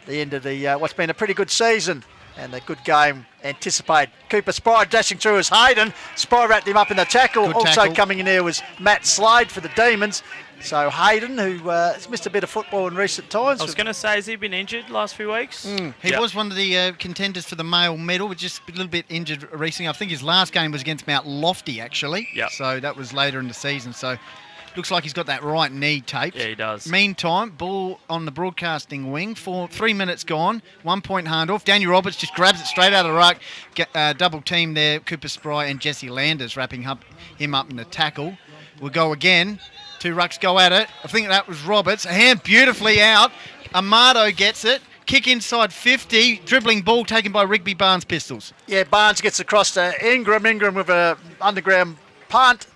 The end of the what's been a pretty good season and a good game. Anticipate. Cooper Spry dashing through as Hayden. Spry wrapped him up in the tackle. Good also tackle. coming in there was Matt Slade for the Demons. So Hayden, who has missed a bit of football in recent times. I was going to say, has he been injured last few weeks? He was one of the contenders for the male medal, but just a little bit injured recently. I think his last game was against Mount Lofty, actually. Yep. So that was later in the season. So looks like he's got that right knee taped. Yeah, he does. Meantime, ball on the broadcasting wing. 3 minutes gone. 1 point Hahndorf. Daniel Roberts just grabs it straight out of the ruck. Double team there. Cooper Spry and Jesse Landers wrapping him up in the tackle. We'll go again. 2 rucks go at it. I think that was Roberts. A hand beautifully out. Amato gets it. Kick inside 50. Dribbling ball taken by Rigby Barnes Pistols. Yeah, Barnes gets across to Ingram. Ingram with a underground punt.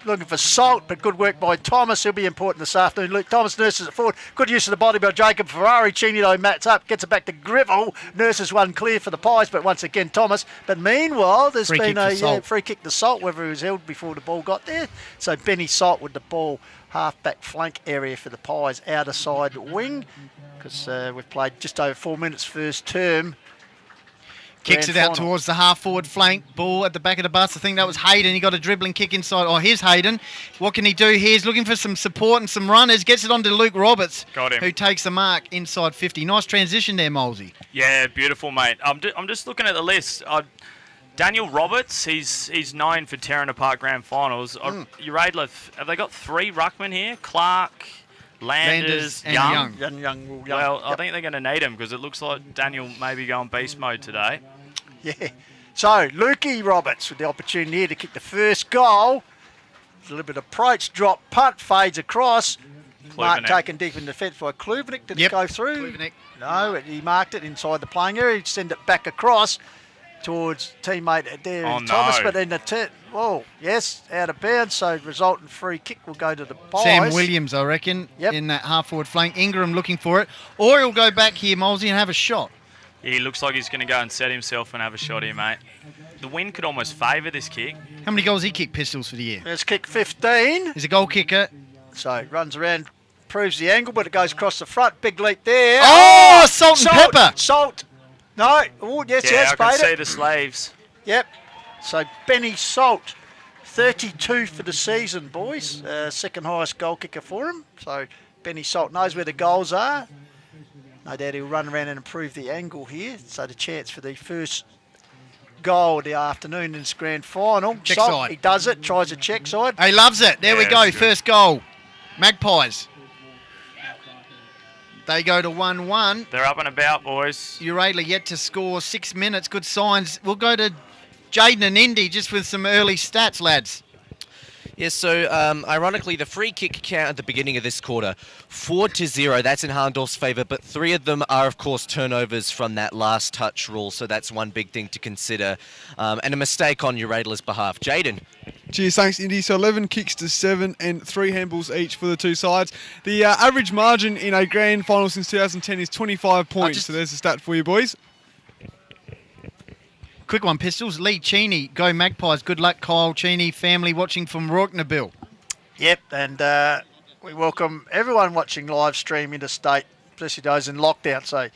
Looking for Salt, but good work by Thomas. He'll be important this afternoon. Luke Thomas nurses it forward. Good use of the body by Jacob Ferrari. Cheney, though, mats up. Gets it back to Grivell. Nurses one clear for the Pies, but once again, Thomas. But meanwhile, there's been a free kick to Salt, whether he was held before the ball got there. So Benny Salt with the ball, half-back flank area for the Pies, outer side wing. Because we've played just over 4 minutes first term. Kicks it out towards the half-forward flank. Ball at the back of the bus. I think that was Hayden. He got a dribbling kick inside. Oh, here's Hayden. What can he do here? He's looking for some support and some runners. Gets it on to Luke Roberts. Got him. Who takes the mark inside 50. Nice transition there, Molesy. Yeah, beautiful, mate. I'm just looking at the list. Daniel Roberts, he's known for tearing apart grand finals. Uraidla, have they got 3 ruckmen here? Clark, Landers, and Young. Well, I think they're going to need him because it looks like Daniel may be going beast mode today. Yeah. So, Lukey Roberts with the opportunity here to kick the first goal. There's a little bit of approach, drop, punt, fades across. Mark taken deep in defence by Kluvenik. Did it go through? Kluvenik. No, he marked it inside the playing area. He'd send it back across towards teammate there, Thomas. But then out of bounds. So, resultant free kick will go to the Pies. Sam Williams, I reckon, in that half-forward flank. Ingram looking for it. Or he'll go back here, Molesy, and have a shot. He looks like he's going to go and set himself and have a shot here, mate. The wind could almost favour this kick. How many goals he kicked, Pistols, for the year? Let's kick 15. He's a goal kicker. So it runs around, proves the angle, but it goes across the front. Big leap there. Oh, salt and pepper. Salt. No. Oh, yes, Yeah, I can paid see it. the slaves. Yep. So Benny Salt, 32 for the season, boys. Second highest goal kicker for him. So Benny Salt knows where the goals are. No doubt he'll run around and improve the angle here. So the chance for the first goal of the afternoon in this grand final. Check Salt, side. he does it, tries a check side. He loves it. There we go. First goal. Magpies. They go to 1-1. They're up and about, boys. Uraidla yet to score. 6 minutes. Good signs. We'll go to Jayden and Indy just with some early stats, lads. Yes, so ironically, the free kick count at the beginning of this quarter, 4-0. That's in Hahndorf's favour, but 3 of them are, of course, turnovers from that last touch rule. So that's one big thing to consider, and a mistake on Uraidla's behalf. Jayden. Cheers, thanks, Indy. So 11 kicks to 7 and 3 handballs each for the 2 sides. The average margin in a grand final since 2010 is 25 points. So there's a stat for you, boys. Quick one, Pistols. Lee Cheney, go Magpies. Good luck, Kyle Cheney family watching from Rourkenabill. Yep, and we welcome everyone watching live stream interstate, especially those in lockdown. So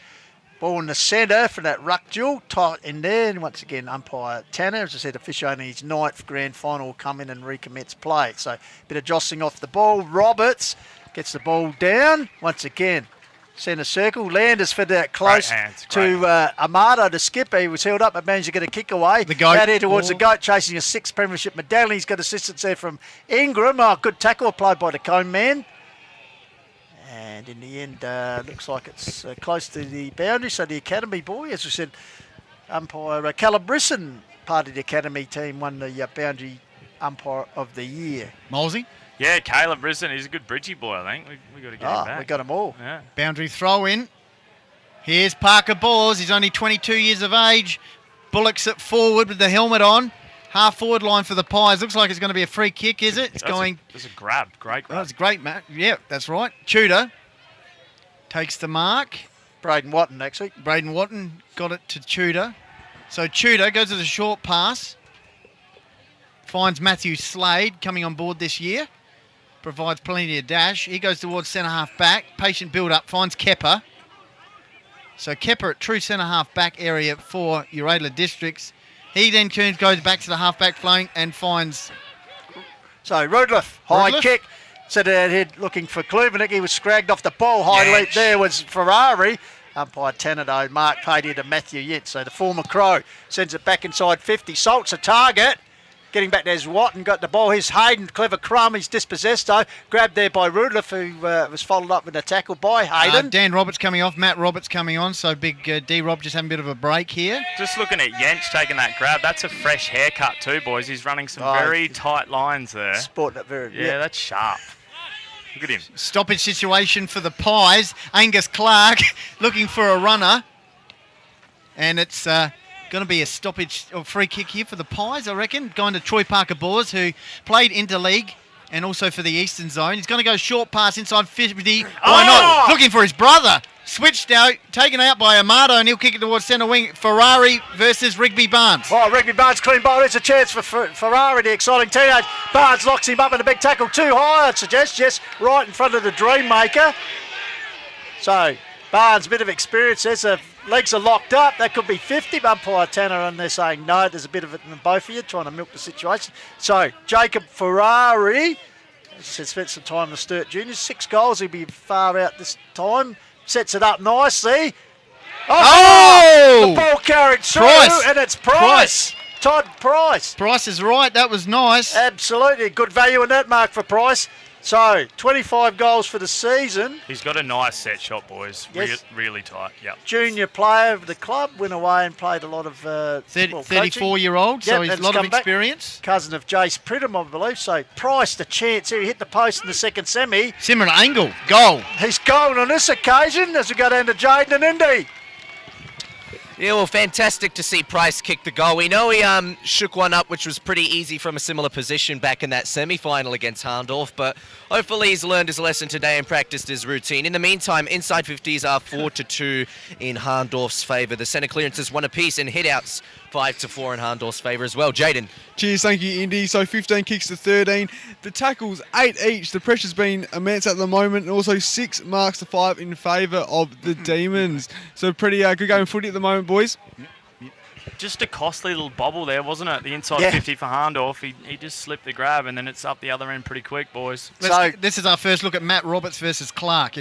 ball in the centre for that ruck duel, tight in there. And once again, umpire Tanner, as I said, officiating his 9th grand final, will come in and recommence play. So a bit of jostling off the ball. Roberts gets the ball down once again. Centre circle. Landers for that close to Amato, the skipper. He was held up but managed to get a kick away. The goat. Out here towards the goat, chasing a 6th premiership medallion. He's got assistance there from Ingram. Oh, good tackle applied by the cone man. And in the end, looks like it's close to the boundary. So the academy boy, as we said, umpire Calabrisson, part of the academy team, won the boundary umpire of the year. Molesy? Yeah, Caleb Brisson, he's a good bridgie boy, I think. We got to get him back. We got them all. Yeah. Boundary throw in. Here's Parker Bors. He's only 22 years of age. Bullocks it forward with the helmet on. Half forward line for the Pies. Looks like it's going to be a free kick, is it? It's going. It's a grab. Great grab. Oh, it's great, Matt. Yeah, that's right. Tudor takes the mark. Braden Watton, actually. Braden Watton got it to Tudor. So Tudor goes to the short pass. Finds Matthew Slade coming on board this year. provides plenty of dash. He goes towards centre-half back. Patient build-up, finds Kepper. So Kepper at true centre-half back area for Uraidla Districts. He then goes back to the half-back flank and finds... So Rudliff, high kick. Set it ahead looking for Klubenik. He was scragged off the ball. High leap there was Ferrari. Umpire Tenado, Mark paid here to Matthew Yent. So the former Crow sends it back inside 50. Salt's a target. Getting back there's Watton, got the ball. Here's Hayden, clever crumb. He's dispossessed though. Grabbed there by Rudliff, who was followed up with a tackle by Hayden. Dan Roberts coming off, Matt Roberts coming on. So big D-Rob just having a bit of a break here. Just looking at Yench taking that grab. That's a fresh haircut too, boys. He's running some very tight lines there. Sporting it very Yeah, that's sharp. Look at him. Stoppage situation for the Pies. Angus Clark looking for a runner. And it's going to be a stoppage or free kick here for the Pies, I reckon. Going to Troy Parker-Bors, who played interleague and also for the Eastern Zone. He's going to go short pass inside 50. Why not? Looking for his brother. Switched out, taken out by Amato, and he'll kick it towards centre wing. Ferrari versus Rigby Barnes. Oh, Rigby Barnes, clean ball. There's a chance for Ferrari, the exciting teenage. Barnes locks him up in a big tackle. Too high, I'd suggest. Yes, right in front of the Dream Maker. So, Barnes, a bit of experience. There's legs are locked up. That could be 50. Umpire Tanner and they're saying no. There's a bit of it in both of you, trying to milk the situation. So, Jacob Ferrari has spent some time with Sturt Juniors. 6 goals. He'll be far out this time. Sets it up nicely. Oh! The ball carried through, and it's Price. Todd Price. Price is right. That was nice. Absolutely. Good value in that mark for Price. So, 25 goals for the season. He's got a nice set shot, boys. Yes. Really tight. Yep. Junior player of the club. Went away and played a lot of 34-year-old, so he's a lot of experience. Cousin of Jace Pridham, I believe. So, Price, the chance here. He hit the post in the second semi. Similar angle. Goal. He's golden on this occasion as we go down to Jayden and Indy. Yeah, well, fantastic to see Price kick the goal. We know he shook one up, which was pretty easy from a similar position back in that semi-final against Hahndorf, but hopefully he's learned his lesson today and practiced his routine. In the meantime, inside 50s are 4-2 in Hahndorf's favour. The centre clearances 1 apiece and hit-outs 5-4 in Hahndorf's favour as well. Jayden. Cheers, thank you, Indy. So 15 kicks to 13. The tackles 8 each. The pressure's been immense at the moment, and also 6 marks to 5 in favour of the Demons. So pretty good game footy at the moment, boys. Just a costly little bobble there, wasn't it? The inside 50 for Hahndorf. He just slipped the grab, and then it's up the other end pretty quick, boys. So this is our first look at Matt Roberts versus Clark.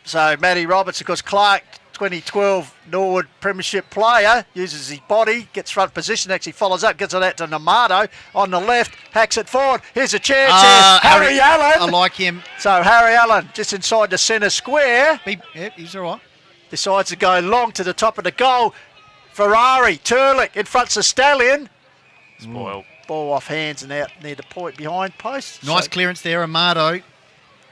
So Matty Roberts, of course, Clark, 2012 Norwood Premiership player, uses his body, gets front position, actually follows up, gets it out to Namato on the left, hacks it forward. Here's a chance. Harry Allen. I like him. So Harry Allen just inside the centre square. He's all right. Decides to go long to the top of the goal. Ferrari, Turlick in front's a Stallion. Spoiled. Ball off hands and out near the point behind post. Nice clearance there, Amato.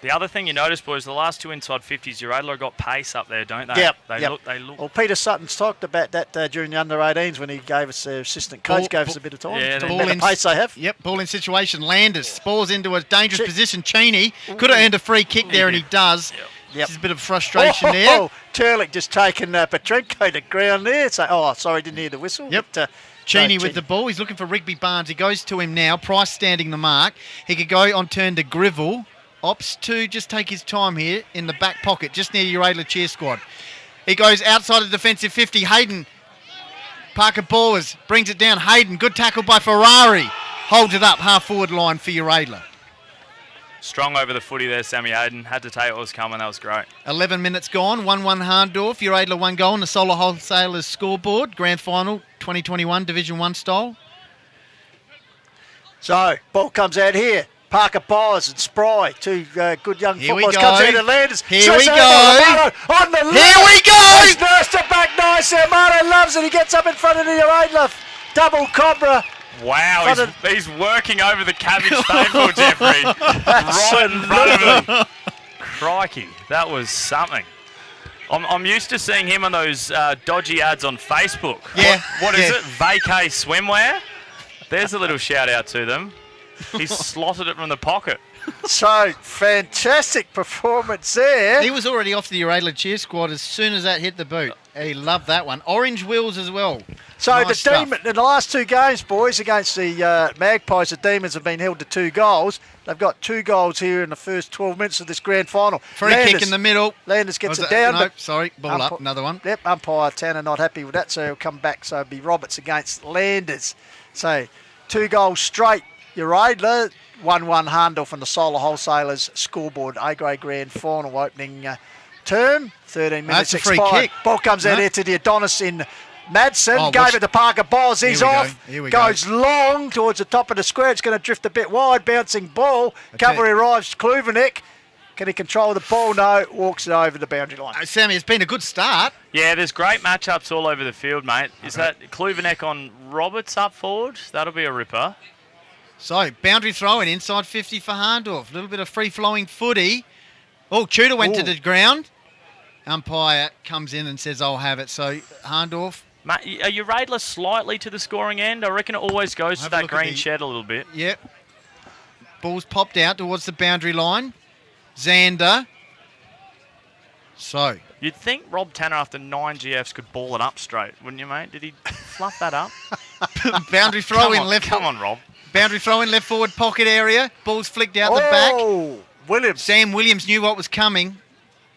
The other thing you notice, boys, the last 2 inside 50s, Uraidla got pace up there, don't they? Yep. They look. Well, Peter Sutton's talked about that during the under-18s when he gave us, their assistant coach gave us a bit of time. Yeah, ball in pace they have. Yep, ball in situation. Landers balls into a dangerous position. Cheney could have earned a free kick there, and he does. Yep. There's a bit of frustration there. Turlick just taking Petrenko to ground there. So, sorry, didn't hear the whistle. Yep. But, Cheney with the ball. He's looking for Rigby Barnes. He goes to him now. Price standing the mark. He could go on turn to Grivell. Opts to just take his time here in the back pocket, just near Uraidla cheer squad. He goes outside the defensive 50. Hayden, Parker Ballers, brings it down. Hayden, good tackle by Ferrari. Holds it up, half forward line for Uraidla. Strong over the footy there, Sammy Hayden. Had to take what was coming, that was great. 11 minutes gone, 1-1 Hahndorf. Uraidla 1 goal on the Solar Wholesalers scoreboard. Grand Final 2021 Division 1 style. So, ball comes out here. Parker Byers and Spry, 2 good young footballers. Comes out of Landers. Here we go. On the left. Here we go. He's nursed it back nice. Amato loves it. He gets up in front of the Uraidla. Double Cobra. Wow, he's working over the cabbage faithful, Jeffrey. Right in front of him. Crikey, that was something. I'm used to seeing him on those dodgy ads on Facebook. Yeah. What is it? Vacay Swimwear? There's a little shout out to them. He slotted it from the pocket. So, fantastic performance there. He was already off the Uraidla cheer squad as soon as that hit the boot. He loved that one. Orange wheels as well. So Nice stuff. in the last two games, boys, against the Magpies, the Demons have been held to 2 goals. They've got 2 goals here in the first 12 minutes of this grand final. Free kick in the middle. Landers gets Was it down. No, but sorry, ball up, another one. Yep, umpire Tanner not happy with that, so he'll come back. So it'll be Roberts against Landers. So 2 goals straight. Uraidla, 1-1 Hahndorf and the Solar Wholesalers scoreboard. A-grade grand final opening term. 13 minutes That's a free expired. kick. Ball comes out here to the Adonis in Madsen. Oh, Gave it to Parker Bowles. He's Here we off. go. Here we Goes long towards the top of the square. It's going to drift a bit wide. Bouncing ball. Cover arrives. Kluvenek. Can he control the ball? No. Walks it over the boundary line. Sammy, it's been a good start. Yeah, there's great matchups all over the field, mate. Is that Kluvenek on Roberts up forward? That'll be a ripper. So, boundary throw-in inside 50 for Hahndorf. A little bit of free-flowing footy. Oh, Tudor went to the ground. Umpire comes in and says, I'll have it. So, Hahndorf. Mate, are you Uraidla slightly to the scoring end? I reckon it always goes to that green shed a little bit. Yep. Ball's popped out towards the boundary line. Xander. So. You'd think Rob Tanner after 9 GFs could ball it up straight, wouldn't you, mate? Did he fluff that up? Boundary throw-in left. Come on, Rob. Boundary throw-in left forward pocket area. Ball's flicked out the back. Williams. Sam Williams knew what was coming.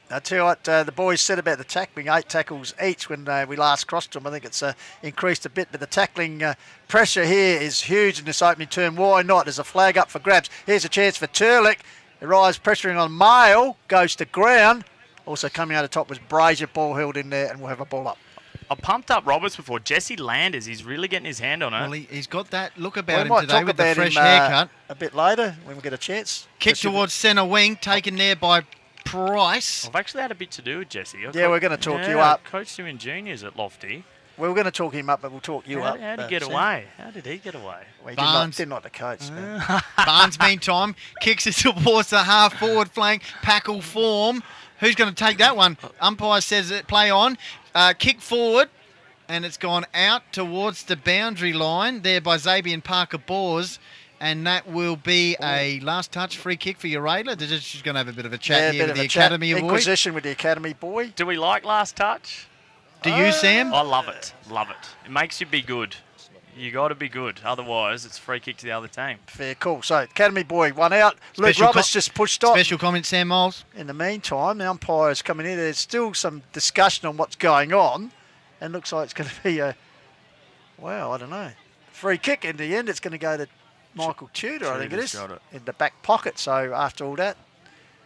I tell you what, the boys said about the tackling, 8 tackles each when we last crossed them. I think it's increased a bit, but the tackling pressure here is huge in this opening term. Why not? There's a flag up for grabs. Here's a chance for Turlick. Arrives pressuring on Mail, goes to ground. Also coming out of the top was Brazier, ball held in there, and we'll have a ball up. I pumped up Roberts before. Jesse Landers, he's really getting his hand on it. Well, he's got that look about We him today with the fresh haircut. A bit later when we get a chance. Kick towards centre wing, taken there by Price. I've actually had a bit to do with Jesse. Yeah, we're going to talk you up. I coached him in juniors at Lofty. We were going to talk him up, but we'll talk you up. How did he get away? How did he get away? Well, he Barnes. didn't like the coach. Barnes, meantime, kicks it towards the half-forward flank. Packle form. Who's going to take that one? Umpire says it, play on. Kick forward, and it's gone out towards the boundary line there by Xavier Parker Bors. And that will be a last touch free kick for Uraidla. They're just going to have a bit of a chat here with the Academy boy. Inquisition with the Academy boy. Do we like last touch? Do you, Sam? I love it. Love it. It makes you be good. You got to be good. Otherwise, it's free kick to the other team. Fair call. So, Academy boy, 1 out. Luke Roberts just pushed off. Special comment, Sam Miles. In the meantime, the umpire's coming in. There's still some discussion on what's going on. And looks like it's going to be a, well, I don't know. Free kick in the end. It's going to go to Michael Tudor, I think it is. In the back pocket. So, after all that.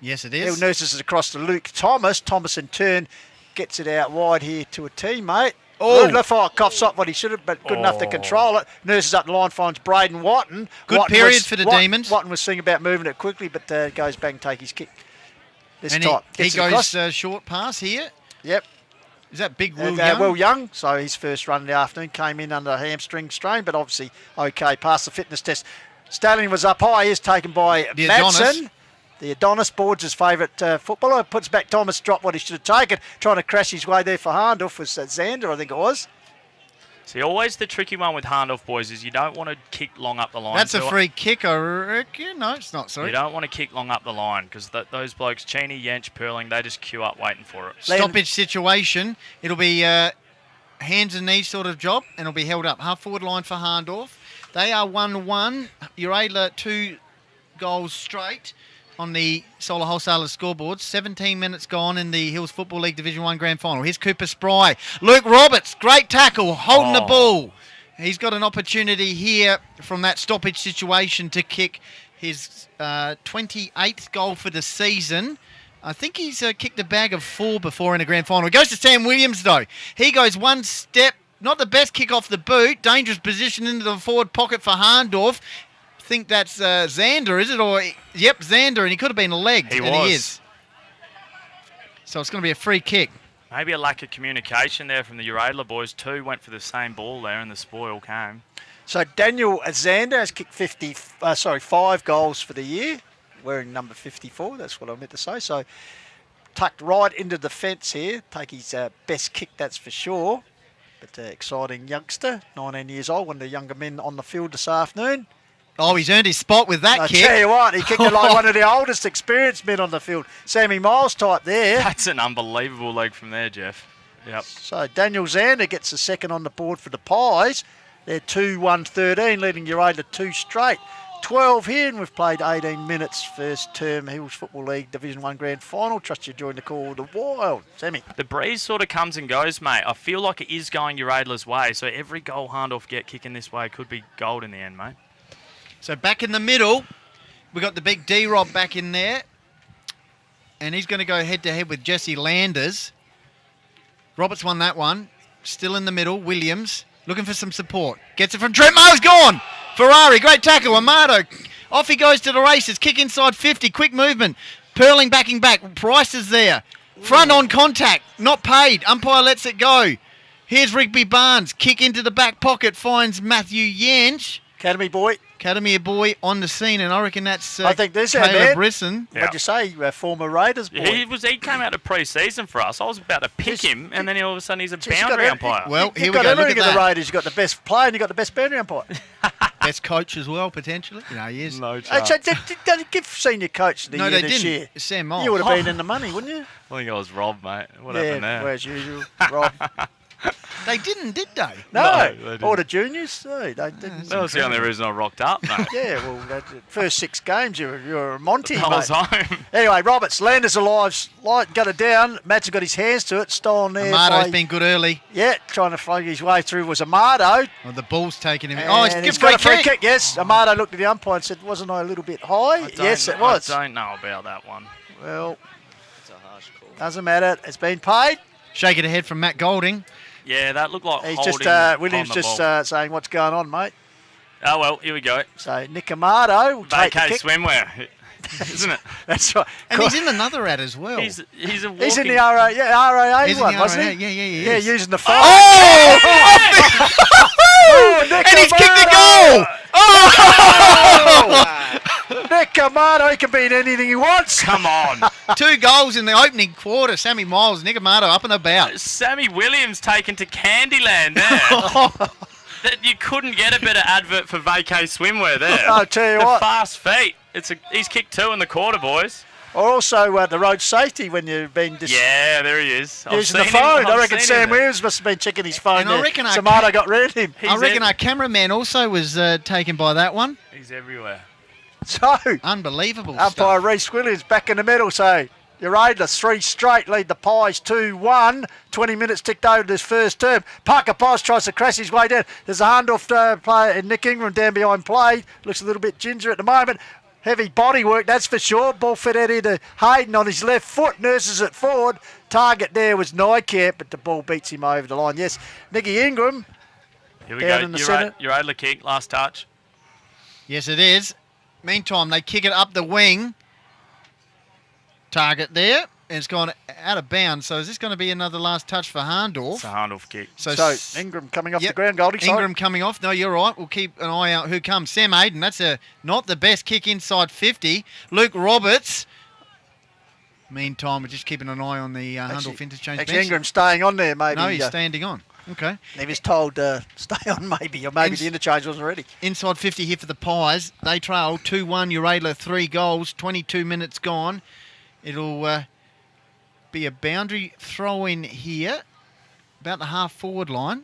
Yes, it is. He nurses it across to Luke Thomas. Thomas in turn gets it out wide here to a teammate. Oh. Lefire coughs up what he should have, but good enough to control it. Nurses up the line, finds Braden Watton. Good period for the Demons. Watton was thinking about moving it quickly, but goes back and take his kick. This And time. he goes short pass here. Yep. Is that big Will Young? Will Young, so his first run in the afternoon, came in under a hamstring strain, but obviously okay, passed the fitness test. Stallion was up high, is taken by The Madsen. Adonis. The Adonis, Boards' favourite footballer, puts back Thomas, dropped what he should have taken, trying to crash his way there for Hahndorf was Xander, I think it was. See, always the tricky one with Hahndorf boys is you don't want to kick long up the line. That's a free kick, I reckon. No, it's not, sorry. You don't want to kick long up the line because those blokes, Cheney, Yench, Perling, they just queue up waiting for it. Stoppage situation. It'll be hands and knees sort of job, and it'll be held up. Half forward line for Hahndorf. They are 1-1. Uraidla 2 goals straight on the Solar Wholesalers scoreboard. 17 minutes gone in the Hills Football League Division 1 Grand Final. Here's Cooper Spry. Luke Roberts, great tackle, holding the ball. He's got an opportunity here from that stoppage situation to kick his 28th goal for the season. I think he's kicked a bag of 4 before in a grand final. It goes to Sam Williams, though. He goes one step. Not the best kick off the boot. Dangerous position into the forward pocket for Hahndorf. I think that's Xander, is it? Or yep, Xander, and he could have been legged. He He is. So it's going to be a free kick. Maybe a lack of communication there from the Uraidla boys. 2 went for the same ball there, and the spoil came. So Daniel Xander has kicked 5 goals for the year, wearing number 54. That's what I meant to say. So tucked right into the fence here. Take his best kick, that's for sure. But exciting youngster, 19 years old, one of the younger men on the field this afternoon. Oh, he's earned his spot with that I kick. tell you what, he kicked it like one of the oldest experienced men on the field. Sammy Miles type there. That's an unbelievable leg from there, Jeff. Yep. So Daniel Zander gets the second on the board for the Pies. They're 2-1-13, leading Uraidla 2 straight. 12 here, and we've played 18 minutes. First term Hills Football League Division 1 Grand Final. Trust you joined the call the Wild. Sammy. The breeze sort of comes and goes, mate. I feel like it is going Uraidla's way, so every goal Hahndorf get kicking this way could be gold in the end, mate. So back in the middle, we got the big D-Rob back in there. And he's going to go head-to-head with Jesse Landers. Roberts won that one. Still in the middle, Williams. Looking for some support. Gets it from Trent Mo's gone. Ferrari, great tackle. Amato, off he goes to the races. Kick inside 50, quick movement. Perling backing back. Price is there. Front on contact, not paid. Umpire lets it go. Here's Rigby Barnes. Kick into the back pocket, finds Matthew Yanch. Academy boy on the scene, and I reckon that's I think this Caleb Brisson. What'd you say? Former Raiders boy. He came out of pre-season for us. I was about to pick him, and then all of a sudden he's a boundary umpire. Well, here You've we got go. Look at everything at that. the Raiders. You've got the best player and you've got the best boundary umpire. Best coach as well, potentially. You know, he is. No Hey, so did give senior coach the year they this didn't. year? Sam Miles. You would have been in the money, wouldn't you? I think I was robbed, mate. What happened there? As usual, Rob. They didn't, did they? No, they didn't. or the juniors. No, they didn't. That was the only reason I rocked up, mate. Yeah, well, first 6 games, you're a Monty, I was mate. home. Anyway, Roberts, Landers alive, got it down. Matt's got his hands to it, stolen there. Amato's been good early. Yeah, trying to flog his way through was Amato. Oh, the ball's taking him. And he's got a free kick. Yes, Amato looked at the umpire and said, wasn't I a little bit high? Yes, it was. I don't know about that one. Well, it's a harsh call. Doesn't matter. It's been paid. Shake it ahead from Matt Golding. Yeah, that looked like He's holding just Williams on the just ball. saying what's going on, mate. Oh, well, here we go. So Nick Amato will take the Vacay kick. swimwear, isn't it? That's right. And he's in another ad as well. He's a He's in walking- the RAA He's in one, the wasn't RAA. he? Yeah. Yeah, using the phone. Oh! Nick And he's kicked the Amato! goal! Oh! Nick Amato, he can be in anything he wants. Come on. 2 goals in the opening quarter. Sammy Miles, Nick Amato up and about. Sammy Williams taken to Candyland there. That you couldn't get a better advert for vacay swimwear there. I'll tell you the what. fast feet. He's kicked 2 in the quarter, boys. Or also the road safety when you've been Yeah, there he is. I've using the seen him- phone. I I've reckon seen Sam him there. Williams must have been checking his phone And there. I reckon our Amato got rid of him. I reckon our cameraman also was taken by that one. He's everywhere. So, unbelievable umpire stuff. Reece Williams back in the middle. So, Uraidla 3 straight, lead the Pies 2-1. 20 minutes ticked over this first term. Parker Pies tries to crash his way down. There's a Hahndorf player and Nick Ingram down behind play. Looks a little bit ginger at the moment. Heavy body work, that's for sure. Ball fed out here to Hayden on his left foot. Nurses it forward. Target there was Nycamp, but the ball beats him over the line. Yes, Nicky Ingram Here we down go. in the centre. Uraidla kick, last touch. Yes, it is. Meantime, they kick it up the wing. Target there. And it's gone out of bounds. So is this going to be another last touch for Hahndorf? It's a Hahndorf kick. So Ingram coming off the ground, Goldie. Sorry. Ingram coming off. No, you're right. We'll keep an eye out who comes. Sam Aiden, that's not the best kick inside 50. Luke Roberts. Meantime, we're just keeping an eye on the Hahndorf interchange Actually, bench. Ingram's staying on there, maybe. No, he's standing on. Okay. He was told stay on, maybe, or maybe the interchange wasn't ready. Inside 50 here for the Pies. They trail 2-1. Uraidla 3 goals. 22 minutes gone. It'll be a boundary throw in here, about the half forward line.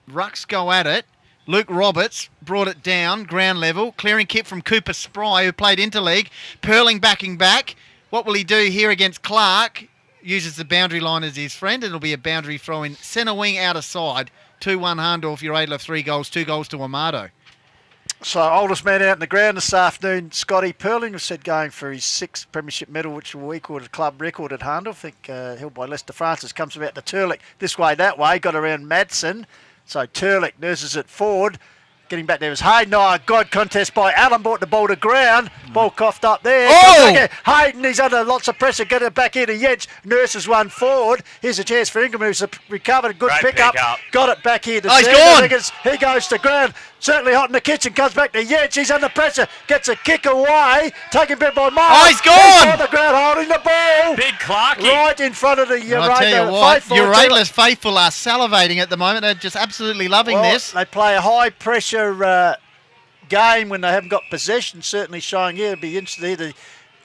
Rucks go at it. Luke Roberts brought it down, ground level. Clearing kick from Cooper Spry, who played interleague. Perling backing back. What will he do here against Clark? Uses the boundary line as his friend. It'll be a boundary throw in. Centre wing, outer side. 2-1 Hahndorf, Uraidla 3 goals. 2 goals to Amato. So, oldest man out in the ground this afternoon, Scotty Perling, was said going for his 6th premiership medal, which will equal the club record at Hahndorf. I think held by Lester Francis. Comes from out to Turlick. This way, that way. Got around Madsen. So, Turlick nurses it forward. Getting back there was Hayden. Oh, God contest by Allen. Brought the ball to ground. Ball coughed up there. Oh! Hayden, he's under lots of pressure. Get it back here to Yetch. Nurses one forward. Here's a chance for Ingram, who's recovered. A good Great pick-up. pick-up. Got it back here to Oh, he's Sanders. gone. He goes to ground. Certainly hot in the kitchen. Comes back to Yetch. He's under pressure. Gets a kick away. Taken bit by Miles. Oh, he's gone. on the ground holding the ball. Big Clarkie. Right in front of the I'll tell you what, faithful. Uraidla's faithful are salivating at the moment. They're just absolutely loving Well, this. They play a high-pressure game when they haven't got possession, certainly showing here. It'd be interesting to hear the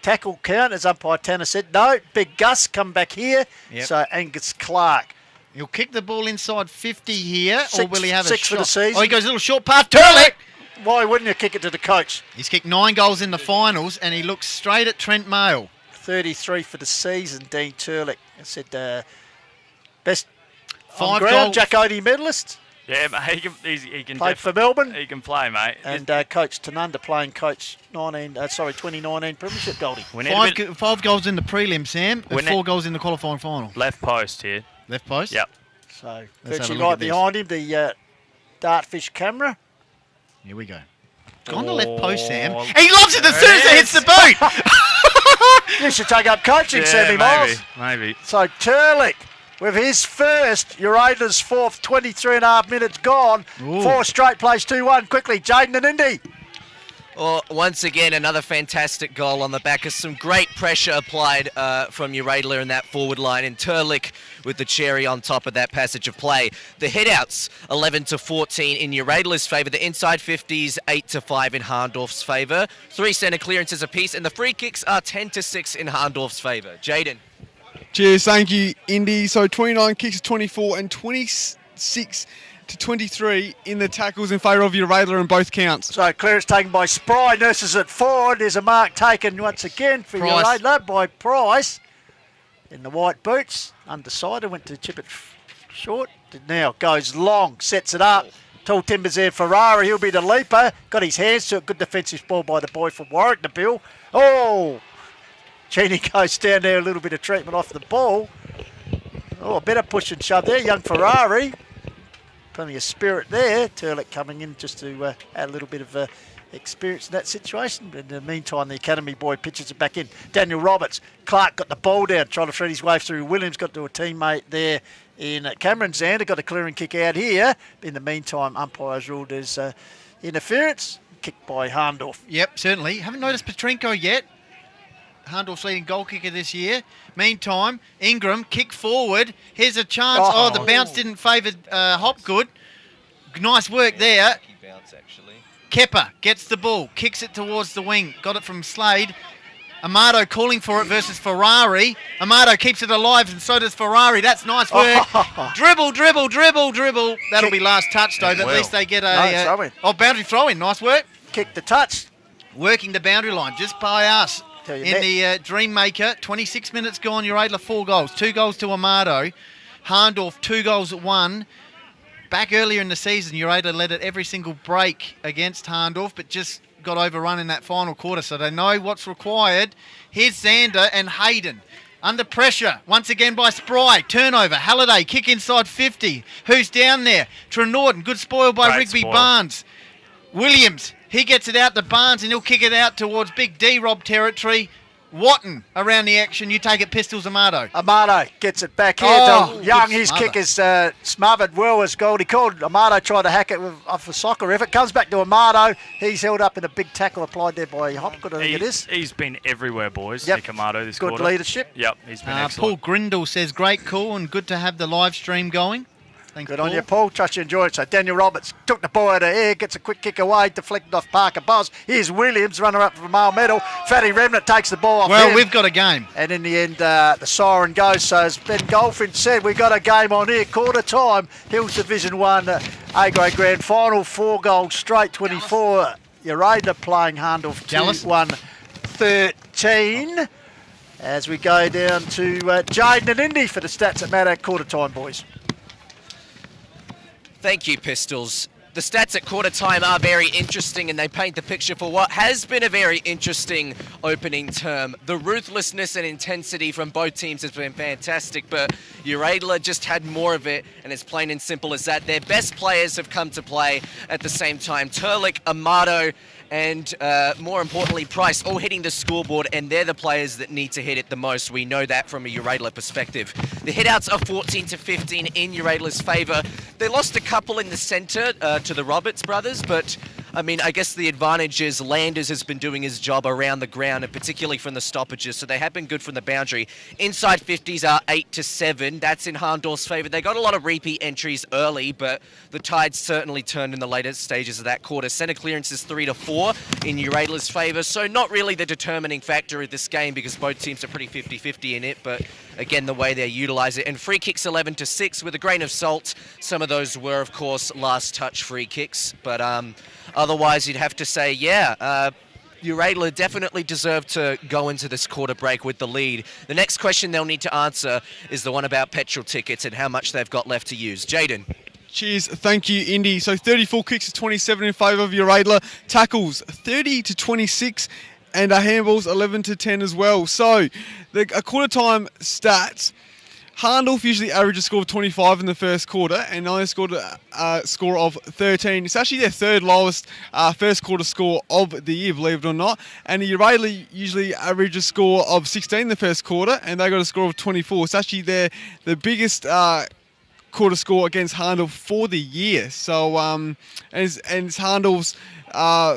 tackle count, as umpire Tanner said. No, big Gus come back here. Yep. So Angus Clark. He'll kick the ball inside 50 here, or will he have a six shot? for the season. Oh, he goes a little short path. Turlick! Why wouldn't you kick it to the coach? He's kicked 9 goals in the finals, and he looks straight at Trent Mail. 33 for the season, Dean Turlick. I said best 5 on ground, goals. Jack Odie medalist. Yeah, mate, he can Played for Melbourne. He can play, mate. And Coach Tanunda playing coach 2019 Premiership Goldie. 5 goals in the prelim, Sam, and 4 goals in the qualifying final. Left post here. Left post? Yep. So Let's virtually have a look right at this. behind him, the Dartfish camera. Here we go. On the left post, Sam. Oh, He loves it as soon as it hits the boot. You should take up coaching, Sammy Miles. Maybe. So Turlick, with his first, Uraidla's fourth, 23.5 minutes gone. Ooh. 4 straight plays, 2-1. Quickly, Jayden and Indy. Well, once again, another fantastic goal on the back of some great pressure applied from Uraidla in that forward line, and Turlick with the cherry on top of that passage of play. The headouts, 11-14 in Uraidla's favour. The inside 50s, 8-5 in Hahndorf's favour. 3 centre clearances apiece, and the free kicks are 10-6 in Hahndorf's favour. Jayden. Cheers, thank you, Indy. So 29 kicks to 24 and 26 to 23 in the tackles in favour of Uraidla in both counts. So clearance taken by Spry, nurses it forward. There's a mark taken once again for Price. Uraidla by Price. In the white boots, undecided, went to chip it short. Now goes long, sets it up. Tall timbers there, Ferrari, he'll be the leaper. Got his hands to it, good defensive ball by the boy from Warwick, the Bill. Oh! Cheney goes down there, a little bit of treatment off the ball. Oh, a bit of push and shove there, young Ferrari. Plenty of spirit there. Turlick coming in just to add a little bit of experience in that situation. But in the meantime, the academy boy pitches it back in. Daniel Roberts. Clark got the ball down, trying to thread his way through. Williams got to a teammate there in Cameron Zander. Got a clearing kick out here. In the meantime, umpires ruled as interference. Kicked by Hahndorf. Yep, certainly. Haven't noticed Petrenko yet. Hahndorf's leading goal kicker this year. Meantime, Ingram, kick forward. Here's a chance. Oh, the bounce didn't favour Hopgood. Nice work there. Bounce, actually. Kepper gets the ball, kicks it towards the wing. Got it from Slade. Amato calling for it versus Ferrari. Amato keeps it alive, and so does Ferrari. That's nice work. Dribble. That'll be last touch, though. But at least they get a throw-in. boundary throw-in. Nice work. Kick the touch. Working the boundary line just by us. Tell you In that. the Dream Maker, 26 minutes gone, Uraidla 4 goals. 2 goals to Amato. Hahndorf 2 goals at 1. Back earlier in the season, Uraidla led at every single break against Hahndorf, but just got overrun in that final quarter, so they know what's required. Here's Zander and Hayden. Under pressure, once again by Spry. Turnover, Halliday, kick inside 50. Who's down there? Trenorden, good spoil by Great Rigby spoil. Barnes. Williams, he gets it out to Barnes and he'll kick it out towards Big D-Rob territory. Watton around the action. You take it, Pistols, Amato. Amato gets it back here to Young. His kick is smothered well, as Goldie called. Amato tried to hack it off a soccer effort. Comes back to Amato. He's held up in a big tackle applied there by Hopgood, I think it is. He's been everywhere, boys. Yep. Nick Amato this Good quarter. leadership. Yep, he's been Paul excellent. Grindle says, great call and good to have the live stream going. Thanks, Good on you, Paul. Trust you enjoyed it. So Daniel Roberts took the ball out of air, gets a quick kick away, deflected off Parker Buzz. Here's Williams, runner-up for male medal. Fatty Remnant takes the ball off Well, him. we've got a game. And in the end, the siren goes. So as Ben Goldfinch said, we've got a game on here. Quarter time, Hills Division 1 A-grade grand final. 4 goals straight, 24. Uraidla playing Hahndorf 2-1-13. As we go down to Jayden and Indy for the stats that matter at quarter time, boys. Thank you, Pistols. The stats at quarter time are very interesting, and they paint the picture for what has been a very interesting opening term. The ruthlessness and intensity from both teams has been fantastic, but Uraidla just had more of it, and it's plain and simple as that. Their best players have come to play at the same time. Turlick, Amato, and more importantly, Price, all hitting the scoreboard, and they're the players that need to hit it the most. We know that from a Uraidla perspective. The hitouts are 14-15 in Uraidla's favour. They lost a couple in the centre to the Roberts brothers, but I mean, I guess the advantage is Landers has been doing his job around the ground, and particularly from the stoppages, so they have been good from the boundary. Inside 50s are 8-7. That's in Hahndorf's favour. They got a lot of repeat entries early, but the tide certainly turned in the later stages of that quarter. Centre clearance is 3-4 in Uraidla's favour, so not really the determining factor of this game because both teams are pretty 50-50 in it, but again, the way they utilise it. And free kicks 11-6 with a grain of salt. Some of those were, of course, last touch free kicks, but otherwise you'd have to say, Uraidla definitely deserved to go into this quarter break with the lead. The next question they'll need to answer is the one about petrol tickets and how much they've got left to use. Jayden. Cheers. Thank you, Indy. So 34 kicks to 27 in favour of Uraidla. Tackles 30-26 and handballs 11-10 as well. So a quarter time stats. Hahndorf usually average a score of 25 in the first quarter and only scored a score of 13. It's actually their third lowest first quarter score of the year, believe it or not. And Uraidla usually average a score of 16 in the first quarter and they got a score of 24. It's actually the biggest quarter score against Hahndorf for the year. So and it's Hahndorf's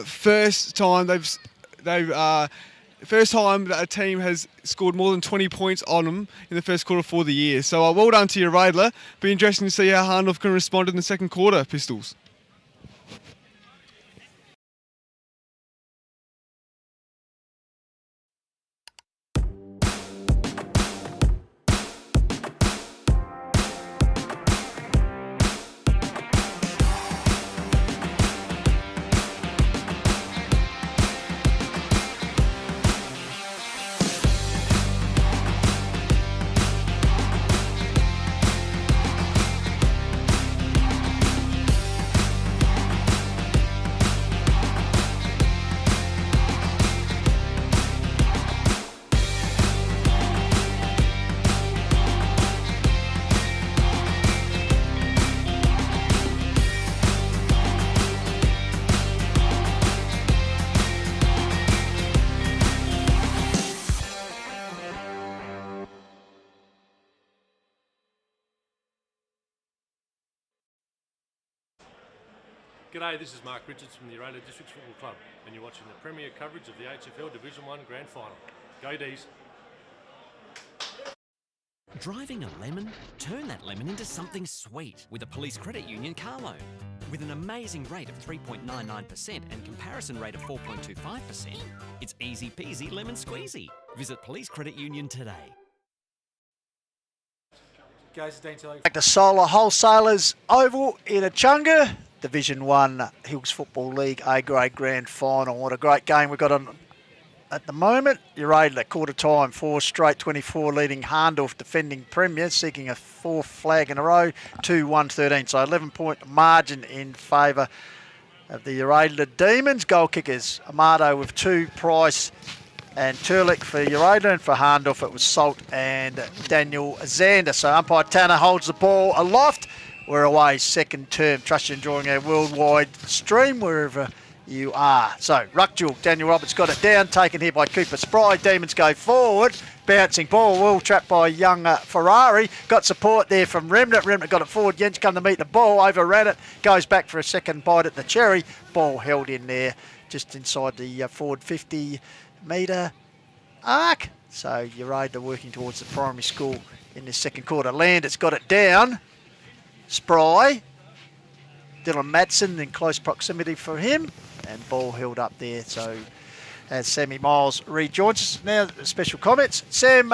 first time first time that a team has scored more than 20 points on them in the first quarter for the year. So well done to Uraidla. Be interesting to see how Hahndorf can respond in the second quarter, Pistols. G'day, this is Mark Richards from the Uraidla Districts Football Club and you're watching the premier coverage of the HFL Division 1 Grand Final. Go D's! Driving a lemon? Turn that lemon into something sweet with a Police Credit Union car loan. With an amazing rate of 3.99% and comparison rate of 4.25%, it's easy peasy lemon squeezy. Visit Police Credit Union today. Back to Solar Wholesalers Oval in Echunga. Division 1 Hills Football League A-grade grand final. What a great game we've got on at the moment. Uraidla quarter time, 4 straight 24 leading Hahndorf, defending premier, seeking a 4th flag in a row, 2-1-13. So 11-point margin in favour of the Uraidla Demons. Goal kickers, Amato with 2, Price and Turlik for Uraidla, and for Hahndorf it was Salt and Daniel Zander. So umpire Tanner holds the ball aloft. We're away second term. Trust you enjoying our worldwide stream wherever you are. So ruck duel, Daniel Roberts got it down, taken here by Cooper Spry. Demons go forward, bouncing ball, well trapped by young Ferrari. Got support there from Remnant. Remnant got it forward. Jens come to meet the ball, overran it, goes back for a second bite at the cherry. Ball held in there just inside the forward 50-metre arc. So Uraidla working towards the primary school in this second quarter. Landers got it down. Spry, Dylan Madsen in close proximity for him, and ball held up there. So as Sammy Miles rejoins us now, special comments. Sam,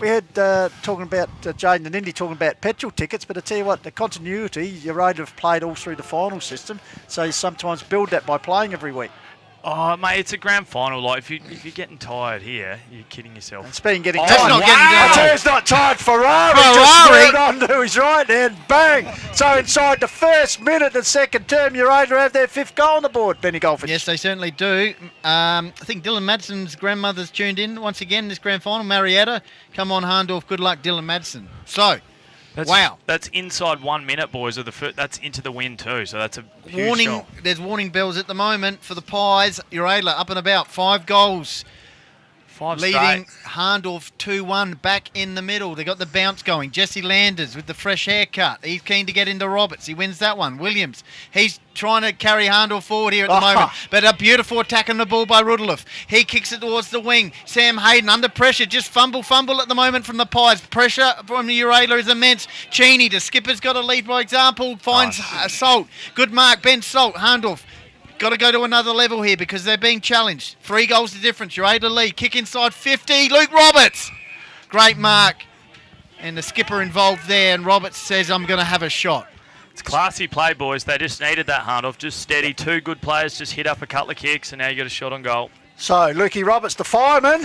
we had talking about Jayden and Indy talking about petrol tickets, but I tell you what, the continuity, Uraidla have played all through the final system, so you sometimes build that by playing every week. Oh, mate, it's a grand final. Like, if you're getting tired here, you're kidding yourself. It's been getting tired. It's not tired. Ferrari just moved on to his right hand. Bang! So inside the first minute, the second term, Uraidla have their 5th goal on the board, Benny Goldfinch. Yes, they certainly do. I think Dylan Madsen's grandmother's tuned in once again this grand final. Marietta, come on, Hahndorf. Good luck, Dylan Madsen. So, wow. That's inside 1 minute, boys. Of the that's into the wind too, so that's a huge Warning, goal. there's warning bells at the moment for the Pies. Uraidla up and about, 5 goals leading Hahndorf 2-1 back in the middle. They got the bounce going. Jesse Landers with the fresh haircut. He's keen to get into Roberts. He wins that one. Williams, he's trying to carry Hahndorf forward here at the moment. But a beautiful attack on the ball by Rudolph. He kicks it towards the wing. Sam Hayden under pressure. Just fumble at the moment from the Pies. Pressure from the Uraidla is immense. Cheney, the skipper's got to lead by example. Finds Salt. Good mark. Ben Salt. Hahndorf. Got to go to another level here because they're being challenged. 3 goals to difference. Uraidla lead. Kick inside 50. Luke Roberts. Great mark. And the skipper involved there. And Roberts says, I'm going to have a shot. It's classy play, boys. They just needed that Hahndorf. Just steady. 2 good players just hit up a couple of kicks, and now you got a shot on goal. So, Lukey Roberts, the fireman.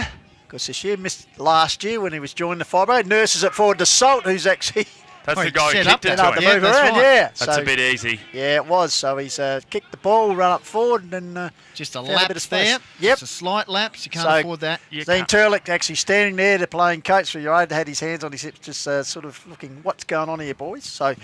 Because this year, missed last year when he was joining the fireman. Nurses it forward to Salt, who's actually... That's the guy who kicked it to him. Yeah, that's right. Yeah. That's a bit easy. Yeah, it was. So he's kicked the ball, run up forward, and then just a lapse there. Yep, just a slight lapse. You can't afford that. Dean Turlick actually standing there, the playing coach for Uraidla, had his hands on his hips, just sort of looking, what's going on here, boys? So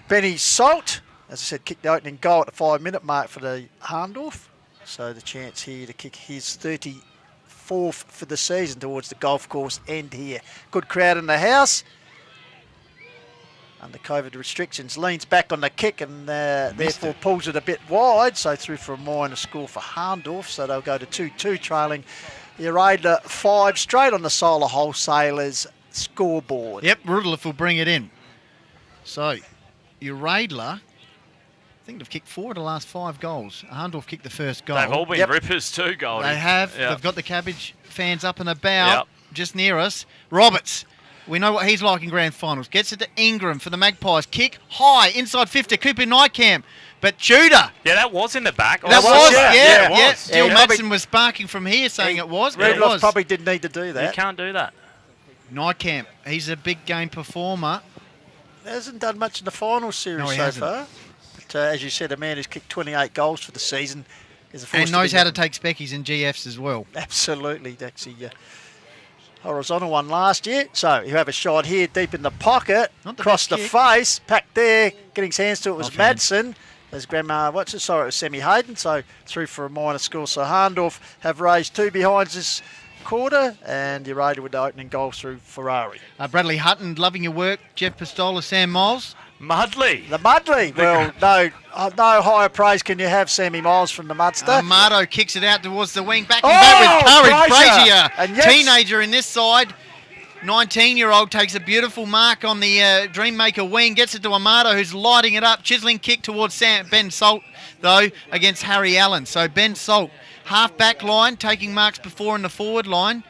Benny Salt, as I said, kicked the opening goal at the 5-minute mark for the Hahndorf. So the chance here to kick his 34th for the season towards the golf course end here. Good crowd in the house. Under COVID restrictions, leans back on the kick and therefore pulls it a bit wide. So through for a minor score for Hahndorf. So they'll go to 2-2, trailing the Uraidla 5 straight on the Solar Wholesalers scoreboard. Yep, Rudolph will bring it in. So Uraidla, I think they've kicked 4 of the last 5 goals. Hahndorf kicked the first goal. They've all been rippers too, Goldie. They have. Yep. They've got the Cabbage fans up and about just near us. Roberts. We know what he's like in grand finals. Gets it to Ingram for the Magpies. Kick high, inside 50. Cooper Nightcamp. But Tudor. Yeah, that was in the back. That was, yeah. It was. Still Madsen was sparking from here saying it was. Rudolph probably didn't need to do that. You can't do that. Nightcamp, he's a big game performer. Hasn't done much in the finals series so far. But as you said, a man who's kicked 28 goals for the season. And knows how to take speckies and GFs as well. Absolutely. Actually, horizontal one last year. So you have a shot here deep in the pocket, across the face, packed there, getting his hands to it was Madsen. There's Grandma, it was Sammy Hayden, so through for a minor score. So Hahndorf have raised 2 behinds this quarter, and Uraidla with the opening goal through Ferrari. Bradley Hutton, loving your work. Jeff Pistola, Sam Miles. Mudley. The Mudley. Well, no higher praise can you have, Sammy Miles from the Mudster. Amato kicks it out towards the wing. Back with courage. Brazier. And teenager in this side. 19-year-old takes a beautiful mark on the Dreammaker wing. Gets it to Amato, who's lighting it up. Chiseling kick towards Ben Salt, though, against Harry Allen. So Ben Salt, half-back line, taking marks before in the forward line.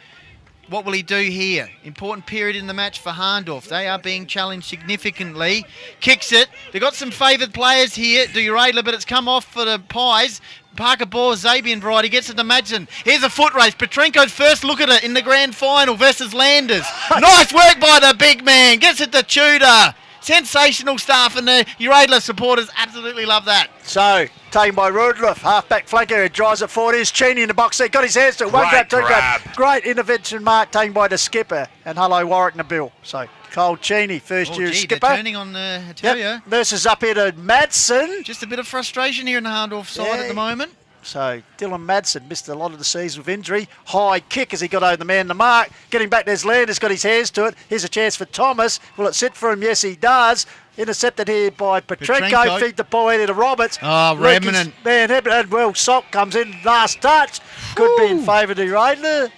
What will he do here? Important period in the match for Hahndorf. They are being challenged significantly. Kicks it. They've got some favoured players here, do Uraidla, but it's come off for the Pies. Parker Bohr, Zabian variety, gets it to Madsen. Here's a foot race. Petrenko's first look at it in the grand final versus Landers. Nice work by the big man. Gets it to Tudor. Sensational stuff, and the Uraidla supporters absolutely love that. So, taken by Rudolph, half-back flanker, drives it forward. Here's Cheney in the box there, got his hands to it. One grab, 2 grab. Great intervention mark taken by the skipper, and hello Warwick Nabil. So, Cole Cheney, first-year skipper. Turning on the Hatelia. Nurses up here to Madsen. Just a bit of frustration here in the Hahndorf side at the moment. So Dylan Madsen missed a lot of the season with injury. High kick as he got over the man the mark. Getting back, there's Landers, got his hands to it. Here's a chance for Thomas. Will it sit for him? Yes, he does. Intercepted here by Petrenko. Feed the ball into Roberts. Oh, Remnant. Well, Salt comes in, last touch. Could be in favour of Uraidla.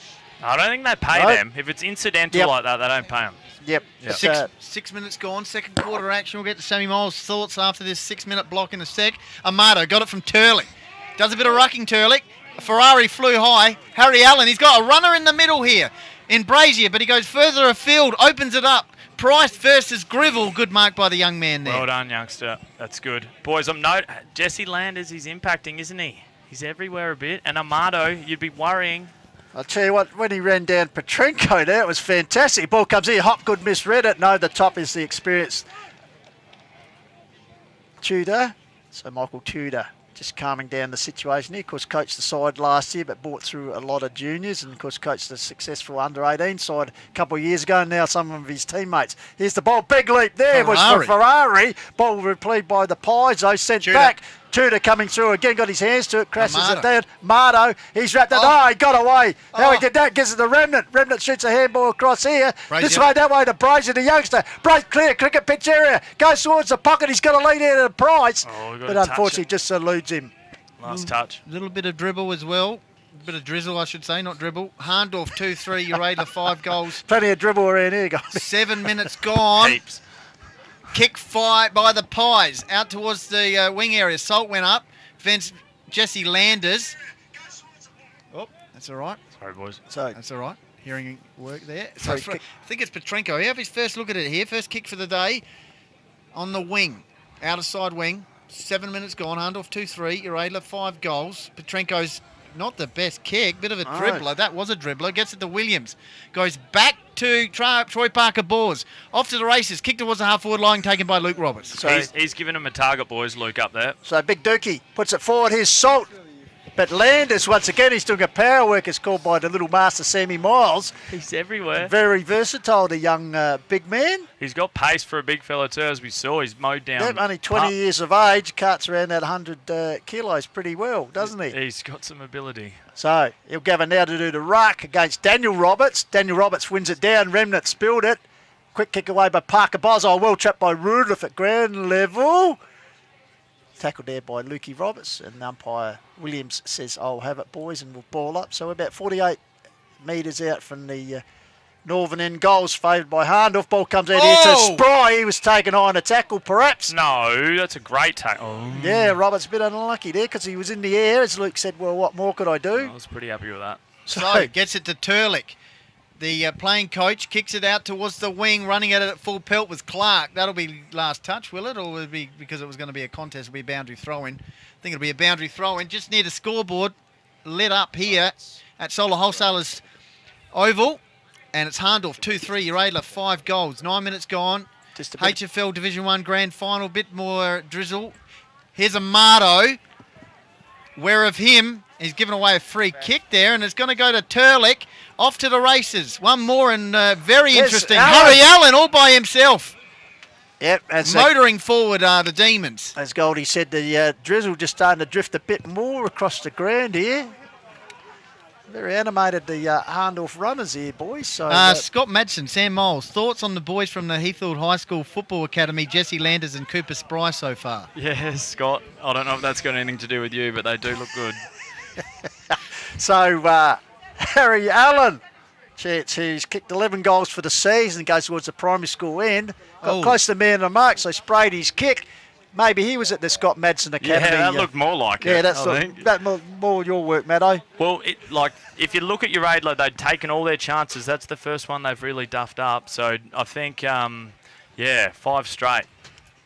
I don't think they pay them. If it's incidental like that, they don't pay them. Yep. 6 minutes gone, second quarter action. We'll get to Sammy Miles' thoughts after this 6-minute block in a sec. Amato got it from Turlick. Does a bit of rucking, Turlick. A Ferrari flew high. Harry Allen, he's got a runner in the middle here in Brazier, but he goes further afield, opens it up. Price versus Grivell. Good mark by the young man there. Well done, youngster. That's good. Boys, Jesse Landers, he's impacting, isn't he? He's everywhere a bit. And Amato, you'd be worrying. I'll tell you what, when he ran down Petrenko there, it was fantastic. Ball comes in, Hopgood misread it. No, the top is the experienced Tudor. So Michael Tudor just calming down the situation here. Of course, coached the side last year, but brought through a lot of juniors, and of course coached the successful under-18 side a couple of years ago, and now some of his teammates. Here's the ball, big leap there was for Ferrari. Ball replayed by the Pies, though, sent back Tudor coming through again, got his hands to it, crashes Marto. it down. Marto, he's wrapped it. Oh, he got away. How he did that gives it to Remnant. Remnant shoots a handball across here. Brazier. This way, that way to Brazier, the youngster. Brazier clear, cricket pitch area. Goes towards the pocket. He's got a lead out of the prize. But unfortunately, just eludes him. Last touch. A little bit of dribble as well. A bit of drizzle, I should say, not dribble. Hahndorf 2-3, Uraidla 5 goals. Plenty of dribble around here, guys. 7 minutes gone. Heaps. Kick fight by the Pies out towards the wing area. Salt went up. Jesse Landers. Oh, that's all right. Sorry, boys. That's all right. Hearing work there. Sorry, I think it's Petrenko. He have his first look at it here. First kick for the day on the wing. Outer side wing. 7 minutes gone. Hahndorf 2-3. Uraidla 5 goals. Petrenko's not the best kick. Bit of a dribbler. That was a dribbler. Gets it to Williams. Goes back to Troy Parker Bores. Off to the races. Kick towards the half-forward line taken by Luke Roberts. So he's given him a target, boys, Luke, up there. So Big Dookie puts it forward. Here's Salt. But Landers, once again, he's doing a power work, as called by the little master Sammy Miles. He's everywhere. Very versatile, the young big man. He's got pace for a big fella too, as we saw. He's mowed down. Yep, only 20 years of age, cuts around that 100 kilos pretty well, doesn't he? He's got some ability. So he'll gather now to do the ruck against Daniel Roberts. Daniel Roberts wins it down. Remnant spilled it. Quick kick away by Parker Bozzo. Well trapped by Rudolph at ground level. Tackled there by Lukey Roberts, and umpire Williams says, "I'll have it, boys," and we'll ball up. So we're about 48 metres out from the northern end. Goals favoured by Hahndorf. Ball comes out here to Spry. He was taken high on a tackle, perhaps. No, that's a great tackle. Yeah, Roberts a bit unlucky there because he was in the air. As Luke said, well, what more could I do? I was pretty happy with that. So gets it to Turlick. The playing coach kicks it out towards the wing, running at it at full pelt with Clark. That'll be last touch, will it? Or will it be, because it was going to be a contest, it'll be a boundary throw-in? I think it'll be a boundary throw-in just near the scoreboard, lit up here at Solar Wholesalers Oval. And it's Hahndorf 2-3, Uraidla 5 goals. 9 minutes gone. Just a bit. HFL Division 1 Grand Final, bit more drizzle. Here's a Marto. Where of him, he's given away a free kick there, and it's going to go to Turlick. Off to the races. One more, and very interesting. Harry Allen all by himself. Yep. That's motoring forward are the Demons. As Goldie said, the drizzle just starting to drift a bit more across the ground here. Very animated, the Hahndorf runners here, boys. So Scott Madsen, Sam Moles, thoughts on the boys from the Heathfield High School Football Academy, Jesse Landers and Cooper Spry so far? Yeah, Scott. I don't know if that's got anything to do with you, but they do look good. So Harry Allen, he's kicked 11 goals for the season, goes towards the primary school end. Got close to the man of the mark, so sprayed his kick. Maybe he was at the Scott Madsen Academy. Yeah, that looked more like it. Yeah, that's more your work, Matto. Well, if you look at Uraidla, they'd taken all their chances. That's the first one they've really duffed up. So I think, 5 straight.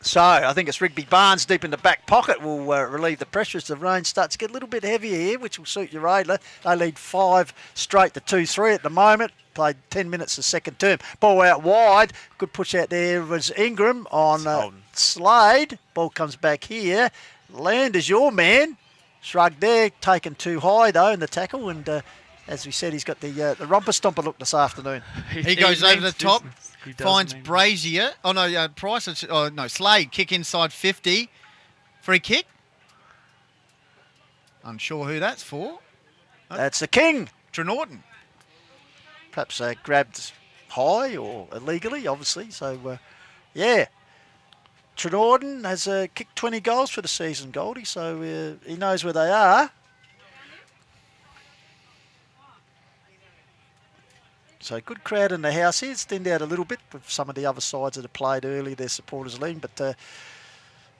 So I think it's Rigby Barnes deep in the back pocket will relieve the pressure as the rain starts to get a little bit heavier here, which will suit Uraidla. They lead 5 straight to 2-3 at the moment. Played 10 minutes the second term. Ball out wide. Good push out there was Ingram on Slade. Ball comes back here. Landers, your man. Shrugged there. Taken too high, though, in the tackle. And as we said, he's got the romper stomper look this afternoon. He goes over the top. Finds Brazier. Oh, no, Price. Oh, no, Slade. Kick inside 50. Free kick. Unsure who that's for. That's the king. Trenorton. Perhaps grabbed high or illegally, obviously. So, yeah. Trenorton has kicked 20 goals for the season, Goldie, so he knows where they are. So good crowd in the house here. It's thinned out a little bit with some of the other sides that have played early, their supporters lean. But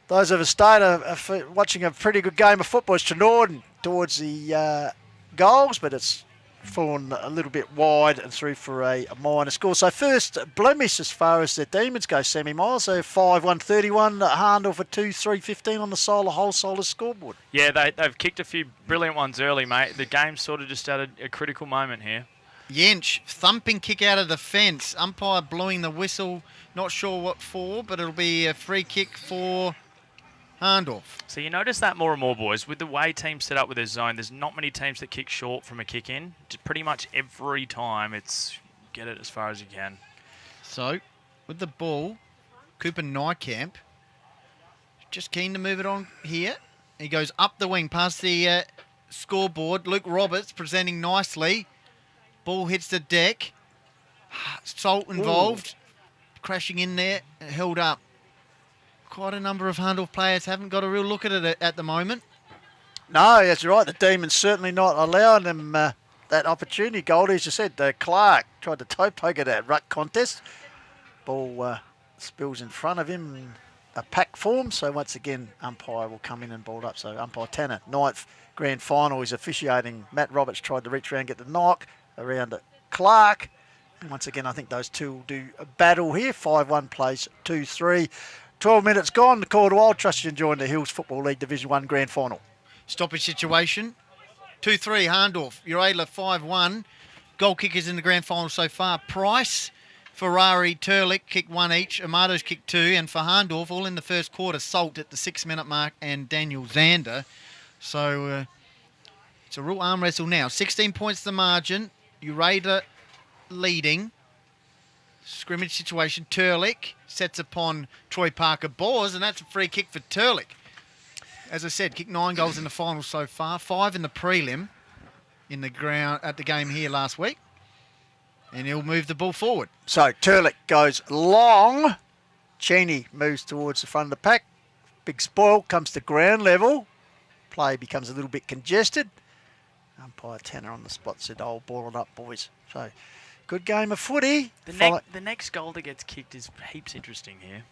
those of us stayed are watching a pretty good game of football. It's Trenorton towards the goals, but it's fallen a little bit wide and through for a minor score. So first blemish as far as the Demons go, Sammy Miles. So 5-1-31, Hahndorf at 2-3-15 on the Solar Wholesalers scoreboard. Yeah, they've kicked a few brilliant ones early, mate. The game's sort of just at a critical moment here. Yench, thumping kick out of the fence. Umpire blowing the whistle. Not sure what for, but it'll be a free kick for Hahndorf. So you notice that more and more, boys. With the way teams set up with their zone, there's not many teams that kick short from a kick in. Just pretty much every time it's get it as far as you can. So, with the ball, Cooper Nykamp just keen to move it on here. He goes up the wing past the scoreboard. Luke Roberts presenting nicely. Ball hits the deck. Salt involved. Crashing in there. Held up. Quite a number of Hahndorf players haven't got a real look at it at the moment. No, that's right. The Demons certainly not allowing them that opportunity. Goldie, as you said, Clark tried to toe poke at that ruck contest. Ball spills in front of him in a pack form. So once again, umpire will come in and ball up. So umpire Tanner, 9th grand final, is officiating. Matt Roberts tried to reach around and get the knock around at Clark. And once again, I think those two will do a battle here. 5-1 plays 2-3. 12 minutes gone. The Call to Wild. Trust you enjoying the Hills Football League Division 1 grand final. Stoppage situation. 2-3 Hahndorf. Uraidla 5-1. Goal kickers in the grand final so far. Price, Ferrari, Turlick kicked 1 each. Amato's kicked 2. And for Hahndorf, all in the first quarter, Salt at the 6-minute mark and Daniel Zander. So it's a real arm wrestle now. 16 points the margin. Uraidla leading. Scrimmage situation. Turlick sets upon Troy Parker Boers, and that's a free kick for Turlick. As I said, kicked 9 goals in the final so far, 5 in the prelim in the ground at the game here last week. And he'll move the ball forward. So Turlick goes long. Cheney moves towards the front of the pack. Big spoil comes to ground level. Play becomes a little bit congested. Umpire Tanner on the spot said, "Oh, ball it up, boys." So good game of footy. The next goal that gets kicked is heaps interesting here.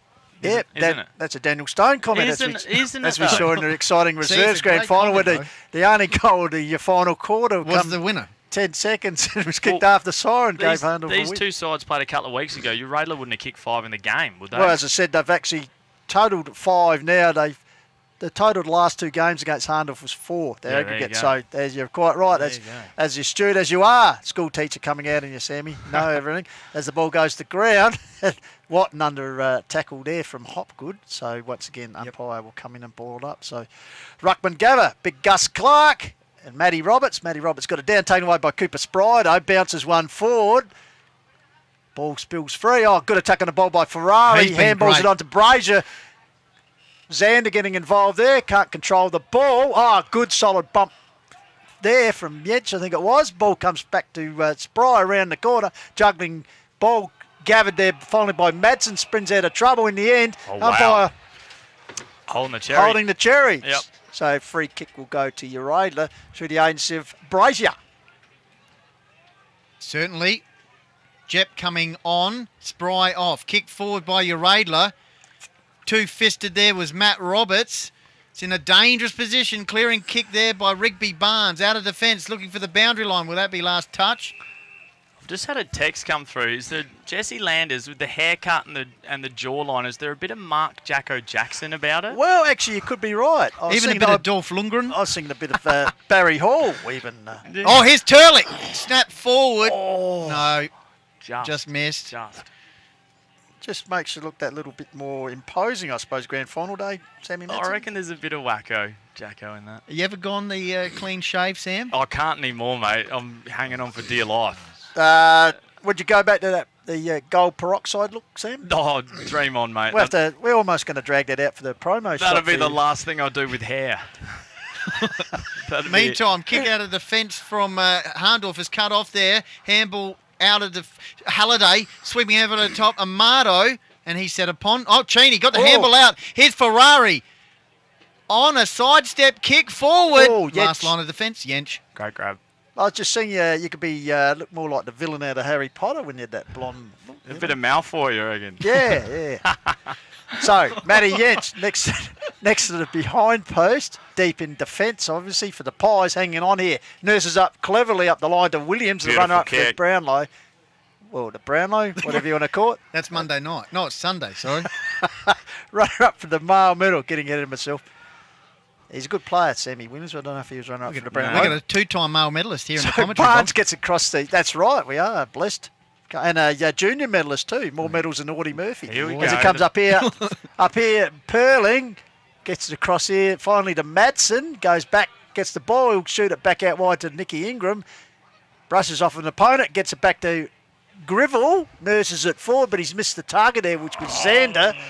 Yeah, Isn't it? that's a Daniel Stone comment. Isn't as we it, saw in the exciting reserves grand final, where the only goal of the final quarter was the winner. 10 seconds. It was kicked after siren. Gave Hahndorf These a win. two sides played a couple of weeks ago. Uraidla wouldn't have kicked 5 in the game, would they? Well, as I said, they've actually totaled 5 now. The total of the last 2 games against Hahndorf was 4. The aggregate. So you're quite right. As astute as you are, school teacher coming out in you, Sammy. Know everything. As the ball goes to ground, Watton under tackle there from Hopgood. So once again, umpire will come in and ball it up. So Ruckman Gavin, big Gus Clark, and Matty Roberts. Matty Roberts got it down, taken away by Cooper Sprido. Bounces one forward. Ball spills free. Oh, good attack on the ball by Ferrari. Handballs it onto Brazier. Zander getting involved there. Can't control the ball. Oh, good solid bump there from Yench, I think it was. Ball comes back to Spry around the corner. Juggling ball gathered there finally by Madsen. Sprints out of trouble in the end. Oh, wow. Umpire holding the cherry. Holding the cherry. Yep. So free kick will go to Uraidla through the agency of Brazier. Certainly. Jep coming on. Spry off. Kick forward by Uraidla. Two-fisted there was Matt Roberts. It's in a dangerous position. Clearing kick there by Rigby Barnes. Out of defence, looking for the boundary line. Will that be last touch? I've just had a text come through. Is there Jesse Landers with the haircut and the jawline? Is there a bit of Mark Jacko Jackson about it? Well, actually, you could be right. Even a bit of Dolph Lundgren. I was thinking a bit of Barry Hall, even. Oh, here's Turlick. Snap forward. Oh. No. Just missed. Just makes it look that little bit more imposing, I suppose, grand final day, Sammy Madsen. I reckon there's a bit of Jacko in that. You ever gone the clean shave, Sam? I can't anymore, mate. I'm hanging on for dear life. Would you go back to the gold peroxide look, Sam? Oh, dream on, mate. We're almost going to drag that out for the promo shot. That'll be the last thing I do with hair. Meantime, kick out of defence from Hahndorf is cut off there. Handball out of the Halliday, sweeping over the top. Amato, and he set upon. Oh, Cheney got the handball out. Here's Ferrari on a sidestep kick forward. Oh, last line of defence, Yench. Great grab. I was just saying you could be look more like the villain out of Harry Potter when you had that blonde look. A bit of mouth for you, I reckon. Yeah. So, Matty Yench next to the behind post, deep in defence, obviously, for the Pies, hanging on here. Nurses up cleverly up the line to Williams, the runner up for Brownlow. Well, the Brownlow, whatever you want to call it. That's Monday night. No, it's Sunday, sorry. Runner up for the male medal, getting ahead of myself. He's a good player, Sammy Williams. I don't know if he was runner up for the Brownlow. We've got a 2-time male medalist here in the commentary Barnes box. gets across the... That's right, we are blessed. And a junior medalist too. More medals than Audie Murphy. Here we As go. he comes up here, Perling gets it across here. Finally to Madsen, goes back, gets the ball. He'll shoot it back out wide to Nicky Ingram. Brushes off an opponent, gets it back to Grivell. Nurses it forward, but he's missed the target there, which was Zander.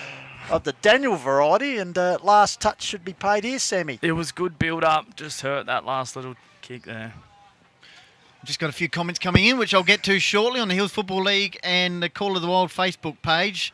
of the Daniel variety, and last touch should be paid here, Sammy. It was good build-up, just hurt that last little kick there. Just got a few comments coming in, which I'll get to shortly on the Hills Football League and the Call of the Wild Facebook page.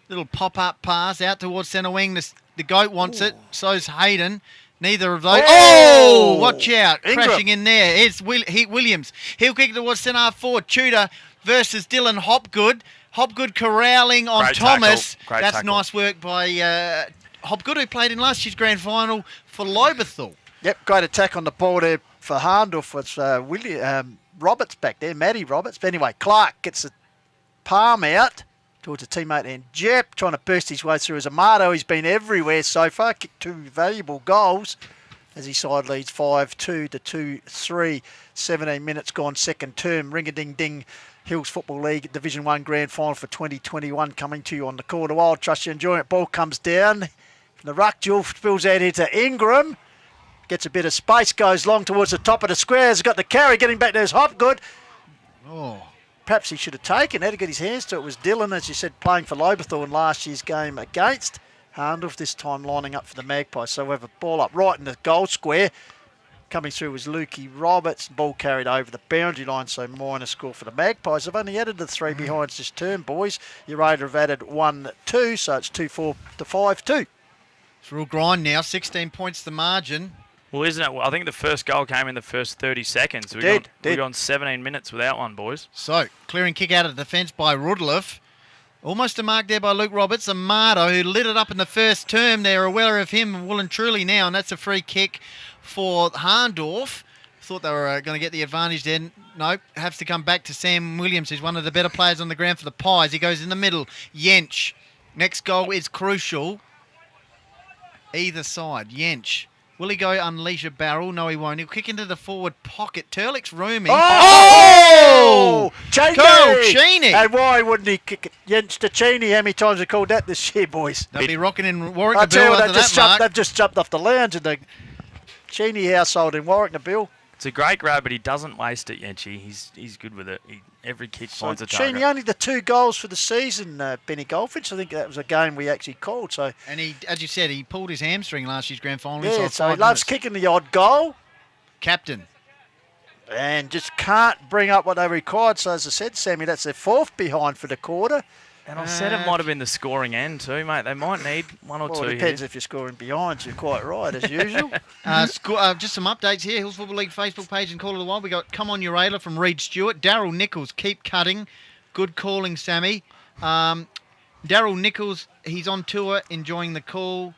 Little pop-up pass out towards centre wing. The goat wants it. So's Hayden. Neither of those. Oh! Watch out. Ingram. Crashing in there. It's Williams. He'll kick towards centre half forward. Tudor versus Dylan Hopgood. Hopgood corralling on Great Thomas. tackle. Great That's tackle. nice work by Hopgood, who played in last year's grand final for Lobethal. Yep, great attack on the ball there for Hahndorf. It's Roberts back there, Matty Roberts. But anyway, Clark gets the palm out towards a teammate, and Jep trying to burst his way through as Amato. He's been everywhere so far, kicked 2 valuable goals as he side leads 5-2 to 2-3. 17 minutes gone, second term. Ring-a-ding-ding. Hills Football League Division 1 Grand Final for 2021 coming to you on the Call of the Wild. Trust you're enjoying it. Ball comes down from the ruck. Jewel spills out here to Ingram. Gets a bit of space, goes long towards the top of the square. Has got the carry, getting back there's Hopgood. Oh. Perhaps he should have taken. Had to get his hands to it. It was Dylan, as you said, playing for Lobethal in last year's game against Hahndorf, this time lining up for the Magpies. So we have a ball up right in the goal square. Coming through was Lukey Roberts. Ball carried over the boundary line, so minor score for the Magpies. They've only added the 3 behinds this term, boys. Uraidla have added 1-2, so it's 2-4 to 5-2. It's a real grind now. 16 points the margin. Well, isn't it? I think the first goal came in the first 30 seconds. We've gone 17 minutes without one, boys. So, clearing kick out of the defence by Rudloff. Almost a mark there by Luke Roberts. Amato, who lit it up in the first term. They're aware of him well and truly now, and that's a free kick for Hahndorf. Thought they were going to get the advantage then. Nope. Has to come back to Sam Williams, who's one of the better players on the ground for the Pies. He goes in the middle. Yench. Next goal is crucial. Either side. Yench. Will he go unleash a barrel? No, he won't. He'll kick into the forward pocket. Turlick's rooming. Oh! Cheney! And why wouldn't he kick it? Jens to Cheney. How many times have we called that this year, boys? They'll be rocking in Warwick I the tell you Bill what, after that, Mark. they've just jumped off the lounge in the Cheney household in Warwick the Bill. It's a great grab, but he doesn't waste it, Yenchi. He's good with it. Every kick finds a target. Cheney only the 2 goals for the season, Benny Goldfinch. I think that was a game we actually called. So, and he, as you said, he pulled his hamstring last year's grand final. Yeah, so he loves kicking the odd goal. Captain. And just can't bring up what they required. So as I said, Sammy, that's their 4th behind for the quarter. And I said it might have been the scoring end too, mate. They might need 1 or 2 It depends if you're scoring behinds. You're quite right, as usual. Just some updates here. Hills Football League Facebook page and Call of the Wild. We got Come On Uraidla from Reed Stewart. Daryl Nichols, keep cutting. Good calling, Sammy. Daryl Nichols, he's on tour, enjoying the call.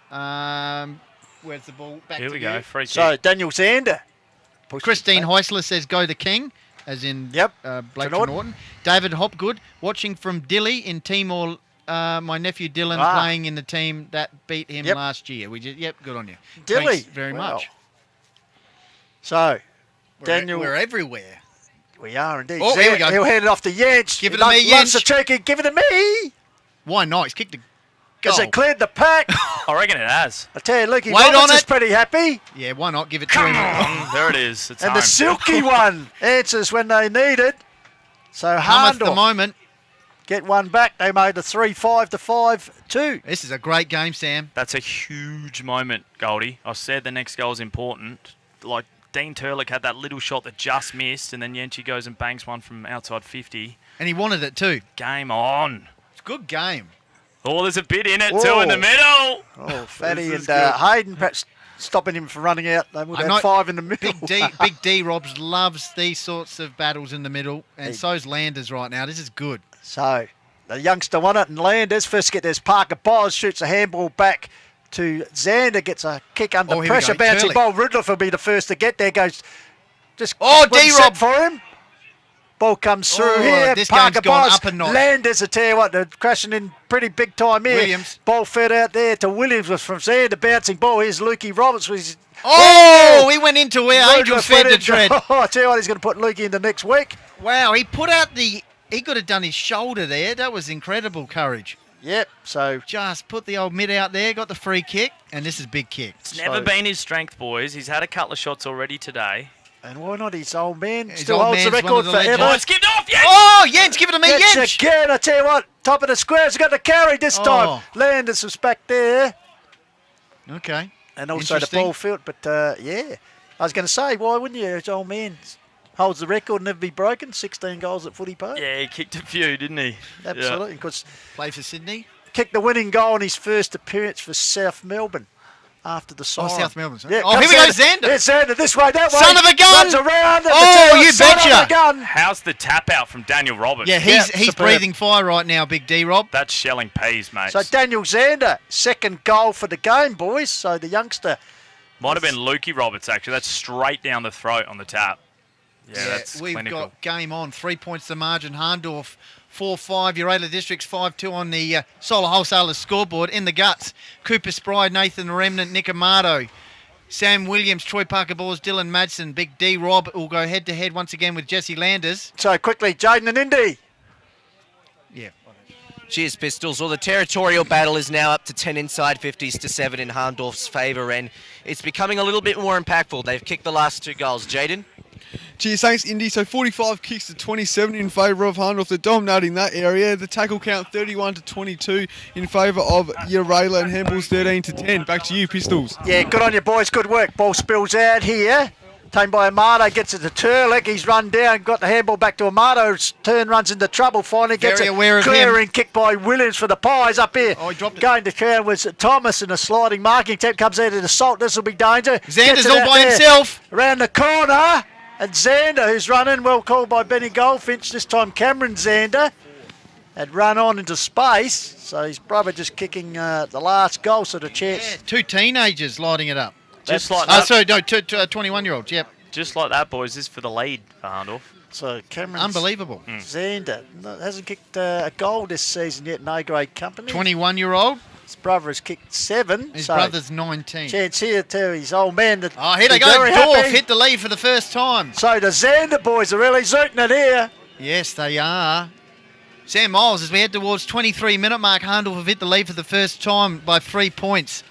Where's the ball? Back Here to we you. go. Free kick. So Daniel Zander. Christine Heisler says, go the king, as in Blake Norton. David Hopgood, watching from Dilly in Timor. My nephew Dylan playing in the team that beat him last year. Good on you. Dilly. Thanks very much. So, Daniel. We're everywhere. We are indeed. Oh, here we go. He'll hand it off to Jens. Give it to me, Loves Jens. the cheeky. Give it to me. Why not? He's kicked the goal. Has it cleared the pack? I reckon it has. I tell you, Lukey Wait Roberts on is it. pretty happy. Yeah, why not? Give it to him. There it is. It's And home. the silky one answers when they need it. So Hahndorf the Hahndorf moment. get one back. They made a 3-5 to 5-2. This is a great game, Sam. That's a huge moment, Goldie. I said the next goal is important. Like Dean Turlick had that little shot that just missed, and then Yenchi goes and bangs one from outside 50. And he wanted it too. Game on. It's a good game. Oh, there's a bit in it too in the middle. Oh, Fatty This is and good. Hayden perhaps stopping him from running out. They would have 5 in the middle. Big D Robs loves these sorts of battles in the middle, and so's Landers right now. This is good. So the youngster won it, and Landers first get there's Parker Bos, shoots a handball back to Zander, gets a kick under here we pressure, go. bouncing Turley. ball. Rudloff will be the first to get there. Goes just D-Rob. for him. Ball comes through Oh, here. this Parker game's gone Bos, up a notch. Landers, I tell you what, they're crashing in pretty big time here. Williams. Ball fed out there to Williams was from Zander, bouncing ball. Here's Lukey Roberts. Oh, he went into where Angels Rudloff went fed the into- tread. Oh, I tell you what, he's going to put Lukey in the next week. Wow, he put out he could have done his shoulder there. That was incredible courage. Yep, so just put the old mid out there, got the free kick, and this is big kick. It's never been his strength, boys. He's had a couple of shots already today. And why not his old man? His Still old holds the man's one record of the forever. legends. It's given off, Jens! Oh, Jens, give it to me, Jens Jens. again, I tell you what. Top of the square, he's got the carry this Oh. time. Landers was back there. Okay. And also the Interesting. ball field. But, yeah. I was going to say, why wouldn't you? His old man holds the record and never be broken. 16 goals at footy park. Yeah, he kicked a few, didn't he? Absolutely. Because Play for Sydney. kicked the winning goal in his first appearance for South Melbourne after the siren. South Melbourne. Yeah, Oh, here we go, Xander. Yeah, Xander, this way, that way. Son of a gun. Runs around. and Oh, the you son of betcha. a gun. How's the tap out from Daniel Roberts? Yeah, he's superb. breathing fire right now, Big D, Rob. That's shelling peas, mate. So Daniel Xander, second goal for the game, boys. So the youngster. Might have been Lukey Roberts, actually. That's straight down the throat on the tap. Yeah, that's we've clinical. got game on. 3 points the margin. Hahndorf 4-5. Uraidla Districts 5-2 on the Solar Wholesalers scoreboard. In the guts, Cooper Spry, Nathan Remnant, Nick Amato, Sam Williams, Troy Parker Balls, Dylan Madsen, Big D Rob will go head to head once again with Jesse Landers. So quickly, Jayden and Indy. Yeah. Cheers, Pistols. Well, the territorial battle is now up to 10 inside 50s to 7 in Hahndorf's favour, and it's becoming a little bit more impactful. They've kicked the last 2 goals. Jayden? Cheers, thanks, Indy. So 45 kicks to 27 in favour of Hahndorf. They're dominating that area. The tackle count 31 to 22 in favour of Uraidla, and handballs 13 to 10. Back to you, Pistols. Yeah, good on you, boys. Good work. Ball spills out here. Taken by Amato, gets it to Turlick. He's run down, got the handball back to Amato's turn, runs into trouble. Finally gets Very it aware of clearing kick by Williams for the Pies up here. Oh, he dropped it. Going to crown was Thomas, and a sliding marking attempt comes out of the salt. This will be danger. Xander's Gets it all out by there. himself. Around the corner, and Xander, who's running, well called by Benny Goldfinch. This time Cameron Xander had run on into space. So his brother just kicking the last goal, so the chance. 2 teenagers lighting it up. Just like Oh, that. sorry, no, 21-year-olds, yep. Just like that, boys. This is for the lead for Hahndorf. So Cameron Unbelievable. Xander hasn't kicked a goal this season yet in A-grade company. 21-year-old. His brother has kicked 7. His so brother's 19. chance here to his old man. That Oh, here they be go. very Dorf happy. hit the lead for the first time. So the Xander boys are really zooting it here. Yes, they are. Sam Miles, as we head towards 23-minute mark, Hahndorf have hit the lead for the first time by 3 points.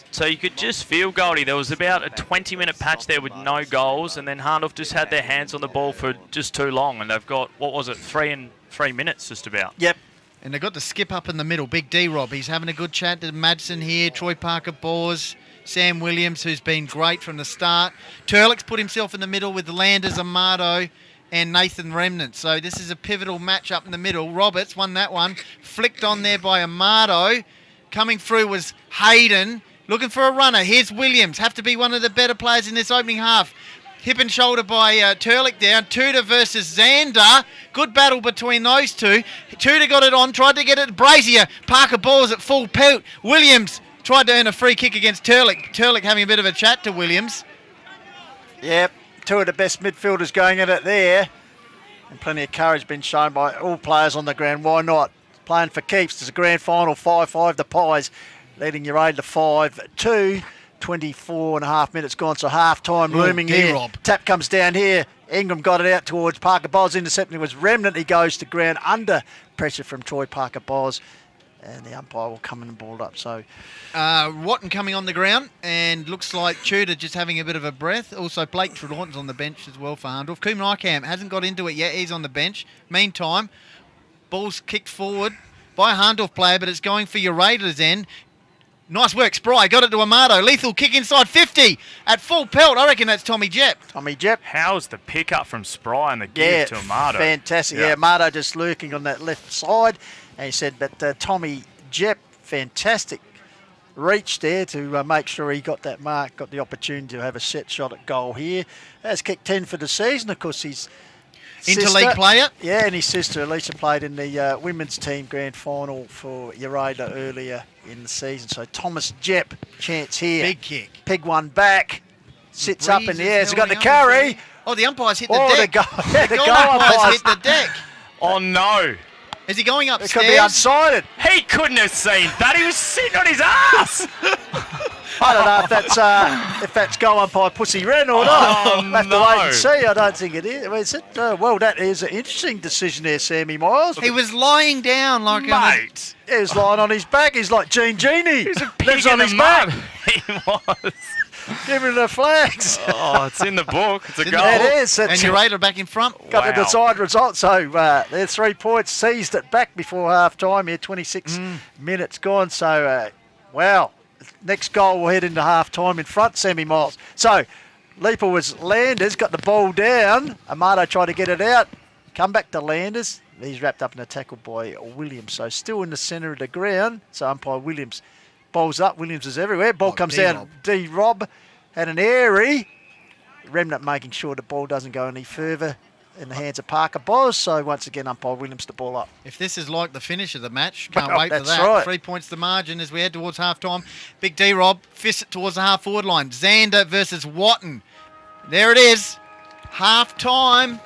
So you could just feel, Goldie, there was about a 20-minute patch there with no goals, and then Hahndorf just had their hands on the ball for just too long, and they've got, what was it, 3 minutes just about. Yep. And they've got the skip up in the middle, Big D Rob. He's having a good chat to Madsen here, Troy Parker Bors, Sam Williams, who's been great from the start. Turlick's put himself in the middle with Landers, Amato, and Nathan Remnant. So this is a pivotal match up in the middle. Roberts won that one. Flicked on there by Amato. Coming through was Hayden. Looking for a runner. Here's Williams. Have to be one of the better players in this opening half. Hip and shoulder by Turlick down. Tudor versus Xander. Good battle between those two. Tudor got it on. Tried to get it to Brazier. Parker Balls at full pelt. Williams tried to earn a free kick against Turlick. Turlick having a bit of a chat to Williams. Yep. 2 of the best midfielders going at it there. And plenty of courage been shown by all players on the ground. Why not? Playing for keeps. There's a grand final 5-5. The Pies leading Uraidla 5-2. 24.5 minutes gone, so half-time looming here. D-Rob. Tap comes down here. Ingram got it out towards Parker Bos. Intercepting was Remnant. He goes to ground under pressure from Troy Parker Bos. And the umpire will come in and ball it up. So Watton coming on the ground, and looks like Tudor just having a bit of a breath. Also, Blake Trelawney's on the bench as well for Hahndorf. Koeman Icaham hasn't got into it yet. He's on the bench. Meantime, ball's kicked forward by a Hahndorf player, but it's going for Uraidla's end. Nice work, Spry. Got it to Amato. Lethal kick inside 50 at full pelt. I reckon that's Tommy Jepp. Tommy Jepp. How's the pickup from Spry and the give to Amato? Fantastic. Yeah, Amato just lurking on that left side. And he said, but Tommy Jepp, fantastic reach there to make sure he got that mark, got the opportunity to have a set shot at goal here. Has kicked 10 for the season. Of course, he's Interleague player. Yeah, and his sister Alicia played in the women's team grand final for Uraidla earlier in the season. So Thomas Jepp, chance here. Big kick. Pig one back. Sits up in the Breeze air. is He's got the held out carry. Oh, the umpire's hit the Oh, deck. the goal goal umpire's umpire's hit the deck. Oh, no. Is he going It upstairs? could be unsided. He couldn't have seen that. He was sitting on his ass. I don't know if that's goal umpire pussy ren or not. We'll have to wait and see. I don't think it is. Is it? Well, that is an interesting decision there, Sammy Miles. He was lying down like Mate. He was lying on his back. He's like Gene Genie. He was a pig Lives in on the his mud. back. He was. Give him the flags. Oh, it's in the book. It's a goal. It is. And Uraidla back in front. Got the desired result. So they're 3 points. Seized it back before half time here. 26 minutes gone. So, wow. Next goal will head into half time in front, Sammy Miles. So, Leaper was Landers, got the ball down. Amato tried to get it out. Come back to Landers. He's wrapped up in a tackle by Williams. So, still in the centre of the ground. So, umpire Williams bowls up. Williams is everywhere. Ball comes down. D-Rob had an airy. Remnant making sure the ball doesn't go any further in the hands of Parker Boz. So, once again, umpire Williams the ball up. If this is like the finish of the match, can't Well, wait for that's that. right. 3 points the margin as we head towards half-time. Big D-Rob fists it towards the half-forward line. Xander versus Watton. There it is. Half-time.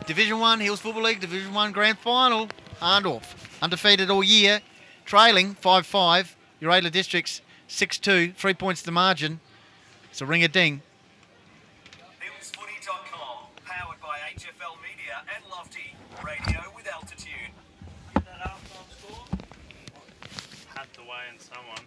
Division 1, Hills Football League, Division 1 Grand Final. Hahndorf, undefeated all year, trailing 5-5. Uraidla Districts, 6-2, 3 points the margin. It's a ring-a-ding. Hillsfooty.com, powered by HFL Media and Lofty, radio with altitude. Get that half-time score? Had to weigh in someone.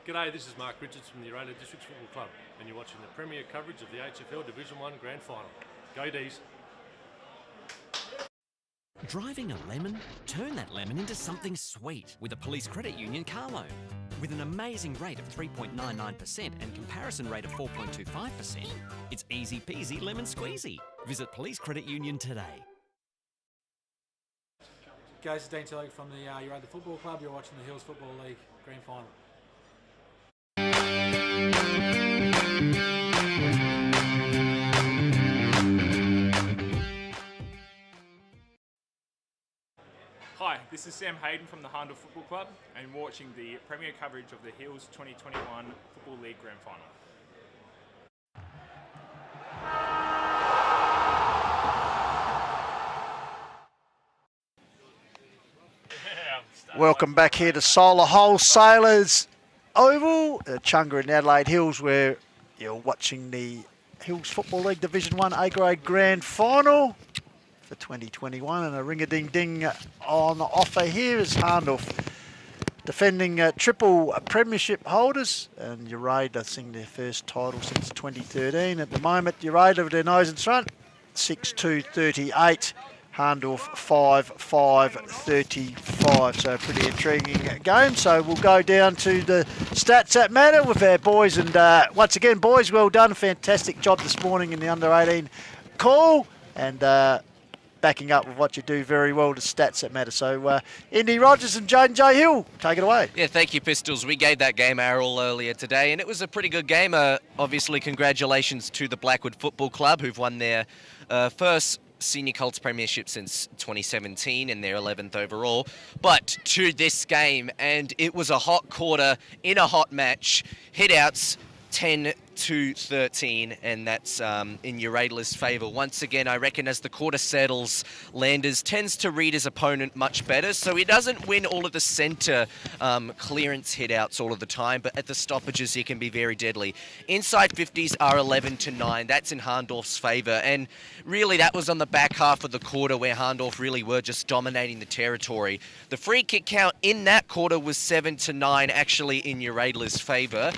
G'day, this is Mark Richards from the Uraidla Districts Football Club, and you're watching the premier coverage of the HFL Division 1 Grand Final. Go D's. Driving a lemon? Turn that lemon into something sweet with a Police Credit Union car loan. With an amazing rate of 3.99% and comparison rate of 4.25%, it's easy peasy lemon squeezy. Visit Police Credit Union today. Guys, it's Dean Tillich from the Uraidla Football Club. You're watching the Hills Football League Grand Final. Hi, this is Sam Hayden from the Hahndorf Football Club, and you're watching the premier coverage of the Hills 2021 Football League Grand Final. Welcome back here to Solar Wholesalers Oval, Echunga in Adelaide Hills, where you're watching the Hills Football League Division 1 A-grade Grand Final for 2021, and a ring-a-ding-ding on offer here is Hahndorf defending triple premiership holders, and Uraidla sing their first title since 2013. At the moment, Uraidla with their nose in front, 6-2-38. Hahndorf 5-5-35, so a pretty intriguing game. So we'll go down to the stats that matter with our boys, and once again, boys, well done. Fantastic job this morning in the under-18 call, and backing up with what you do very well, the stats that matter. So Indy Rogers and Jayden J. Hill, take it away. Yeah, thank you, Pistols. We gave that game our all earlier today, and it was a pretty good game. Obviously, congratulations to the Blackwood Football Club, who've won their first Senior Colts Premiership since 2017 and their 11th overall. But to this game, and it was a hot quarter in a hot match. Hitouts 10-13, and that's in Uraidla's favour. Once again, I reckon as the quarter settles, Landers tends to read his opponent much better, so he doesn't win all of the centre clearance hitouts all of the time, but at the stoppages he can be very deadly. Inside 50s are 11-9. That's in Hahndorf's favour, and really that was on the back half of the quarter where Hahndorf really were just dominating the territory. The free kick count in that quarter was 7-9, actually in Uraidla's favour,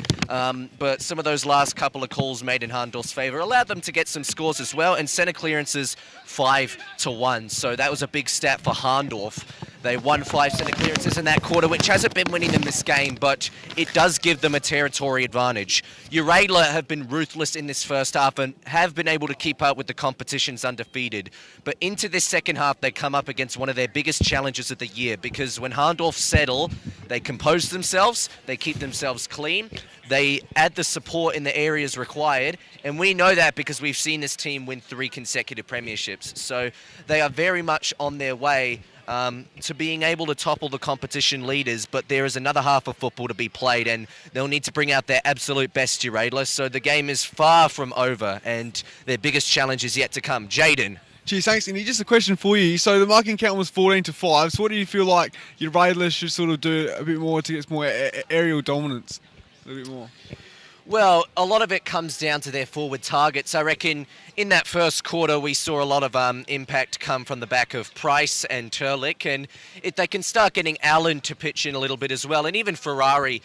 but some of those last couple of calls made in Hahndorf's favour allowed them to get some scores as well, and centre clearances 5-1. So that was a big stat for Hahndorf. They won 5 centre clearances in that quarter, which hasn't been winning them this game, but it does give them a territory advantage. Uraidla have been ruthless in this first half and have been able to keep up with the competitions undefeated. But into this second half, they come up against one of their biggest challenges of the year, because when Hahndorf settle, they compose themselves, they keep themselves clean, they add the support in the areas required, and we know that because we've seen this team win 3 consecutive premierships. So they are very much on their way to being able to topple the competition leaders, but there is another half of football to be played, and they'll need to bring out their absolute best, Uraidla. So the game is far from over, and their biggest challenge is yet to come. Jayden. Cheers, thanks, Indy. Just a question for you. So the marking count was 14-5. So what do you feel like Uraidla should sort of do a bit more to get more aerial dominance? A little bit more. Well, a lot of it comes down to their forward targets. I reckon in that first quarter we saw a lot of impact come from the back of Price and Turlick, and if they can start getting Allen to pitch in a little bit as well, and even Ferrari,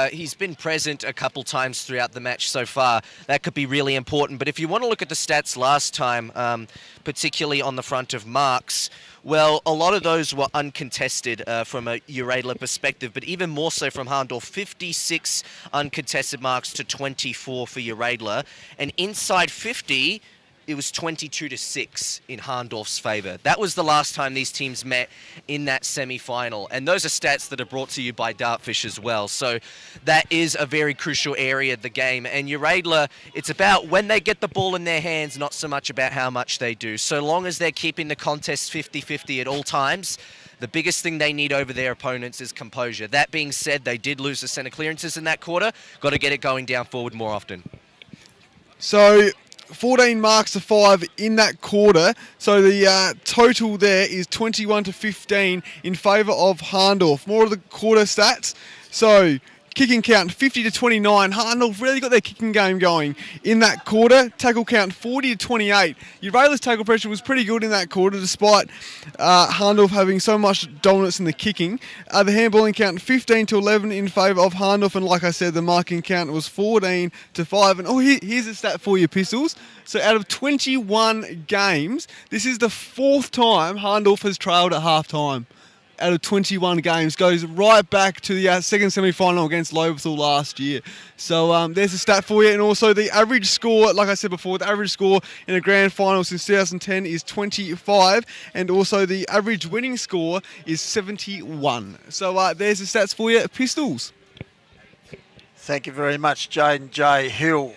he's been present a couple times throughout the match so far. That could be really important. But if you want to look at the stats last time, particularly on the front of marks, well, a lot of those were uncontested from a Uraidla perspective, but even more so from Hahndorf. 56 uncontested marks to 24 for Uraidla, and inside 50, it was 22-6 in Hahndorf's favour. That was the last time these teams met in that semi-final, and those are stats that are brought to you by Dartfish as well. So that is a very crucial area of the game, and Uraidla, it's about when they get the ball in their hands, not so much about how much they do. So long as they're keeping the contest 50-50 at all times, the biggest thing they need over their opponents is composure. That being said, they did lose the centre clearances in that quarter. Got to get it going down forward more often. So 14 marks to 5 in that quarter. So the total there is 21-15 in favour of Hahndorf. More of the quarter stats. So kicking count 50-29. Hahndorf really got their kicking game going in that quarter. Tackle count 40-28. Uraidla's tackle pressure was pretty good in that quarter, despite Hahndorf having so much dominance in the kicking. The handballing count 15-11 in favour of Hahndorf, and like I said, the marking count was 14-5. And here's a stat for you, Pistols. So out of 21 games, this is the 4th time Hahndorf has trailed at half time. Out of 21 games, goes right back to the second semi-final against Lobethal last year. So there's a stat for you, and also the average score, like I said before, the average score in a grand final since 2010 is 25, and also the average winning score is 71. So there's the stats for you, Pistols. Thank you very much, Jayden J. Hill.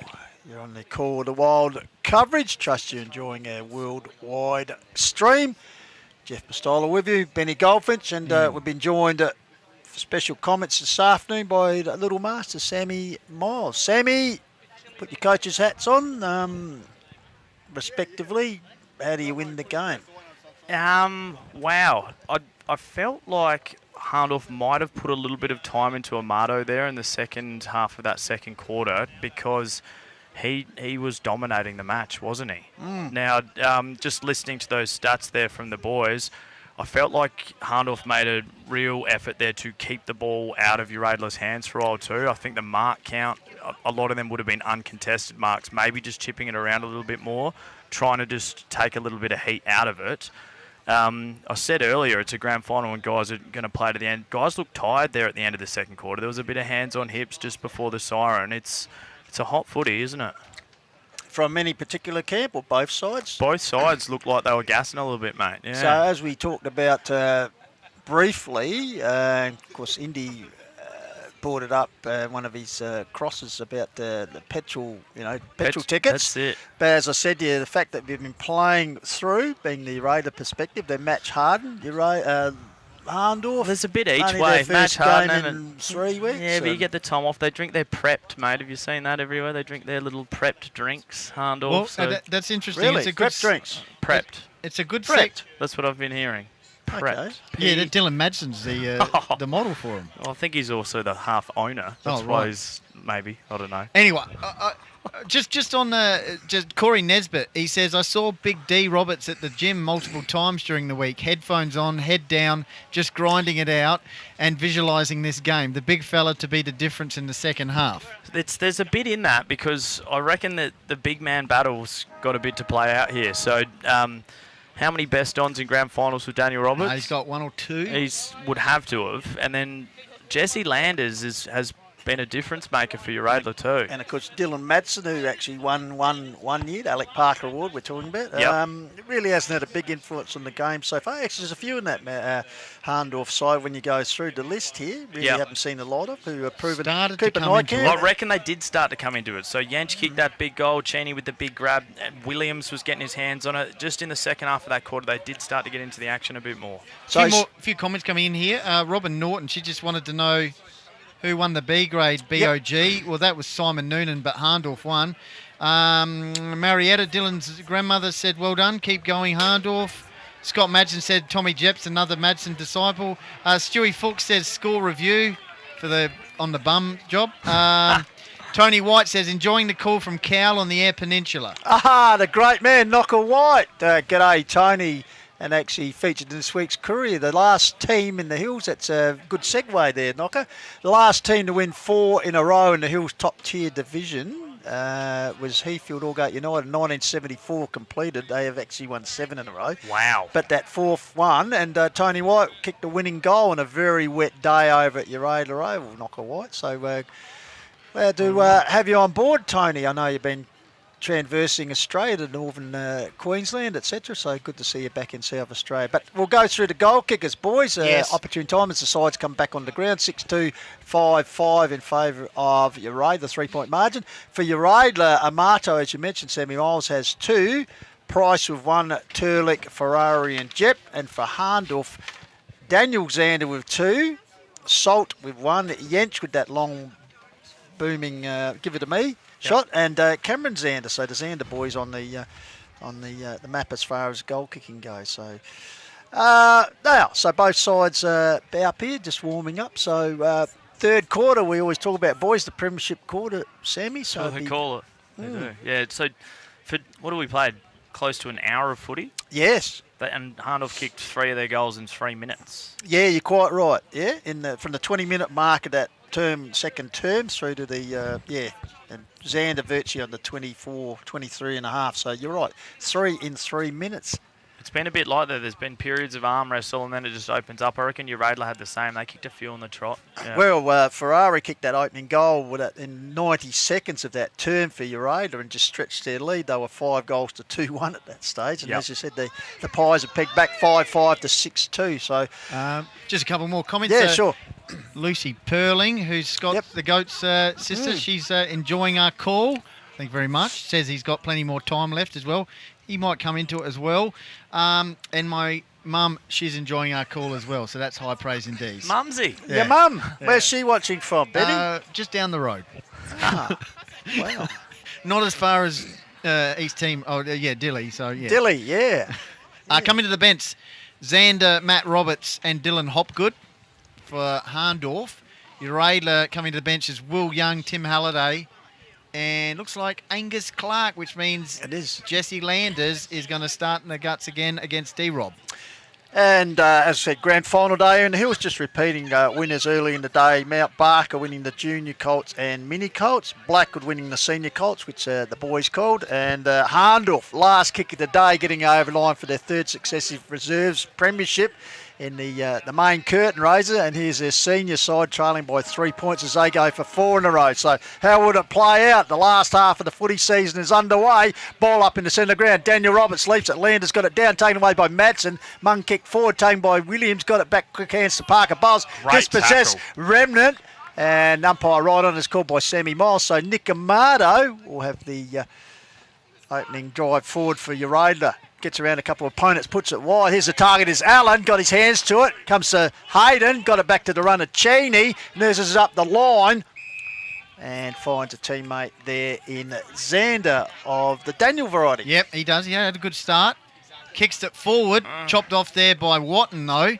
You're on the Call of the Wild coverage. Trust you're enjoying our worldwide stream. Jeff Pistola with you, Benny Goldfinch, and we've been joined for special comments this afternoon by the little master, Sammy Miles. Sammy, put your coach's hats on, respectively. How do you win the game? Wow. I felt like Hahndorf might have put a little bit of time into Amato there in the second half of that second quarter, because he was dominating the match, wasn't he? Now, just listening to those stats there from the boys, I felt like Hahndorf made a real effort there to keep the ball out of Uraidla's hands for a while too. I think the mark count, a lot of them would have been uncontested marks, maybe just chipping it around a little bit more, trying to just take a little bit of heat out of it. I said earlier, it's a grand final and guys are going to play to the end. Guys looked tired there at the end of the second quarter. There was a bit of hands on hips just before the siren. It's a hot footy, isn't it? From any particular camp or both sides? Both sides looked like they were gassing a little bit, mate. Yeah. So as we talked about briefly, of course, Indy brought it up, one of his crosses about the petrol, petrol tickets. That's it. But as I said to you, the fact that we've been playing through, being the Uraidla perspective, they're match hardened. Hahndorf. There's a bit each only way. Their Match first game hardened in 3 weeks. Yeah, but you get the time off. They drink their prepped, mate. Have you seen that everywhere? They drink their little prepped drinks, Hahndorf. Well, so that's interesting. Really? It's a good Prepped drinks? Prepped. It's a good Prepped. That's what I've been hearing. Prepped. Okay. Yeah, that Dylan Madsen's the model for him. Well, I think he's also the half owner. That's why he's maybe. I don't know. Anyway, just on Corey Nesbitt, he says, I saw Big D Roberts at the gym multiple times during the week, headphones on, head down, just grinding it out and visualising this game. The big fella to be the difference in the second half. There's a bit in that, because I reckon that the big man battle's got a bit to play out here. So how many best ons in grand finals with Daniel Roberts? He's got 1 or 2. He would have to have. And then Jesse Landers has been a difference maker for Uraidla too. And of course, Dylan Madsen, who actually won one year, the Alec Parker Award we're talking about. It really hasn't had a big influence on the game so far. Actually, there's a few in that Hahndorf side when you go through the list here. Really haven't seen a lot of who have proven Started keep to an come eye into count. I reckon they did start to come into it. So Yanch kicked that big goal, Cheney with the big grab, and Williams was getting his hands on it. Just in the second half of that quarter, they did start to get into the action a bit more. A few comments coming in here. Robin Norton, she just wanted to know who won the B grade BOG. Well, that was Simon Noonan, but Hahndorf won. Marietta, Dylan's grandmother, said, well done, keep going, Hahndorf. Scott Madsen said, Tommy Jeps, another Madsen disciple. Stewie Fuchs says, score review for on the bum job. Tony White says, enjoying the call from Cowell on the Eyre Peninsula. Aha, the great man, Knocker White. G'day, Tony. And actually featured in this week's Courier. The last team in the Hills, that's a good segue there, Knocker. The last team to win 4 in a row in the Hills top-tier division was Heathfield Allgate United, 1974 completed. They have actually won 7 in a row. Wow. But that 4th one, and Tony White kicked the winning goal on a very wet day over at Uraidla Oval, Knocker White. So glad to have you on board, Tony. I know you've been transversing Australia to northern Queensland, etc. So good to see you back in South Australia. But we'll go through the goal kickers, boys. Yes. Opportune time as the sides come back on the ground. 6-2, 5-5 in favour of Uraidla, the 3-point margin. For Uraidla, Amato, as you mentioned, Sammy Miles has 2. Price with 1, Turlick, Ferrari and Jep. And for Hahndorf, Daniel Xander with 2. Salt with 1. Yench with that long booming give it to me shot, and Cameron Xander. So the Xander boys on the map as far as goal kicking goes. So so both sides up here just warming up. So third quarter, we always talk about, boys, the premiership quarter, Sammy. So they call it. They do. Yeah. So for what have we played? Close to an hour of footy. Yes. And Hahndorf kicked 3 of their goals in 3 minutes. Yeah, you're quite right. Yeah, from the 20-minute mark of that second term through to the and Xander virtually on the 24, 23 and a half. So you're right, 3 in 3 minutes. It's been a bit like that. There's been periods of arm wrestle and then it just opens up. I reckon Uraidla had the same. They kicked a few on the trot. Yeah. Well, Ferrari kicked that opening goal in 90 seconds of that term for Uraidla and just stretched their lead. They were 5 goals to 2-1 at that stage. And as you said, the Pies have pegged back 5-5 to 6-2. So just a couple more comments. Yeah, sure. Lucy Perling, who's Scott the Goat's sister, she's enjoying our call. Thank you very much. Says he's got plenty more time left as well. He might come into it as well. And my mum, she's enjoying our call as well. So that's high praise indeed. Mumsy. Yeah. Your mum. Where's she watching from, Betty? Just down the road. Wow. Not as far as East Team. Oh, yeah, Dilly. So, yeah. Dilly, yeah. Coming to the bench, Xander, Matt Roberts and Dylan Hopgood for Hahndorf. Uraidla coming to the bench is Will Young, Tim Halliday, and looks like Angus Clark, which means it is Jesse Landers is going to start in the guts again against D-Rob. And as I said, grand final day, and he was just repeating winners early in the day. Mt Barker winning the Junior Colts and Mini Colts. Blackwood winning the Senior Colts, which the boys called. And Hahndorf, last kick of the day, getting over the line for their 3rd successive reserves premiership in the main curtain raiser. And here's their senior side trailing by 3 points as they go for 4 in a row. So how would it play out? The last half of the footy season is underway. Ball up in the centre ground. Daniel Roberts leaps it. Landers got it down, taken away by Madsen. Mung kick forward, taken by Williams. Got it back, quick hands to Parker Buzz. Dispossessed Remnant. And umpire right on is called by Sammy Miles. So Nick Amato will have the opening drive forward for Uraidla. Gets around a couple of opponents, puts it wide. Here's the target is Allen, got his hands to it. Comes to Hayden, got it back to the runner Cheney. Nurses up the line and finds a teammate there in Xander of the Daniel variety. Yep, he does. He had a good start. Kicks it forward, chopped off there by Watton though.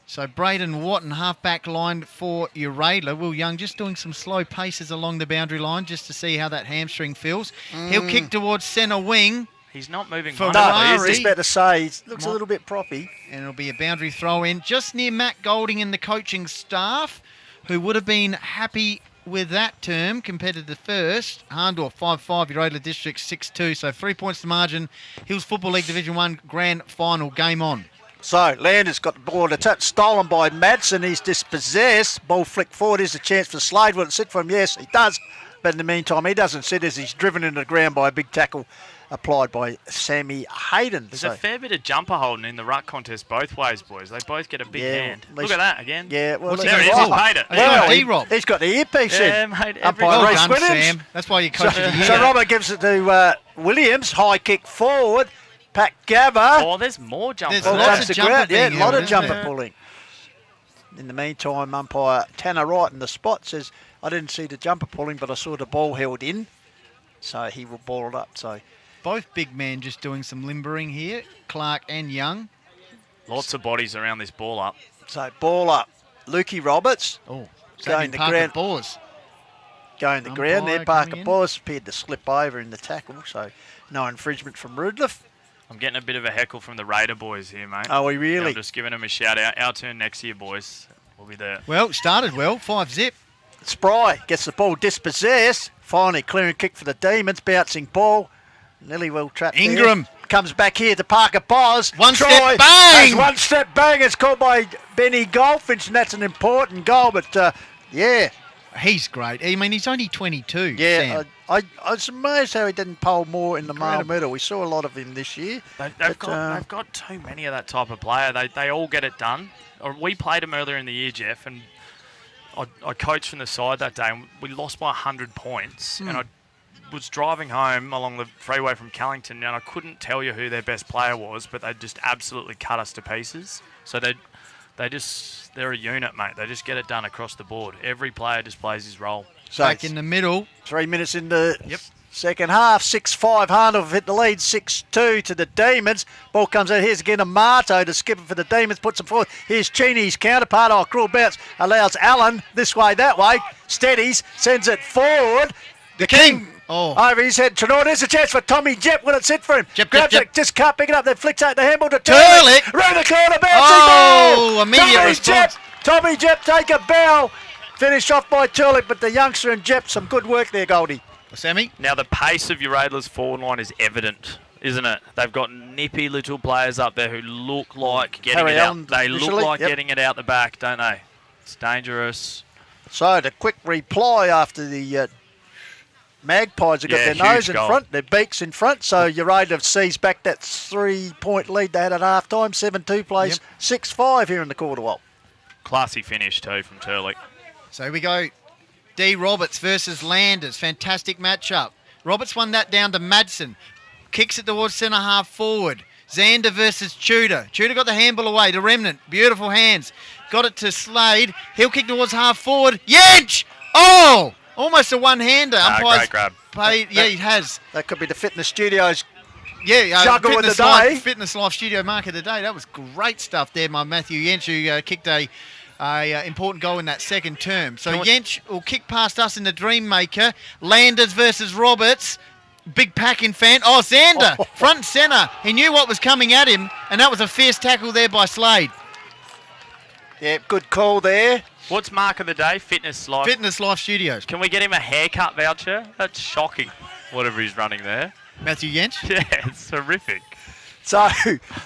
So Braden Watton, half-back line for Uraidla. Will Young just doing some slow paces along the boundary line just to see how that hamstring feels. He'll kick towards centre wing. He's not moving. No, I was just about to say, he looks a little bit proppy. And it'll be a boundary throw in just near Matt Golding and the coaching staff, who would have been happy with that term compared to the first. Hahndorf 5-5, Uraidla Districts 6-2. So 3 points to margin. Hills Football League Division 1 Grand Final. Game on. So, Landers got the ball to touch, stolen by Madsen. He's dispossessed. Ball flicked forward. Here's a chance for Slade. Will it sit for him? Yes, he does. But in the meantime, he doesn't sit as he's driven into the ground by a big tackle applied by Sammy Hayden. There's a fair bit of jumper holding in the ruck contest both ways, boys. They both get a big hand. Look at that again. Yeah, well, there it is. He's paid it. Well, he's got the earpiece in. Mate, Umpire Reece Williams. Sam. That's why you coach of the year. So Robert gives it to Williams. High kick forward. Pat Gabba. Oh, there's more jumper. There's lots of jumper Yeah, a lot of isn't jumper there? pulling. In the meantime, umpire Tanner Wright in the spot says, I didn't see the jumper pulling, but I saw the ball held in. So he will ball it up. So both big men just doing some limbering here, Clark and Young. Lots of bodies around this ball up. So ball up. Lukey Roberts. Oh, going the Parker ground. Boers. Going the ground there. Parker Boers appeared to slip over in the tackle. So no infringement from Rudliff. I'm getting a bit of a heckle from the Raider boys here, mate. Are we really? Yeah, I'm just giving them a shout out. Our turn next year, boys. We'll be there. Well, started well, 5-zip. Spry gets the ball dispossessed. Finally, clearing kick for the Demons. Bouncing ball. Nearly well trapped. Ingram. There. Comes back here to Parker Boz. One step bang! One step bang. It's caught by Benny Goldfinch, and that's an important goal. But, yeah. He's great. I mean, he's only 22, Yeah, Sam. I was amazed how he didn't poll more in the male medal. We saw a lot of him this year. They've got too many of that type of player. They all get it done. We played them earlier in the year, Jeff, and I coached from the side that day, and we lost by 100 points. And I was driving home along the freeway from Callington, and I couldn't tell you who their best player was, but they just absolutely cut us to pieces. So they're a unit, mate. They just get it done across the board. Every player just plays his role. So back in the middle. 3 minutes in the second half. 6-5. Hahndorf hit the lead. 6-2 to the Demons. Ball comes out. Here's again Amato, the skipper for the Demons. Puts him forward. Here's Cheney's counterpart. Oh, cruel bounce. Allows Allen this way, that way. Steadies. Sends it forward. The King. Over his head. Trenor, there's a chance for Tommy Jepp. Will it sit for him? Grabs it. Just can't pick it up. Then flicks out the handball to Turlick. Round the corner. Bouncing ball. Immediate response. Tommy Jepp take a bow. Finished off by Turlick, but the youngster and Jepp, some good work there, Goldie. Sammy? Now, the pace of Uraidla's forward line is evident, isn't it? They've got nippy little players up there who look like getting it out. They look like getting it out the back, don't they? It's dangerous. So, the quick reply after the Magpies have got their nose in front, their beaks in front, so Uraidla sees back that 3-point lead they had at half-time. 7-2 plays 6-5 here in the quarter wall. Classy finish, too, from Turlick. So here we go. D. Roberts versus Landers. Fantastic matchup. Roberts won that down to Madsen. Kicks it towards centre half forward. Zander versus Tudor. Tudor got the handball away to Remnant. Beautiful hands. Got it to Slade. He'll kick towards half forward. Yench! Oh! Almost a one-hander. Great grab. He has. That could be the Fitness Studios juggle of the day. Fitness Life Studio mark of the day. That was great stuff there by Matthew Yench, who kicked a important goal in that second term. So Yench will kick past us in the Dream Maker. Landers versus Roberts. Big packing fan. Oh, Zander, front and centre. He knew what was coming at him, and that was a fierce tackle there by Slade. Yeah, good call there. What's mark of the day? Fitness Life. Fitness Life Studios. Can we get him a haircut voucher? That's shocking, whatever he's running there. Matthew Yench? Yeah, it's horrific. So,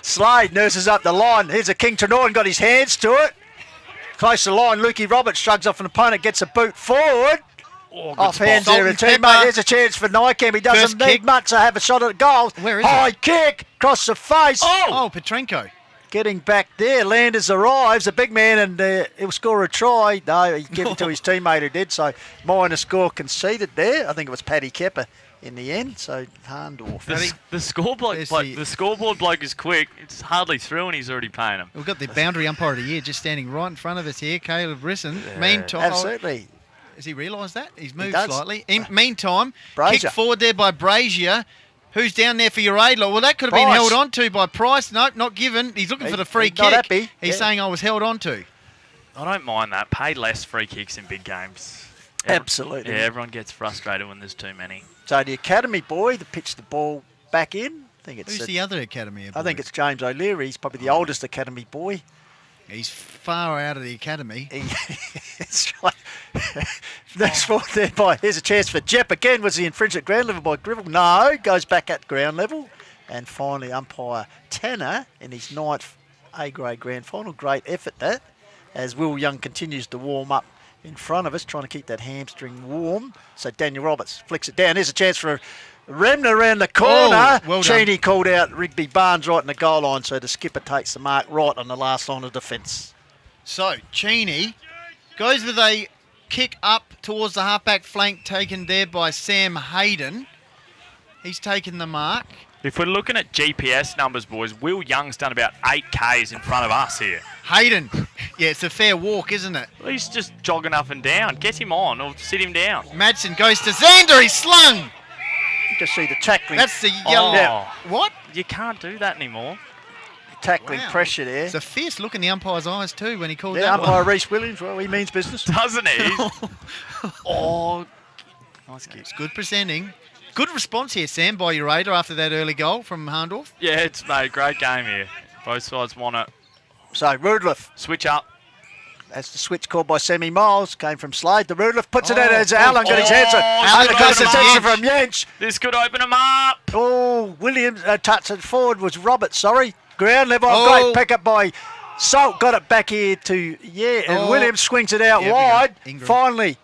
Slade nurses up the line. Here's a King Trenor and got his hands to it. Close to the line, Lukey Roberts shrugs off an opponent, gets a boot forward. Off hands there, a teammate. Here's a chance for Nycam. He doesn't need much to have a shot at goal. Where is High kick, across the face. Oh, Petrenko. Getting back there, Landers arrives, a big man, and he'll score a try. No, he gave it to his teammate who did, so minor score conceded there. I think it was Paddy Kepper in the end, so Hahndorf. The scoreboard bloke is quick. It's hardly through and he's already paying him. We've got the boundary umpire of the year just standing right in front of us here, Caleb Risson. Yeah. Meantime, absolutely. Has he realised that? He's moved does. slightly. Meantime, Brazier. kick forward there by Brazier. Who's down there for Uraidla? Well, that could have been held on to by Price. Nope, not given. He's looking for the free kick. Not happy. He's saying I was held on to. I don't mind that. Pay less free kicks in big games. Absolutely. Yeah, everyone gets frustrated when there's too many. So the academy boy that pitched the ball back in. I think it's Who's the other academy boy? I think it's James O'Leary. He's probably the oldest academy boy. He's far out of the academy. It's right. Next forward there by, here's a chance for Jep again. Was he infringed at ground level by Gribble? No, goes back at ground level. And finally, umpire Tanner in his 9th A-grade grand final. Great effort that, as Will Young continues to warm up in front of us, trying to keep that hamstring warm. So Daniel Roberts flicks it down. Here's a chance for Remner around the corner. Well done. Cheney called out Rigby Barnes right in the goal line, so the skipper takes the mark right on the last line of defence. So Cheney goes with a kick up towards the halfback flank, taken there by Sam Hayden. He's taken the mark. If we're looking at GPS numbers, boys, Will Young's done about 8 Ks in front of us here. Hayden, yeah, it's a fair walk, isn't it? Well, he's just jogging up and down. Get him on or sit him down. Madsen goes to Xander, he's slung. You can see the tackling. That's the yellow. Oh, What? You can't do that anymore. Tackling pressure there. It's a fierce look in the umpire's eyes too when he called Yeah, that umpire one. Reece Williams, well, he means business. Doesn't he? Oh, nice kick. It's good presenting. Good response here, Sam, by Uraidla after that early goal from Hahndorf. Yeah, it's made great game here. Both sides want it. So Rudliff. Switch up. That's the switch called by Sammy Miles. Came from Slade. The Rudliff puts it out as Allen got his hands on. Allen goes to section from Yench. This could open him up. Oh, Williams touched it forward was Roberts, sorry. Ground level. Oh. Great pick up by Salt. Got it back here to, and Williams swings it out wide. Finally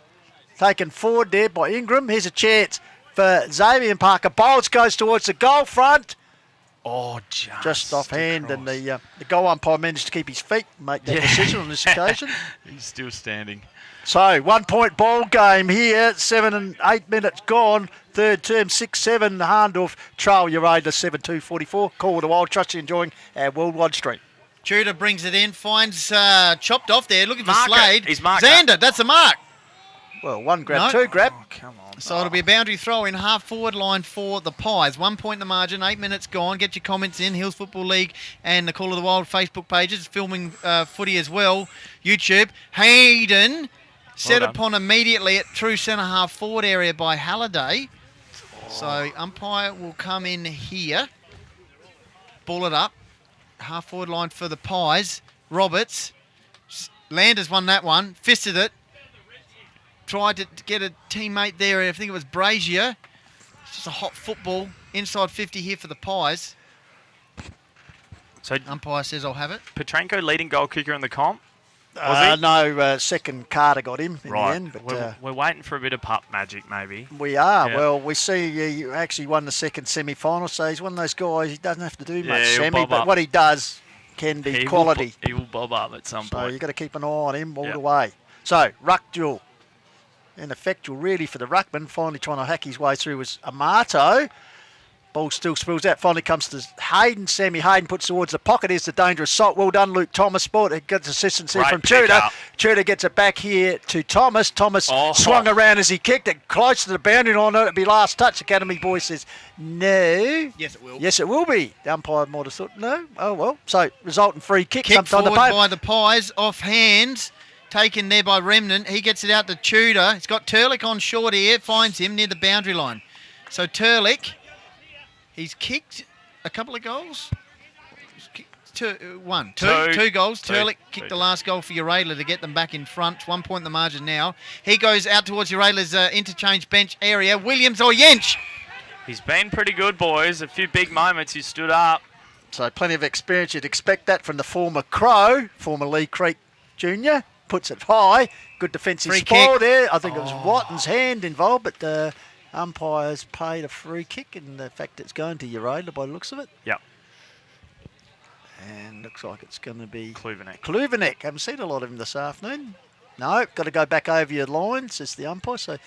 taken forward there by Ingram. Here's a chance for Xavier and Parker. Bowles goes towards the goal front. Oh, just offhand, and the goal umpire managed to keep his feet and make that decision on this occasion. He's still standing. So 1 point ball game here. 7 and 8 minutes gone. Third term 6-7. Hahndorf trail Uraidla 7-2-44. Call with the Wild. Trust you enjoying our worldwide stream. Tudor brings it in, finds chopped off there, looking for Mark it. Slade. He's marked Xander, that's a mark. Well, one grab, No. two grab. Oh, come on. So it'll be a boundary throw in half forward line for the Pies. 1 point in the margin, 8 minutes gone. Get your comments in, Hills Football League and the Call of the Wild Facebook pages. Filming Footy as well, YouTube. Hayden set done. upon immediately at true centre half forward area by Halliday. So umpire will come in here. Ball it up. Half forward line for the Pies. Roberts. Landers won that one. Fisted it. Tried to get a teammate there. I think it was Brazier. It's just a hot football. Inside 50 here for the Pies. So umpire says I'll have it. Petrenko leading goal kicker in the comp. No, second Carter got him in the end. But we're waiting for a bit of pup magic, maybe. we are. Yeah. Well, we see he actually won the second semi-final, so he's one of those guys. He doesn't have to do much he'll semi, bob but up. what he does can be He quality. He will bob up at some So point. you've got to keep an eye on him all the way. So, ruck duel. Ineffectual, really, for the ruckman. Finally trying to hack his way through was Amato. Ball still spills out. Finally comes to Hayden. Sammy Hayden puts towards the pocket. Here's the dangerous assault. Well done, Luke Thomas. Sport. It gets assistance here Great from pick Tudor. up. Tudor gets it back here to Thomas. Thomas swung around as he kicked it close to the boundary line. It'll be last touch. Academy boy says no. Yes, it will. Yes, it will be. The umpire might have thought no. Oh, well. So, resultant free kick. Kick sometime forward to pay. by the Pies. Off hands. Taken there by Remnant. He gets it out to Tudor. He's got Turlick on short here. Finds him near the boundary line. So Turlick, he's kicked a couple of goals. He's kicked two goals. Two. Turlick kicked the last goal for Uraidla to get them back in front. 1 point in the margin now. He goes out towards Uraidla's interchange bench area. Williams or Yench. He's been pretty good, boys. A few big moments. He stood up. So plenty of experience. You'd expect that from the former Crow, former Lee Creek Junior. Puts it high. Good defensive Free spoil kick. there. I think it was Watton's hand involved, but the umpires paid a free kick, and the fact it's going to Uraidla by the looks of it. Yep. And looks like it's going to be Kluvenek. Kluvenek. Haven't seen a lot of him this afternoon. No, got to go back over your line, says the umpire. So a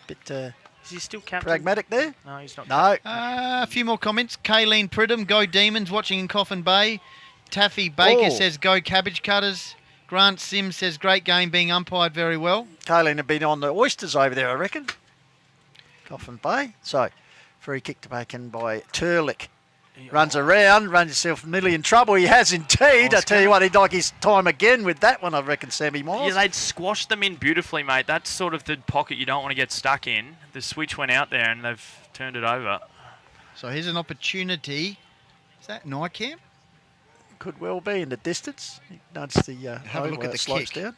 bit Is he still captain? pragmatic there. No, he's not. No. A few more comments. Kayleen Pridham, go Demons, watching in Coffin Bay. Taffy Baker says go Cabbage Cutters. Grant Sims says great game being umpired very well. Kayleen had been on the oysters over there, I reckon. Coffin Bay. So, free kick taken by Turlick. Runs around, runs himself nearly in trouble. He has indeed. I tell you what, he'd like his time again with that one, I reckon, Sammy Miles. Yeah, they'd squashed them in beautifully, mate. That's sort of the pocket you don't want to get stuck in. The switch went out there and they've turned it over. So here's an opportunity. Is that Nycamp? Could well be in the distance. He nudged the Have a look at the slopes kick. down.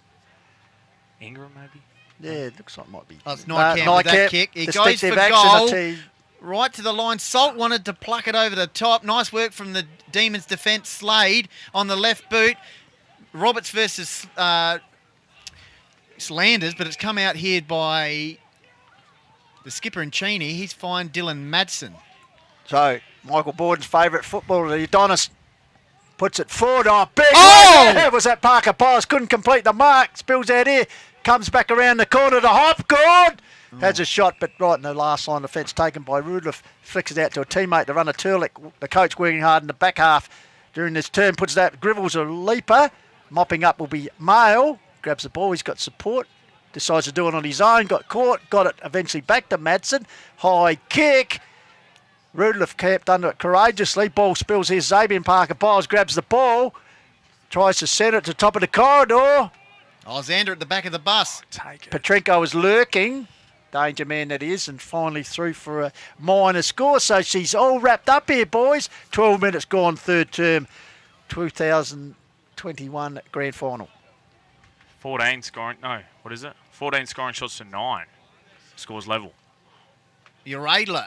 Ingram, maybe? Yeah, it looks like it might be. Oh, it's Nykamp with that kick. He goes for goal. Right to the line. Salt wanted to pluck it over the top. Nice work from the Demons defence. Slade on the left boot. Roberts versus Slanders, but it's come out here by the skipper and Cheney. He's fined Dylan Madsen. So, Michael Borden's favourite footballer, the Adonis, puts it forward. Oh, big! Oh! There was that Parker Pies. Couldn't complete the mark. Spills out here. Comes back around the corner to Hopgood. Has a shot, but right in the last line of defence taken by Rudolph. Flicks it out to a teammate to run a Turlick. The coach working hard in the back half during this term. Puts that. Gribbles a leaper. Mopping up will be Mail. Grabs the ball. He's got support. Decides to do it on his own. Got caught. Got it eventually back to Madsen. High kick. Rudolph kept under it courageously. Ball spills here. Zabian Parker Piles grabs the ball. Tries to send it to the top of the corridor. Xander at the back of the bus. Petrenko was lurking. Danger man that is, and finally through for a minor score. So she's all wrapped up here, boys. 12 minutes gone, third term, 2021 grand final. 14 scoring, no, what is it? 14 scoring shots to 9. Scores level. Uraidla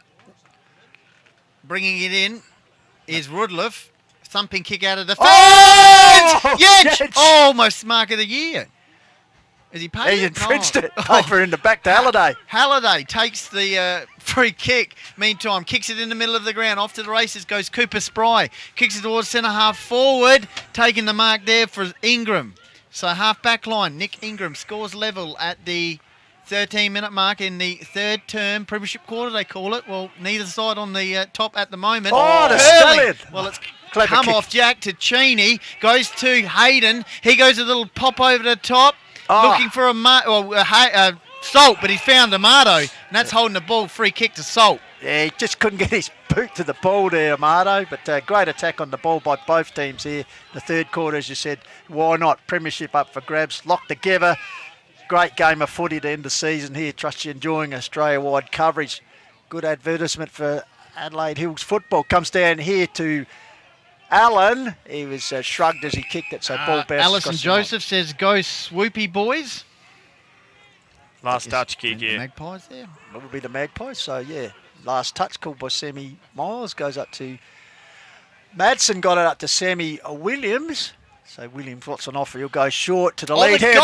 bringing it in is Rudloff. Thumping kick out of the fence. Oh! Yench! Almost mark of the year. Is he paid? He infringed it. Over in the back to Halliday. Halliday takes the free kick. Meantime, kicks it in the middle of the ground. Off to the races goes Cooper Spry. Kicks it towards centre half forward. Taking the mark there for Ingram. So half back line. Nick Ingram scores level at the 13-minute mark in the third term. Premiership quarter, they call it. Well, neither side on the top at the moment. Oh, the stallion. Well, it's Clever come kick. off Jack to Cheney. Goes to Hayden. He goes a little pop over the top. Looking for a Salt, but he's found Amato, and that's holding the ball. Free kick to Salt. Yeah, he just couldn't get his boot to the ball there, Amato. But great attack on the ball by both teams here. The third quarter, as you said, why not? Premiership up for grabs. Locked together. Great game of footy to end the season here. Trust you're enjoying Australia-wide coverage. Good advertisement for Adelaide Hills football. Comes down here to Allen. He was shrugged as he kicked it, so ball bounces. Alison Joseph says, go swoopy boys. Last touch kick, yeah. Magpies there. That would be the Magpies, so yeah. Last touch called by Sammy Miles. Goes up to Madsen, got it up to Sammy Williams. So Williams, what's on offer? He'll go short to the lead here.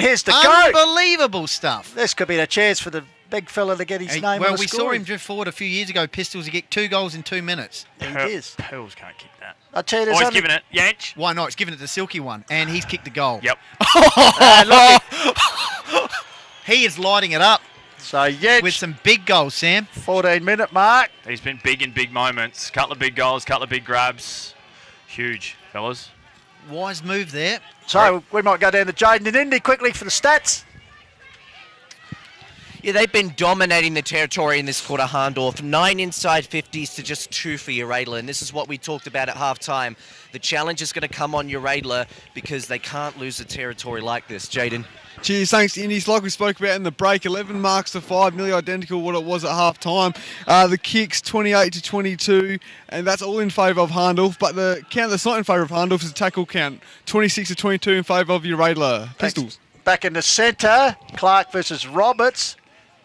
Here's the goat. Unbelievable stuff. This could be the chance for the big fella to get his name on the Well, we saw scoring. him drift forward a few years ago. Pistols, he kicked 2 goals in 2 minutes. He is. Pearls can't kick that. I'll tell you, there's he's only... giving it. Yanch. Why not? He's giving it to Silky one, and he's kicked the goal. Yep. He is lighting it up. So, yeah. With some big goals, Sam. 14-minute mark. He's been big in big moments. Couple of big goals, couple of big grabs. Huge, fellas. Wise move there. So we might go down to Jayden and Indy quickly for the stats. Yeah, they've been dominating the territory in this quarter, Hahndorf. 9 inside 50s to just 2 for Uraidla, and this is what we talked about at halftime. The challenge is going to come on Uraidla because they can't lose the territory like this. Jayden. Cheers, thanks to Indies. Like we spoke about in the break, 11 marks to 5, nearly identical what it was at half time. The kicks 28 to 22, and that's all in favour of Hahndorf. But the count that's not in favour of Hahndorf is the tackle count, 26 to 22 in favour of Uraidla Pistols. Back in the centre, Clark versus Roberts.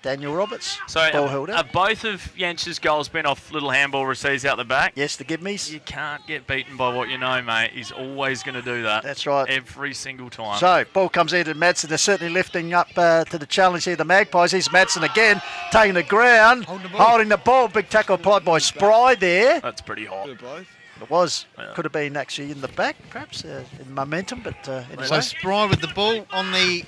Daniel Roberts. So ball held up. are both of Yanch's goals been off little handball receives out the back? Yes, the give-me's. You can't get beaten by what you know, mate. He's always going to do that. That's right. Every single time. So, ball comes in to Madsen. They're certainly lifting up to the challenge here, the Magpies. Here's Madsen again, taking the ground, holding the ball. Big tackle applied by Spry there. That's pretty hot. It was. Could have been actually in the back, perhaps, in momentum, but anyway. So Spry with the ball on the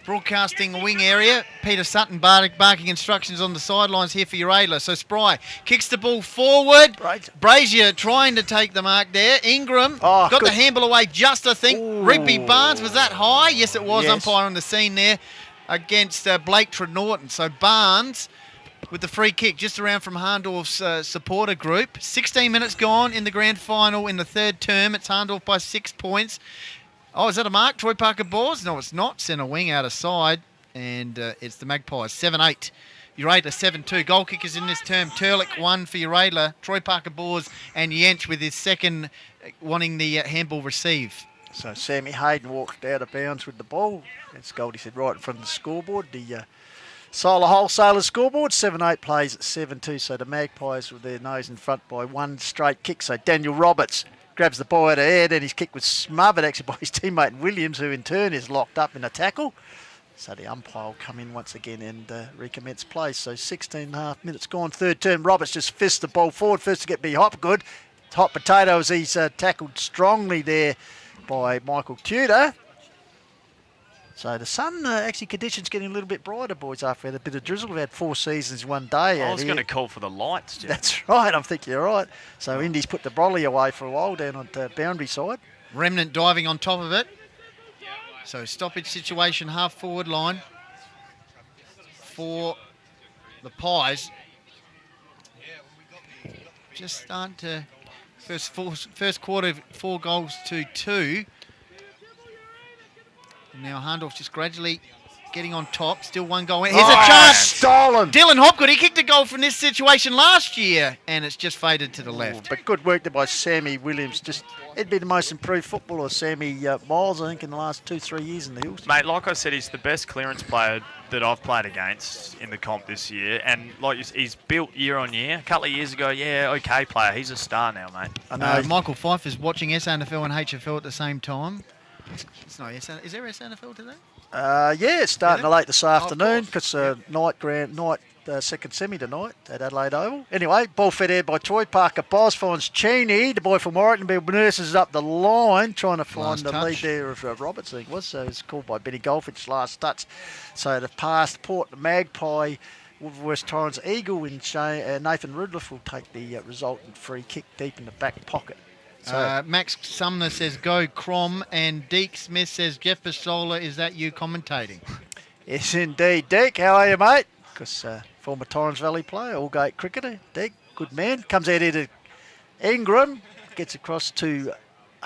broadcasting wing area. Peter Sutton barking instructions on the sidelines here for Uraidla. So Spry kicks the ball forward. Brazier trying to take the mark there. Ingram got the handball away just, I think. Rigby Barnes, was that high? Yes, it was. Yes. Umpire on the scene there against Blake Trenorton. So Barnes with the free kick just around from Hahndorf's supporter group. 16 minutes gone in the grand final in the third term. It's Hahndorf by 6 points. Oh, is that a mark? Troy Parker Bors? No, it's not. Centre wing out of side. And it's the Magpies. 7-8. Uraidla 7-2. Goal kickers in this term. Turlick 1 for Uraidla. Troy Parker Bors and Yench with his second wanting the handball receive. So Sammy Hayden walked out of bounds with the ball. As Goldie said, right in front of the scoreboard. The Solar Wholesalers scoreboard, 7-8 plays at 7-2. So the Magpies with their nose in front by one straight kick. So Daniel Roberts grabs the ball out of air, then his kick was smothered actually by his teammate Williams, who in turn is locked up in a tackle. So the umpire will come in once again and recommence play. So 16.5 minutes gone, third term. Roberts just fists the ball forward first to get B Hopgood. Hot potato as he's tackled strongly there by Michael Tudor. So the sun, actually conditions getting a little bit brighter, boys, after we had a bit of drizzle. We've had 4 seasons one day. I was going to call for the lights, Jeff. That's right, I think you're right. So Indy's put the brolly away for a while down on the boundary side. Remnant diving on top of it. So stoppage situation, half forward line for the Pies. Just starting to, first quarter, 4 goals to 2. Now Hahndorf just gradually getting on top. Still 1 goal in. Here's a chance. Stolen. Dylan Hopgood, he kicked a goal from this situation last year, and it's just faded to the left. But good work there by Sammy Williams. Just he'd be the most improved footballer, Sammy Miles, I think, in the last 2-3 years in the Hills. Mate, like I said, he's the best clearance player that I've played against in the comp this year. And like he's built year on year. A couple of years ago, yeah, okay player. He's a star now, mate. I know. Michael Pfeiffer's watching SNFL and HFL at the same time. It's not SNFL. Is there SNFL today? Yeah, it's starting late this afternoon because second semi tonight at Adelaide Oval. Anyway, ball fed out by Troy. Parker Bos finds Cheney, the boy from Warrington. Nurses up the line, trying to find the lead there of Roberts, I think it was. So it's called by Benny Goldfinch, last touch. So the pass, Port Magpie, West Torrens Eagle, and Nathan Rudliff will take the resultant free kick deep in the back pocket. So Max Sumner says go Crom, and Deke Smith says Jeff Pistola, is that you commentating? Yes, indeed. Deke, how are you, mate? Because former Torrens Valley player, all-gate cricketer. Deke, good man. Comes out here to Ingram, gets across to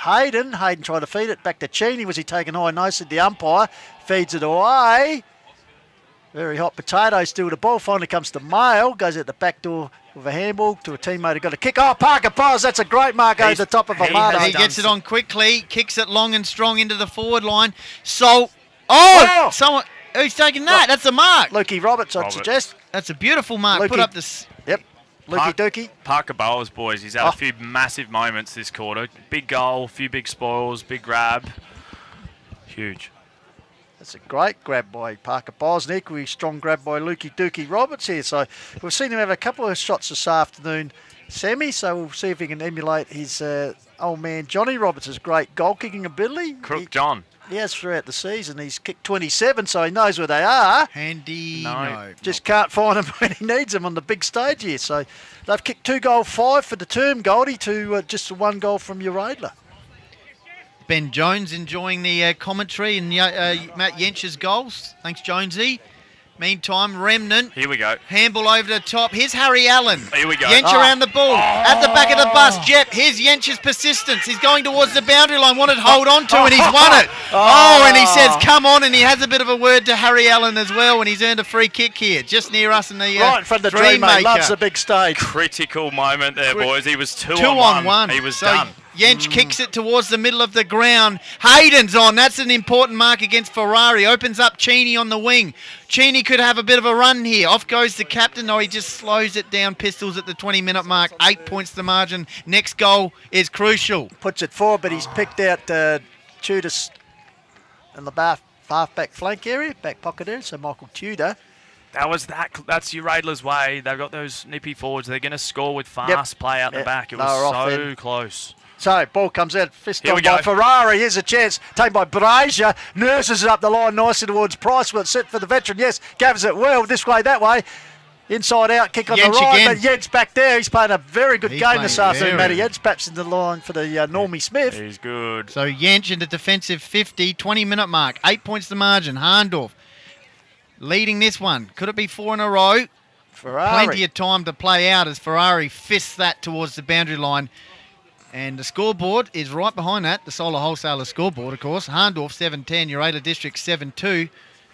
Hayden. Hayden tried to feed it back to Cheney. Was he taken high? No, said the umpire. Feeds it away. Very hot potato still. The ball finally comes to Mail. Goes out the back door with a handball to a teammate who got a kick. Oh, Parker Paz, that's a great mark over the top of Amado. He gets it on quickly, kicks it long and strong into the forward line. Someone, who's taking that? That's a mark. Lukey Roberts, I'd suggest. That's a beautiful mark. Lukey. Put up this. Yep. Lukey Dookie. Parker Bowles, boys. He's had a few massive moments this quarter. Big goal, a few big spoils, big grab. Huge. That's a great grab by Parker Bos, an equally strong grab by Lukey Dookie Roberts here. So we've seen him have a couple of shots this afternoon, Sammy, so we'll see if he can emulate his old man Johnny Roberts' great goal-kicking ability. Crook John. He has throughout the season. He's kicked 27, so he knows where they are. Handy, Just can't find them when he needs them on the big stage here. So they've kicked 2 goal 5 for the term, Goldie, to just 1 goal from Uraidla. Ben Jones enjoying the commentary and Matt Yench's goals. Thanks, Jonesy. Meantime, Remnant. Here we go. Handball over the top. Here's Harry Allen. Here we go. Yench around the ball. At the back of the bus. Jep. Here's Yench's persistence. He's going towards the boundary line. Wanted to hold on to, and he's won it. And he says, come on. And he has a bit of a word to Harry Allen as well. And he's earned a free kick here. Just near us in the right in front of the dream, mate. Loves the big stage. Critical moment there, boys. He was 2 on 1. He was done. Yench kicks it towards the middle of the ground. Hayden's on. That's an important mark against Ferrari. Opens up Cheney on the wing. Cheney could have a bit of a run here. Off goes the captain. No, he just slows it down. Pistols at the 20-minute mark. 8 points the margin. Next goal is crucial. Puts it forward, but he's picked out Tudor in the half-back flank area, back pocket area, so Michael Tudor. That's Uraidla's way. They've got those nippy forwards. They're going to score with fast play out the back. It was so close. So, ball comes out, fist on by Ferrari. Here's a chance, taken by Brazier. Nurses it up the line nicely towards Price. Well, it's set for the veteran. Yes, gathers it well, this way, that way. Inside out, kick on the right, again. But Yed's back there. He's playing a very good game this afternoon, Matty Yed's perhaps in the line for the Normie Smith. He's good. So, Yench in the defensive 50, 20-minute mark. 8 points the margin. Hahndorf leading this one. Could it be 4 in a row? Ferrari. Plenty of time to play out as Ferrari fists that towards the boundary line. And the scoreboard is right behind that, the Solar Wholesalers scoreboard, of course. Hahndorf 7-10, Uraidla Districts 7-2.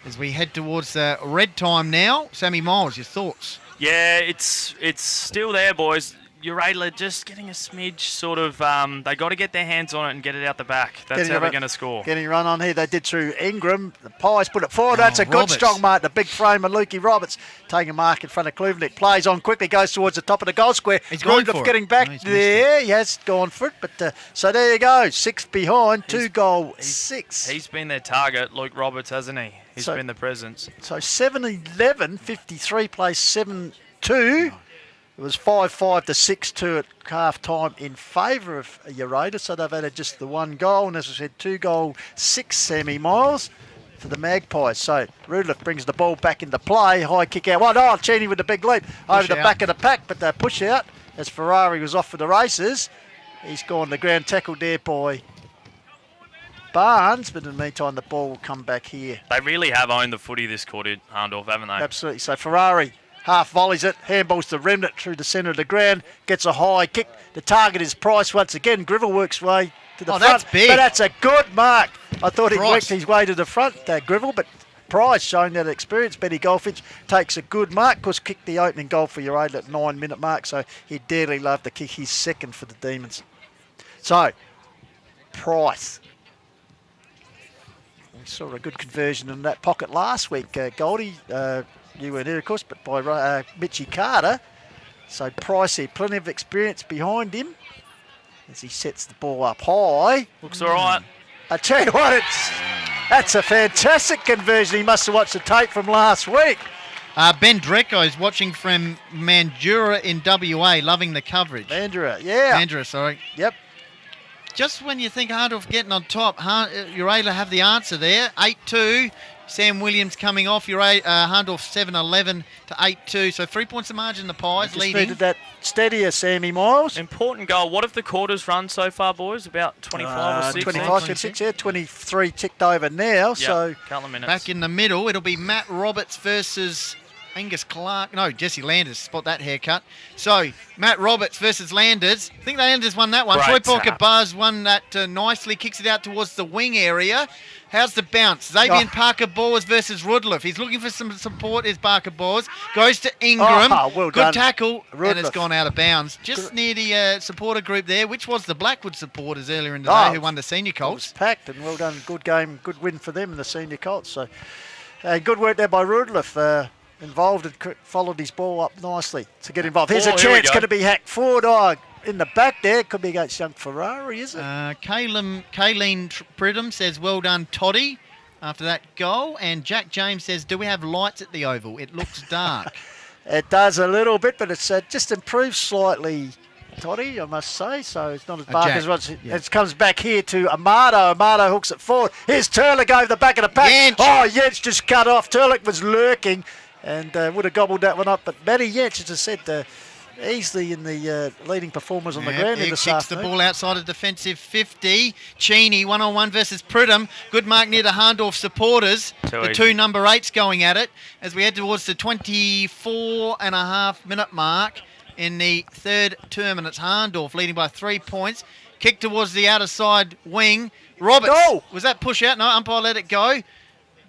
As we head towards red time now. Sammy Miles, your thoughts? Yeah, it's still there, boys. Uraidla just getting a smidge sort of, they got to get their hands on it and get it out the back. That's how they're going to score. Getting run on here. They did through Ingram. The Pies put it forward. That's a good strong mark. The big frame of Lukey Roberts taking a mark in front of Kluivnik. Plays on quickly, goes towards the top of the goal square. He's going for getting back there. He has gone for it. But so there you go. 6 behind, 2-goal 6. He's been their target, Luke Roberts, hasn't he? He's been the presence. So 7-11, 53 plays 7-2. It was 5-5 to 6-2 at half-time in favour of Uraidla, so they've added just the 1 goal, and as I said, 2-goal 6 semi-miles for the Magpies. So Rudolph brings the ball back into play, high kick out. Oh, Cheney with the big leap over the back of the pack, but they push out as Ferrari was off for the races. He's gone the ground, tackled there by Barnes, but in the meantime, the ball will come back here. They really have owned the footy this quarter, Hahndorf, haven't they? Absolutely. So Ferrari half volleys it, handballs the remnant through the centre of the ground, gets a high kick. The target is Price once again. Gribble works way to the front. That's big. But that's a good mark. I thought he worked his way to the front, Gribble, but Price showing that experience. Benny Goldfinch takes a good mark. Of course, kicked the opening goal for Uraidla at 9-minute mark, so he'd dearly love to kick his second for the Demons. So, Price. We saw a good conversion in that pocket last week, Goldie. You weren't here, of course, but by Mitchie Carter. So Price here, plenty of experience behind him as he sets the ball up high. Looks all right. I tell you what, that's a fantastic conversion. He must have watched the tape from last week. Ben Dreco is watching from Mandurah in WA, loving the coverage. Mandurah, yeah. Mandurah, sorry. Yep. Just when you think Hahndorf getting on top, Uraidla have the answer there. 8-2. Sam Williams coming off. Hahndorf 7-11 to 8-2. So 3 points of margin, the Pies leading. Needed that steadier, Sammy Miles. Important goal. What have the quarters run so far, boys? About 25 or 6? 25 to 6, yeah. 23 ticked over now. Yep, So couple of minutes. Back in the middle, it'll be Matt Roberts versus Angus Clark. No, Jesse Landers. Spot that haircut. So, Matt Roberts versus Landers. I think Landers won that one. Great Troy Parker tap. Buzz won that nicely. Kicks it out towards the wing area. How's the bounce? Xavier Parker Boers versus Rudloff. He's looking for some support. Is Parker Boers. Goes to Ingram. Well Good done. tackle. And it's Rudloff. gone out of bounds. Just near the supporter group there, which was the Blackwood supporters earlier in the day who won the Senior Colts. Packed, and well done. Good game, good win for them in the Senior Colts. So good work there by Rudloff. Involved and followed his ball up nicely to get involved. Here's a chance. Going to be hacked forward. In the back there. Could be against young Ferrari, is it? Kayleen Pridham says, well done, Toddy, after that goal. And Jack James says, do we have lights at the Oval? It looks dark. It does a little bit, but it's just improved slightly, Toddy, I must say. So it's not as dark as what it comes back here to Amado. Amado hooks it forward. Here's Turlick over the back of the pack. Jentz just cut off. Turlick was lurking and would have gobbled that one up. But Matty Jentz, as I said, easily in the leading performers on the ground in this kicks the ball outside of defensive 50. Cheney, 1-on-1 versus Pridham. Good mark near the Hahndorf supporters. The two number 8s going at it as we head towards the 24.5-minute mark in the third term, and it's Hahndorf leading by 3 points. Kick towards the outer side wing. Roberts, was that push out? No, umpire let it go.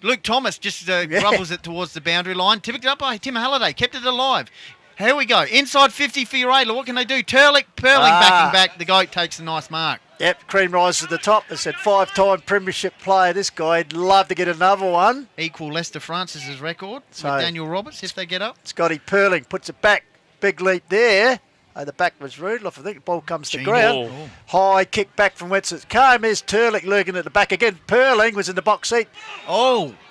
Luke Thomas just rubbles it towards the boundary line. Tipped it up by Tim Halliday, kept it alive. Here we go. Inside 50 for Uraidla. What can they do? Purling backing back. The goat takes a nice mark. Yep, cream rises to the top. They said 5-time premiership player. This guy, he'd love to get another one. Equal Lester Francis's record with Daniel Roberts if they get up. Scotty Purling puts it back. Big leap there. The back was Rudolph. I think the ball comes to ground. High kick back from whence it came. There's Turlick lurking at the back again. Purling was in the box seat.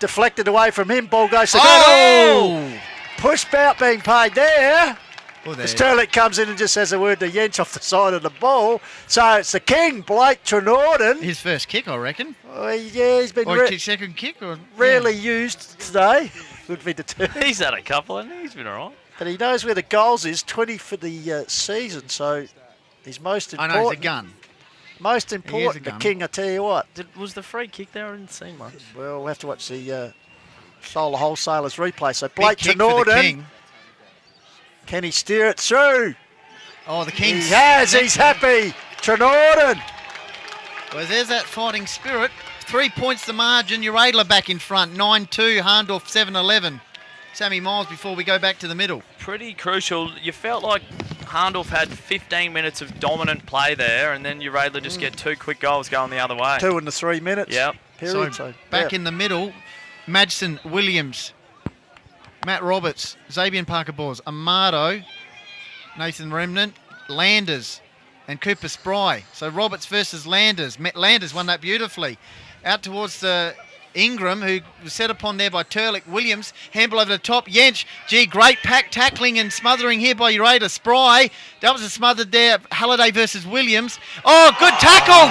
Deflected away from him. Ball goes to ground. Push out being paid there. As Turlick comes in and just says a word to Jentz off the side of the ball. So it's the king, Blake Trenorden. His first kick, I reckon. He's been his second kick. Rarely used today. Would be determined. He's had a couple, and he's been all right. But he knows where the goals is, 20 for the season, so he's most important. I know, he's a gun. Most important, the king, I tell you what. Was the free kick there? I didn't see much. Well, we'll have to watch the Solar Wholesalers replay. So Blake Trenorden, can he steer it through? Oh, the king. He has, he's happy. Trenorden. Well, there's that fighting spirit. 3 points the margin. Uraidla back in front. 9-2, Hahndorf 7-11. Sammy Miles before we go back to the middle. Pretty crucial. You felt like Hahndorf had 15 minutes of dominant play there, and then Uraidla just get 2 quick goals going the other way. 2 in the 3 minutes. Yep. Period. So back in the middle, Madsen, Williams, Matt Roberts, Xavier Parker-Bors, Amado, Nathan Remnant, Landers, and Cooper Spry. So Roberts versus Landers. Landers won that beautifully. Out towards the Ingram, who was set upon there by Turlick. Williams, handball over the top. Yench, gee, great pack tackling and smothering here by Uraidla. Spry, that was a smothered there. Halliday versus Williams. Oh, good tackle!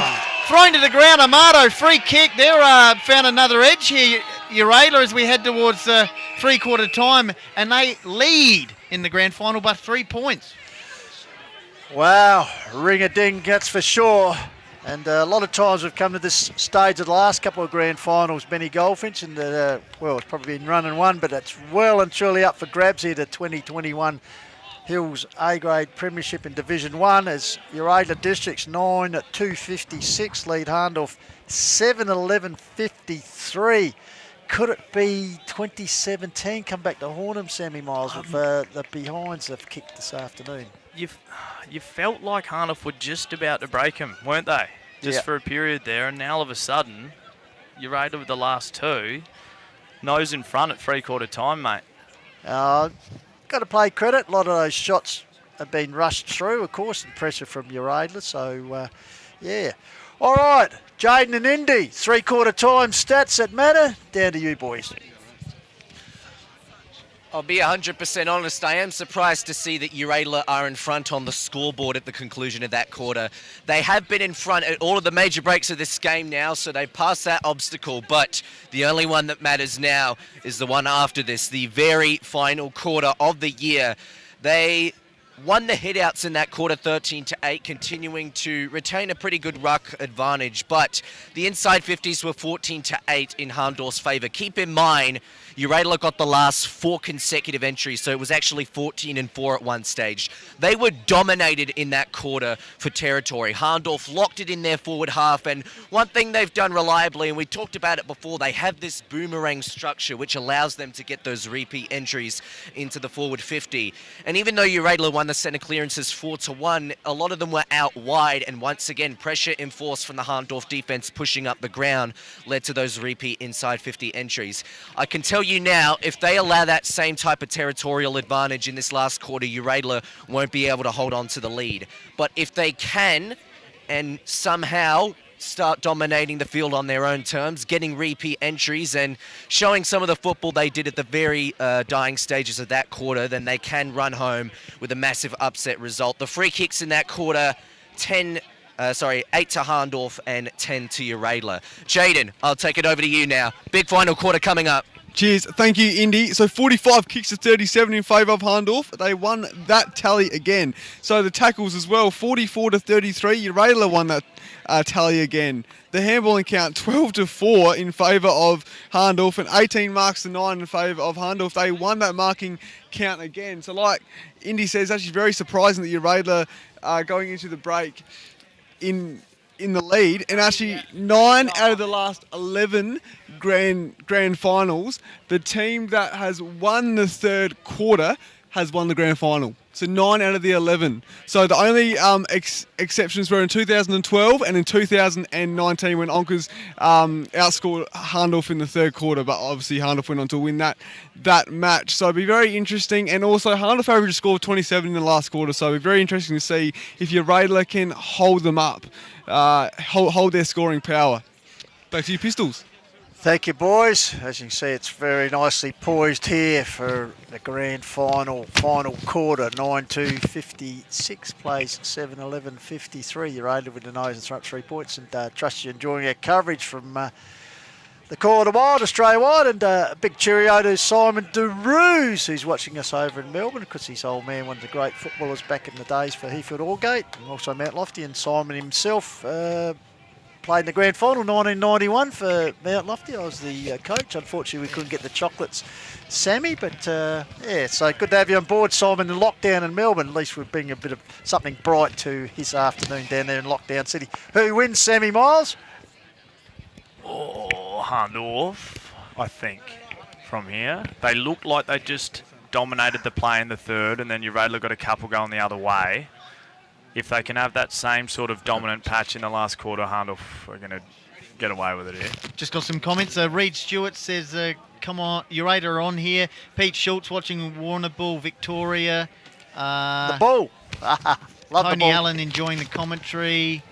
Thrown to the ground. Amado, free kick. There found another edge here, Uraidla, as we head towards three-quarter time, and they lead in the grand final by 3 points. Wow, ring-a-ding, that's for sure. And a lot of times we've come to this stage of the last couple of grand finals, Benny Goldfinch, and well, it's probably been run and won, but it's well and truly up for grabs here, the 2021 Hills A-grade Premiership in Division 1, as Uraidla Districts 9-256 lead Hahndorf 7-11-53. Could it be 2017 come back to haunt them, Sammy Miles, with the behinds they've kicked this afternoon? You felt like Hahndorf were just about to break them, weren't they? Just for a period there, and now all of a sudden, Uraidla with the last 2, nose in front at three-quarter time, mate. Got to play credit. A lot of those shots have been rushed through, of course, and pressure from Uraidla. So, yeah. All right, Jayden and Indy, three-quarter time stats that matter. Down to you, boys. I'll be 100% honest, I am surprised to see that Uraidla are in front on the scoreboard at the conclusion of that quarter. They have been in front at all of the major breaks of this game now, so they passed that obstacle, but the only one that matters now is the one after this, the very final quarter of the year. They won the hitouts in that quarter 13-8, continuing to retain a pretty good ruck advantage, but the inside 50s were 14-8 in Hahndorf's favour. Keep in mind, Uraidla got the last 4 consecutive entries, so it was actually 14-4 at one stage. They were dominated in that quarter for territory. Hahndorf locked it in their forward half, and one thing they've done reliably, and we talked about it before, they have this boomerang structure which allows them to get those repeat entries into the forward 50. And even though Uraidla won the centre clearances 4-1, a lot of them were out wide, and once again, pressure enforced from the Hahndorf defence pushing up the ground led to those repeat inside 50 entries. I can tell you now, if they allow that same type of territorial advantage in this last quarter, Uraidla won't be able to hold on to the lead. But if they can, and somehow start dominating the field on their own terms, getting repeat entries and showing some of the football they did at the very dying stages of that quarter, then they can run home with a massive upset result. The free kicks in that quarter, 8 to Hahndorf and 10 to Uraidla. Jayden, I'll take it over to you now. Big final quarter coming up. Cheers. Thank you, Indy. So 45 kicks to 37 in favour of Hahndorf. They won that tally again. So the tackles as well, 44 to 33. Uraidla won that tally again. The handballing count, 12-4 in favour of Hahndorf and 18 marks to 9 in favour of Hahndorf. They won that marking count again. So like Indy says, actually very surprising that Uraidla going into the break in the lead, and actually 9 out of the last 11 grand finals, the team that has won the third quarter has won the grand final. So 9 out of the 11. So the only exceptions were in 2012 and in 2019 when Onkers outscored Hahndorf in the third quarter, but obviously Hahndorf went on to win that match. So it'll be very interesting. And also Hahndorf averaged a score of 27 in the last quarter, so it'll be very interesting to see if Uraidla can hold them up, hold their scoring power. Back to you, Pistols. Thank you, boys. As you can see, it's very nicely poised here for the grand final quarter. 9-2-56 plays 7-11-53. Uraidla with the nose and front 3 points, and trust you're enjoying our coverage from the quarter wild, Australia-wide, and a big cheerio to Simon DeRuse, who's watching us over in Melbourne, because his old man, one of the great footballers back in the days for Heathfield Aldgate, and also Mount Lofty, and Simon himself played in the grand final 1991 for Mount Lofty. I was the coach. Unfortunately, we couldn't get the chocolates, Sammy, but yeah, so good to have you on board, Simon, in lockdown in Melbourne. At least we're bringing a bit of something bright to his afternoon down there in lockdown city. Who wins, Sammy Miles? Oh, Hahndorf, I think, from here. They looked like they just dominated the play in the third, and then Uraidla got a couple going the other way. If they can have that same sort of dominant patch in the last quarter, Hahndorf are going to get away with it here. Just got some comments. Reed Stewart says, come on, Uraidla are on here. Pete Schultz watching Warrnambool, Victoria. The Bull. Love Tony the Bull. Allen enjoying the commentary.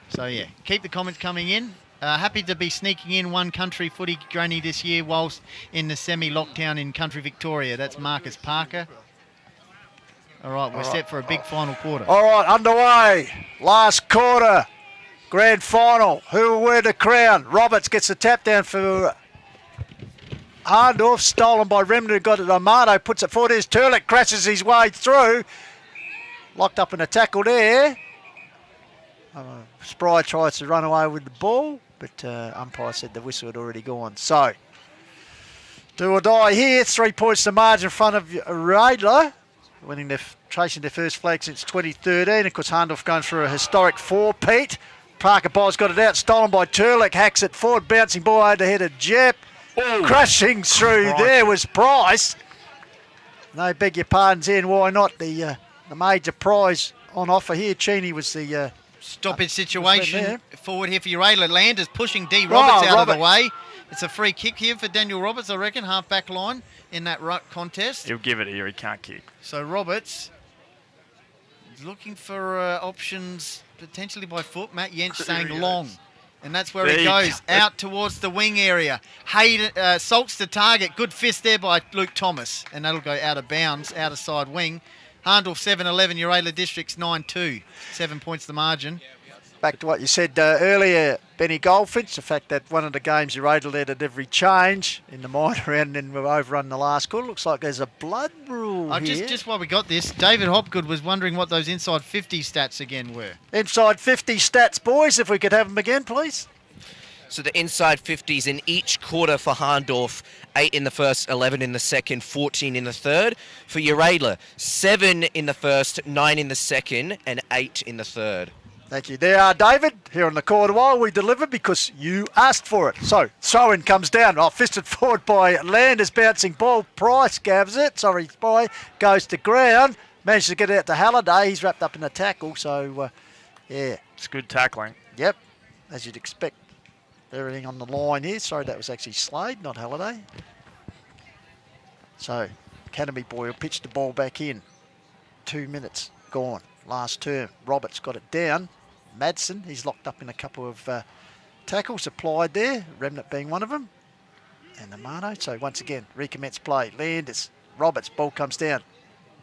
So, yeah, keep the comments coming in. Happy to be sneaking in one country footy granny this year whilst in the semi-lockdown in country Victoria. That's Marcus Parker. All right, we're set for a big final quarter. All right, underway. Last quarter. Grand final. Who will wear the crown? Roberts gets the tap down for Hahndorf. Stolen by Remnant. Got it on Mardo. Puts it forward. There's Turlick. Crashes his way through. Locked up in a tackle there. Spry tries to run away with the ball, but umpire said the whistle had already gone. So, do or die here. 3 points to margin in front of Uraidla, chasing their first flag since 2013. Of course, Hahndorf going through a historic four-peat. Parker Bowles got it out, stolen by Turlick, hacks it forward, bouncing ball over the head of Jep. Crashing through there was Price. No, beg your pardons, Ian, why not? The major prize on offer here. Cheney was the... stoppage situation forward here for Uraidla. Landers pushing D. Roberts out of the way. It's a free kick here for Daniel Roberts, I reckon, half-back line in that ruck contest. He'll give it here. He can't kick. So Roberts is looking for options potentially by foot. Matt Yench saying long. And that's where he goes, out towards the wing area. Hayden salts the target. Good fist there by Luke Thomas. And that'll go out of bounds, out of side wing. Hahndorf 7-11, Uraidla Districts 9-2. 7 points the margin. Back to what you said earlier, Benny Goldfinch, the fact that one of the games Uraidla led at every change in the minor round and then we've overrun the last quarter. Looks like there's a blood rule here. Just while we got this, David Hopgood was wondering what those inside 50 stats again were. Inside 50 stats, boys, if we could have them again, please. So the inside 50s in each quarter for Hahndorf, 8 in the first, 11 in the second, 14 in the third. For Uraidla, 7 in the first, 9 in the second, and 8 in the third. Thank you. There are David. Here on the quarter while we deliver because you asked for it. So, throw-in comes down. Fisted forward by Landers, bouncing ball. Price gabs it. Sorry, Spy. Goes to ground. Managed to get out to Halliday. He's wrapped up in a tackle. So, yeah. It's good tackling. Yep, as you'd expect. Everything on the line here. Sorry, that was actually Slade, not Halliday. So, Academy boy will pitch the ball back in. 2 minutes gone. Last term. Roberts got it down. Madsen, he's locked up in a couple of tackles applied there. Remnant being one of them. And Amato. So, once again, recommence play. Landers. Roberts, ball comes down.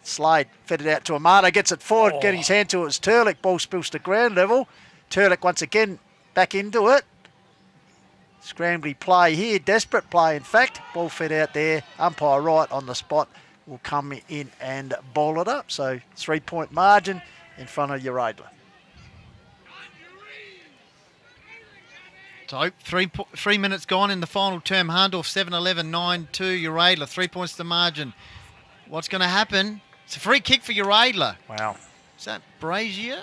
Slade fed it out to Amato. Gets it forward. Getting his hand to it was Turlick. Ball spills to ground level. Turlick once again back into it. Scrambly play here, desperate play in fact. Ball fed out there, umpire right on the spot will come in and bowl it up. So 3 point margin in front of Uraidla. So 3 minutes gone in the final term. Hahndorf 7-11, 9-2 Uraidla. 3 points to margin. What's going to happen? It's a free kick for Uraidla. Wow. Is that Brazier?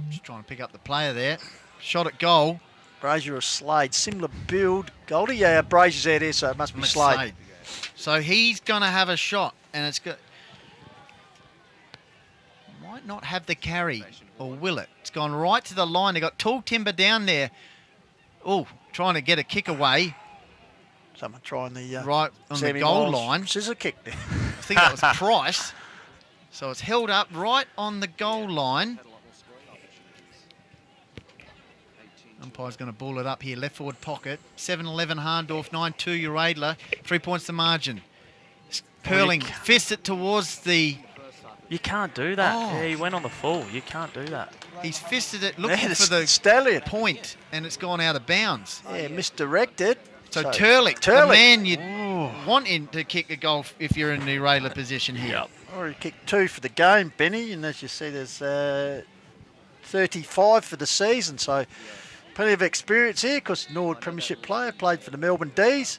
Just trying to pick up the player there. Shot at goal. Brazier or Slade, similar build. Goldie, yeah, Brazier's out here, so it must be Slade. So he's going to have a shot, and it's good. Might not have the carry, or will it? It's gone right to the line. They got tall timber down there. Oh, trying to get a kick away. Someone trying the right on the goal line. Scissor kick there. I think that was Price. So it's held up right on the goal line. Umpire's going to ball it up here, left forward pocket. 7-11 Hahndorf, 9-2 Uraidla. 3 points to margin. Perling fists it towards the... You can't do that. Oh. Yeah, he went on the full. You can't do that. He's fisted it looking for the stallion point, and it's gone out of bounds. Yeah, misdirected. So Turlick, the man you'd want in to kick a goal if you're in the Uraidla position here. Yep. Already kicked 2 for the game, Benny, and as you see, there's 35 for the season, so... Plenty of experience here because Nord Premiership player, played for the Melbourne D's.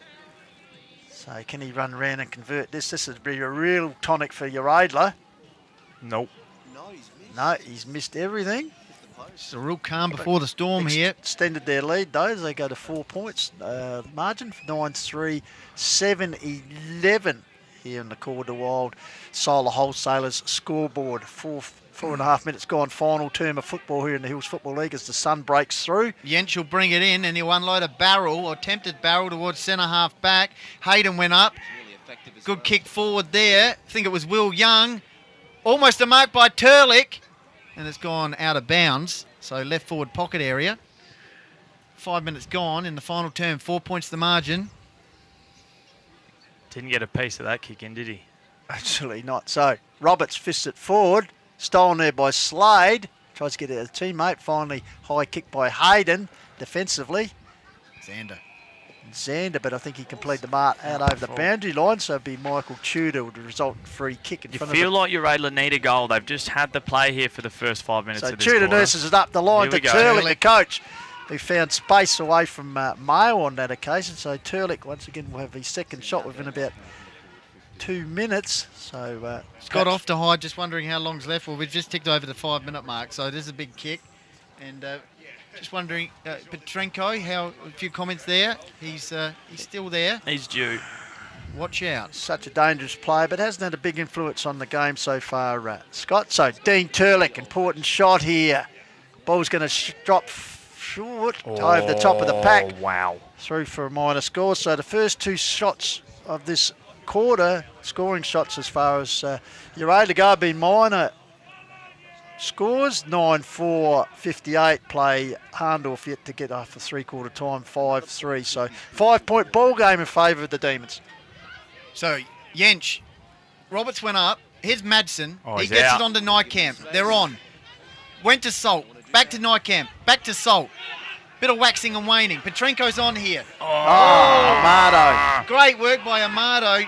So can he run around and convert this? This would be a real tonic for Uraidla. Nope. No, he's missed everything. It's a real calm before the storm here. Extended their lead though as they go to 4 points. Margin 9-3, 7-11 here in the Quarter Wild Solar Wholesalers scoreboard. 4.5 minutes gone, final term of football here in the Hills Football League as the sun breaks through. Jentsch will bring it in and he'll unload a barrel or attempted barrel towards centre half back. Hayden went up. Good kick forward there. I think it was Will Young. Almost a mark by Turlick. And it's gone out of bounds. So left forward pocket area. 5 minutes gone in the final term. 4 points the margin. Didn't get a piece of that kick in, did he? Actually not. So Roberts fists it forward. Stolen there by Slade. Tries to get it to a teammate. Finally high kick by Hayden defensively. Xander, but I think he completed the mark out over the boundary line, so it'd be Michael Tudor would result in free kick in front of it. You feel like Uraidla need a goal. They've just had the play here for the first 5 minutes of this Tudor quarter. nurses it up the line to Turlick, the coach, who found space away from Mayo on that occasion. So Turlick, once again, will have his second shot within about 2 minutes. So Scott off to hide, just wondering how long's left. Well, we've just ticked over the 5 minute mark, so it is a big kick. And just wondering, Petrenko, a few comments there. He's still there. He's due. Watch out. Such a dangerous player, but hasn't had a big influence on the game so far, Scott. So Dean Turlick, important shot here. Ball's going to drop short over the top of the pack. Wow. Through for a minor score. So the first 2 shots of this quarter, scoring shots as far as Uraidla go, have been minor scores. 9-4, 58 play. Hahndorf yet to get after 3/4 time, 5-3. So 5 point ball game in favour of the Demons. So Jentsch, Roberts went up. Here's Madsen. Oh, he he's gets out. it onto Nightcamp. They're on. Went to Salt. Back to Nightcamp. Back to Salt. Bit of waxing and waning. Petrenko's on here. Amado. Great work by Amado.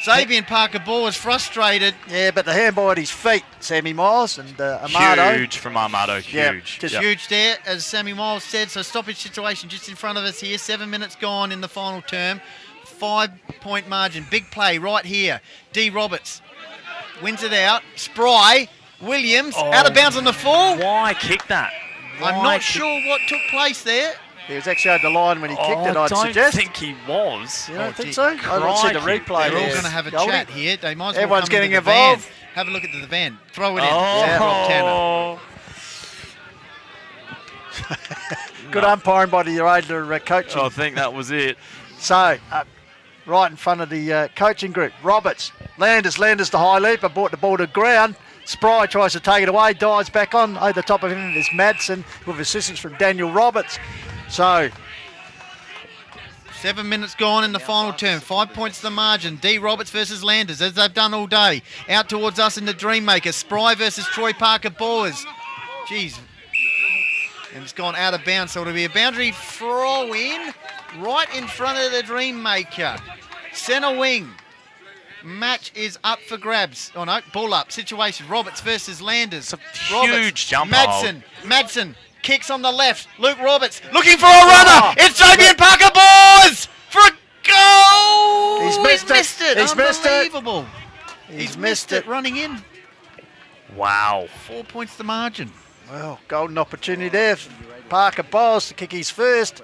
Xavier Parker Ball is frustrated. Yeah, but the handball at his feet, Sammy Miles and Amado. Huge from Armado, huge. Just huge there, as Sammy Miles said. So stoppage situation just in front of us here. 7 minutes gone in the final term. 5 point margin. Big play right here. D. Roberts wins it out. Spry. Williams out of bounds on the full. Why kick that? I'm not sure what took place there. He was actually over the line when he kicked it, I'd suggest. I don't think he was. You don't think so? I don't see the replay. They're all going to have a chat here. They might as well Everyone's come getting into the van. involved. Have a look at the van. Throw it in. Rob Tanner. Good umpiring by the Uraidla coaching. I think that was it. So, right in front of the coaching group. Roberts, Landers the high leaper, brought the ball to ground. Spry tries to take it away, dives back on. Over the top of him is Madsen with assistance from Daniel Roberts. So, 7 minutes gone in the final term. 5 points the margin. D. Roberts versus Landers, as they've done all day. Out towards us in the Dreammaker. Spry versus Troy Parker Boers. Jeez. And it's gone out of bounds, so it'll be a boundary throw-in right in front of the Dreammaker. Centre wing. Match is up for grabs. Oh no, ball up. Situation. Roberts versus Landers. Huge jump Madsen kicks on the left. Luke Roberts looking for a runner. It's Xavier Parker Boers for a goal. He's missed it. He's missed it. Unbelievable. He's missed it running in. Wow. 4 points the margin. Well, golden opportunity there for Parker Bowles to kick his first.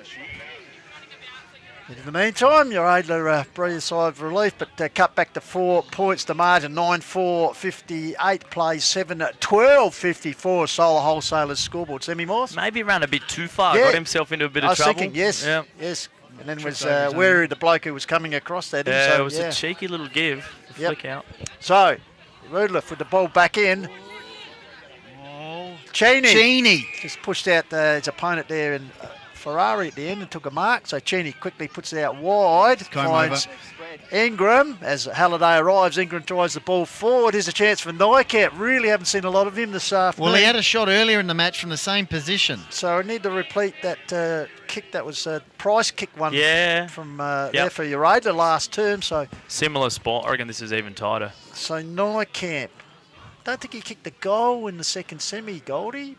In the meantime, Uraidla breathe a sigh of relief, but cut back to 4 points to margin. 9-4, 58 plays, 7-12, 54. Solar Wholesalers scoreboard. Semi Morse? Maybe ran a bit too far. Yeah. Got himself into a bit of trouble. I was thinking, yes. And then was wary the bloke who was coming across that. Yeah, it was a cheeky little give. Flick out. So, Rudliff with the ball back in. Cheney just pushed out his opponent there in Ferrari at the end and took a mark. So Cheney quickly puts it out wide. Finds Ingram as Halliday arrives. Ingram drives the ball forward. Here's a chance for Nijkamp. Really haven't seen a lot of him this afternoon. Well, he had a shot earlier in the match from the same position. So I need to repeat that kick. That was a price kick one from there for Uraidla last term. So similar spot. I reckon this is even tighter. So Nijkamp. Don't think he kicked a goal in the second semi, Goldy.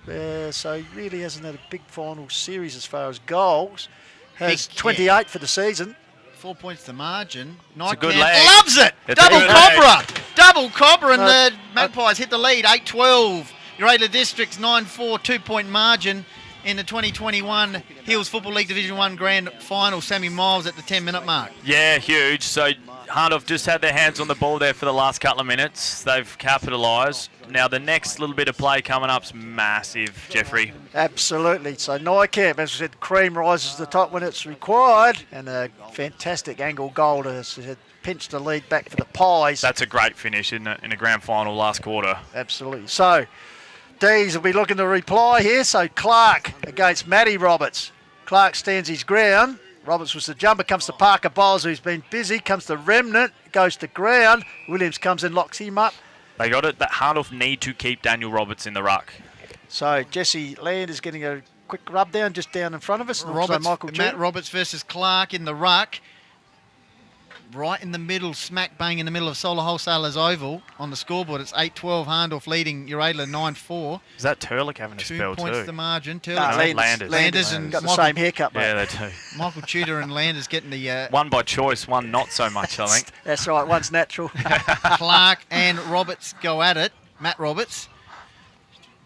So he really hasn't had a big final series as far as goals. Has 28 for the season. 4 points to margin. It's a good Nightcamp leg. loves it. It's a Double good Cobra. Double Cobra, and the Magpies hit the lead. 8-12. Uraidla Districts 9-4, 2 point margin in the 2021 Hills Football League Division 1 Grand Final. Sammy Miles at the 10-minute mark. Yeah, huge. So Hahndorf just had their hands on the ball there for the last couple of minutes. They've capitalised. Now the next little bit of play coming up's massive, Jeffrey. Absolutely. So Nycamp, as I said, cream rises to the top when it's required, and a fantastic angle goal to pinch the lead back for the Pies. That's a great finish in a grand final last quarter. Absolutely. So D's will be looking to reply here. So Clark against Matty Roberts. Clark stands his ground. Roberts was the jumper, comes to Parker Bowles, who's been busy, comes to Remnant, goes to ground. Williams comes in, locks him up. They got it. That Hahndorf need to keep Daniel Roberts in the ruck. So Jesse Land is getting a quick rub down just down in front of us. Matt Roberts versus Clark in the ruck. Right in the middle, smack bang in the middle of Solar Wholesalers Oval on the scoreboard. It's 8-12, Hahndorf leading Uraidla 9-4. Is that Turlick having a spell too? 2 points the margin. Landers and got the same haircut, mate. Yeah, they do. Michael Tudor and Landers getting the... one by choice, one not so much, I think. That's right, one's natural. Clark and Roberts go at it. Matt Roberts.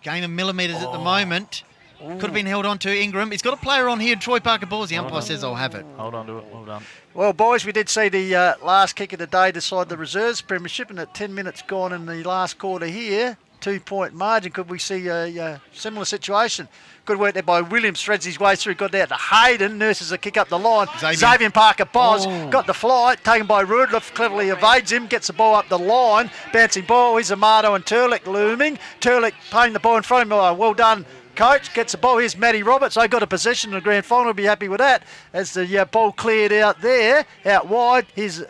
Game of millimetres at the moment. Could have been held on to Ingram. He's got a player on here, Troy Parker Balls. The umpire says I'll have it. Hold on to it. Well done. Well, boys, we did see the last kick of the day decide the reserves premiership, and at 10 minutes gone in the last quarter here, 2-point margin. Could we see a similar situation? Good work there by Williams, threads his way through, got out to Hayden, nurses a kick up the line. Xavier Parker Boz got the flight, taken by Rudloff, cleverly evades him, gets the ball up the line, bouncing ball. Here's Amato and Turlick looming. Turlick playing the ball in front of him. Well done, coach. Gets the ball. Here's Matty Roberts. They got a possession in the grand final. Will be happy with that. As the ball cleared out there, out wide. Here's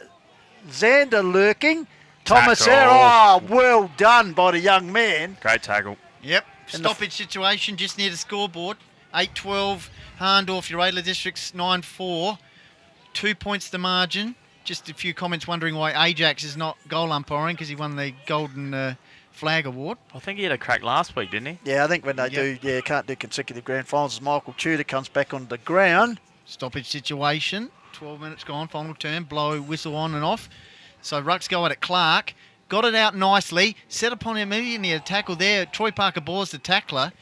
Xander lurking. Thomas there. Oh, well done by the young man. Great tackle. Yep. Stoppage situation just near the scoreboard. 8-12, Hahndorf, Uraidla Districts 9-4. 2 points the margin. Just a few comments wondering why Ajax is not goal umpiring because he won the Golden Flag Award. I think he had a crack last week, didn't he? Yeah, I think when they can't do consecutive grand finals, as Michael Tudor comes back on the ground. Stoppage situation. 12 minutes gone, final turn. Blow, whistle on and off. So Rucks go at it. Clark got it out nicely. Set upon him immediately a tackle there. Troy Parker Bores the tackler.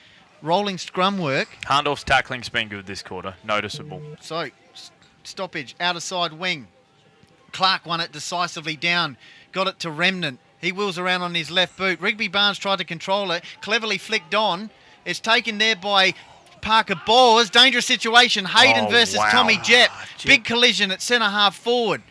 Rolling scrum work. Hahndorf's tackling's been good this quarter. Noticeable. So stoppage, outer side wing. Clark won it decisively down. Got it to Remnant. He wheels around on his left boot. Rigby Barnes tried to control it. Cleverly flicked on. It's taken there by Parker Bores. Dangerous situation. Hayden versus Tommy Jett. Big collision at centre half forward.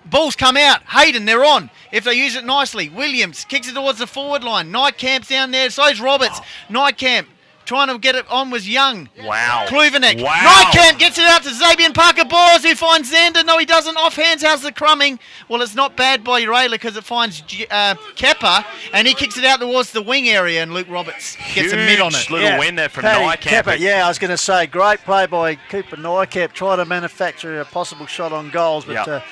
Ball's come out. Hayden, they're on. If they use it nicely. Williams kicks it towards the forward line. Nycamp's down there. So's Roberts. Nycamp trying to get it on was Young. Wow. Kluvenek. Wow. Nycamp gets it out to Xavier Parker Bores, who finds Xander. No, he doesn't. Off hands. How's the crumbing? Well, it's not bad by Uraidla because it finds Kepper, and he kicks it out towards the wing area, and Luke Roberts gets a mid on it. Huge little win there from Nycamp. Kepper, yeah, I was going to say, great play by Cooper Nycamp, trying to manufacture a possible shot on goals, but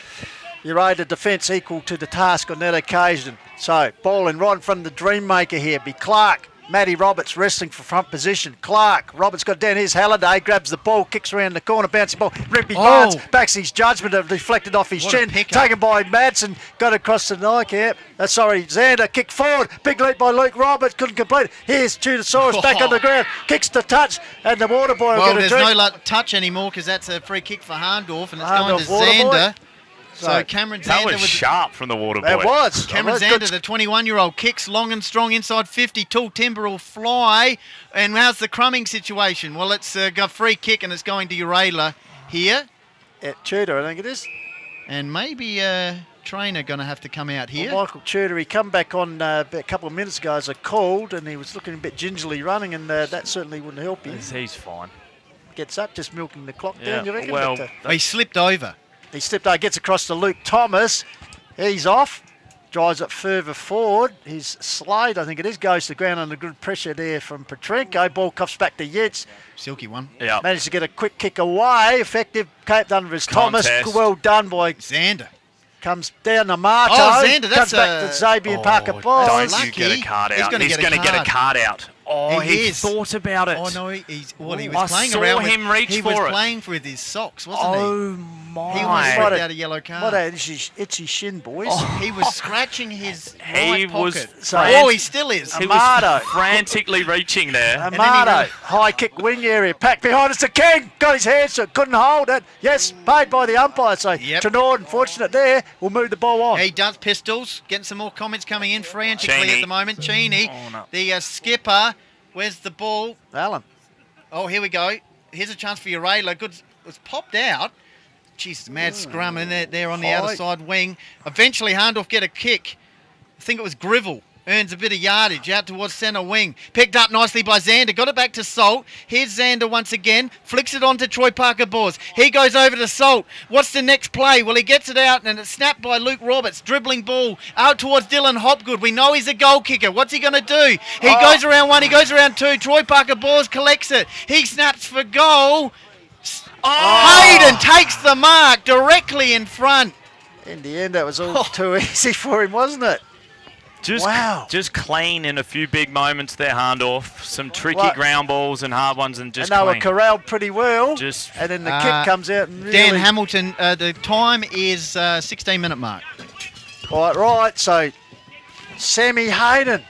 Uraidla defence equal to the task on that occasion. So, ball in right in front of the dream maker here, be Clark. Matty Roberts wrestling for front position. Clark, Roberts got down. Here's Halliday, grabs the ball, kicks around the corner, bouncing ball. Rigby Barnes backs his judgment, deflected off his chin. Taken by Madsen, got across to Nycamp. Xander, kick forward. Big leap by Luke Roberts, couldn't complete it. Here's Tudosaurus back on the ground, kicks the touch, and the water boy will get a drink. Well, there's no touch anymore because that's a free kick for Hahndorf, and it's going to Xander. So Cameron Xander that was sharp from the water boy. It was. Cameron Xander, the 21-year-old, kicks long and strong inside 50. Tall timber will fly. And how's the crumbing situation? Well, it's got free kick and it's going to Uraidla here. At Tudor, I think it is. And maybe Trainer going to have to come out here. Well, Michael Tudor, he come back on a couple of minutes ago as a called, and he was looking a bit gingerly running, and that certainly wouldn't help him. He's fine. Gets up, just milking the clock down, you reckon? Well, he slipped over. He slipped over, gets across to Luke Thomas. He's off. Drives it further forward. His Slade, I think it is, goes to the ground under good pressure there from Petrenko. Ball cuffs back to Yates. Silky one. Yeah. Managed to get a quick kick away. Effective. Caped under his Thomas. Well done by Xander. Comes down to Marto. Oh, Xander, comes back to Xavier Parker Bowles. Don't you get a card out. He's going to get a card out Oh, he is. thought about it. Oh no, he was I playing saw around. him reach he for was it. playing with his socks, wasn't he? Oh my! He almost ripped out a yellow card. What a itchy shin, boys. He was scratching his He right was pocket. He still is. He Amado. was frantically reaching there. Amado, high kick wing area, packed behind us to King, got his hands to it, couldn't hold it. Yes, paid by the umpire, so Trenord, unfortunate there, will move the ball on. He does. Pistols, getting some more comments coming in frantically Cheney. at the moment. Cheney, the skipper, where's the ball? Allen. Oh, here we go. Here's a chance for Uraidla. Good, it was popped out. Jeez, mad scrum in there on the outer side wing. Eventually, Hahndorf get a kick. I think it was Grivell. Earns a bit of yardage out towards centre wing. Picked up nicely by Xander. Got it back to Salt. Here's Xander once again. Flicks it on to Troy Parker-Bors. He goes over to Salt. What's the next play? Well, he gets it out and it's snapped by Luke Roberts. Dribbling ball out towards Dylan Hopgood. We know he's a goal kicker. What's he going to do? He goes around one. He goes around two. Troy Parker-Bors collects it. He snaps for goal. Hayden takes the mark directly in front. In the end, that was all too easy for him, wasn't it? Just clean in a few big moments there, Hahndorf. Some tricky ground balls and hard ones and just And they were clean. corralled pretty well. And then the kick comes out and really... Dan Hamilton, the time is 16-minute mark. Quite right, so Sammy Hayden,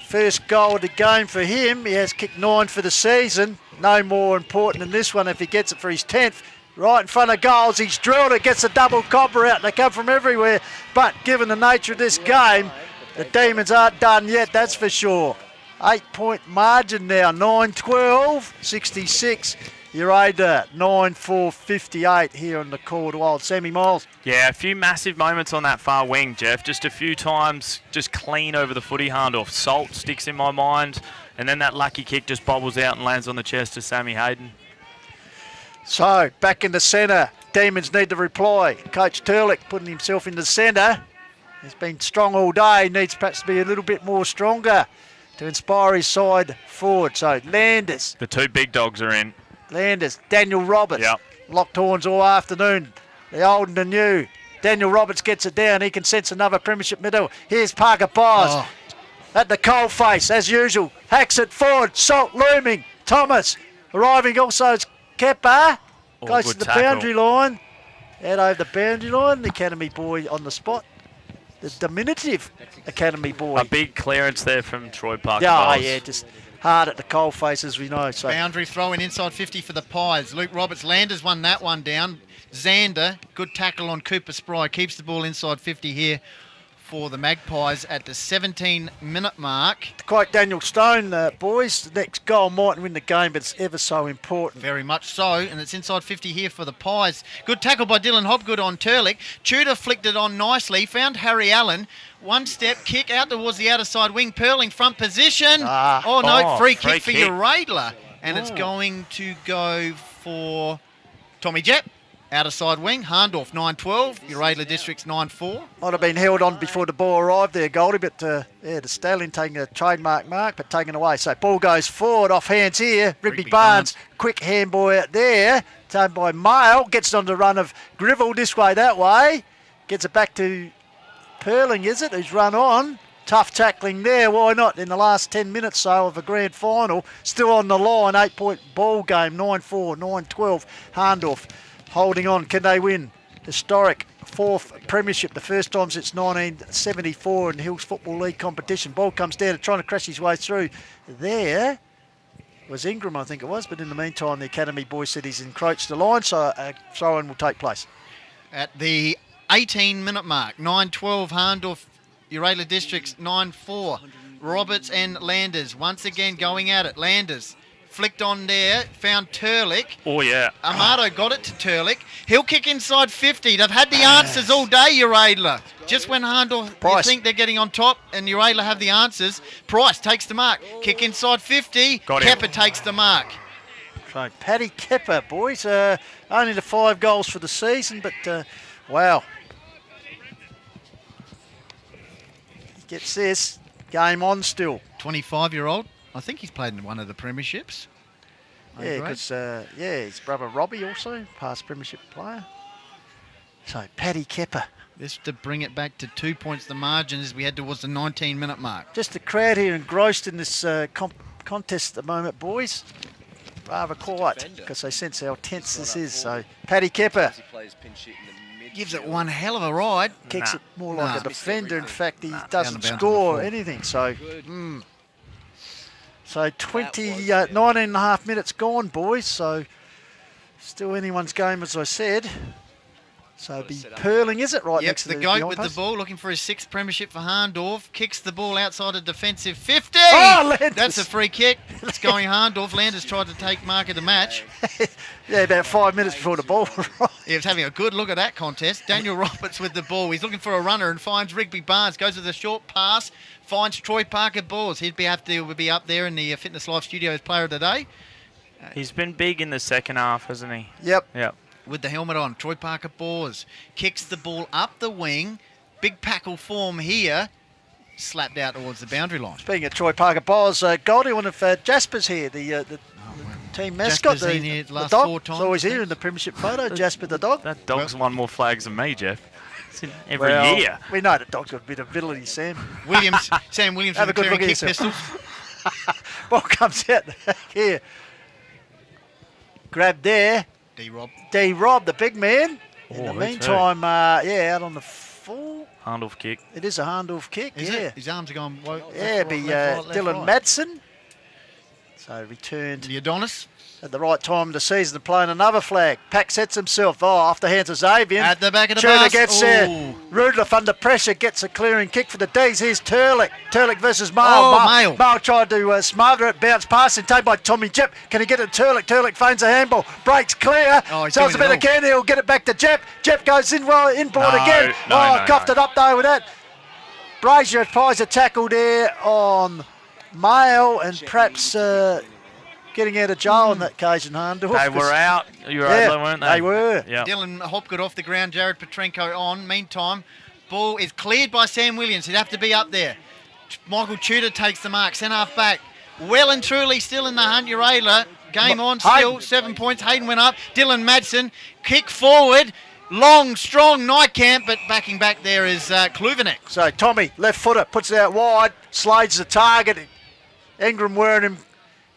first goal of the game for him. He has kicked 9 for the season. No more important than this one if he gets it for his 10th. Right in front of goals, he's drilled it, gets a double copper out. They come from everywhere, but given the nature of this game, the Demons aren't done yet, that's for sure. 8-point margin now, 9-12, 66. Uraidla, 9-4, 58 here on the Cord Wild. Sammy Miles. Yeah, a few massive moments on that far wing, Jeff. Just a few times, just clean over the footy. Hahndorf. Salt sticks in my mind, and then that lucky kick just bobbles out and lands on the chest of Sammy Hayden. So, back in the centre. Demons need to reply. Coach Turlick putting himself in the centre. He's been strong all day. Needs perhaps to be a little bit more stronger to inspire his side forward. So, Landers. The two big dogs are in. Landers. Daniel Roberts. Locked horns all afternoon. The old and the new. Daniel Roberts gets it down. He can sense another premiership medal. Here's Parker Byers. At the coal face, as usual. Hacks it forward. Salt looming. Thomas. Arriving also is Kepper. Goes to the boundary line. Out over the boundary line. The Academy boy on the spot. The diminutive Academy boy. A big clearance there from Troy Parker. Yeah, just hard at the coal face, as we know. So Boundary throw in inside 50 for the Pies. Luke Roberts, Landers won that one down. Xander, good tackle on Cooper Spry. Keeps the ball inside 50 here for the Magpies at the 17-minute mark. To quote Daniel Stone, boys, the next goal mightn't win the game, but it's ever so important. Very much so, and it's inside 50 here for the Pies. Good tackle by Dylan Hopgood on Turlick. Tudor flicked it on nicely, found Harry Allen. One step, kick out towards the outer side wing, Perling front position. Free kick for Uraidla. And it's going to go for Tommy Jett. Outer side wing, Hahndorf 9-12, Uraidla Districts 9-4. Might have been held on before the ball arrived there, Goldie, but the Stallion taking a trademark mark, but taken away. So ball goes forward, off hands here. Rigby Barnes, quick handball out there, taken by Mail, gets it on the run of Grivell this way, that way. Gets it back to Perling, is it, who's run on. Tough tackling there, why not? In the last 10 minutes so of a grand final, still on the line, 8-point ball game, 9-4, 9-12, Hahndorf. Holding on, can they win? Historic 4th premiership, the first time since 1974 in the Hills Football League competition. Ball comes down, trying to crash his way through. There was Ingram, I think it was, but in the meantime, the Academy boy said he's encroached the line, so a throw-in will take place. At the 18-minute mark, 9-12, Hahndorf, Uraidla Districts 9-4. Roberts and Landers once again going at it. Landers flicked on there, found Turlick. Oh, yeah. Amado got it to Turlick. He'll kick inside 50. They've had the answers all day, Uraidla. Just when Hahndorf, you think they're getting on top and Uraidla have the answers, Price takes the mark. Kick inside 50. Kepper takes the mark. So Paddy Kepper, boys. Only the 5 goals for the season, but wow. He gets this. Game on still. 25-year-old. I think he's played in one of the premierships. Yeah, because his brother Robbie also, past premiership player. So, Paddy Kepper. Just to bring it back to 2 points the margin as we head towards the 19-minute mark. Just the crowd here engrossed in this contest at the moment, boys. Rather quiet because they sense how tense this is. So Paddy Kepper gives it one hell of a ride. Kicks it more like a defender. In fact, he doesn't score anything. So, so 19 and a half minutes gone, boys. So still anyone's game, as I said. So it'll be Perling, is it, right next to the goat with the ball, looking for his 6th premiership for Hahndorf. Kicks the ball outside a defensive 50. Oh, that's a free kick. It's going Hahndorf. Landers tried to take mark of the match. Yeah, about 5 minutes before the ball. He was having a good look at that contest. Daniel Roberts with the ball. He's looking for a runner and finds Rigby Barnes. Goes with a short pass. Finds Troy Parker Balls. He'd be have to be up there in the Fitness Life Studios Player of the Day. He's been big in the second half, hasn't he? Yep. With the helmet on, Troy Parker Bores kicks the ball up the wing. Big packle form here. Slapped out towards the boundary line. Speaking of Troy Parker Bores, Goldie, one of Jasper's here, the team mascot. Jasper's in here the last dog. 4 times. He's always here in the premiership photo, Jasper the dog. That dog's won more flags than me, Jeff. It's in every year. We know the dog's got a bit of ability, Sam. Sam Williams Have a good look at kick pistols. Ball comes out here. Grab there. D-Rob, the big man. In the meantime, out on the full. Hahndorf kick. It is a Hahndorf kick, Is it? His arms are going it'd be Dylan Madsen. So returned. The Adonis. At the right time of the season, playing another flag. Pack sets himself off the hands of Xavier. At the back of the Tudor bus. gets there. Rudolph under pressure gets a clearing kick for the D's. Here's Turlick. Turlick versus Male. Male tried to smother it. Bounce past and taken by Tommy Jep. Can he get it to Turlick? Turlick feigns a handball. Breaks clear. Sells a bit of candy. He'll get it back to Jep. Jep goes inboard again. Coughed it up though with that. Brazier tries a tackle there on Male and perhaps getting out of jail on that occasion, Hahndorf. They were out, weren't they? They were. Yep. Dylan Hopgood off the ground, Jared Petrenko on. Meantime, ball is cleared by Sam Williams. He'd have to be up there. Michael Tudor takes the mark, centre half back. Well and truly still in the hunt, Uraidla. Game on still, 7 points. Hayden went up. Dylan Madsen, kick forward. Long, strong Nightcamp, but backing back there is Kluvenek. So Tommy, left footer, puts it out wide, slides the target. Ingram wearing him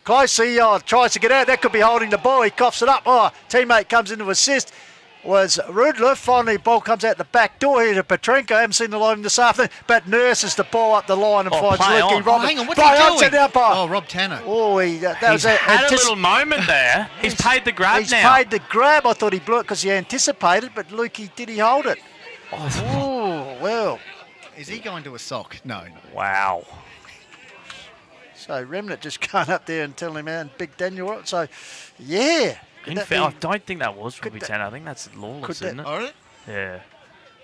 close. He tries to get out. That could be holding the ball. He coughs it up. Teammate comes in to assist. Was Rudler. Finally, ball comes out the back door here to Petrenko. I haven't seen the line this afternoon, but nurses the ball up the line and finds Lukey Roberts. Hang on, what's he doing? Rob Tanner. That was had a little moment there. He's paid the grab He's now. paid the grab. I thought he blew it because he anticipated, but Lukey, did he hold it? Oh, well. Is he going to a sock? No. Wow. So Remnant just going up there and telling him out, and Big Daniel. So, yeah. In fact, I don't think that was Robbie Tanner. I think that's lawless, isn't it? Oh, Yeah.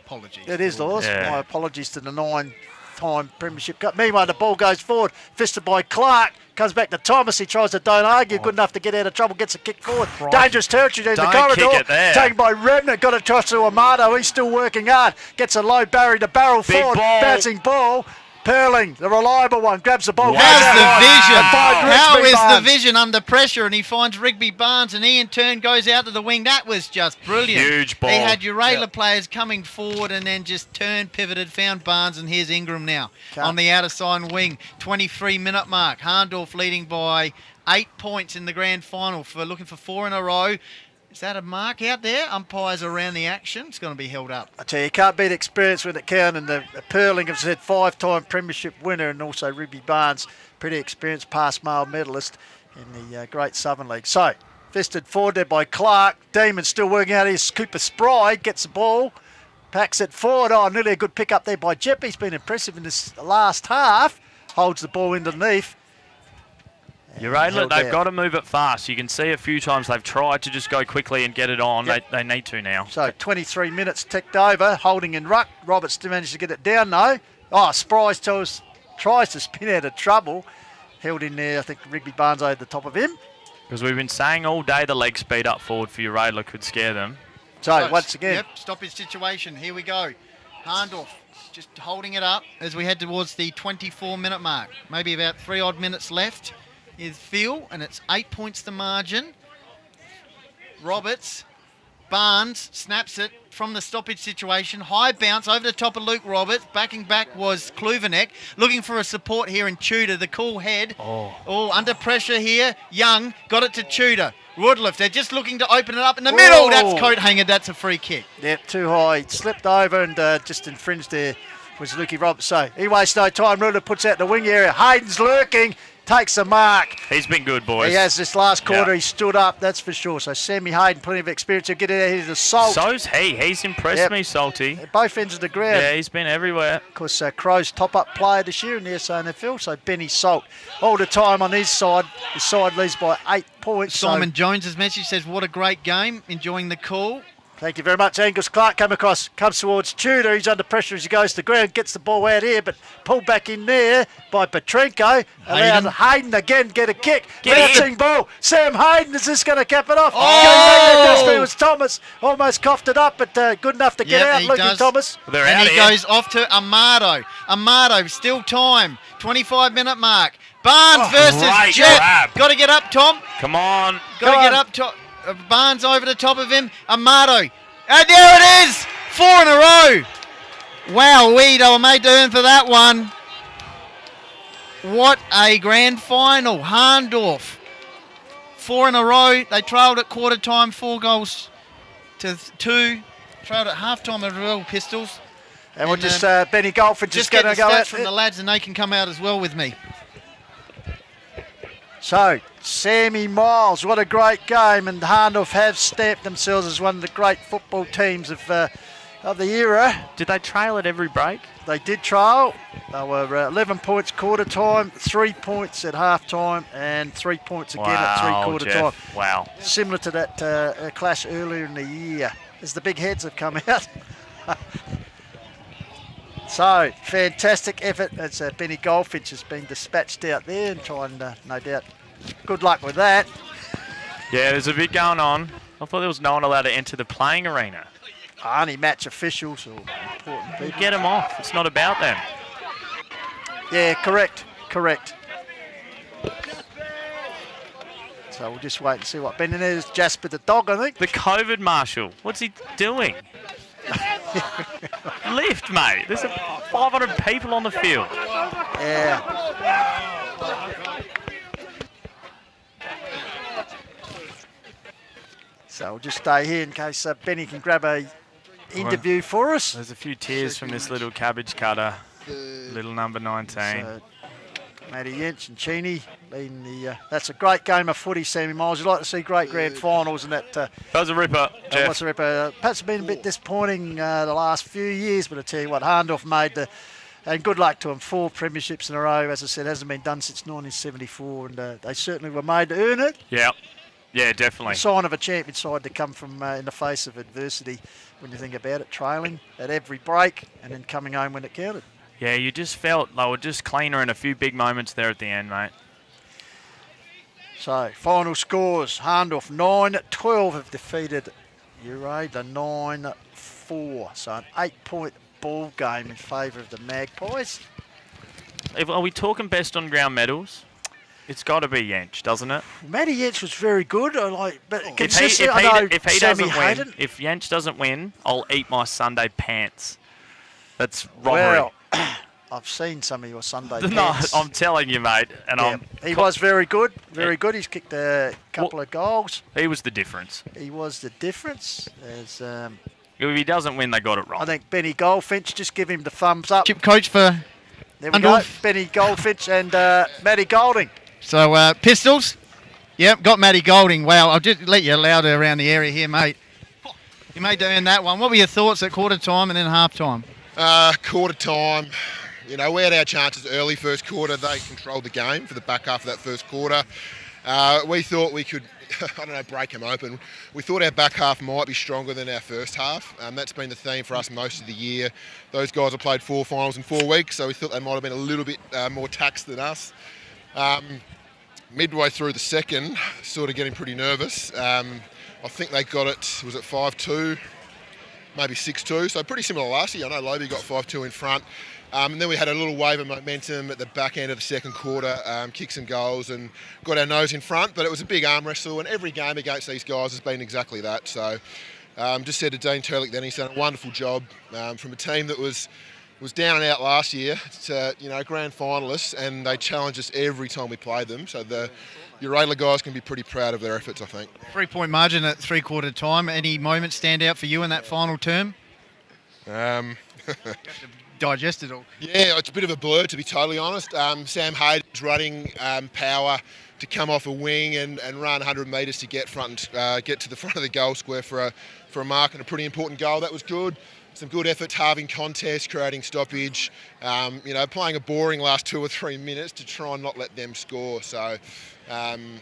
Apologies. It is lawless. Yeah. My apologies to the 9-time Premiership Cup. Meanwhile, the ball goes forward, fisted by Clark. Comes back to Thomas. He tries to don't argue. Good enough to get out of trouble. Gets a kick forward. Dangerous territory in the corridor. Kick it there. Taken by Remnant. Got a toss to Amato. He's still working hard. Gets a low barrier to barrel forward. Bouncing ball. Perling, the reliable one, grabs the ball. How's the vision? How is the vision under pressure? And he finds Rigby Barnes, and he in turn goes out to the wing. That was just brilliant. Huge ball. He had Uraidla players coming forward and then just turned, pivoted, found Barnes, and here's Ingram now on the outer side wing. 23-minute mark. Hahndorf leading by 8 points in the grand final for looking for 4 in a row. Is that a mark out there? Umpires around the action. It's going to be held up. I tell you, can't beat experience when it counts. And the Perling, as I said, 5-time Premiership winner, and also Rigby Barnes, pretty experienced past male medalist in the Great Southern League. So, fisted forward there by Clark. Demon still working out his Cooper Spry, gets the ball, packs it forward. Nearly a good pick up there by Jep. He's been impressive in this last half. Holds the ball underneath. Uraidla, they've got to move it fast. You can see a few times they've tried to just go quickly and get it on. Yep. They need to now. So 23 minutes ticked over, holding in ruck. Roberts still managed to get it down though. Spry tries to spin out of trouble. Held in there, I think Rigby Barnes over the top of him. Because we've been saying all day the leg speed up forward for Uraidla could scare them. So once again. Yep, stoppage situation. Here we go. Hahndorf just holding it up as we head towards the 24-minute mark. Maybe about 3 odd minutes left. Is Phil, and it's 8 points the margin. Roberts Barnes snaps it from the stoppage situation. High bounce over the top of Luke Roberts. Backing back was Kluvenek. Looking for a support here in Tudor. The cool head. Oh, under pressure here. Young got it to Tudor. Woodliff, they're just looking to open it up in the middle. That's coat hanger. That's a free kick. Yep, too high. Slipped over and just infringed there was Lukey Roberts. So he wastes no time. Ruler puts out the wing area. Hayden's lurking. Takes the mark. He's been good, boys. He has this last quarter. Yeah. He stood up, that's for sure. So Sammy Hayden, plenty of experience. He'll get it out here to Salt. So's he. He's impressed me, Salty. At both ends of the ground. Yeah, he's been everywhere. Of course, Crow's top-up player this year in the SANFL. So Benny Salt all the time on his side. The side leads by 8 points. Simon Jones's message says, what a great game. Enjoying the call. Thank you very much. Angus Clark comes towards Tudor. He's under pressure as he goes to the ground, gets the ball out here, but pulled back in there by Petrenko. Allowed Hayden again get a kick. Bouncing ball. Sam Hayden, is this going to cap it off? It was Thomas. Almost coughed it up, but good enough to get out. Lukey Thomas. And he goes off to Amato. Amato, still time. 25-minute mark. Barnes versus Jet. Got to get up, Tom. Come on. Got to get up, Tom. Barnes over the top of him. Amato. And there it is! 4 in a row. Wow, they were made to earn for that one. What a grand final. Hahndorf. 4 in a row. They trailed at quarter time, 4 goals to 2. Trailed at half time as well, Pistols. And we'll just, Benny Goldfinch is going to go out. From the lads, and they can come out as well with me. So, Sammy Miles, what a great game, and Hahndorf have stamped themselves as one of the great football teams of the era. Did they trail at every break? They did trail. They were 11 points quarter time, 3 points at half time, and 3 points again at three-quarter time. Wow. Similar to that clash earlier in the year, as the big heads have come out. So, fantastic effort as Benny Goldfinch has been dispatched out there and trying, no doubt, good luck with that. Yeah, there's a bit going on. I thought there was no one allowed to enter the playing arena. Only match officials or important people. Get them off. It's not about them. Yeah, correct. So we'll just wait and see what Benny is. Jasper the dog, I think. The COVID marshal. What's he doing? Lift, mate. There's 500 people on the field. Yeah. So we'll just stay here in case Benny can grab a interview for us. There's a few tears from this little cabbage cutter, little number 19. So, Matty Yench and Cheney leading the. That's a great game of footy, Sammy Miles. You'd like to see great grand finals, and that. That was a ripper, Jeff. Was a ripper. Perhaps been a bit disappointing the last few years, but I tell you what, Hahndorf made the. And good luck to them. 4 premierships in a row, as I said, hasn't been done since 1974, and they certainly were made to earn it. Yeah, definitely. A sign of a champion side to come from in the face of adversity when you think about it, trailing at every break and then coming home when it counted. Yeah, you just felt they were just cleaner in a few big moments there at the end, mate. So, final scores. Hahndorf 9-12 have defeated Uraidla 9-4. So, an 8-point ball game in favour of the Magpies. Are we talking best on ground medals? It's got to be Yench, doesn't it? Matty Yench was very good. But if Yench doesn't win, I'll eat my Sunday pants. That's robbery. Well, I've seen some of your Sunday pants. No, I'm telling you, mate. And he was very good. Very good. He's kicked a couple of goals. He was the difference. As, if he doesn't win, they got it wrong. I think Benny Goldfinch, just give him the thumbs up. Chip coach for there we go. Benny Goldfinch and Matty Golding. So, Pistols. Yep, got Matty Golding. Wow, I'll just let you louder around the area here, mate. You made to earn that one. What were your thoughts at quarter time and then half time? Quarter time, we had our chances early first quarter. They controlled the game for the back half of that first quarter. We thought we could, break them open. We thought our back half might be stronger than our first half. That's been the theme for us most of the year. Those guys have played 4 finals in 4 weeks, so we thought they might have been a little bit more taxed than us. Midway through the second, sort of getting pretty nervous. I think they got it, was it 5-2? Maybe 6-2, so pretty similar to last year. I know Lobie got 5-2 in front. And then we had a little wave of momentum at the back end of the second quarter, kicked some goals and got our nose in front, but it was a big arm wrestle, and every game against these guys has been exactly that. So Just said to Dean Turlick then, he's done a wonderful job from a team that was down and out last year to, grand finalists, and they challenged us every time we played them. So the Uraidla guys can be pretty proud of their efforts, I think. 3-point margin at three-quarter time. Any moments stand out for you in that final term? Digest it all. Yeah, it's a bit of a blur, to be totally honest. Sam Hayden's running power to come off a wing and run 100 metres to get to the front of the goal square for a mark and a pretty important goal. That was good. Some good efforts, halving contests, creating stoppage, playing a boring last 2 or 3 minutes to try and not let them score. So, I'm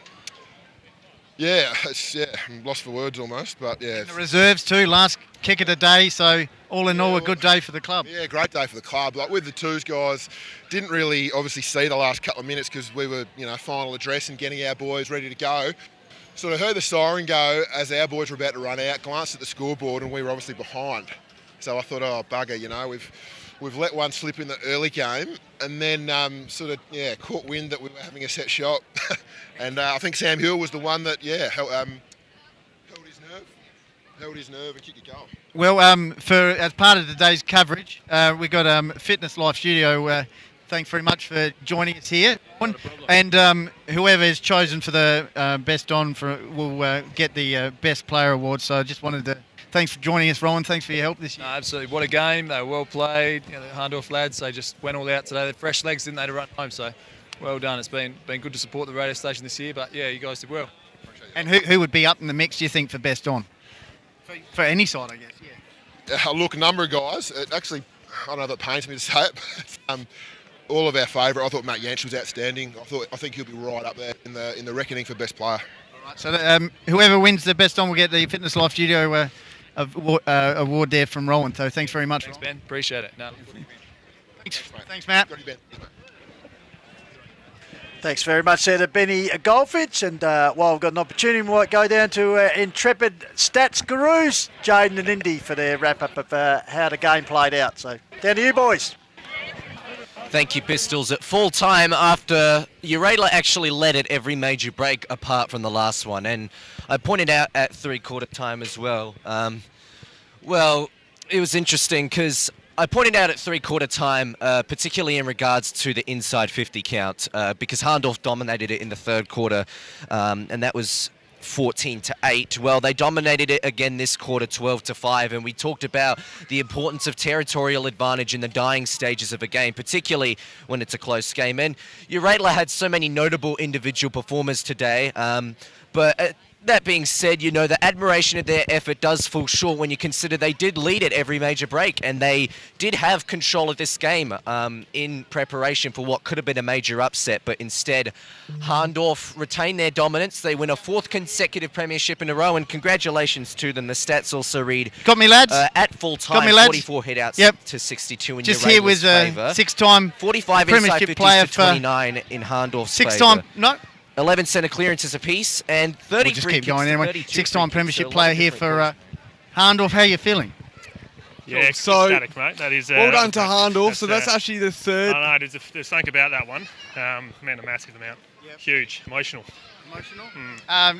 lost for words almost, but yeah. And the reserves too, last kick of the day, so all in all a good day for the club. Yeah, great day for the club. Like with the twos guys, didn't really obviously see the last couple of minutes because we were, final address and getting our boys ready to go. Sort of heard the siren go as our boys were about to run out, glanced at the scoreboard and we were obviously behind. So I thought, oh, bugger, we've let one slip in the early game and then caught wind that we were having a set shot. And I think Sam Hill was the one that, held his nerve and kicked a goal. Well, as part of today's coverage, we've got Fitness Life Studio. Thanks very much for joining us here. And whoever is chosen for the best on will get the best player award. So I just wanted to thanks for joining us, Rowan. Thanks for your help this year. No, absolutely. What a game. They were well played. The Hahndorf lads, they just went all out today. They're fresh legs, didn't they, to run home. So well done. It's been good to support the radio station this year. But, yeah, you guys did well. And who would be up in the mix, do you think, for best on? For any side, I guess, yeah. Look, a number of guys. Actually, I don't know if it pains me to say it, but all of our favourite. I thought Matt Yanch was outstanding. I think he'll be right up there in the reckoning for best player. All right, so whoever wins the best on will get the Fitness Life Studio award there from Rowan. So thanks very much. Thanks, Ben. Appreciate it. No. Thanks, Matt. Thanks very much there to Benny Goldfinch. And while we've got an opportunity, we might go down to intrepid stats gurus, Jayden and Indy, for their wrap-up of how the game played out. So down to you, boys. Thank you, Pistols. At full time, after Uraidla actually led at every major break apart from the last one, and I pointed out at three-quarter time as well. Well, it was interesting because I pointed out at three-quarter time, particularly in regards to the inside 50 count, because Hahndorf dominated it in the third quarter, and that was 14-8. Well, they dominated it again this quarter, 12-5, and we talked about the importance of territorial advantage in the dying stages of a game, particularly when it's a close game. And Uraidla had so many notable individual performers today, but that being said, the admiration of their effort does fall short when you consider they did lead at every major break and they did have control of this game in preparation for what could have been a major upset, but instead Hahndorf retained their dominance. They win a 4th consecutive premiership in a row, and congratulations to them. The stats also read, got me, lads. At full time, 44 hit-outs to 62 in just here with favour. 6-time 45 premiership inside 50s player to 29 in Hahndorf's favour. 6-time, 11 centre clearances apiece and 33 we'll just keep going anyway. 6-time premiership so player here for Hahndorf. How are you feeling? Yeah, so ecstatic, mate. That is well done to Hahndorf. So that's actually the third. I know, there's something about that one. Meant a massive amount. Yep. Huge, emotional.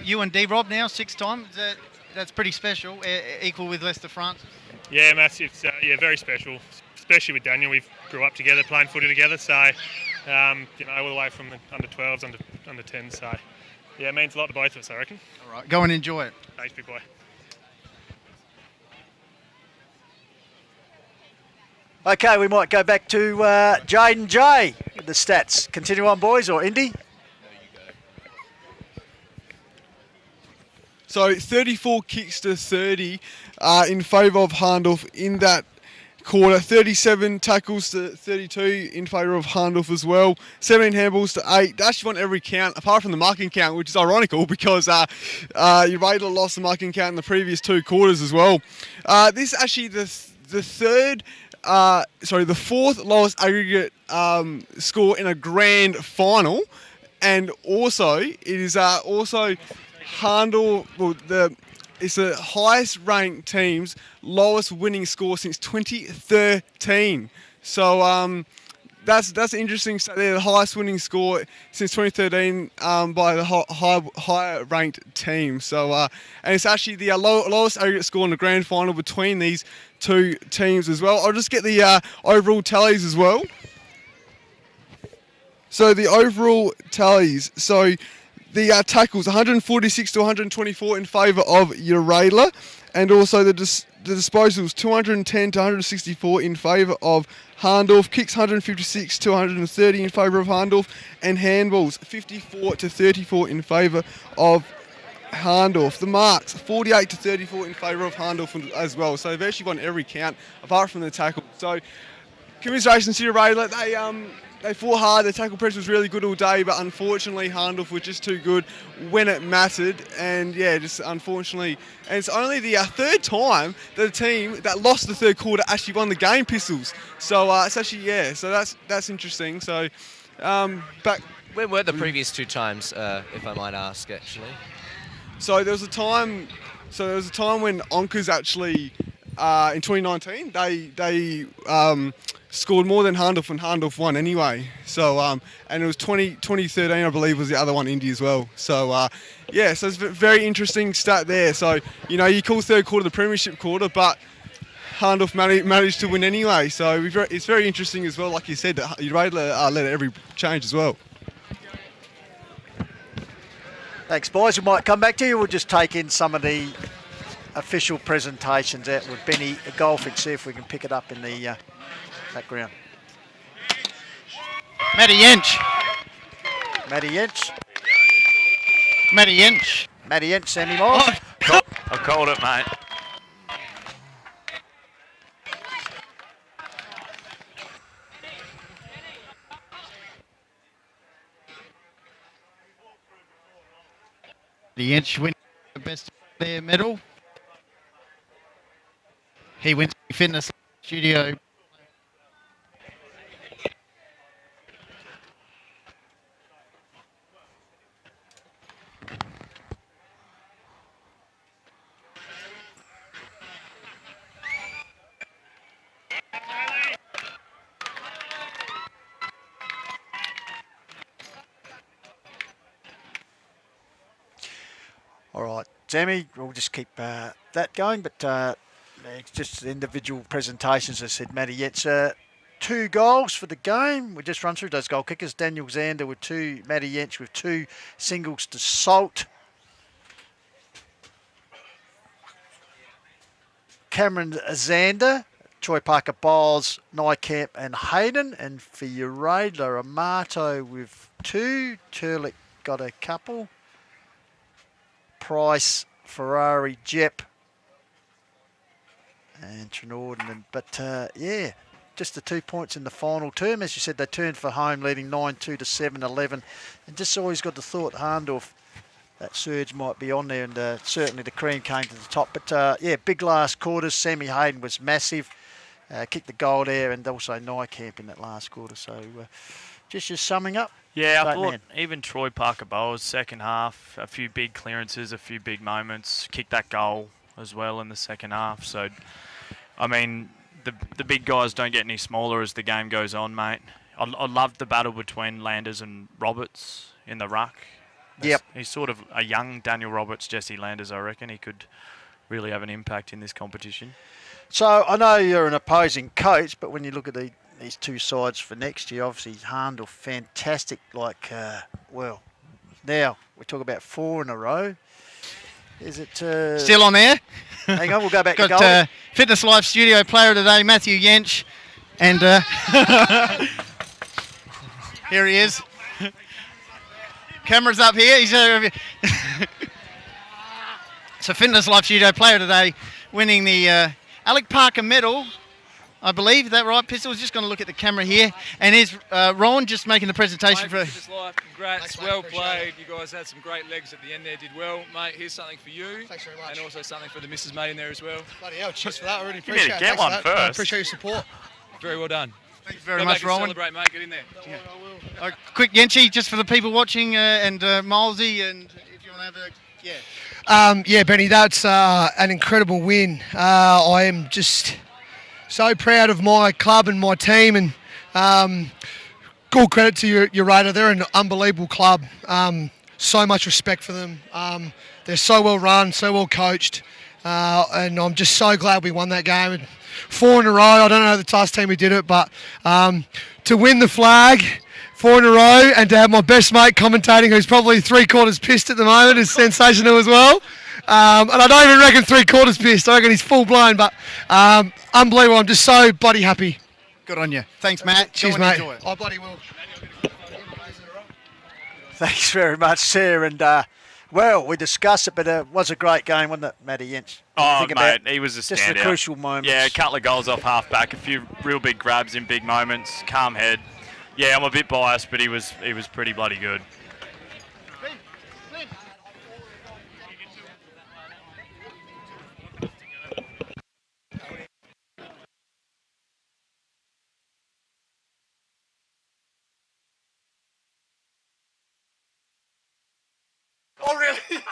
You and D-Rob now 6-time. That's pretty special. Equal with Leicester France. Yeah, massive. Very special. Especially with Daniel, we grew up together, playing footy together. So, all the way from the under 12s, under 10s. So, yeah, it means a lot to both of us, I reckon. All right, go and enjoy it. Thanks, big boy. Okay, we might go back to Jayden J with the stats. Continue on, boys, or Indy? So 34 kicks to 30 in favour of Hahndorf in that quarter. 37 tackles to 32 in favour of Hahndorf as well. 17 handballs to 8. They actually won every count apart from the marking count, which is ironical because Uraidla lost the marking count in the previous 2 quarters as well. This is actually the fourth lowest aggregate score in a grand final, and also it is also Hahndorf. Well, it's the highest ranked team's lowest winning score since 2013. So that's an interesting stat there. The highest winning score since 2013 by the higher ranked team. So and it's actually the lowest aggregate score in the grand final between these two teams as well. I'll just get the overall tallies as well. So the overall tallies. So the tackles 146 to 124 in favour of Uraidla, and also the disposals 210 to 164 in favour of Hahndorf, kicks 156 to 130 in favour of Hahndorf, and handballs 54 to 34 in favour of Hahndorf. The marks 48 to 34 in favour of Hahndorf as well. So they've actually won every count apart from the tackle. So commiserations to Uraidla. They fought hard, their tackle pressure was really good all day, but unfortunately Hahndorf were just too good when it mattered, and yeah, just unfortunately. And it's only the third time that a team that lost the third quarter actually won the game, Pistols. So it's actually, yeah, so that's interesting. So, but where were the previous two times, if I might ask, actually? So there was a time when Onkers actually, in 2019, they scored more than Hahndorf, and Hahndorf won anyway. So and it was 2013, I believe, was the other one, Indy as well. So yeah, so it's a very interesting stat there. So you call third quarter the premiership quarter, but Hahndorf managed to win anyway. So it's very interesting as well. Like you said, that Uraidla led every change as well. Thanks, boys. We might come back to you. We'll just take in some of the official presentations out with Benny Goldfinch, see if we can pick it up in the background. Matty Yench. Matty Yench. Matty Yench. Matty Yench, Sammy Moore. I called it, mate. The Yench wins the best player medal. He wins the fitness studio. All right, Sammy, we'll just keep that going, but it's just individual presentations. As I said, Matty Yates, 2 goals for the game. We just run through those goal kickers. Daniel Xander with 2, Matty Yench with 2 singles to Salt. Cameron Xander, Troy Parker Bowles, Nykamp and Hayden. And for Uraidla, Amato with 2. Turlick got a couple. Price, Ferrari, Jep, and Trinorden. But yeah, just the 2 points in the final term. As you said, they turned for home, leading 9-2 to 7-11. And just always got the thought, Hahndorf, that surge might be on there, and certainly the cream came to the top. But yeah, big last quarters. Sammy Hayden was massive. Kicked the goal there, and also Nykamp in that last quarter. So just summing up. Yeah, I thought even Troy Parker Bowles, second half, a few big clearances, a few big moments, kicked that goal as well in the second half. So, I mean, the big guys don't get any smaller as the game goes on, mate. I loved the battle between Landers and Roberts in the ruck. Yep. He's sort of a young Daniel Roberts, Jesse Landers, I reckon. He could really have an impact in this competition. So, I know you're an opposing coach, but when you look at these two sides for next year, obviously Hahndorf, fantastic, well, now we talk about 4 in a row. Is it... Still on there? Hang on, we'll go back to Goldie. Got Fitness Life Studio Player of the Day, Matthew Yench, and here he is. Camera's up here. He's so Fitness Life Studio Player of the Day, winning the Alec Parker medal, I believe. Is that right, Pistol? Just going to look at the camera here. And here's Ron just making the presentation for... Congrats, thanks, well played. You guys had some great legs at the end there, did well. Mate, here's something for you. Thanks very much. And also something for the missus mate in there as well. Bloody hell, cheers for that. I really You appreciate need it. to get one Thanks first. I appreciate your support. Very well done. Thanks very much, Rowan. Celebrate, mate. Get in there. I will. Quick, Yenchi, just for the people watching, and Milesy, and if you want to have a... Yeah. Yeah, Benny, that's an incredible win. I am just so proud of my club and my team, and all credit to Uraidla. They're an unbelievable club. So much respect for them. They're so well run, so well coached. And I'm just so glad we won that game. And 4 in a row. I don't know the task team who did it, but to win the flag 4 in a row and to have my best mate commentating, who's probably 3/4 pissed at the moment, is sensational as well. And I don't even reckon 3/4 pissed. I reckon he's full blown, but unbelievable. I'm just so bloody happy. Good on you. Thanks, Matt. Cheers, Go and mate. enjoy it. I bloody will. Thanks very much, sir. And well, we discussed it, but it was a great game, wasn't it, Matty Inch? Oh, mate, he was a just standout. the crucial moments. Yeah, a couple of goals off half back, a few real big grabs in big moments, calm head. Yeah, I'm a bit biased, but he was pretty bloody good. Oh, really?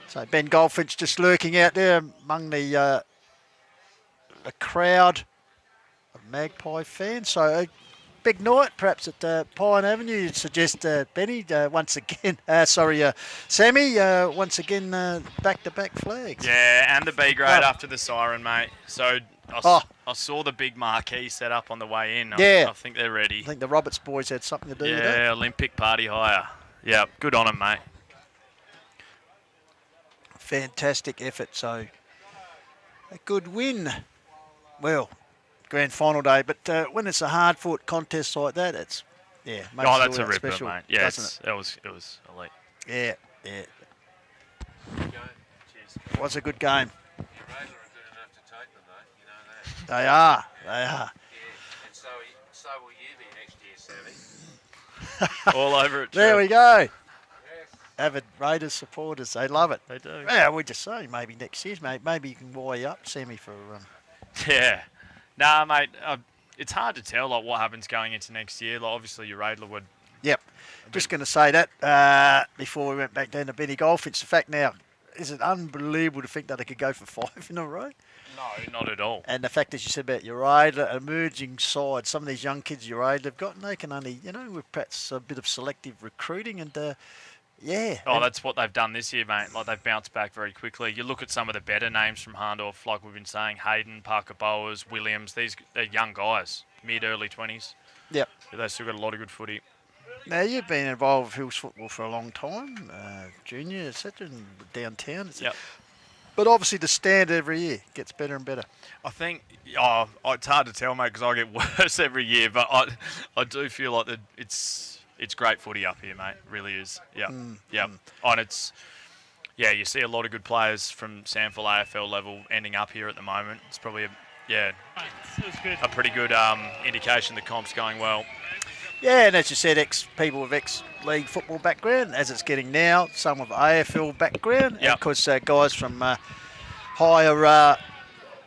So Ben Goldfinch just lurking out there among the crowd of Magpie fans. So a big night perhaps at Pine Avenue. You'd suggest, Benny, once again, Sammy, once again, back-to-back flags. Yeah, and the B grade after the siren, mate. So I saw the big marquee set up on the way in. Yeah. I think they're ready. I think the Roberts boys had something to do with that. Yeah, Olympic party hire. Yeah, good on them, mate. Fantastic effort. So a good win. Well, grand final day, but when it's a hard-fought contest like that, it's makes it all that's a that ripper, special, mate. Yeah, doesn't it was elite. it? Yeah. It was a good game. They are. And so will you be next year, Sammy. All over it. There we go. Avid Raiders supporters, they love it. They do. Yeah, we just say maybe next year, mate. Maybe you can wire up Sammy for. Yeah. Nah, mate. It's hard to tell what happens going into next year. Obviously, Uraidla would. Yep. Just going to say that before we went back down to Benny Goldfinch. The fact now, is it unbelievable to think that they could go for 5 in a row? No, not at all. And the fact, as you said about Uraidla, emerging side, some of these young kids Uraidla have got, and they can only, with perhaps a bit of selective recruiting and. Yeah. Oh, that's what they've done this year, mate. They've bounced back very quickly. You look at some of the better names from Hahndorf, like we've been saying, Hayden, Parker Bowers, Williams. They're young guys, mid-early 20s. Yep. They've still got a lot of good footy. Now, you've been involved with Hills football for a long time, junior, etc., downtown. Yep. But obviously the standard every year gets better and better. I think, it's hard to tell, mate, because I get worse every year, but I do feel like that it's great footy up here, mate. It really is. Yeah. Yeah. And it's, you see a lot of good players from Samford AFL level ending up here at the moment. It's probably a pretty good indication the comp's going well. Yeah, and as you said, people with ex-league football background, as it's getting now, some with AFL background, and of course guys from higher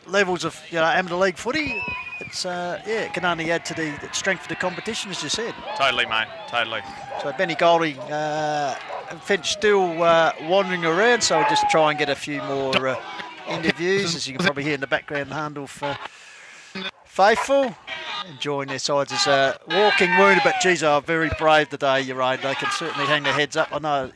levels of amateur league footy. It's it can only add to the strength of the competition, as you said. Totally, mate. Totally. So Benny Goldie and Finch still wandering around, so we'll just try and get a few more interviews, as you can probably hear in the background. Hahndorf faithful enjoying their sides as walking wounded, but geez, are very brave today, Uraidla. They can certainly hang their heads up. I know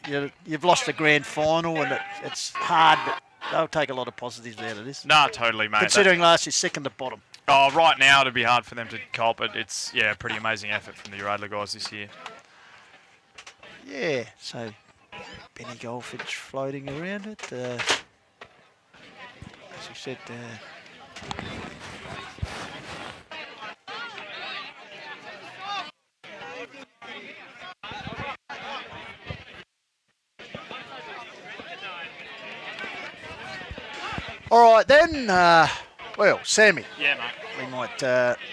you've lost the grand final, and it's hard, but they'll take a lot of positives out of this. No, totally, mate. Considering last year's second to bottom. Oh, right now it'd be hard for them to cop, but it's a pretty amazing effort from the Uraidla guys this year. Yeah, so Benny Goldfinch floating around it. As you said, all right then. Well, Sammy. Yeah, mate. We might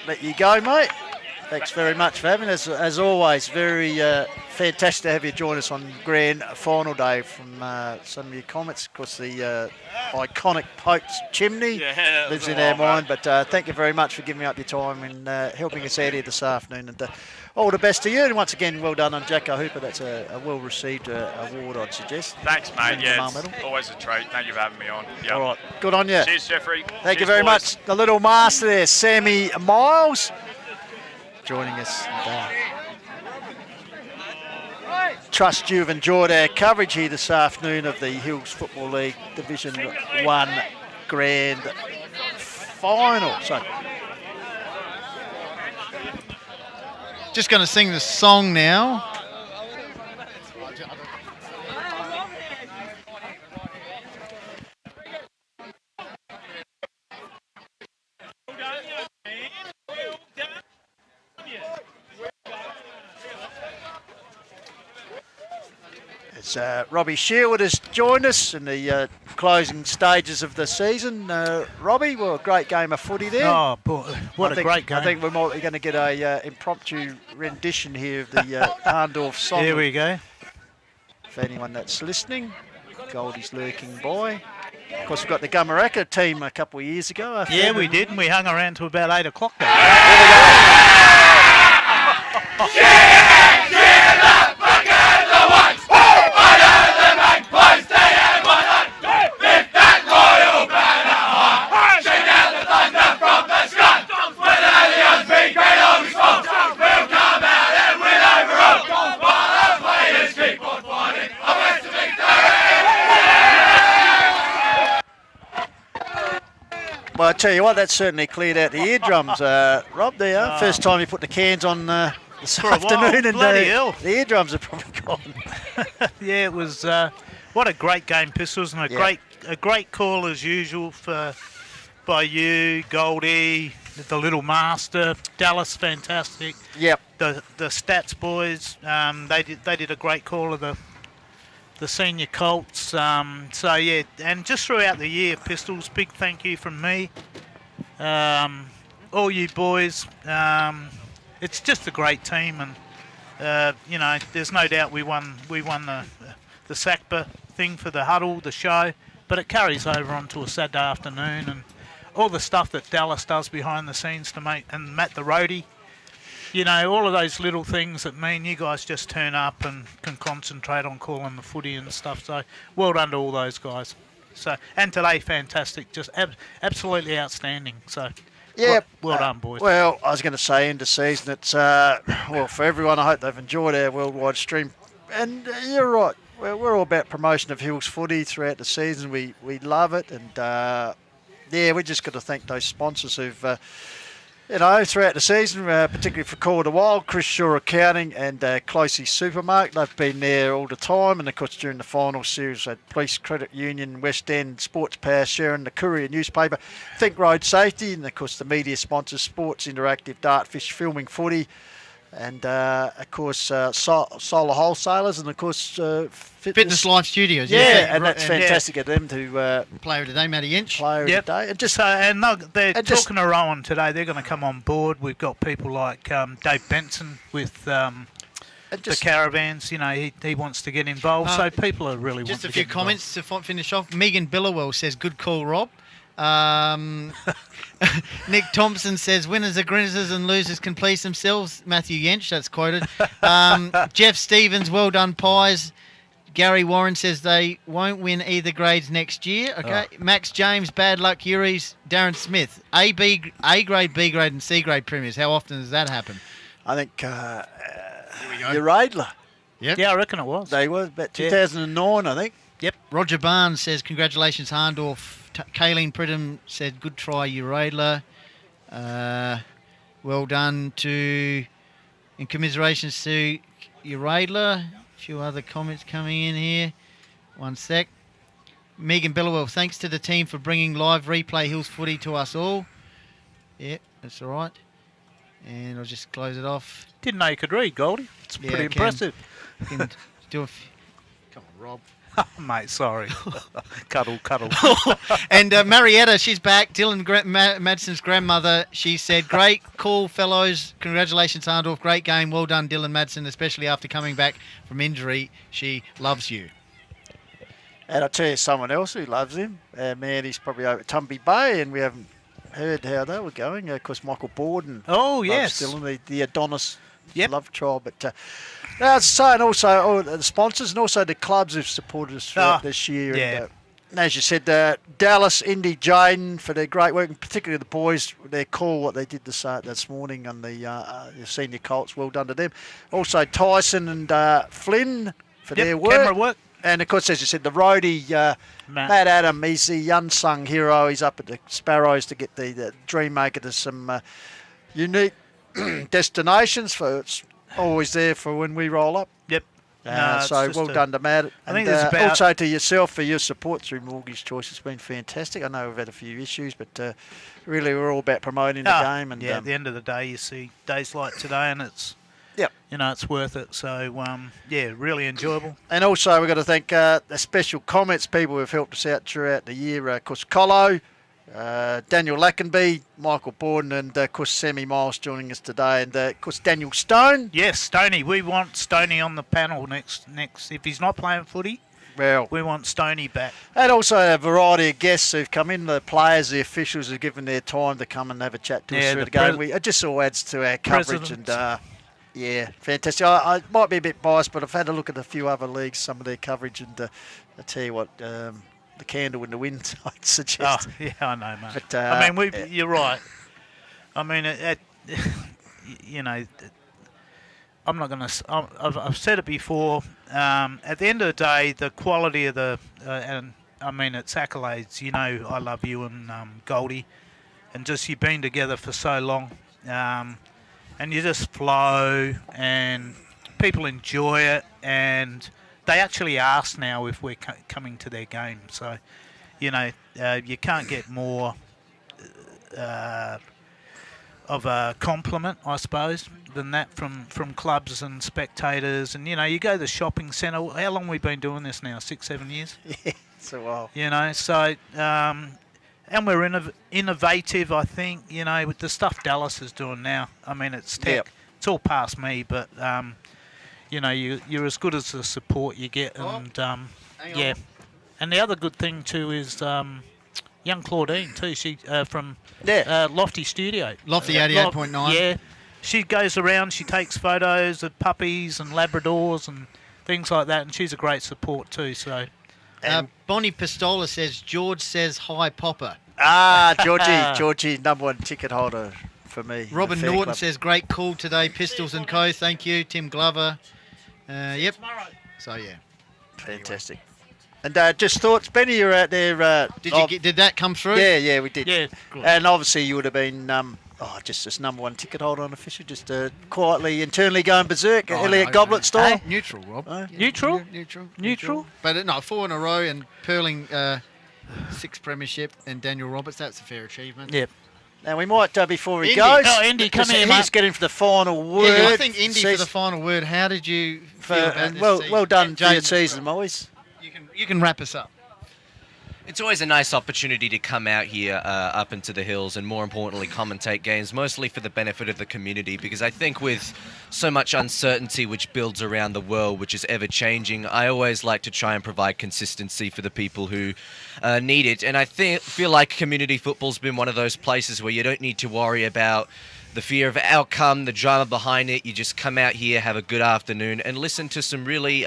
let you go, mate. Thanks very much for having us. As always, very fantastic to have you join us on Grand Final Day. From some of your comments, of course, the iconic Pope's chimney lives in our mind. But thank you very much for giving up your time and helping us out here this afternoon. And all the best to you. And once again, well done on Jacko Hooper. That's a well-received award, I'd suggest. Thanks, mate. Yeah, it's always a treat. Thank you for having me on. Yep. All right, good on you. Cheers, Jeffrey. Thank you very much. The little master there, Sammy Miles, joining us. And, trust you've enjoyed our coverage here this afternoon of the Hills Football League Division 1 Grand Final. So, just going to sing the song now. It's Robbie Sherwood has joined us in the closing stages of the season. Robbie, well, a great game of footy there. Oh, boy, what a great game. I think we might be going to get a impromptu rendition here of the Hahndorf song. Here we go. For anyone that's listening, Goldy's lurking by. Of course, we've got the Gumaraka team a couple of years ago. Yeah, we did, and we hung around till about 8 o'clock. Well, I tell you what, that certainly cleared out the eardrums, Rob. There, first time you put the cans on this afternoon, and the eardrums are probably gone. Yeah, it was. What a great game, Pistols, and a great call as usual by you, Goldie, the little master, Dallas, fantastic. Yep. The stats boys, they did a great call of the Senior Colts. So yeah, and just throughout the year, Pistols, big thank you from me. All you boys, it's just a great team, and you know, there's no doubt we won the SACPA thing for the huddle, the show, but it carries over onto a Saturday afternoon, and all the stuff that Dallas does behind the scenes to make, and Matt the roadie. You know, all of those little things that mean you guys just turn up and can concentrate on calling the footy and stuff. So, well done to all those guys. So, and today, fantastic, just absolutely outstanding. So, yeah, well done, boys. Well, I was going to say, end of season, it's well for everyone. I hope they've enjoyed our worldwide stream. And you're right, we're all about promotion of Hills footy throughout the season. We love it, and yeah, we just got to thank those sponsors who've. You know, throughout the season, particularly for Call of the Wild, Chris Shaw Accounting and Closey Supermarket, they've been there all the time. And of course, during the final series, we had Police Credit Union, West End, Sports Power, Sharon, the Courier newspaper, Think Road Safety, and of course the media sponsors, Sports Interactive, Dartfish, Filming Footy, and of course Solar Wholesalers, and of course Fitness Life Studios. Yeah, and that's fantastic of them to player of the day, Matty Inch. Player of the day, and just and they're talking to Rowan today. They're going to come on board. We've got people like Dave Benson with the caravans. You know, he wants to get involved. So people are really just want a to few get comments to finish off. Megan Billowell says, "Good call, Rob." Nick Thompson says, winners are grinners and losers can please themselves. Matthew Yench, that's quoted. Jeff Stevens, well done, Pies. Gary Warren says they won't win either grades next year. Okay. Max James, bad luck, Uris. Darren Smith, A grade, B grade, and C grade premiers. How often does that happen? I think Uraidla. Yep. Yeah, I reckon it was. They were about 2009, I think. Yep. Roger Barnes says, congratulations, Hahndorf. Kayleen Pridham said, good try, Uraidla. Well done to, and commiserations to Uraidla. A few other comments coming in here. One sec. Megan Billowell, thanks to the team for bringing live replay Hills footy to us all. Yep, that's all right. And I'll just close it off. Didn't know you could read, Goldie. It's pretty impressive. Can do a come on, Rob. Mate, sorry. Cuddle. And Marietta, she's back. Dylan Madsen's grandmother. She said, "Great call, fellows. Congratulations, Hahndorf. Great game. Well done, Dylan Madsen, especially after coming back from injury. She loves you." And I'll tell you someone else who loves him. Man, he's probably over at Tumby Bay, and we haven't heard how they were going. Of course, Michael Borden. Oh, yes. Dylan, the Adonis love child. But and also the sponsors and also the clubs who've supported us throughout this year. Yeah. And as you said, Dallas, Indy, Jayden for their great work, and particularly the boys, their call, what they did this morning on the Senior Colts. Well done to them. Also Tyson and Flynn for their work. Camera work. And, of course, as you said, the roadie, Matt Adam, he's the unsung hero. He's up at the Sparrows to get the Dreammaker to some unique destinations. It's always there for when we roll up. Yep. So well done to Matt. I think and, there's about... also to yourself for your support through Mortgage Choice. It's been fantastic. I know we've had a few issues, but really we're all about promoting the game. And at the end of the day, you see days like today, and it's it's worth it. So really enjoyable. And also we've got to thank the special comments people who have helped us out throughout the year. Of course, Colo, Daniel Lackenby, Michael Borden, and of course Sammy Miles joining us today, and of course Daniel Stone. Yes, Stoney. We want Stoney on the panel next. If he's not playing footy, we want Stoney back. And also a variety of guests who've come in, the players, the officials who've given their time to come and have a chat to us through the game. It just all adds to our coverage. And fantastic. I might be a bit biased, but I've had a look at a few other leagues, some of their coverage, and I tell you what, the candle in the wind, I'd suggest. Oh, yeah, I know, mate. But, I mean, you're right. I mean, I'm not going to... I've said it before. At the end of the day, the quality of and I mean, it's accolades. You know, I love you and Goldy. And just you've been together for so long. And you just flow, and people enjoy it, and they actually ask now if we're coming to their game. So, you can't get more of a compliment, I suppose, than that from clubs and spectators. And, you go to the shopping centre. How long have we been doing this now? 6-7 years? Yeah, it's a while. So... and we're innovative, I think, with the stuff Dallas is doing now. I mean, it's tech. Yep. It's all past me, but, you're as good as the support you get. And, And the other good thing, too, is young Claudine, too. She from Lofty Studio. Lofty 88.9. Yeah. She goes around, she takes photos of puppies and Labradors and things like that, and she's a great support, too, so... Bonnie Pistola says, George says, hi, Popper. Georgie, number one ticket holder for me. Robin Norton says, great call today, Pistols and Co. Thank you. Tim Glover. Yep. So, yeah. Fantastic. And just thoughts, Benny, you're out there. Did that come through? Yeah, we did. Yeah, good. And obviously you would have been... just this number one ticket holder on official, just quietly, internally going berserk, Elliot Goblet style. Neutral, Rob. Neutral? Neutral. But no, 4 in a row and Pearling 6 premiership and Daniel Roberts, that's a fair achievement. Yep. Now we might, before he Indy. goes... Oh, Indy, come here, mate. He's getting for the final word. Yeah, I think Indy for the final word. How did you feel about this season? Well done for your season, boys. You can wrap us up. It's always a nice opportunity to come out here up into the hills and, more importantly, commentate games, mostly for the benefit of the community, because I think with so much uncertainty which builds around the world, which is ever-changing, I always like to try and provide consistency for the people who need it. And I feel like community football's been one of those places where you don't need to worry about the fear of outcome, the drama behind it. You just come out here, have a good afternoon, and listen to some really...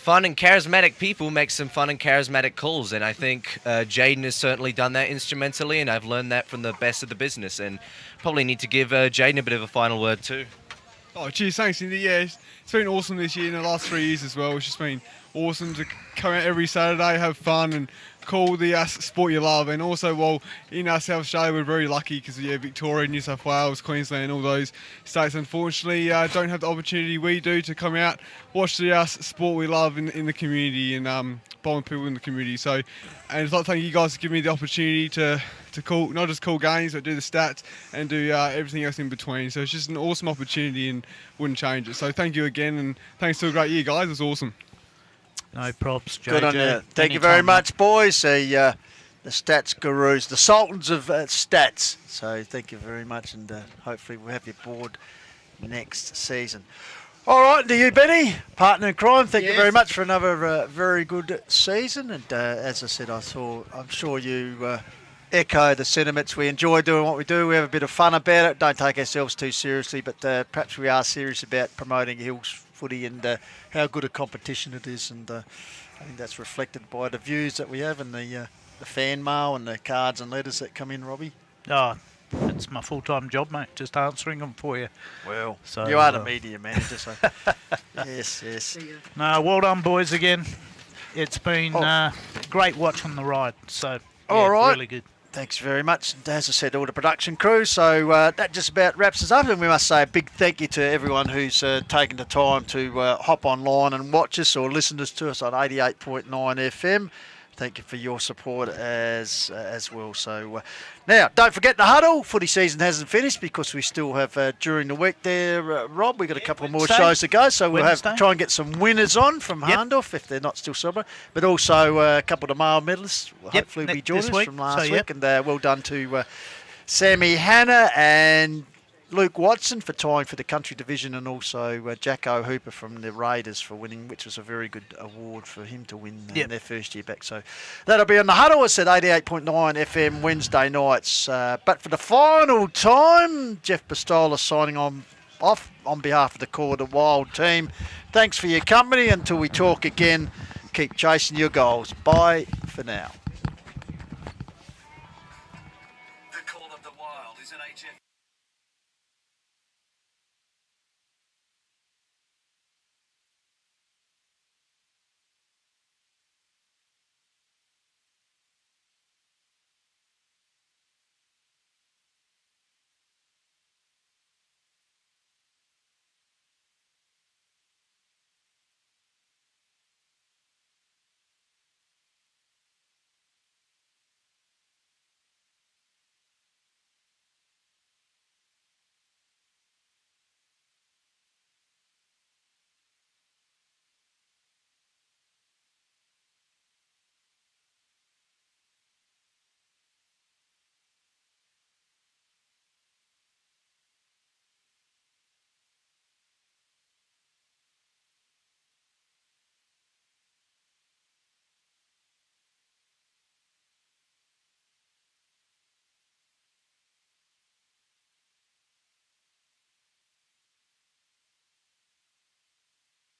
fun and charismatic people make some fun and charismatic calls, and I think Jayden has certainly done that instrumentally, and I've learned that from the best of the business, and probably need to give Jayden a bit of a final word too. Oh, geez, thanks, Indy. Yeah, it's been awesome this year, in the last 3 years as well. It's just been awesome to come out every Saturday, have fun, and call the sport you love. And also, in South Australia, we're very lucky because Victoria, New South Wales, Queensland, all those states, unfortunately, don't have the opportunity we do to come out, watch the sport we love in the community, and bond with people in the community. So, and I'd like to thank you guys for giving me the opportunity to call, not just call games, but do the stats and do everything else in between. So it's just an awesome opportunity and wouldn't change it. So thank you again, and thanks to a great year, guys. It was awesome. No props, JJ. Good on you. Thank you very Anytime, much, boys. The stats gurus, the sultans of stats. So thank you very much, and hopefully we'll have you aboard next season. All right, to you, Benny, partner in crime. Thank you very much for another very good season. And as I said, I'm sure you echo the sentiments. We enjoy doing what we do. We have a bit of fun about it. Don't take ourselves too seriously, but perhaps we are serious about promoting Hills footy and how good a competition it is. And I think that's reflected by the views that we have and the fan mail and the cards and letters that come in, Robbie. Oh, it's my full-time job, mate, just answering them for you. Well, so, you are the media manager, so yes. No, well done, boys, again. It's been great watching the ride, so all right. really good. Thanks very much. And as I said, all the production crew. So that just about wraps us up. And we must say a big thank you to everyone who's taken the time to hop online and watch us or listen to us on 88.9 FM. Thank you for your support as well. So now, don't forget the huddle. Footy season hasn't finished because we still have during the week there, Rob. We've got a couple more shows to go, so we'll have to try and get some winners on from Hahndorf if they're not still sober. But also a couple of male medalists will hopefully be joining us from last week. And well done to Sammy Hanna and Luke Watson for tying for the country division, and also Jacko Hooper from the Raiders for winning, which was a very good award for him to win in their first year back. So that'll be on the huddle. It's at 88.9 FM Wednesday nights. But for the final time, Jeff Pistola signing off on behalf of the Core the Wild team. Thanks for your company. Until we talk again, keep chasing your goals. Bye for now.